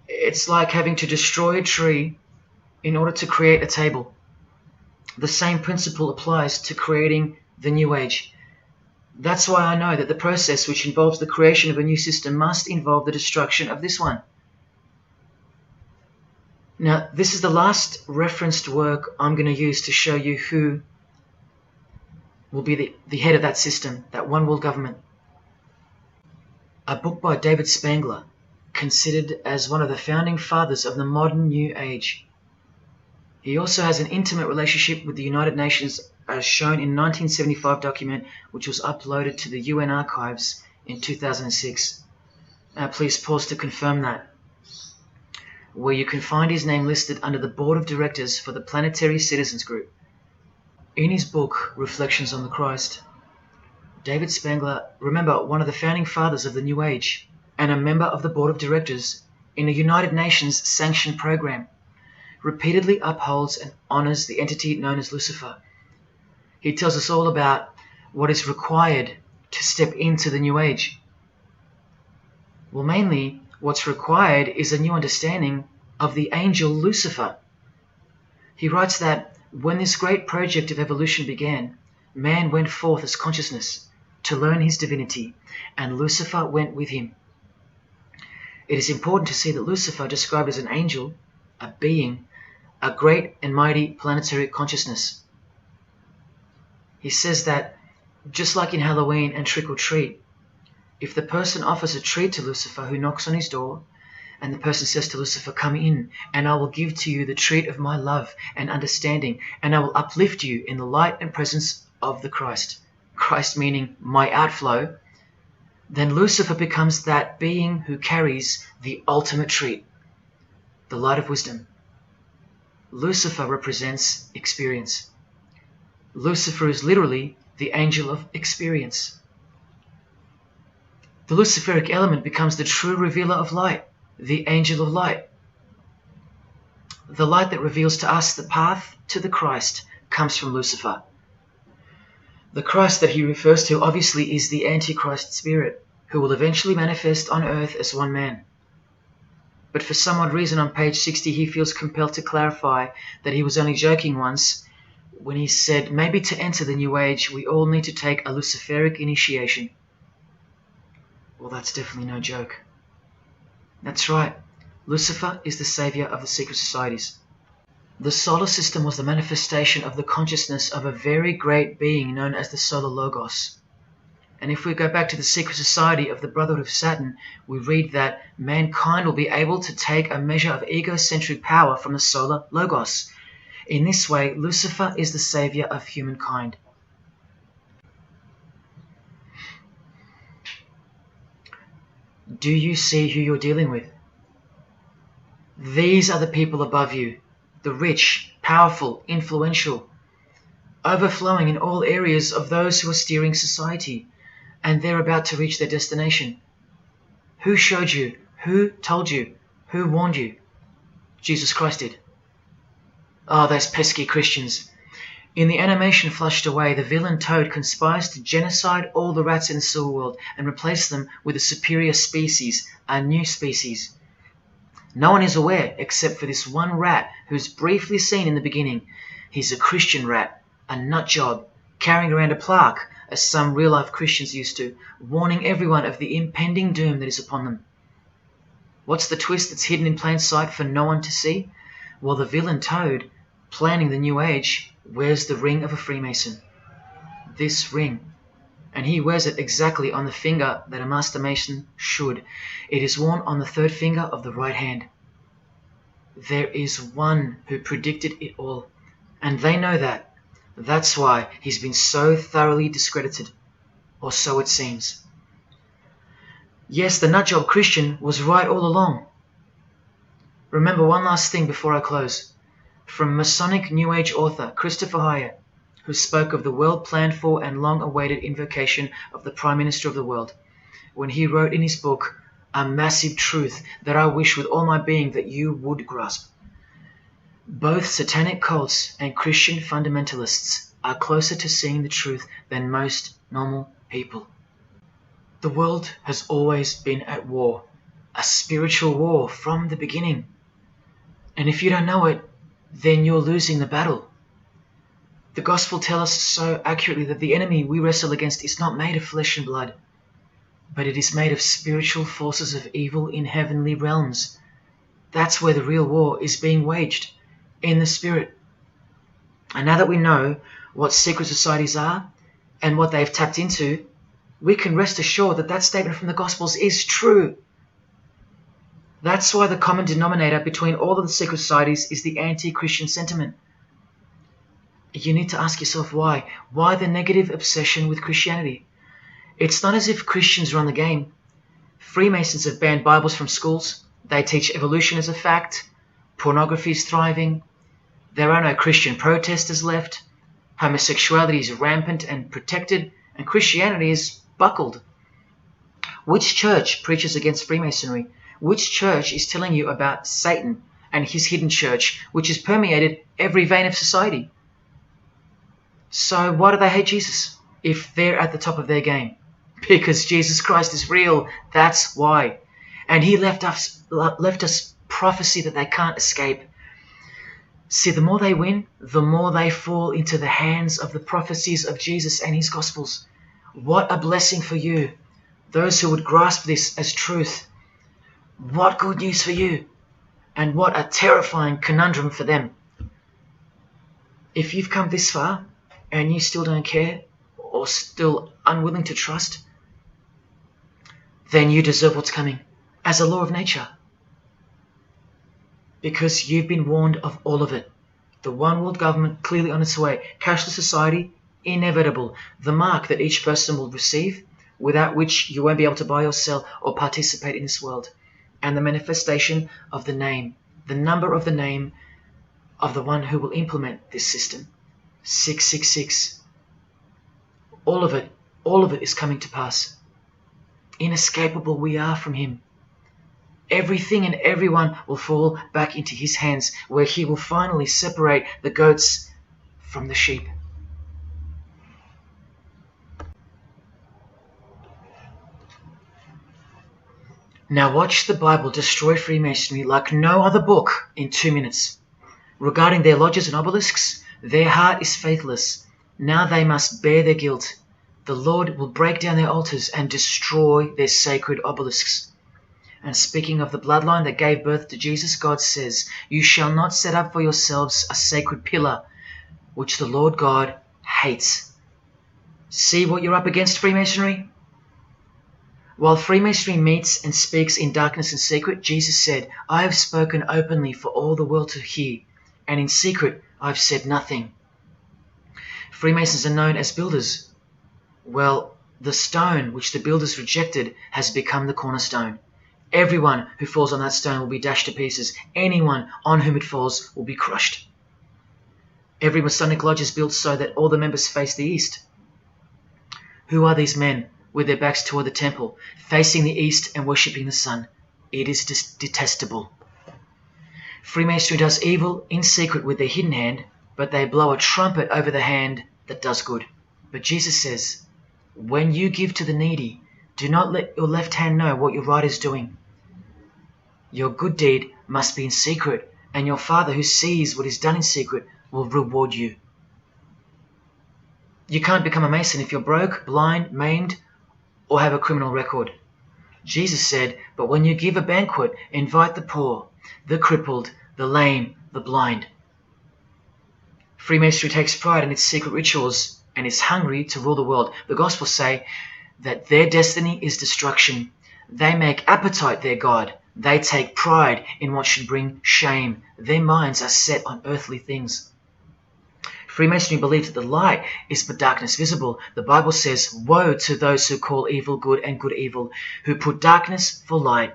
It's like having to destroy a tree in order to create a table. The same principle applies to creating the New Age. That's why I know that the process which involves the creation of a new system must involve the destruction of this one. Now, this is the last referenced work I'm going to use to show you who will be the head of that system, that one world government. A book by David Spangler, considered as one of the founding fathers of the modern New Age. He also has an intimate relationship with the United Nations, as shown in a 1975 document which was uploaded to the UN archives in 2006. Please pause to confirm that, where you can find his name listed under the Board of Directors for the Planetary Citizens Group. In his book, Reflections on the Christ, David Spangler, remember, one of the founding fathers of the New Age, and a member of the Board of Directors in a United Nations sanctioned program, repeatedly upholds and honors the entity known as Lucifer. He tells us all about what is required to step into the New Age. Well, mainly, what's required is a new understanding of the angel Lucifer. He writes that when this great project of evolution began, man went forth as consciousness to learn his divinity, and Lucifer went with him. It is important to see that Lucifer, described as an angel, a being, a great and mighty planetary consciousness. He says that, just like in Halloween and trick or treat, if the person offers a treat to Lucifer who knocks on his door, And the person says to Lucifer, "Come in, and I will give to you the treat of my love and understanding, and I will uplift you in the light and presence of the Christ." Christ meaning my outflow. Then Lucifer becomes that being who carries the ultimate treat, the light of wisdom. Lucifer represents experience. Lucifer is literally the angel of experience. The Luciferic element becomes the true revealer of light, the angel of light. The light that reveals to us the path to the Christ comes from Lucifer. The Christ that he refers to obviously is the Antichrist spirit, who will eventually manifest on earth as one man. But for some odd reason on page 60 he feels compelled to clarify that he was only joking once when he said maybe to enter the New Age we all need to take a Luciferic initiation. Well, that's definitely no joke. That's right, Lucifer is the savior of the secret societies. The solar system was the manifestation of the consciousness of a very great being known as the Solar Logos. And if we go back to the secret society of the Brotherhood of Saturn, we read that mankind will be able to take a measure of egocentric power from the Solar Logos. In this way, Lucifer is the savior of humankind. Do you see who you're dealing with? These are the people above you, the rich, powerful, influential, overflowing in all areas of those who are steering society, and they're about to reach their destination. Who showed you? Who told you? Who warned you? Jesus Christ did. Oh, those pesky Christians. In the animation Flushed Away, the villain Toad conspires to genocide all the rats in the sewer world and replace them with a superior species, a new species. No one is aware except for this one rat who's briefly seen in the beginning. He's a Christian rat, a nut job, carrying around a plaque, as some real-life Christians used to, warning everyone of the impending doom that is upon them. What's the twist that's hidden in plain sight for no one to see? Well, the villain Toad, planning the New Age, wears the ring of a Freemason. This ring. And he wears it exactly on the finger that a Master Mason should. It is worn on the third finger of the right hand. There is one who predicted it all, and they know that. That's why he's been so thoroughly discredited, or so it seems. Yes, the nutjob Christian was right all along. Remember one last thing before I close. From Masonic New Age author Christopher Hyatt, who spoke of the well-planned-for and long-awaited invocation of the Prime Minister of the world, when he wrote in his book, "A massive truth that I wish with all my being that you would grasp. Both satanic cults and Christian fundamentalists are closer to seeing the truth than most normal people. The world has always been at war, a spiritual war from the beginning. And if you don't know it, then you're losing the battle. The gospel tells us so accurately that the enemy we wrestle against is not made of flesh and blood, but it is made of spiritual forces of evil in heavenly realms. That's where the real war is being waged, in the spirit. And now that we know what secret societies are and what they've tapped into, we can rest assured that that statement from the Gospels is true. That's why the common denominator between all of the secret societies is the anti-Christian sentiment. You need to ask yourself why. Why the negative obsession with Christianity? It's not as if Christians run the game. Freemasons have banned Bibles from schools. They teach evolution as a fact. Pornography is thriving. There are no Christian protesters left. Homosexuality is rampant and protected, and Christianity is buckled. Which church preaches against Freemasonry? Which church is telling you about Satan and his hidden church, which has permeated every vein of society? So why do they hate Jesus if they're at the top of their game? Because Jesus Christ is real, that's why. And he left us prophecy that they can't escape. See, the more they win, the more they fall into the hands of the prophecies of Jesus and his Gospels. What a blessing for you, those who would grasp this as truth. What good news for you, and what a terrifying conundrum for them. If you've come this far, and you still don't care, or still unwilling to trust, then you deserve what's coming, as a law of nature. because you've been warned of all of it. The one world government clearly on its way. Cashless society, inevitable. The mark that each person will receive, without which you won't be able to buy or sell or participate in this world. And the manifestation of the name, the number of the name of the one who will implement this system. 666. All of it is coming to pass. Inescapable we are from him. Everything and everyone will fall back into his hands, where he will finally separate the goats from the sheep. Now watch the Bible destroy Freemasonry like no other book in 2 minutes. Regarding their lodges and obelisks, their heart is faithless. Now they must bear their guilt. The Lord will break down their altars and destroy their sacred obelisks. And speaking of the bloodline that gave birth to Jesus, God says, "You shall not set up for yourselves a sacred pillar, which the Lord God hates." See what you're up against, Freemasonry? While Freemasonry meets and speaks in darkness and secret, Jesus said, "I have spoken openly for all the world to hear, and in secret I've said nothing." Freemasons are known as builders. Well, the stone which the builders rejected has become the cornerstone. Everyone who falls on that stone will be dashed to pieces. Anyone on whom it falls will be crushed. Every Masonic lodge is built so that all the members face the east. Who are these men with their backs toward the temple, facing the east and worshipping the sun? It is detestable. Freemasonry does evil in secret with their hidden hand, but they blow a trumpet over the hand that does good. But Jesus says, "When you give to the needy, do not let your left hand know what your right is doing. Your good deed must be in secret, and your Father who sees what is done in secret will reward you." You can't become a Mason if you're broke, blind, maimed, or have a criminal record. Jesus said, "But when you give a banquet, invite the poor, the crippled, the lame, the blind." Freemasonry takes pride in its secret rituals and is hungry to rule the world. The Gospels say that their destiny is destruction. They make appetite their God. They take pride in what should bring shame. Their minds are set on earthly things. Freemasonry believes that the light is but darkness visible. The Bible says, "Woe to those who call evil good and good evil, who put darkness for light."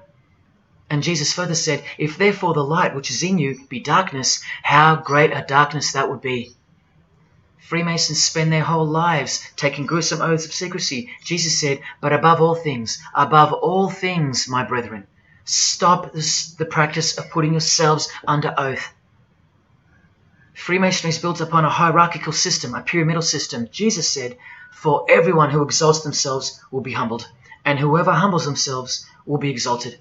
And Jesus further said, "If therefore the light which is in you be darkness, how great a darkness that would be." Freemasons spend their whole lives taking gruesome oaths of secrecy. Jesus said, "But above all things, my brethren, stop the practice of putting yourselves under oath." Freemasonry is built upon a hierarchical system, a pyramidal system. Jesus said, "For everyone who exalts themselves will be humbled, and whoever humbles themselves will be exalted."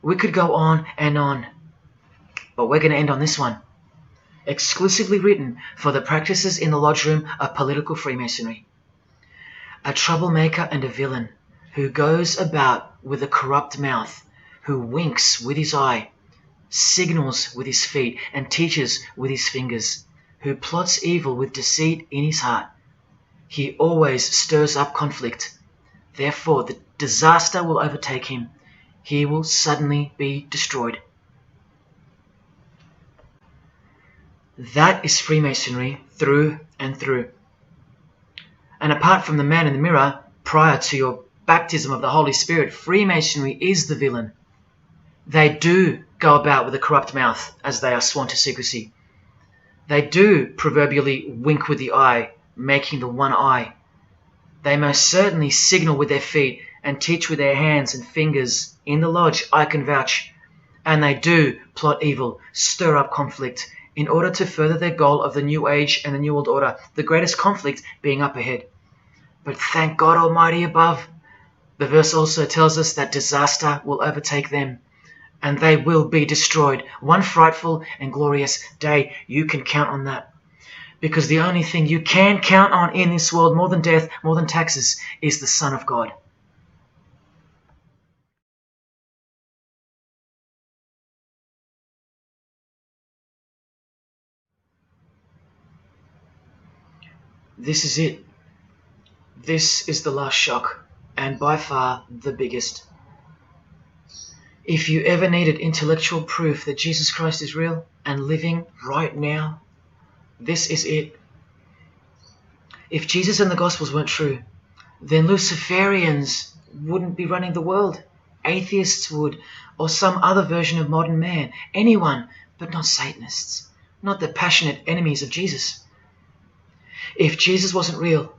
We could go on and on, but we're going to end on this one. Exclusively written for the practices in the lodge room of political Freemasonry. A troublemaker and a villain, who goes about with a corrupt mouth, who winks with his eye, signals with his feet, and teaches with his fingers, who plots evil with deceit in his heart. He always stirs up conflict. Therefore, the disaster will overtake him. He will suddenly be destroyed. That is Freemasonry through and through. And apart from the man in the mirror, prior to your baptism of the Holy Spirit, Freemasonry is the villain. They do go about with a corrupt mouth as they are sworn to secrecy. They do proverbially wink with the eye, making the one eye. They most certainly signal with their feet and teach with their hands and fingers. In the lodge, I can vouch. And they do plot evil, stir up conflict, in order to further their goal of the New Age and the New World Order, the greatest conflict being up ahead. But thank God Almighty above, the verse also tells us that disaster will overtake them, and they will be destroyed. One frightful and glorious day, you can count on that. Because the only thing you can count on in this world, more than death, more than taxes, is the Son of God. This is it. This is the last shock, and by far the biggest. If you ever needed intellectual proof that Jesus Christ is real and living right now, this is it. If Jesus and the Gospels weren't true, then Luciferians wouldn't be running the world. Atheists would, or some other version of modern man. Anyone, but not Satanists, not the passionate enemies of Jesus. If Jesus wasn't real,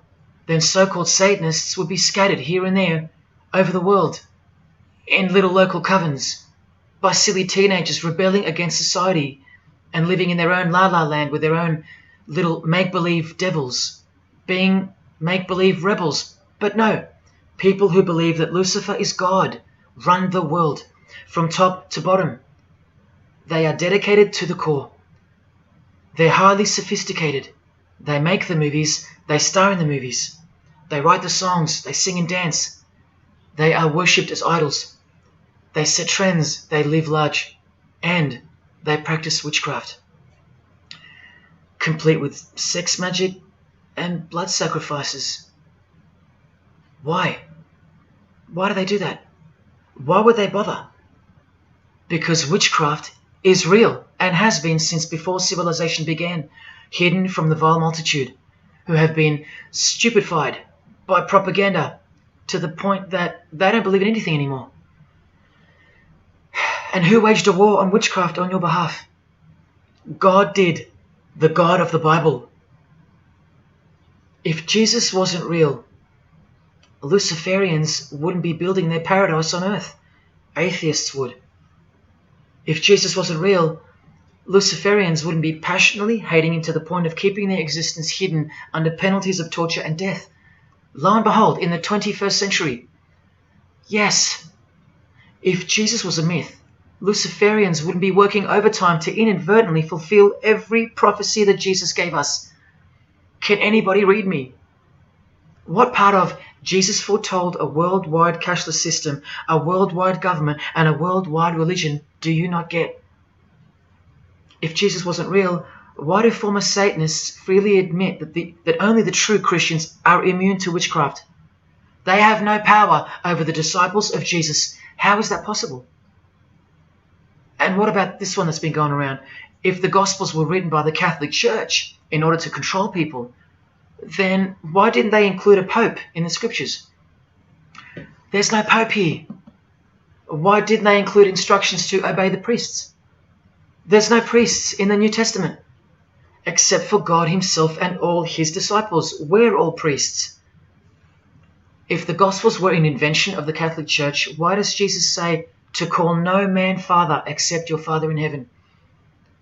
then so-called Satanists would be scattered here and there over the world in little local covens by silly teenagers rebelling against society and living in their own la-la land with their own little make-believe devils, being make-believe rebels. But no, people who believe that Lucifer is God run the world from top to bottom. They are dedicated to the core. They're highly sophisticated. They make the movies, they star in the movies. They write the songs, they sing and dance. They are worshipped as idols. They set trends, they live large, and they practice witchcraft, complete with sex magic and blood sacrifices. Why? Why do they do that? Why would they bother? Because witchcraft is real and has been since before civilization began, hidden from the vile multitude who have been stupefied by propaganda to the point that they don't believe in anything anymore. And who waged a war on witchcraft on your behalf? God did, the God of the Bible. If Jesus wasn't real, Luciferians wouldn't be building their paradise on earth. Atheists would. If Jesus wasn't real, Luciferians wouldn't be passionately hating him to the point of keeping their existence hidden under penalties of torture and death. Lo and behold, in the 21st century. Yes, if Jesus was a myth, Luciferians wouldn't be working overtime to inadvertently fulfill every prophecy that Jesus gave us. Can anybody read me? What part of Jesus foretold a worldwide cashless system, a worldwide government, and a worldwide religion do you not get? If Jesus wasn't real, why do former Satanists freely admit that only the true Christians are immune to witchcraft? They have no power over the disciples of Jesus. How is that possible? And what about this one that's been going around? If the Gospels were written by the Catholic Church in order to control people, then why didn't they include a Pope in the Scriptures? There's no Pope here. Why didn't they include instructions to obey the priests? There's no priests in the New Testament, except for God himself and all his disciples. We're all priests. If the Gospels were an invention of the Catholic Church, why does Jesus say to call no man Father except your Father in heaven?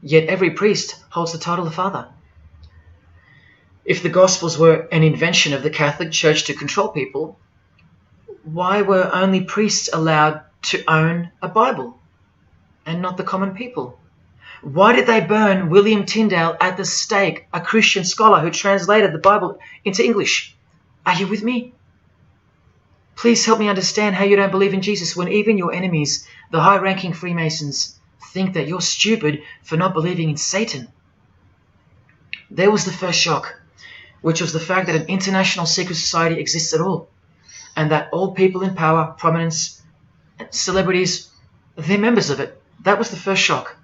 Yet every priest holds the title of Father. If the Gospels were an invention of the Catholic Church to control people, why were only priests allowed to own a Bible and not the common people? Why did they burn William Tyndale at the stake, a Christian scholar who translated the Bible into English? Are you with me? Please help me understand how you don't believe in Jesus when even your enemies, the high-ranking Freemasons, think that you're stupid for not believing in Satan. There was the first shock, which was the fact that an international secret society exists at all, and that all people in power, prominence, celebrities, they're members of it. That was the first shock.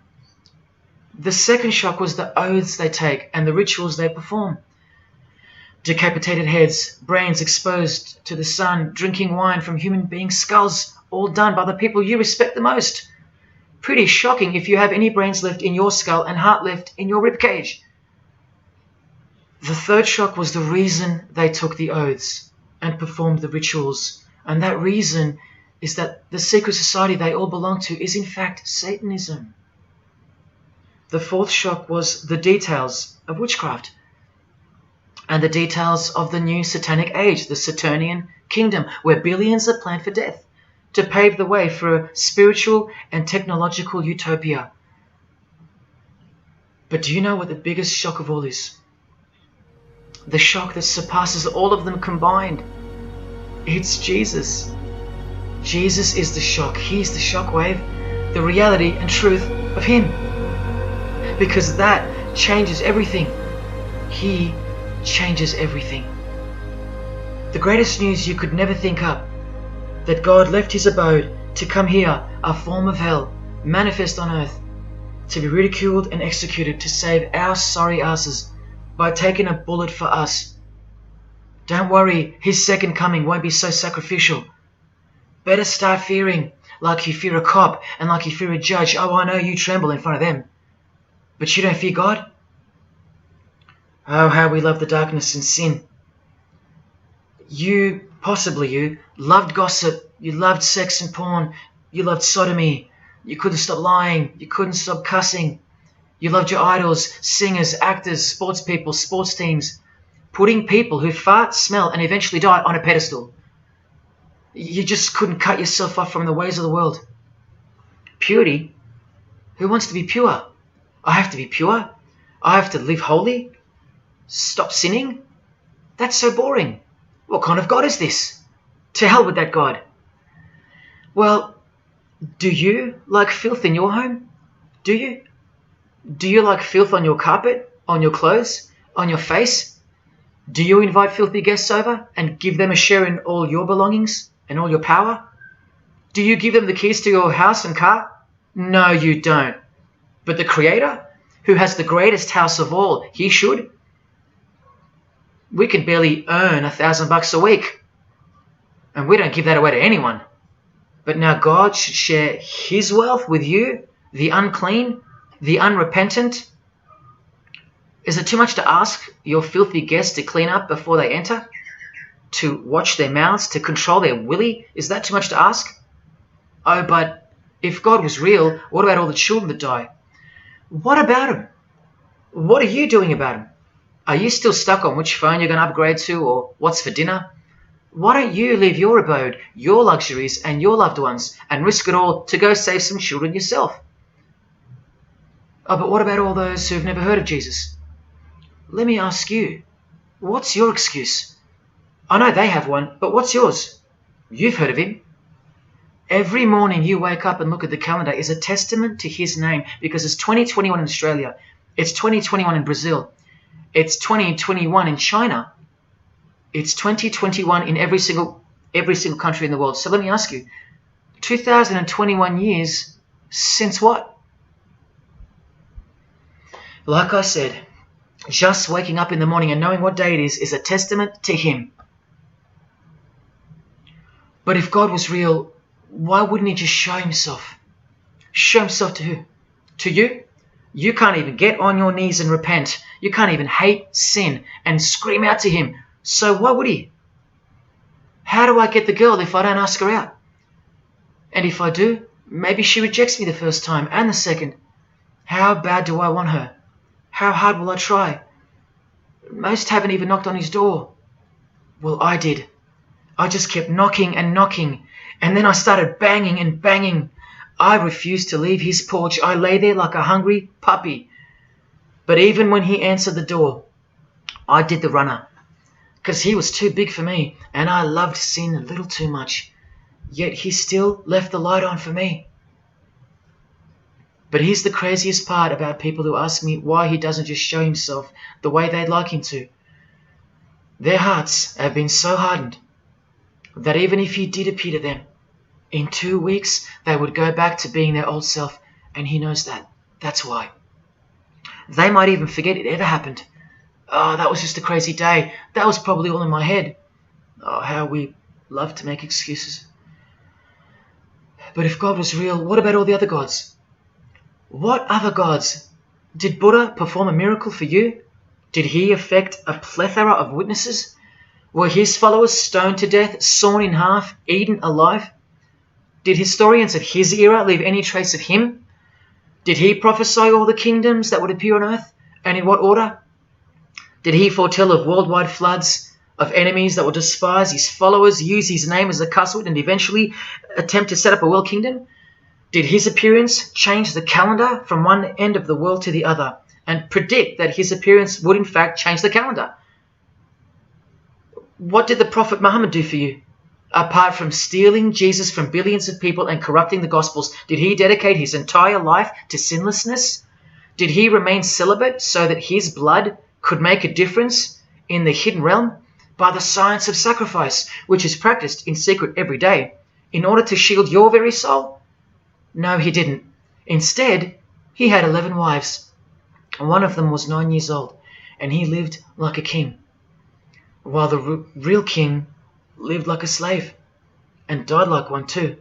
The second shock was the oaths they take and the rituals they perform. Decapitated heads, brains exposed to the sun, drinking wine from human beings' skulls, all done by the people you respect the most. Pretty shocking if you have any brains left in your skull and heart left in your ribcage. The third shock was the reason they took the oaths and performed the rituals. And that reason is that the secret society they all belong to is in fact Satanism. The fourth shock was the details of witchcraft and the details of the new satanic age, the Saturnian kingdom, where billions are planned for death to pave the way for a spiritual and technological utopia. But do you know what the biggest shock of all is? The shock that surpasses all of them combined. It's Jesus. Jesus is the shock. He's the shockwave, the reality and truth of him. Because that changes everything. He changes everything. The greatest news you could never think up, that God left his abode to come here, a form of hell, manifest on earth, to be ridiculed and executed, to save our sorry asses by taking a bullet for us. Don't worry, his second coming won't be so sacrificial. Better start fearing like you fear a cop and like you fear a judge. Oh, I know you tremble in front of them. But you don't fear God? Oh, how we love the darkness and sin. Possibly you, loved gossip, you loved sex and porn, you loved sodomy, you couldn't stop lying, you couldn't stop cussing, you loved your idols, singers, actors, sports people, sports teams, putting people who fart, smell and eventually die on a pedestal. You just couldn't cut yourself off from the ways of the world. Purity? Who wants to be pure? I have to be pure? I have to live holy? Stop sinning? That's so boring. What kind of God is this? To hell with that God. Well, do you like filth in your home? Do you? Do you like filth on your carpet, on your clothes, on your face? Do you invite filthy guests over and give them a share in all your belongings and all your power? Do you give them the keys to your house and car? No, you don't. But the Creator, who has the greatest house of all, he should. We can barely earn $1,000 a week, and we don't give that away to anyone. But now God should share his wealth with you, the unclean, the unrepentant. Is it too much to ask your filthy guests to clean up before they enter? To watch their mouths, to control their willy? Is that too much to ask? Oh, but if God was real, what about all the children that die? What about them? What are you doing about them? Are you still stuck on which phone you're going to upgrade to or what's for dinner? Why don't you leave your abode, your luxuries and your loved ones and risk it all to go save some children yourself? Oh, but what about all those who've never heard of Jesus? Let me ask you, what's your excuse? I know they have one, but what's yours? You've heard of him. Every morning you wake up and look at the calendar is a testament to his name, because it's 2021 in Australia, it's 2021 in Brazil, it's 2021 in China, it's 2021 in every single country in the world. So let me ask you, 2021 years since what? Like I said, just waking up in the morning and knowing what day it is a testament to him. But if God was real, why wouldn't he just show himself? Show himself to who? To you? You can't even get on your knees and repent. You can't even hate sin and scream out to him. So why would he? How do I get the girl if I don't ask her out? And if I do, maybe she rejects me the first time and the second. How bad do I want her? How hard will I try? Most haven't even knocked on his door. Well, I did. I just kept knocking and knocking, and then I started banging and banging. I refused to leave his porch. I lay there like a hungry puppy. But even when he answered the door, I did the runner, because he was too big for me, and I loved sin a little too much. Yet he still left the light on for me. But here's the craziest part about people who ask me why he doesn't just show himself the way they'd like him to. Their hearts have been so hardened that even if he did appear to them, in 2 weeks they would go back to being their old self, and he knows that. That's why. They might even forget it ever happened. Oh, that was just a crazy day. That was probably all in my head. Oh, how we love to make excuses. But if God was real, what about all the other gods? What other gods? Did Buddha perform a miracle for you? Did he affect a plethora of witnesses? Were his followers stoned to death, sawn in half, eaten alive? Did historians of his era leave any trace of him? Did he prophesy all the kingdoms that would appear on earth, and in what order? Did he foretell of worldwide floods, of enemies that would despise his followers, use his name as a cuss word, and eventually attempt to set up a world kingdom? Did his appearance change the calendar from one end of the world to the other, and predict that his appearance would in fact change the calendar? What did the Prophet Muhammad do for you? Apart from stealing Jesus from billions of people and corrupting the Gospels, did he dedicate his entire life to sinlessness? Did he remain celibate so that his blood could make a difference in the hidden realm? By the science of sacrifice, which is practiced in secret every day, in order to shield your very soul? No, he didn't. Instead, he had 11 wives. One of them was 9 years old, and he lived like a king, while the real king lived like a slave, and died like one too,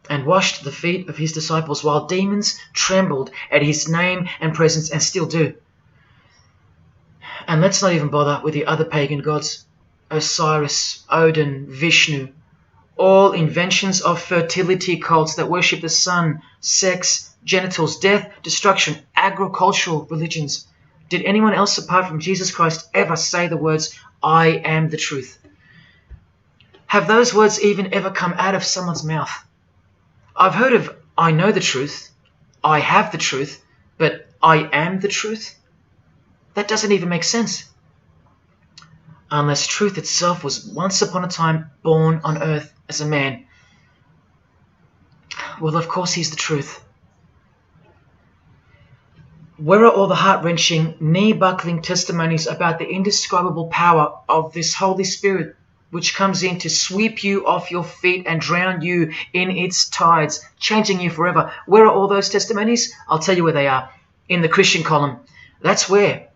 and washed the feet of his disciples, while demons trembled at his name and presence, and still do. And let's not even bother with the other pagan gods, Osiris, Odin, Vishnu, all inventions of fertility cults that worship the sun, sex, genitals, death, destruction, agricultural religions. Did anyone else apart from Jesus Christ ever say the words, I am the truth? Have those words even ever come out of someone's mouth? I've heard of, I know the truth, I have the truth, but I am the truth? That doesn't even make sense. Unless truth itself was once upon a time born on earth as a man. Well, of course he's the truth. Where are all the heart-wrenching, knee-buckling testimonies about the indescribable power of this Holy Spirit, which comes in to sweep you off your feet and drown you in its tides, changing you forever? Where are all those testimonies? I'll tell you where they are. In the Christian column. That's where.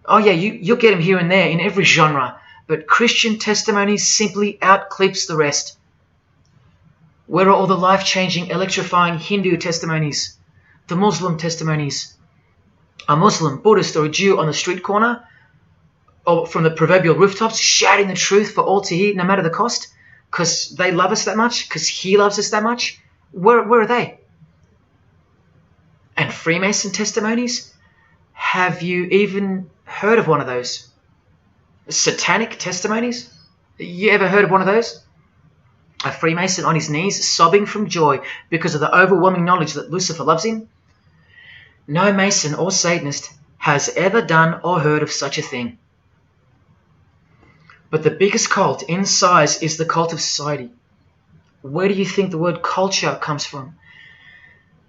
Oh yeah, you'll get them here and there in every genre, but Christian testimonies simply outclips the rest. Where are all the life-changing, electrifying Hindu testimonies? The Muslim testimonies? A Muslim, Buddhist, or a Jew on the street corner, or from the proverbial rooftops, shouting the truth for all to hear, no matter the cost, because they love us that much, because he loves us that much? Where are they? And Freemason testimonies? Have you even heard of one of those? Satanic testimonies? You ever heard of one of those? A Freemason on his knees, sobbing from joy because of the overwhelming knowledge that Lucifer loves him? No Mason or Satanist has ever done or heard of such a thing. But the biggest cult in size is the cult of society. Where do you think the word culture comes from?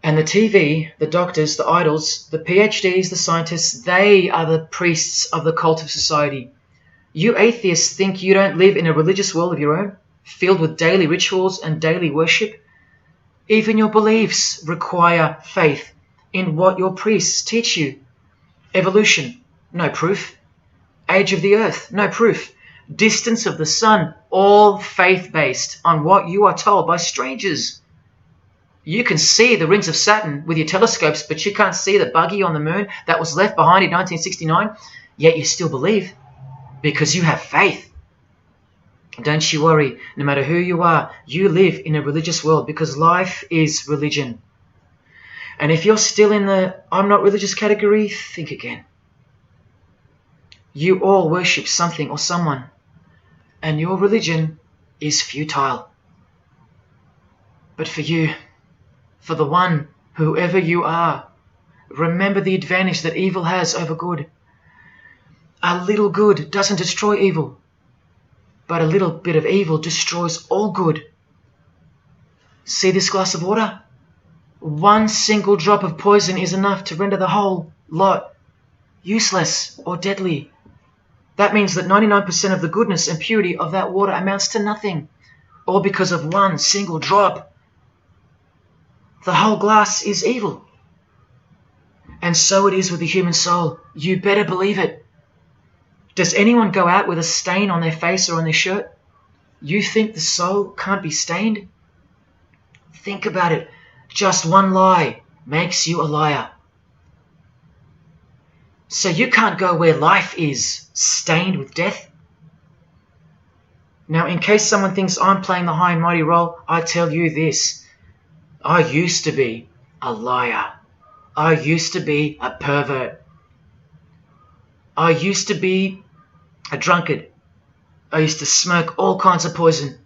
And the TV, the doctors, the idols, the PhDs, the scientists, they are the priests of the cult of society. You atheists think you don't live in a religious world of your own, filled with daily rituals and daily worship? Even your beliefs require faith in what your priests teach you. Evolution, no proof. Age of the earth, no proof. Distance of the sun, all faith-based on what you are told by strangers. You can see the rings of Saturn with your telescopes, but you can't see the buggy on the moon that was left behind in 1969, yet you still believe, because you have faith. Don't you worry, no matter who you are, you live in a religious world, because life is religion. And if you're still in the I'm not religious category, think again. You all worship something or someone, and your religion is futile. But for you, for the one, whoever you are, remember the advantage that evil has over good. A little good doesn't destroy evil, but a little bit of evil destroys all good. See this glass of water? One single drop of poison is enough to render the whole lot useless or deadly. That means that 99% of the goodness and purity of that water amounts to nothing, all because of one single drop. The whole glass is evil. And so it is with the human soul. You better believe it. Does anyone go out with a stain on their face or on their shirt? You think the soul can't be stained? Think about it. Just one lie makes you a liar. So you can't go where life is, stained with death? Now, in case someone thinks I'm playing the high and mighty role, I tell you this. I used to be a liar. I used to be a pervert. I used to be a drunkard. I used to smoke all kinds of poison.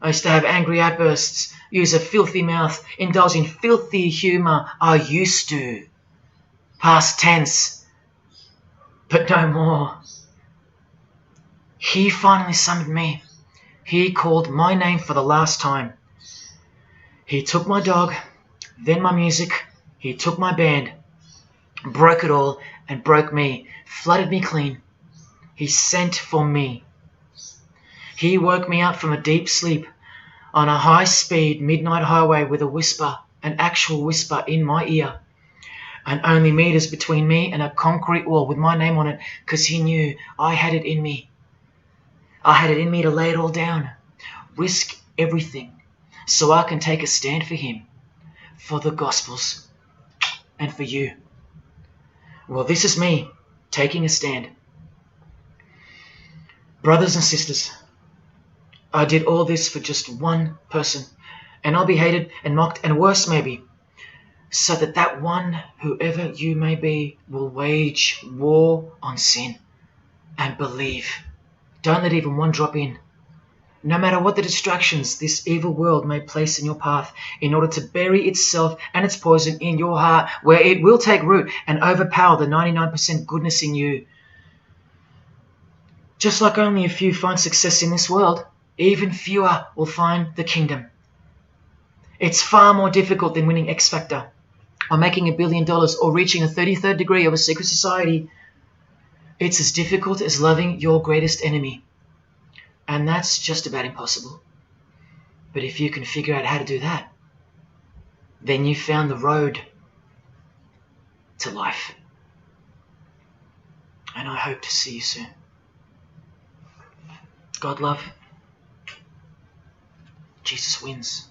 I used to have angry outbursts, use a filthy mouth, indulge in filthy humour. I used to. Past tense. But no more. He finally summoned me. He called my name for the last time. He took my dog, then my music. He took my band, broke it all, and broke me, flooded me clean. He sent for me. He woke me up from a deep sleep. on a high-speed midnight highway with a whisper, an actual whisper in my ear, and only meters between me and a concrete wall with my name on it, because he knew I had it in me. I had it in me to lay it all down, risk everything, so I can take a stand for him, for the Gospels, and for you. Well, this is me taking a stand. Brothers and sisters, I did all this for just one person, and I'll be hated and mocked and worse maybe, so that that one, whoever you may be, will wage war on sin and believe. Don't let even one drop in. No matter what the distractions this evil world may place in your path, in order to bury itself and its poison in your heart, where it will take root and overpower the 99% goodness in you. Just like only a few find success in this world, even fewer will find the kingdom. It's far more difficult than winning X Factor, or making $1 billion, or reaching a 33rd degree of a secret society. It's as difficult as loving your greatest enemy. And that's just about impossible. But if you can figure out how to do that, then you've found the road to life. And I hope to see you soon. God love. Jesus wins.